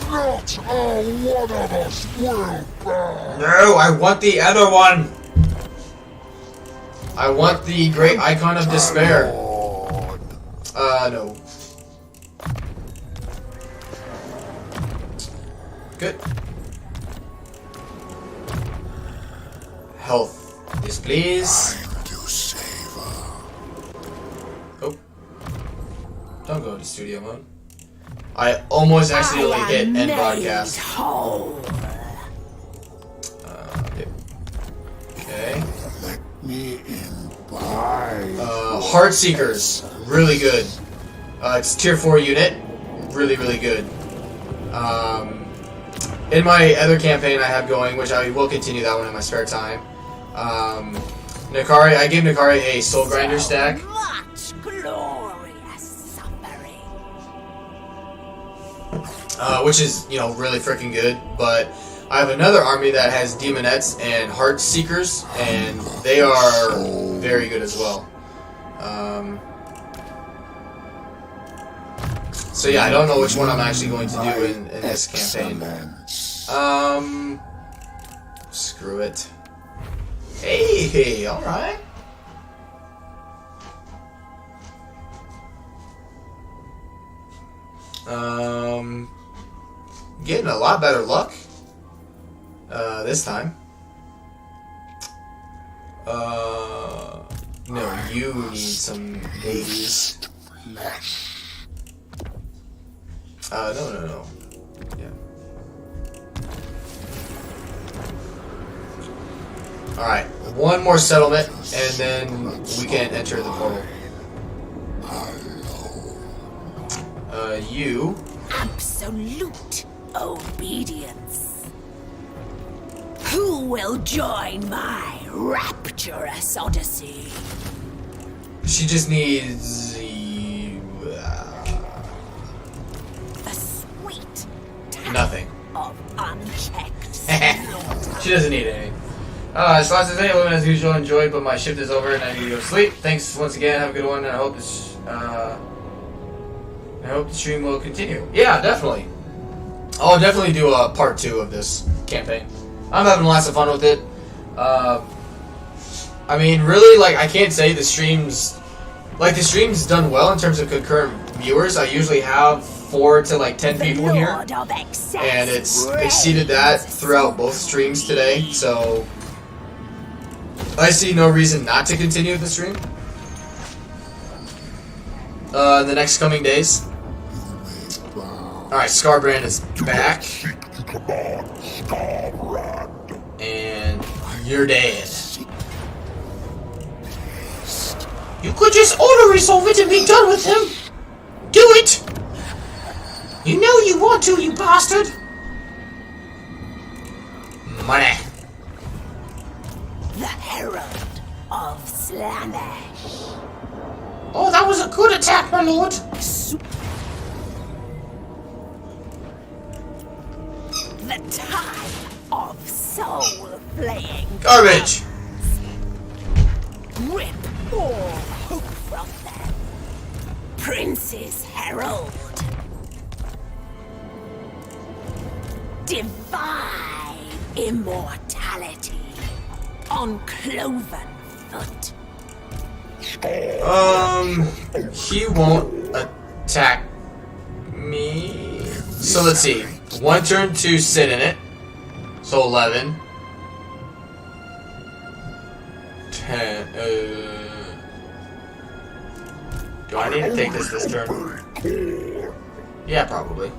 S2: Not all one of us will burn.
S1: No, I want the other one. I want the Great Icon of Despair. No. Good. Health. Yes, please. Oh. Don't go to studio mode. I almost accidentally hit end broadcast. Okay.
S2: Let me in by.
S1: Heartseekers. Really good. It's tier 4 unit. Really, really good. In my other campaign I have going, which I will continue that one in my spare time. I gave Nakari a Soul Grinder stack.
S4: much glorious suffering.
S1: Which is, you know, really freaking good. But I have another army that has Demonettes and Heartseekers, and they are very good as well. So yeah, I don't know which one I'm actually going to do in this campaign. Screw it. Hey, alright. Getting a lot better luck this time. No, you need some babies. No. Yeah. Alright, one more settlement, and then we can enter the portal. You.
S4: Absolute obedience. Who will join my rapturous odyssey?
S1: She just needs...
S4: A sweet
S1: nothing.
S4: of unchecked.
S1: She doesn't need anything. Slaanesh says, hey, everyone, as usual, enjoyed, but my shift is over and I need to go to sleep. Thanks once again. Have a good one, and I hope this... I hope the stream will continue. Yeah, definitely. I'll definitely do a part 2 of this campaign. I'm having lots of fun with it. I mean, really, like, I can't say the stream's... Like, the stream's done well in terms of concurrent viewers. I usually have 4 to, like, 10 people here. And it's exceeded that throughout both streams today, so... I see no reason not to continue the stream. In the next coming days. Alright, Scarbrand is back. And you're dead. You could just auto-resolve it and be done with him! Do it! You know you want to, you bastard! Money.
S4: The Herald of Slaanesh.
S1: Oh, that was a good attack, my lord!
S4: The time of soul-flaying.
S1: Garbage!
S4: Rip all hope from them. Prince's Herald. Divine immortality on cloven foot.
S1: He won't attack me. So let's see. 1 turn to sit in it. So 11. 10. Do I need to take this turn? Yeah, probably.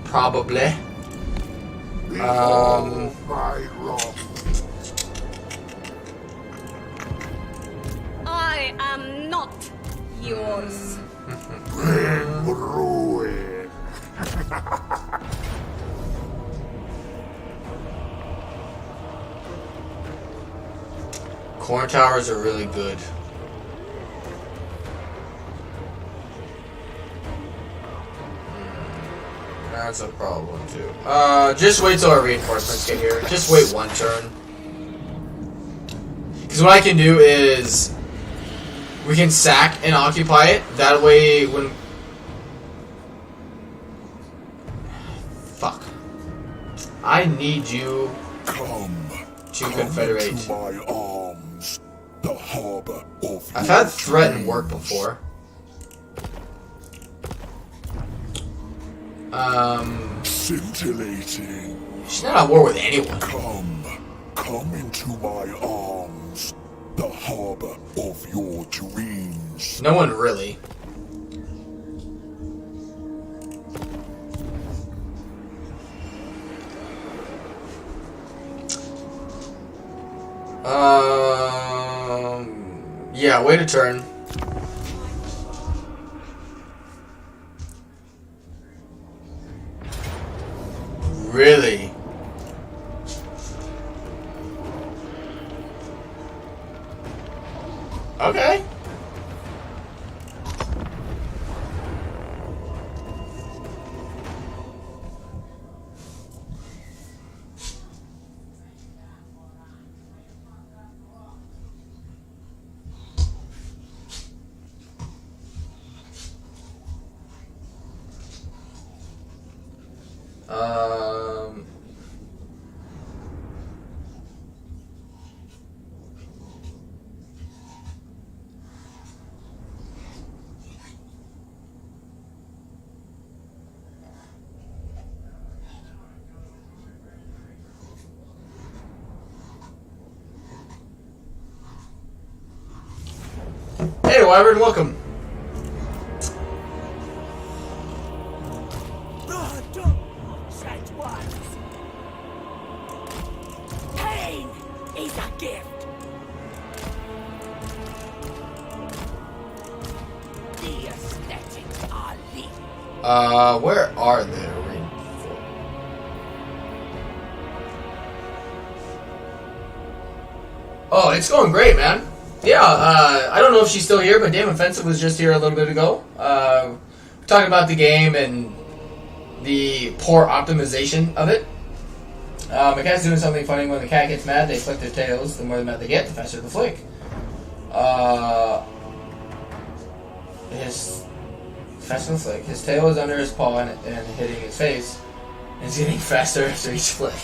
S1: Probably.
S7: I am not yours.
S1: Corn towers are really good. That's a problem too. Just wait till our reinforcements get here. Just wait 1 turn. Because what I can do is we can sack and occupy it. That way when... Fuck. I need you to confederate.
S2: Into my arms, the harbor of
S1: I've had threaten work before.
S2: scintillating.
S1: She's not at war with anyone.
S2: Come into my arms, the harbor of your dreams.
S1: No one really. Yeah, wait a turn. Really? Okay. Hey, Wyvern, welcome.
S4: Hail Pain is a gift. The aesthetics are lethal.
S1: Where are they? Oh, it's going great, man. Yeah, I don't know if she's still here, but Damn Offensive was just here a little bit ago. Talking about the game and the poor optimization of it. My cat's doing something funny. When the cat gets mad, they flick their tails. The more mad they get, the faster the flick. His tail is under his paw and hitting his face. And it's getting faster after each flick.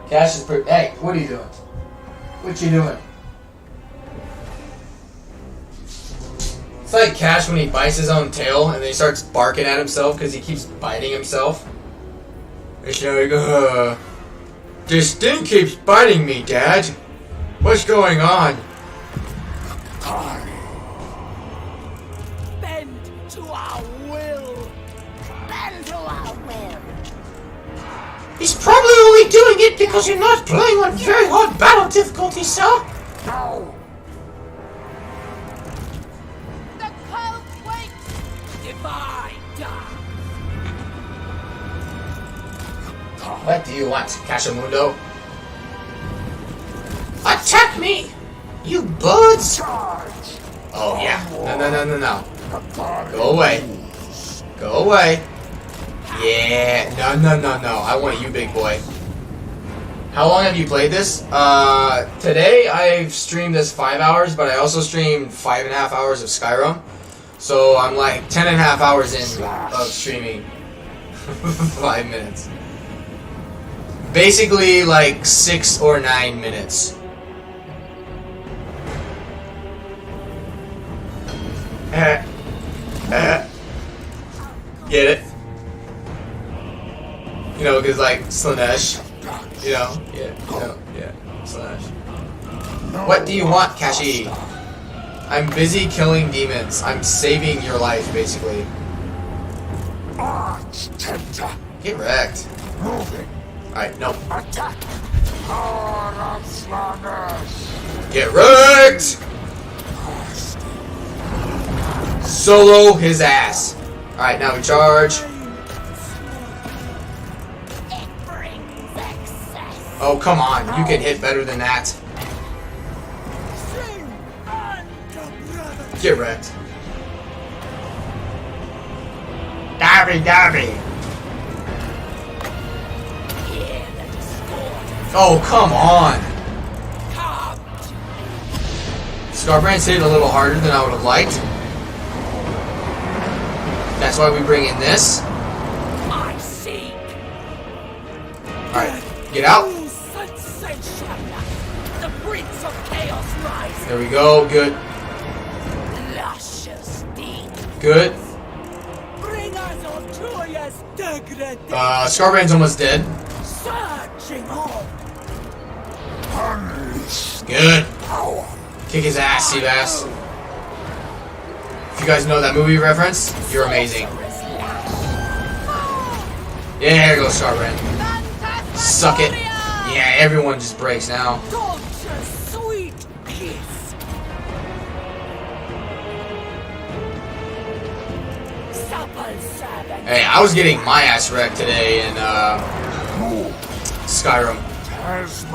S1: Cash is pretty. Hey, what are you doing? What you doing? It's like Cash when he bites his own tail and then he starts barking at himself because he keeps biting himself. It's like, this thing keeps biting me, Dad. What's going on?
S4: Bend to our will. Bend to our will.
S1: He's probably only doing it because you're not playing on very hard battle difficulty, sir.
S4: No. The cold waits. Divide.
S1: What do you want, Cashamundo? Attack me! You birds! Oh, yeah. No. Go away. Go away. Yeah. No. I want you, big boy. How long have you played this? Today I've streamed this 5 hours, but I also streamed 5.5 hours of Skyrim. So I'm like 10.5 hours in of streaming. 5 minutes. Basically like 6 or 9 minutes. Get it? You know, because like Slaanesh. You know? Yeah. Slaanesh. What do you want, Kashi? I'm busy killing demons. I'm saving your life, basically. Get wrecked. Alright, no. Get wrecked! Solo his ass. Alright, now we charge. Oh, come on. You can hit better than that. Get wrecked. Darby. Oh, come on. Scarbrand's hit a little harder than I would have liked. That's why we bring in this. Alright, get out. There we go, good. Good. Scarbrand's almost dead. Good. Kick his ass, Seabass. If you guys know that movie reference, you're amazing. Yeah, there goes Scarbrand. Suck it. Yeah, everyone just breaks now. Hey, I was getting my ass wrecked today in Skyrim.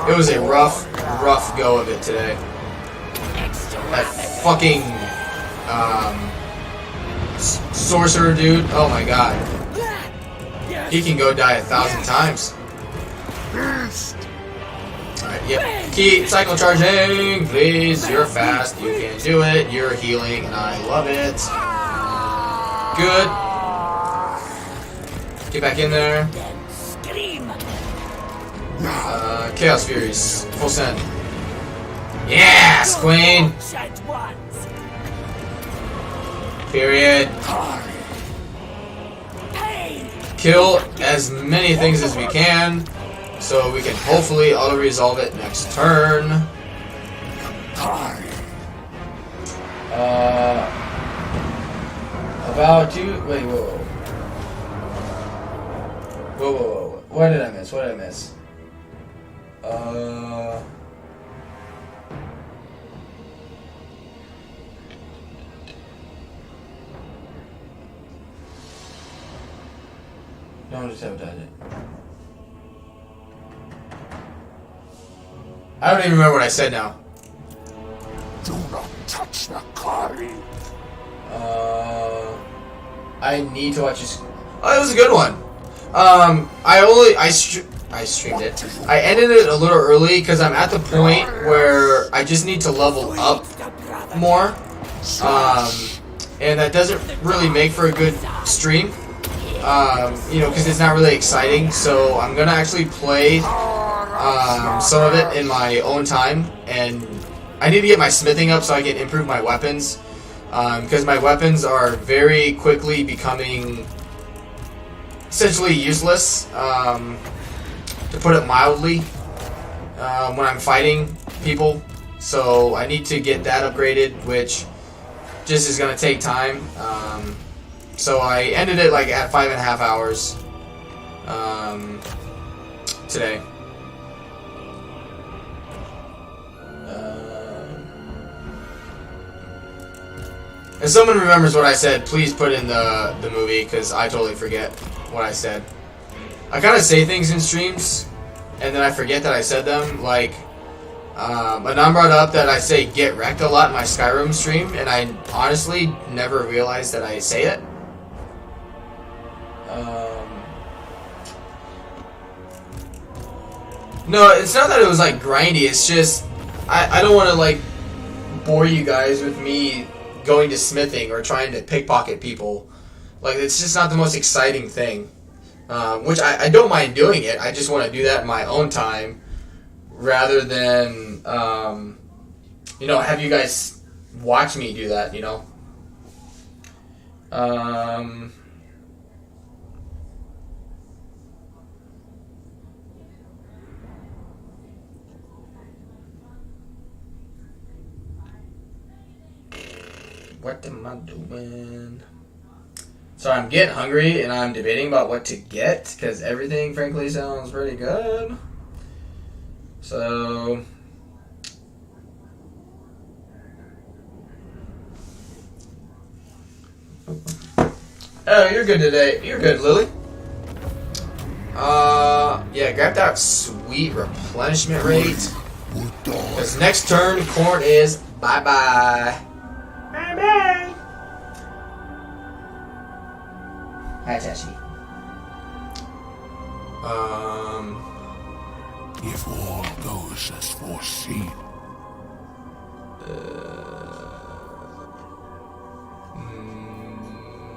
S1: It was a rough go of it today. That fucking sorcerer dude, oh my god. He can go die 1,000 times. Alright, yep. Keep cycle charging, please. You're fast, you can do it. You're healing, and I love it. Good. Get back in there. Chaos Furies, full send. Yes, Queen. Period. Kill as many things as we can, so we can hopefully auto-resolve it next turn. About to... Wait, whoa. What did I miss? No, just sabotage it. I don't even remember what I said now.
S2: Do not touch the Kari.
S1: I need to watch this. Oh, it was a good one. I streamed it. I ended it a little early because I'm at the point where I just need to level up more. And that doesn't really make for a good stream. You know, because it's not really exciting. So I'm gonna actually play some of it in my own time, and I need to get my smithing up so I can improve my weapons. Because my weapons are very quickly becoming essentially useless, to put it mildly, when I'm fighting people. So I need to get that upgraded, which just is going to take time. So I ended it like at 5.5 hours today. If someone remembers what I said, please put in the movie, because I totally forget what I said. I kind of say things in streams, and then I forget that I said them. Like, Anon brought up that I say "get wrecked" a lot in my Skyrim stream, and I honestly never realized that I say it. No, it's not that it was like grindy, it's just I don't want to like bore you guys with me going to smithing or trying to pickpocket people. Like, it's just not the most exciting thing. Which I don't mind doing it. I just want to do that in my own time rather than, you know, have you guys watch me do that, you know? What am I doing? So I'm getting hungry and I'm debating about what to get because everything frankly sounds pretty good. So oh, you're good today. You're good, Lily. Yeah, grab that sweet replenishment rate. Because next turn, Cont is bye-bye. Bye-bye. Hi, Tashi.
S2: If all goes as foreseen.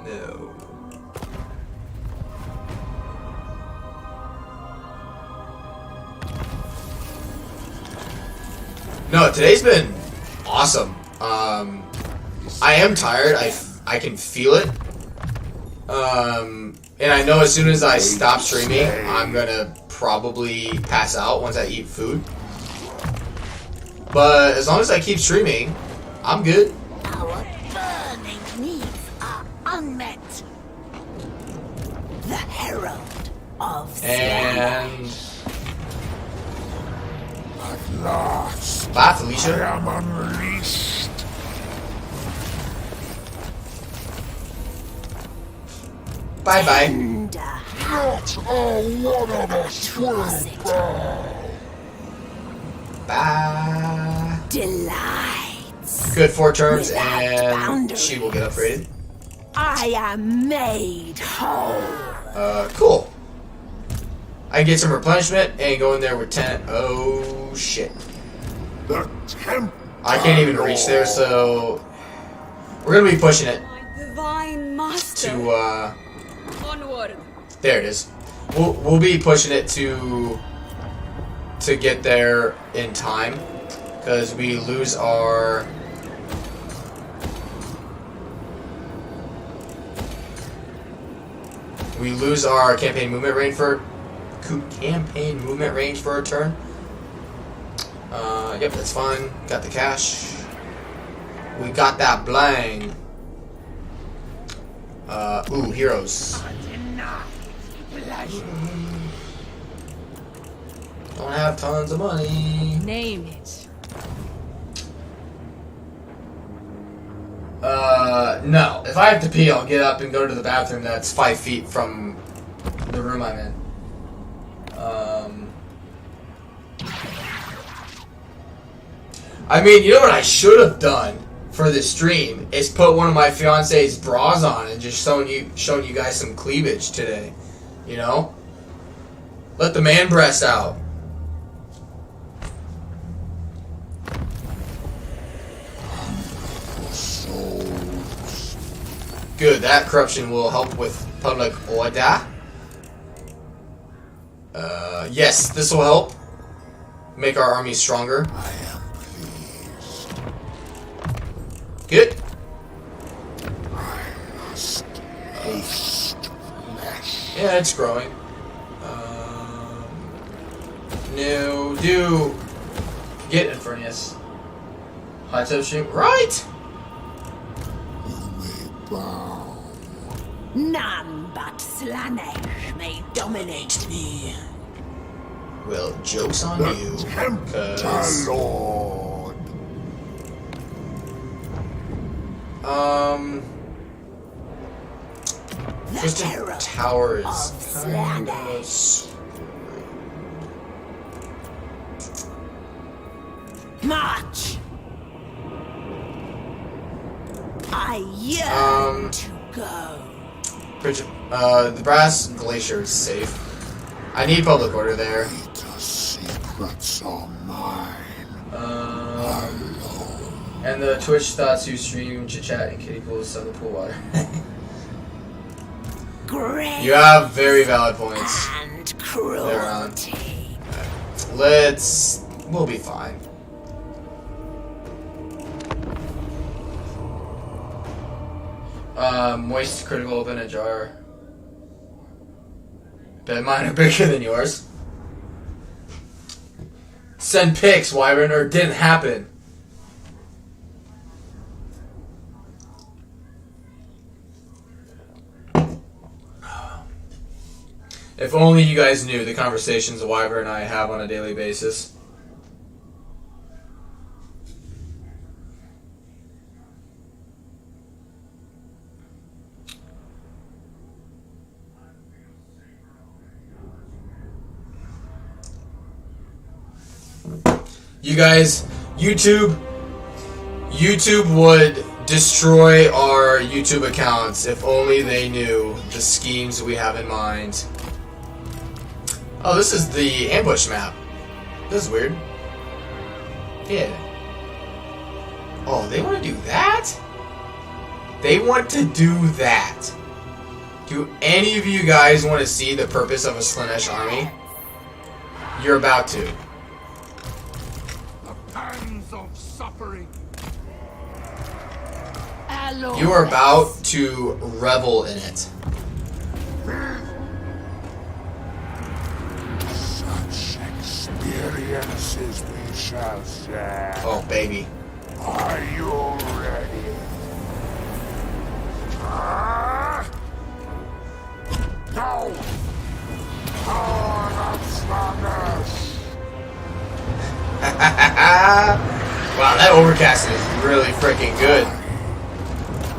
S1: No. No, today's been awesome. I am tired. I can feel it. And I know as soon as I stop streaming, I'm gonna probably pass out once I eat food. But as long as I keep streaming, I'm good.
S4: Our burning needs are unmet. The herald of Slaanesh.
S2: At last,
S1: Bye,
S2: I
S1: Felicia.
S2: am unleashed.
S1: Bye-bye.
S2: Not all one of us will bow.
S1: Bye.
S4: Delights.
S1: Good 4 turns
S4: Without
S1: and
S4: boundaries.
S1: she will get upgraded.
S4: I am made whole.
S1: Cool. I can get some replenishment and go in there with 10. Oh, shit.
S2: The temp.
S1: I can't even reach there, so we're gonna be pushing it
S7: My divine master.
S1: to,
S7: Onward.
S1: there it is. We'll be pushing it to get there in time, because we lose our campaign movement range for a turn. Yep, that's fine. Got the cash. We got that blang. Ooh, heroes. Don't don't have tons of money.
S6: Name it.
S1: No. If I have to pee, I'll get up and go to the bathroom that's 5 feet from the room I'm in. I mean, you know what I should have done for this stream is put one of my fiance's bras on and just shown you guys some cleavage today. You know? Let the man breast out. Good, that corruption will help with public order. Yes, this will help make our army stronger.
S2: I am pleased.
S1: Good.
S2: I must host flesh.
S1: Yeah, it's growing. No, do get Infernus. High top stream, right?
S2: You may bow.
S4: None but Slaanesh may dominate me.
S1: Well, joke's on you.
S2: Tempter Lord.
S4: The
S1: Twisted
S4: terror
S1: Tower is
S4: of
S1: kind of
S4: Slaanesh. March! I yearn to go.
S1: The Brass Glacier is safe. I need public order there.
S2: The secrets are mine.
S1: And the Twitch thoughts you stream, chit chat, and kiddie pools, sell the pool water.
S4: Great
S1: You have very valid points.
S4: and cruelty.
S1: We'll be fine. Moist critical open a jar. Bet mine are bigger than yours. Send pics, Wyvern, or it didn't happen. If only you guys knew the conversations Wyvern and I have on a daily basis. You guys, YouTube would destroy our YouTube accounts if only they knew the schemes we have in mind. Oh, this is the ambush map. This is weird. Yeah. Oh, they want to do that? They want to do that. Do any of you guys want to see the purpose of a Slaanesh army? You're about to.
S2: Pangs of suffering.
S1: You are about to revel in it.
S2: Such experiences we shall share.
S1: Oh, baby.
S2: Are you ready? Go! Power of Slaanesh!
S1: Wow, that overcast is really freaking good.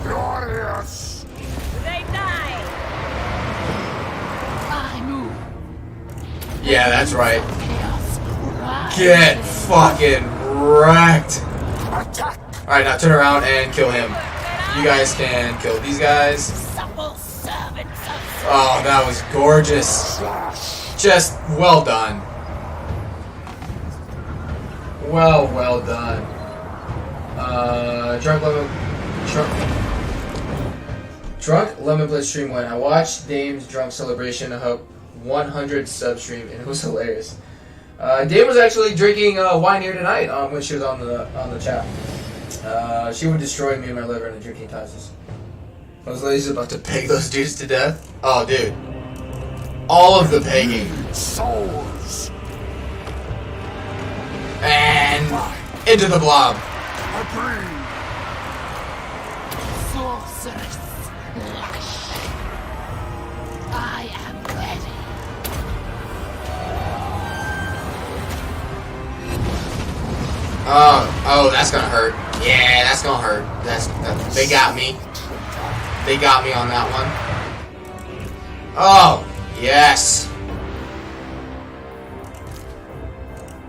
S2: Glorious!
S7: They die!
S4: I move.
S1: Yeah, that's right.
S4: Chaos rise.
S1: Get fucking wrecked.
S2: Attack!
S1: Alright, now turn around and kill him. You guys can kill these guys.
S4: Supple servants of
S1: Oh, that was gorgeous. Just well done. Well done. Drunk Lemon Blitz stream when I watched Dame's drunk celebration of 100 sub stream and it was hilarious. Dame was actually drinking wine here tonight when she was on the chat. She would destroy me and my liver in the drinking classes. Those ladies about to peg those dudes to death. Oh, dude. All of the pegging.
S2: Souls!
S1: And into the blob.
S2: Agree!
S4: sorceress. Lash. I am ready.
S1: Oh, that's gonna hurt. Yeah, that's gonna hurt. They got me. They got me on that one. Oh, yes.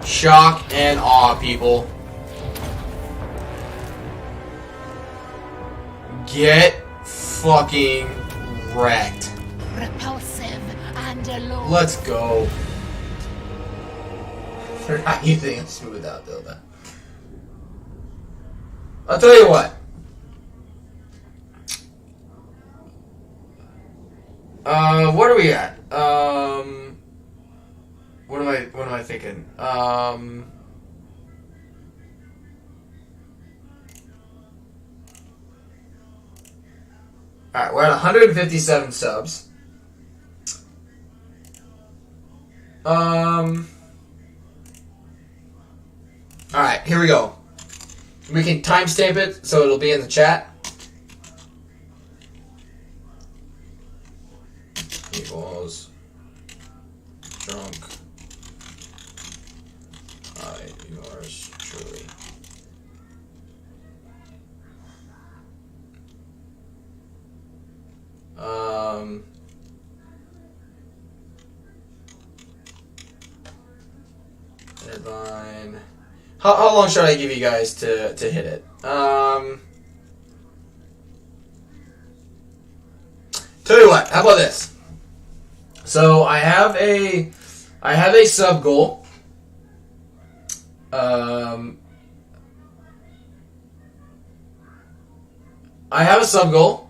S1: Shock and awe, people. Get fucking wrecked.
S4: Repulsive and alone.
S1: Let's go. They're not using a smooth out dildo. I'll tell you what. What are we at? What am I thinking? Alright, we're at 157 subs. Alright, here we go. We can timestamp it so it'll be in the chat. Equals drunk by yours truly. Deadline. How long should I give you guys to hit it? Tell you what, how about this? So I have a sub goal. I have a sub goal.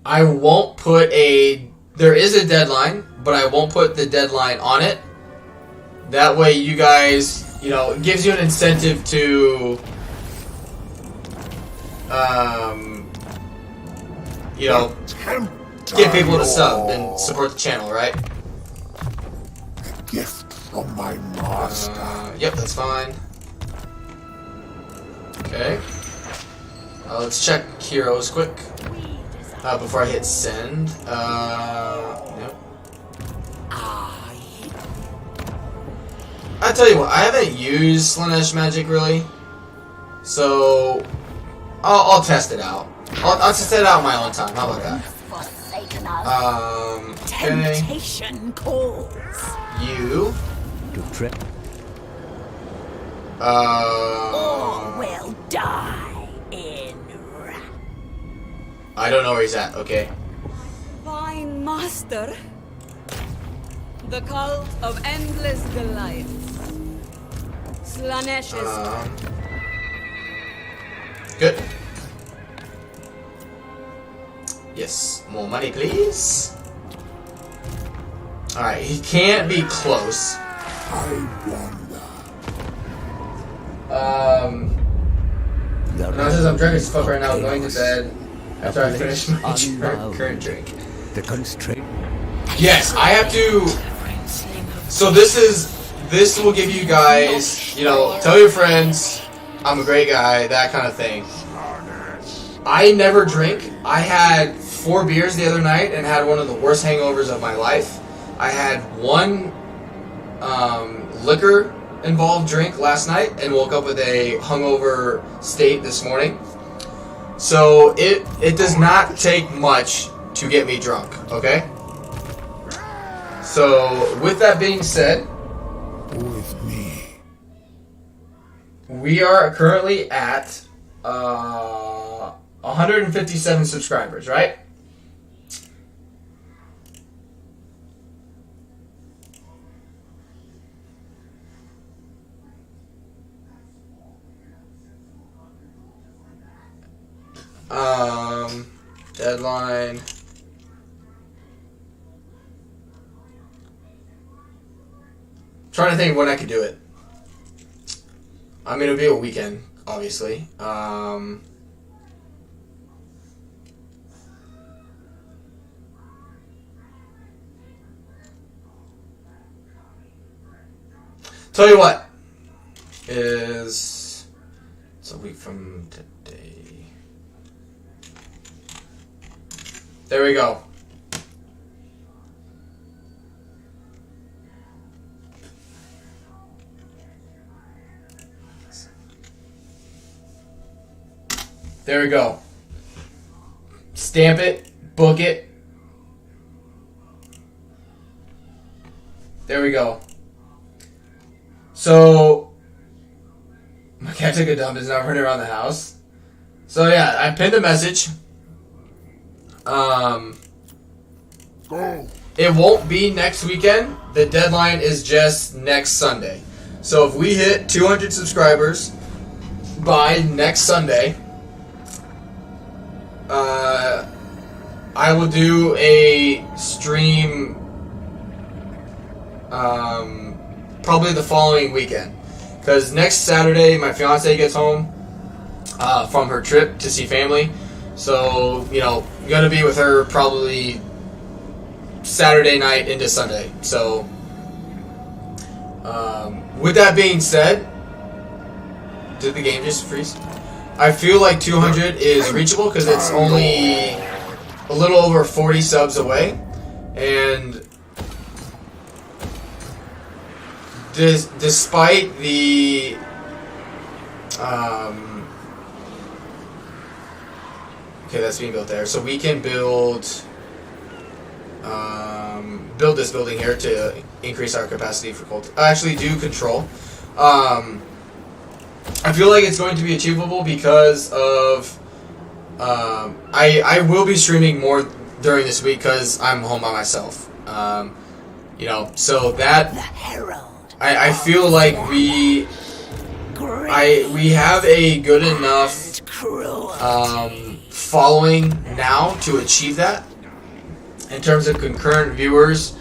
S1: I won't put there is a deadline, but I won't put the deadline on it. That way you guys, it gives you an incentive to, get people to sub and support the channel, right?
S2: A gift from my master.
S1: Yep, that's fine. Okay. Let's check heroes quick. Before I hit send. Yep. I tell you what, I haven't used Slaanesh magic really, so I'll test it out. I'll test it out in my own time. How about that? Okay.
S4: Temptation calls.
S1: You.
S8: To trip.
S4: All will die in wrath.
S1: I don't know where he's at. Okay.
S7: Fine master. The cult of endless delights. Slaanesh is
S1: good. Yes, more money, please. All right, he can't be close.
S2: I wonder.
S1: No, it says I'm drunk as fuck right now. I'm going to bed after I finish my current drink.
S8: The constraint.
S1: Yes, I have to. So this will give you guys, tell your friends I'm a great guy, that kind of thing. I never drink. I had 4 beers the other night and had one of the worst hangovers of my life. I had one liquor involved drink last night and woke up with a hungover state this morning. So it does not take much to get me drunk, okay? So with that being said,
S2: With me.
S1: we are currently at 157 subscribers, right? Deadline. Trying to think when I could do it. I mean, it would be a weekend, obviously. Tell you what, it's a week from today. There we go. There we go. Stamp it. Book it. There we go. So, my cat took a dump. Is now running around the house. So yeah, I pinned a message.
S2: Go.
S1: It won't be next weekend. The deadline is just next Sunday. So if we hit 200 subscribers by next Sunday, I will do a stream probably the following weekend. Because next Saturday, my fiance gets home from her trip to see family. So, you know, I'm going to be with her probably Saturday night into Sunday. So, with that being said, did the game just freeze? I feel like 200 is reachable because it's only a little over 40 subs away. And despite the okay, that's being built there. So we can build this building here to increase our capacity for cult. I actually do control. I feel like it's going to be achievable because of I will be streaming more during this week because I'm home by myself. You know, so that I feel like we have a good enough following now to achieve that in terms of concurrent viewers.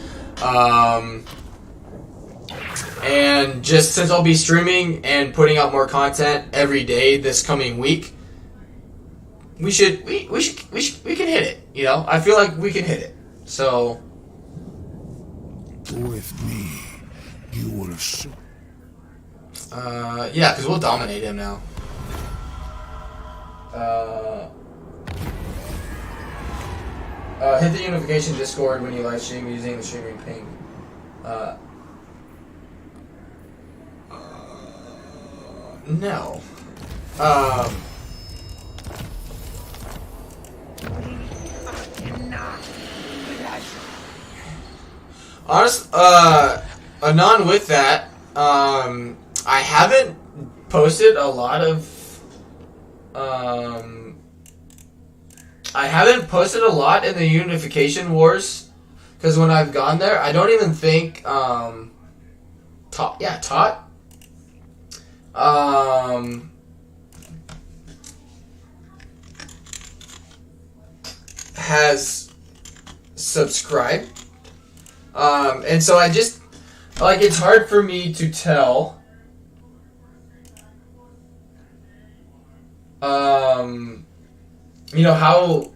S1: And just since I'll be streaming and putting out more content every day this coming week, we can hit it. You know, I feel like we can hit it. So
S2: With me, you will assume.
S1: yeah, because we'll dominate him now. Hit the unification Discord when you live stream using the streaming ping. No. Anon with that, I haven't posted a lot of, in the Unification Wars, because when I've gone there, I don't even think, Tot has subscribed. And so I just, like, it's hard for me to tell, you know, how,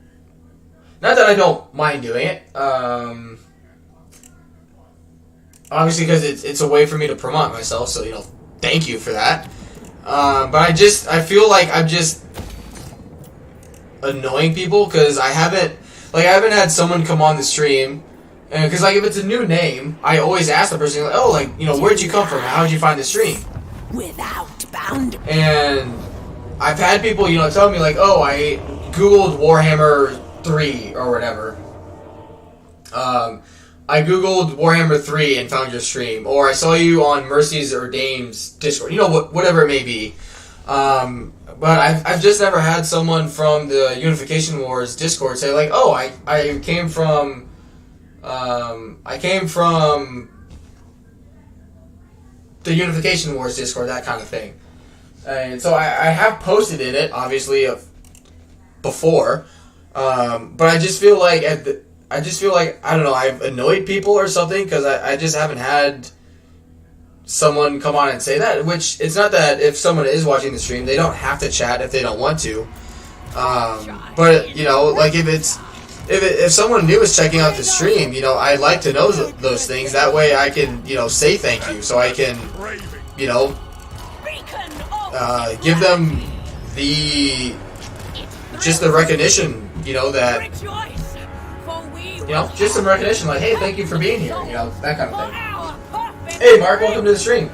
S1: not that I don't mind doing it, obviously because it's a way for me to promote myself, so, you know, thank you for that. But I feel like I'm just annoying people because I haven't had someone come on the stream, and because, like, if it's a new name, I always ask the person, like, oh, like, you know, where'd you come from? How'd you find the stream?
S4: Without bound.
S1: And I've had people, you know, tell me, like, oh, I Googled Warhammer 3 or whatever. I Googled Warhammer 3 and found your stream. Or I saw you on Mercy's or Dame's Discord. You know, whatever it may be. But I've just never had someone from the Unification Wars Discord say, like, oh, I came from the Unification Wars Discord, that kind of thing. And so I have posted in it, obviously, before. But I just feel like I don't know, I've annoyed people or something because I just haven't had someone come on and say that. Which, it's not that if someone is watching the stream, they don't have to chat if they don't want to. But, you know, like, if someone new is checking out the stream, you know, I'd like to know those things. That way I can, you know, say thank you. So I can, you know, give them the recognition, you know, that, you know, just some recognition, like, hey, thank you for being here, you know, that kind of thing. Hey, Mark, welcome to the stream.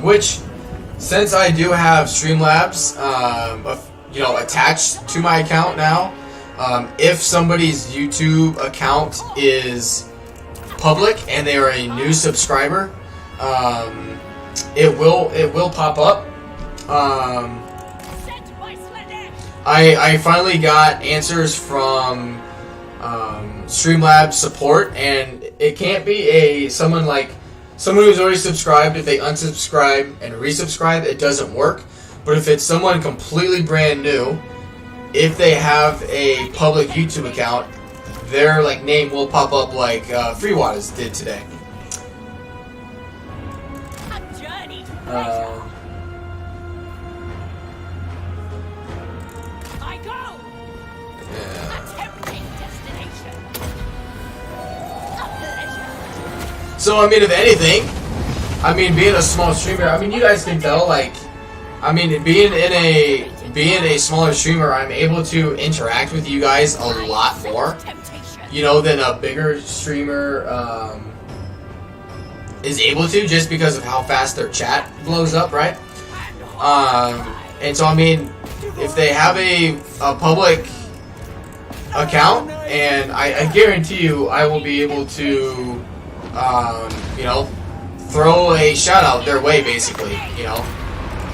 S1: Which, since I do have Streamlabs, you know, attached to my account now, if somebody's YouTube account is public and they are a new subscriber, it will pop up. I finally got answers from Streamlabs support, and it can't be someone who's already subscribed. If they unsubscribe and resubscribe, it doesn't work. But if it's someone completely brand new, if they have a public YouTube account, their name will pop up like Freewatters did today. So, I mean, if anything, I mean, being a small streamer, I mean, you guys can tell, being a smaller streamer, I'm able to interact with you guys a lot more, you know, than a bigger streamer is able to, just because of how fast their chat blows up, right? And so, I mean, if they have a public account, and I guarantee you, I will be able to, you know, throw a shout out their way, basically, you know,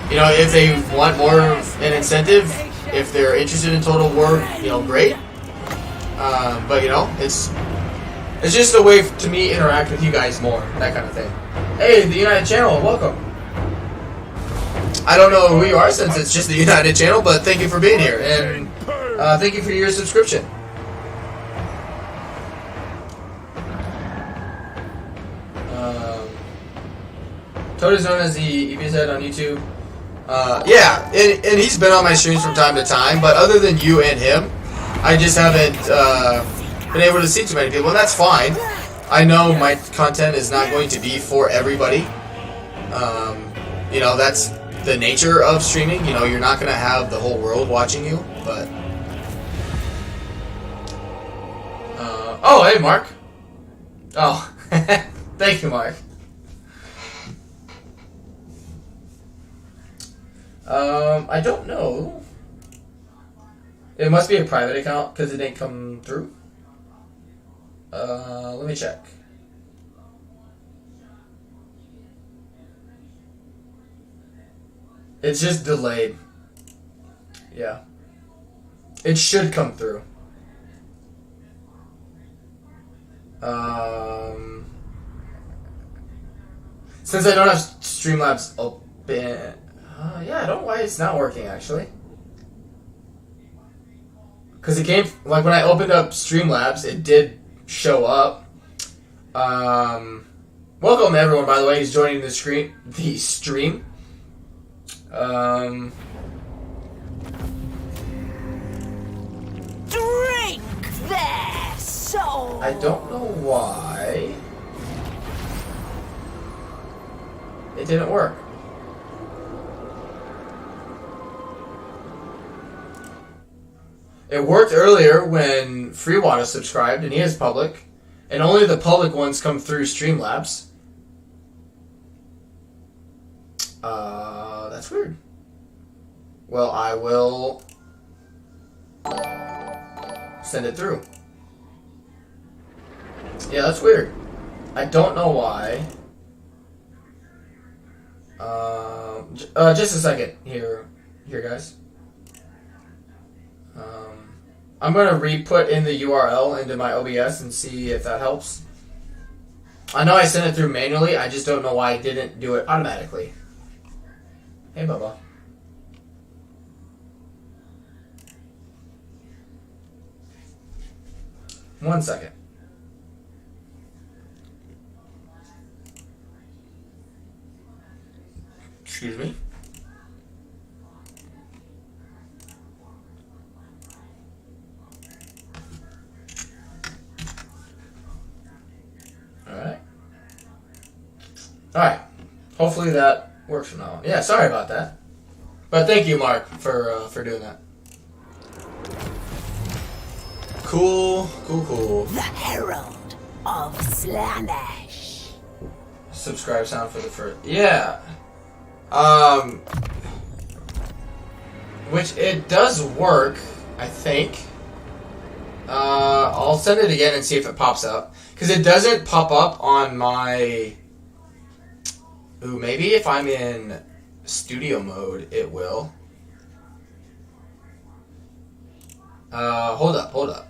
S1: if they want more of an incentive, if they're interested in Total War, you know, great. But you know, it's just a way to me interact with you guys more, that kind of thing. Hey, the United Channel, welcome. I don't know who you are since it's just the United Channel, but thank you for being here, and thank you for your subscription. Toad is known as the EBS head on YouTube. Yeah, and he's been on my streams from time to time, but other than you and him, I just haven't been able to see too many people, and that's fine. I know my content is not going to be for everybody. You know, that's the nature of streaming. You know, you're not going to have the whole world watching you, but... oh, hey, Mark. Oh, thank you, Mark. I don't know. It must be a private account because it didn't come through. Let me check. It's just delayed. Yeah. It should come through. Since I don't have Streamlabs open... yeah, I don't know why it's not working, actually. Because it came... Like, when I opened up Streamlabs, it did show up. Welcome, everyone, by the way, who's joining the stream.
S4: Drink their soul.
S1: I don't know why it didn't work. It worked earlier when Freewater subscribed, and he is public, and only the public ones come through Streamlabs. That's weird. Well, I will send it through. Yeah, that's weird. I don't know why. Just a second here, guys. I'm going to re-put in the URL into my OBS and see if that helps. I know I sent it through manually, I just don't know why I didn't do it automatically. Hey, Bubba. One second. Excuse me. Alright. Hopefully that works from now on. Yeah, sorry about that. But thank you, Mark, for doing that. Cool.
S4: The Herald of Slaanesh.
S1: Subscribe sound for the first... Yeah. Which it does work, I think. I'll send it again and see if it pops up. Because it doesn't pop up on my... Ooh, maybe if I'm in studio mode, it will. Hold up.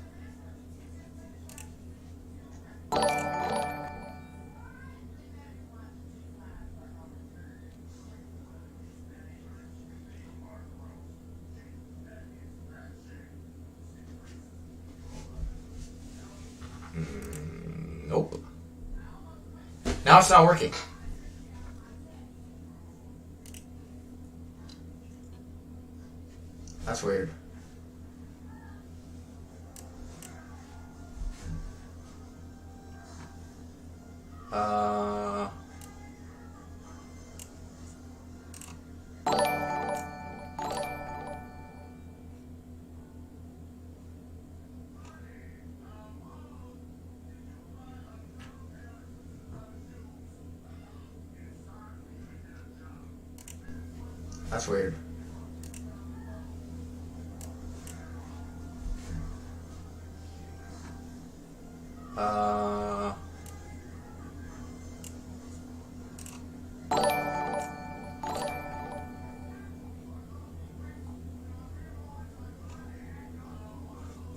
S1: Nope. Now it's not working. That's weird. That's weird.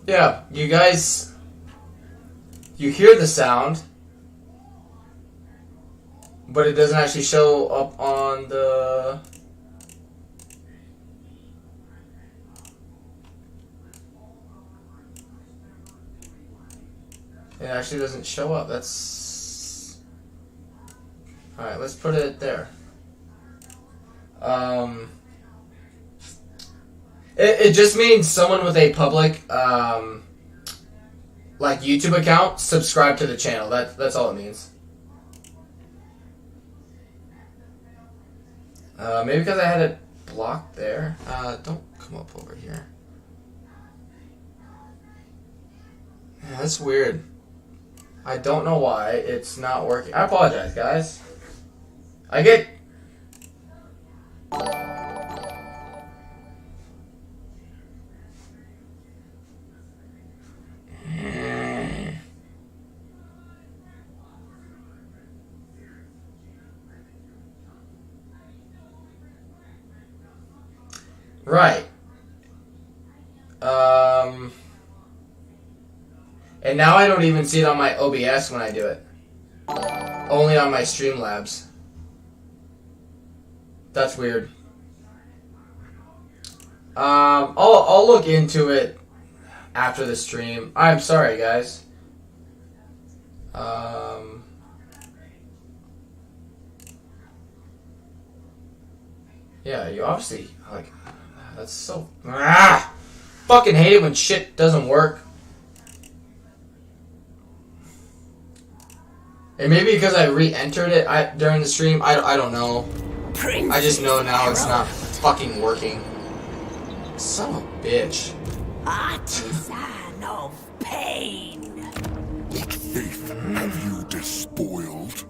S1: Yeah, you guys, you hear the sound, but it doesn't actually show up on the... It actually doesn't show up. That's... Alright, let's put it there. It just means someone with a public, like, YouTube account subscribe to the channel. That's all it means. Maybe because I had it blocked there. Don't come up over here. Yeah, that's weird. I don't know why it's not working. I apologize, guys. I get... Right. And now I don't even see it on my OBS when I do it. Only on my Streamlabs. That's weird. I'll look into it after the stream. I'm sorry, guys. Yeah, you obviously like. That's so... Fucking hate it when shit doesn't work. And maybe because I re-entered it during the stream, I don't know. I just know now it's not fucking working. Son of a bitch.
S4: Artisan of pain.
S2: What faith have you despoiled?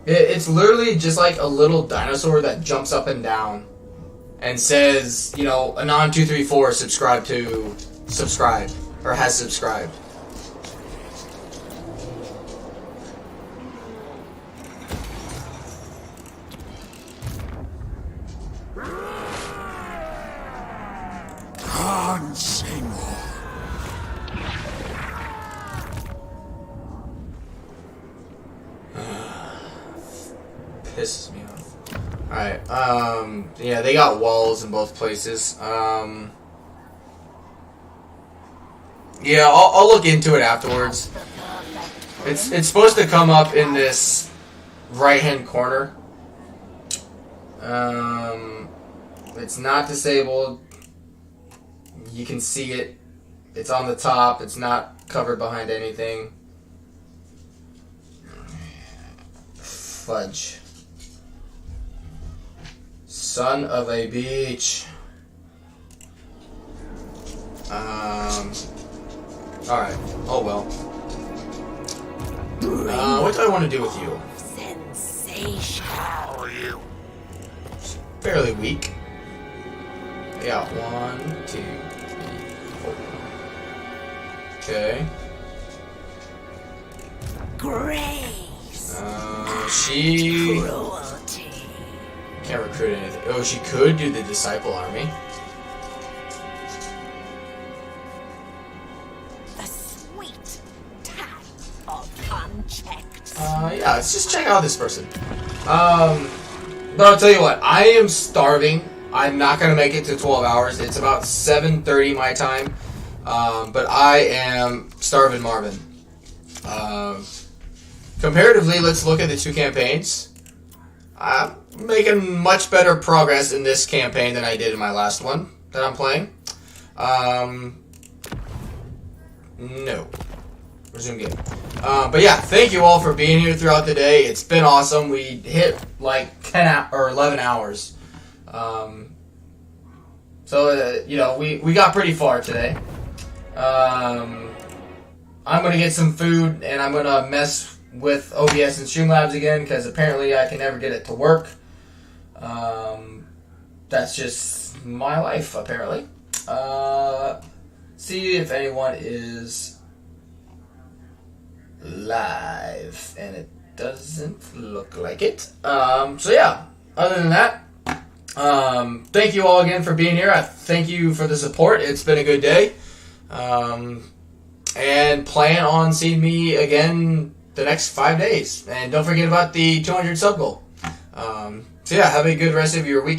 S1: It's literally just like a little dinosaur that jumps up and down and says, you know, Anon234 subscribe or has subscribed. Pisses me off. Alright, yeah, they got walls in both places. Yeah, I'll look into it afterwards. It's supposed to come up in this right-hand corner. It's not disabled. You can see it. It's on the top. It's not covered behind anything. Fudge. Son of a beach. Alright. Oh well. What do I want to do with you?
S4: How are you?
S1: Fairly weak. I got 1, 2, 3, 4. Okay.
S4: Grace.
S1: She
S4: Cruelty.
S1: can't recruit anything. Oh, she could do the disciple army.
S4: The sweet tap of unchecked.
S1: Yeah, let's just check out this person. But I'll tell you what, I am starving. I'm not gonna make it to 12 hours. It's about 7:30 my time. But I am starving Marvin. Comparatively, let's look at the 2 campaigns. I'm making much better progress in this campaign than I did in my last one that I'm playing. No. Resume game. But yeah, thank you all for being here throughout the day. It's been awesome. We hit like 10 or 11 hours. You know, we got pretty far today. I'm going to get some food and I'm going to mess with OBS and Streamlabs again because apparently I can never get it to work. That's just my life, apparently. See if anyone is live, and it doesn't look like it. So yeah, other than that, thank you all again for being here. I thank you for the support. It's been a good day. And plan on seeing me again the next 5 days. And don't forget about the 200 sub goal. So yeah, have a good rest of your week.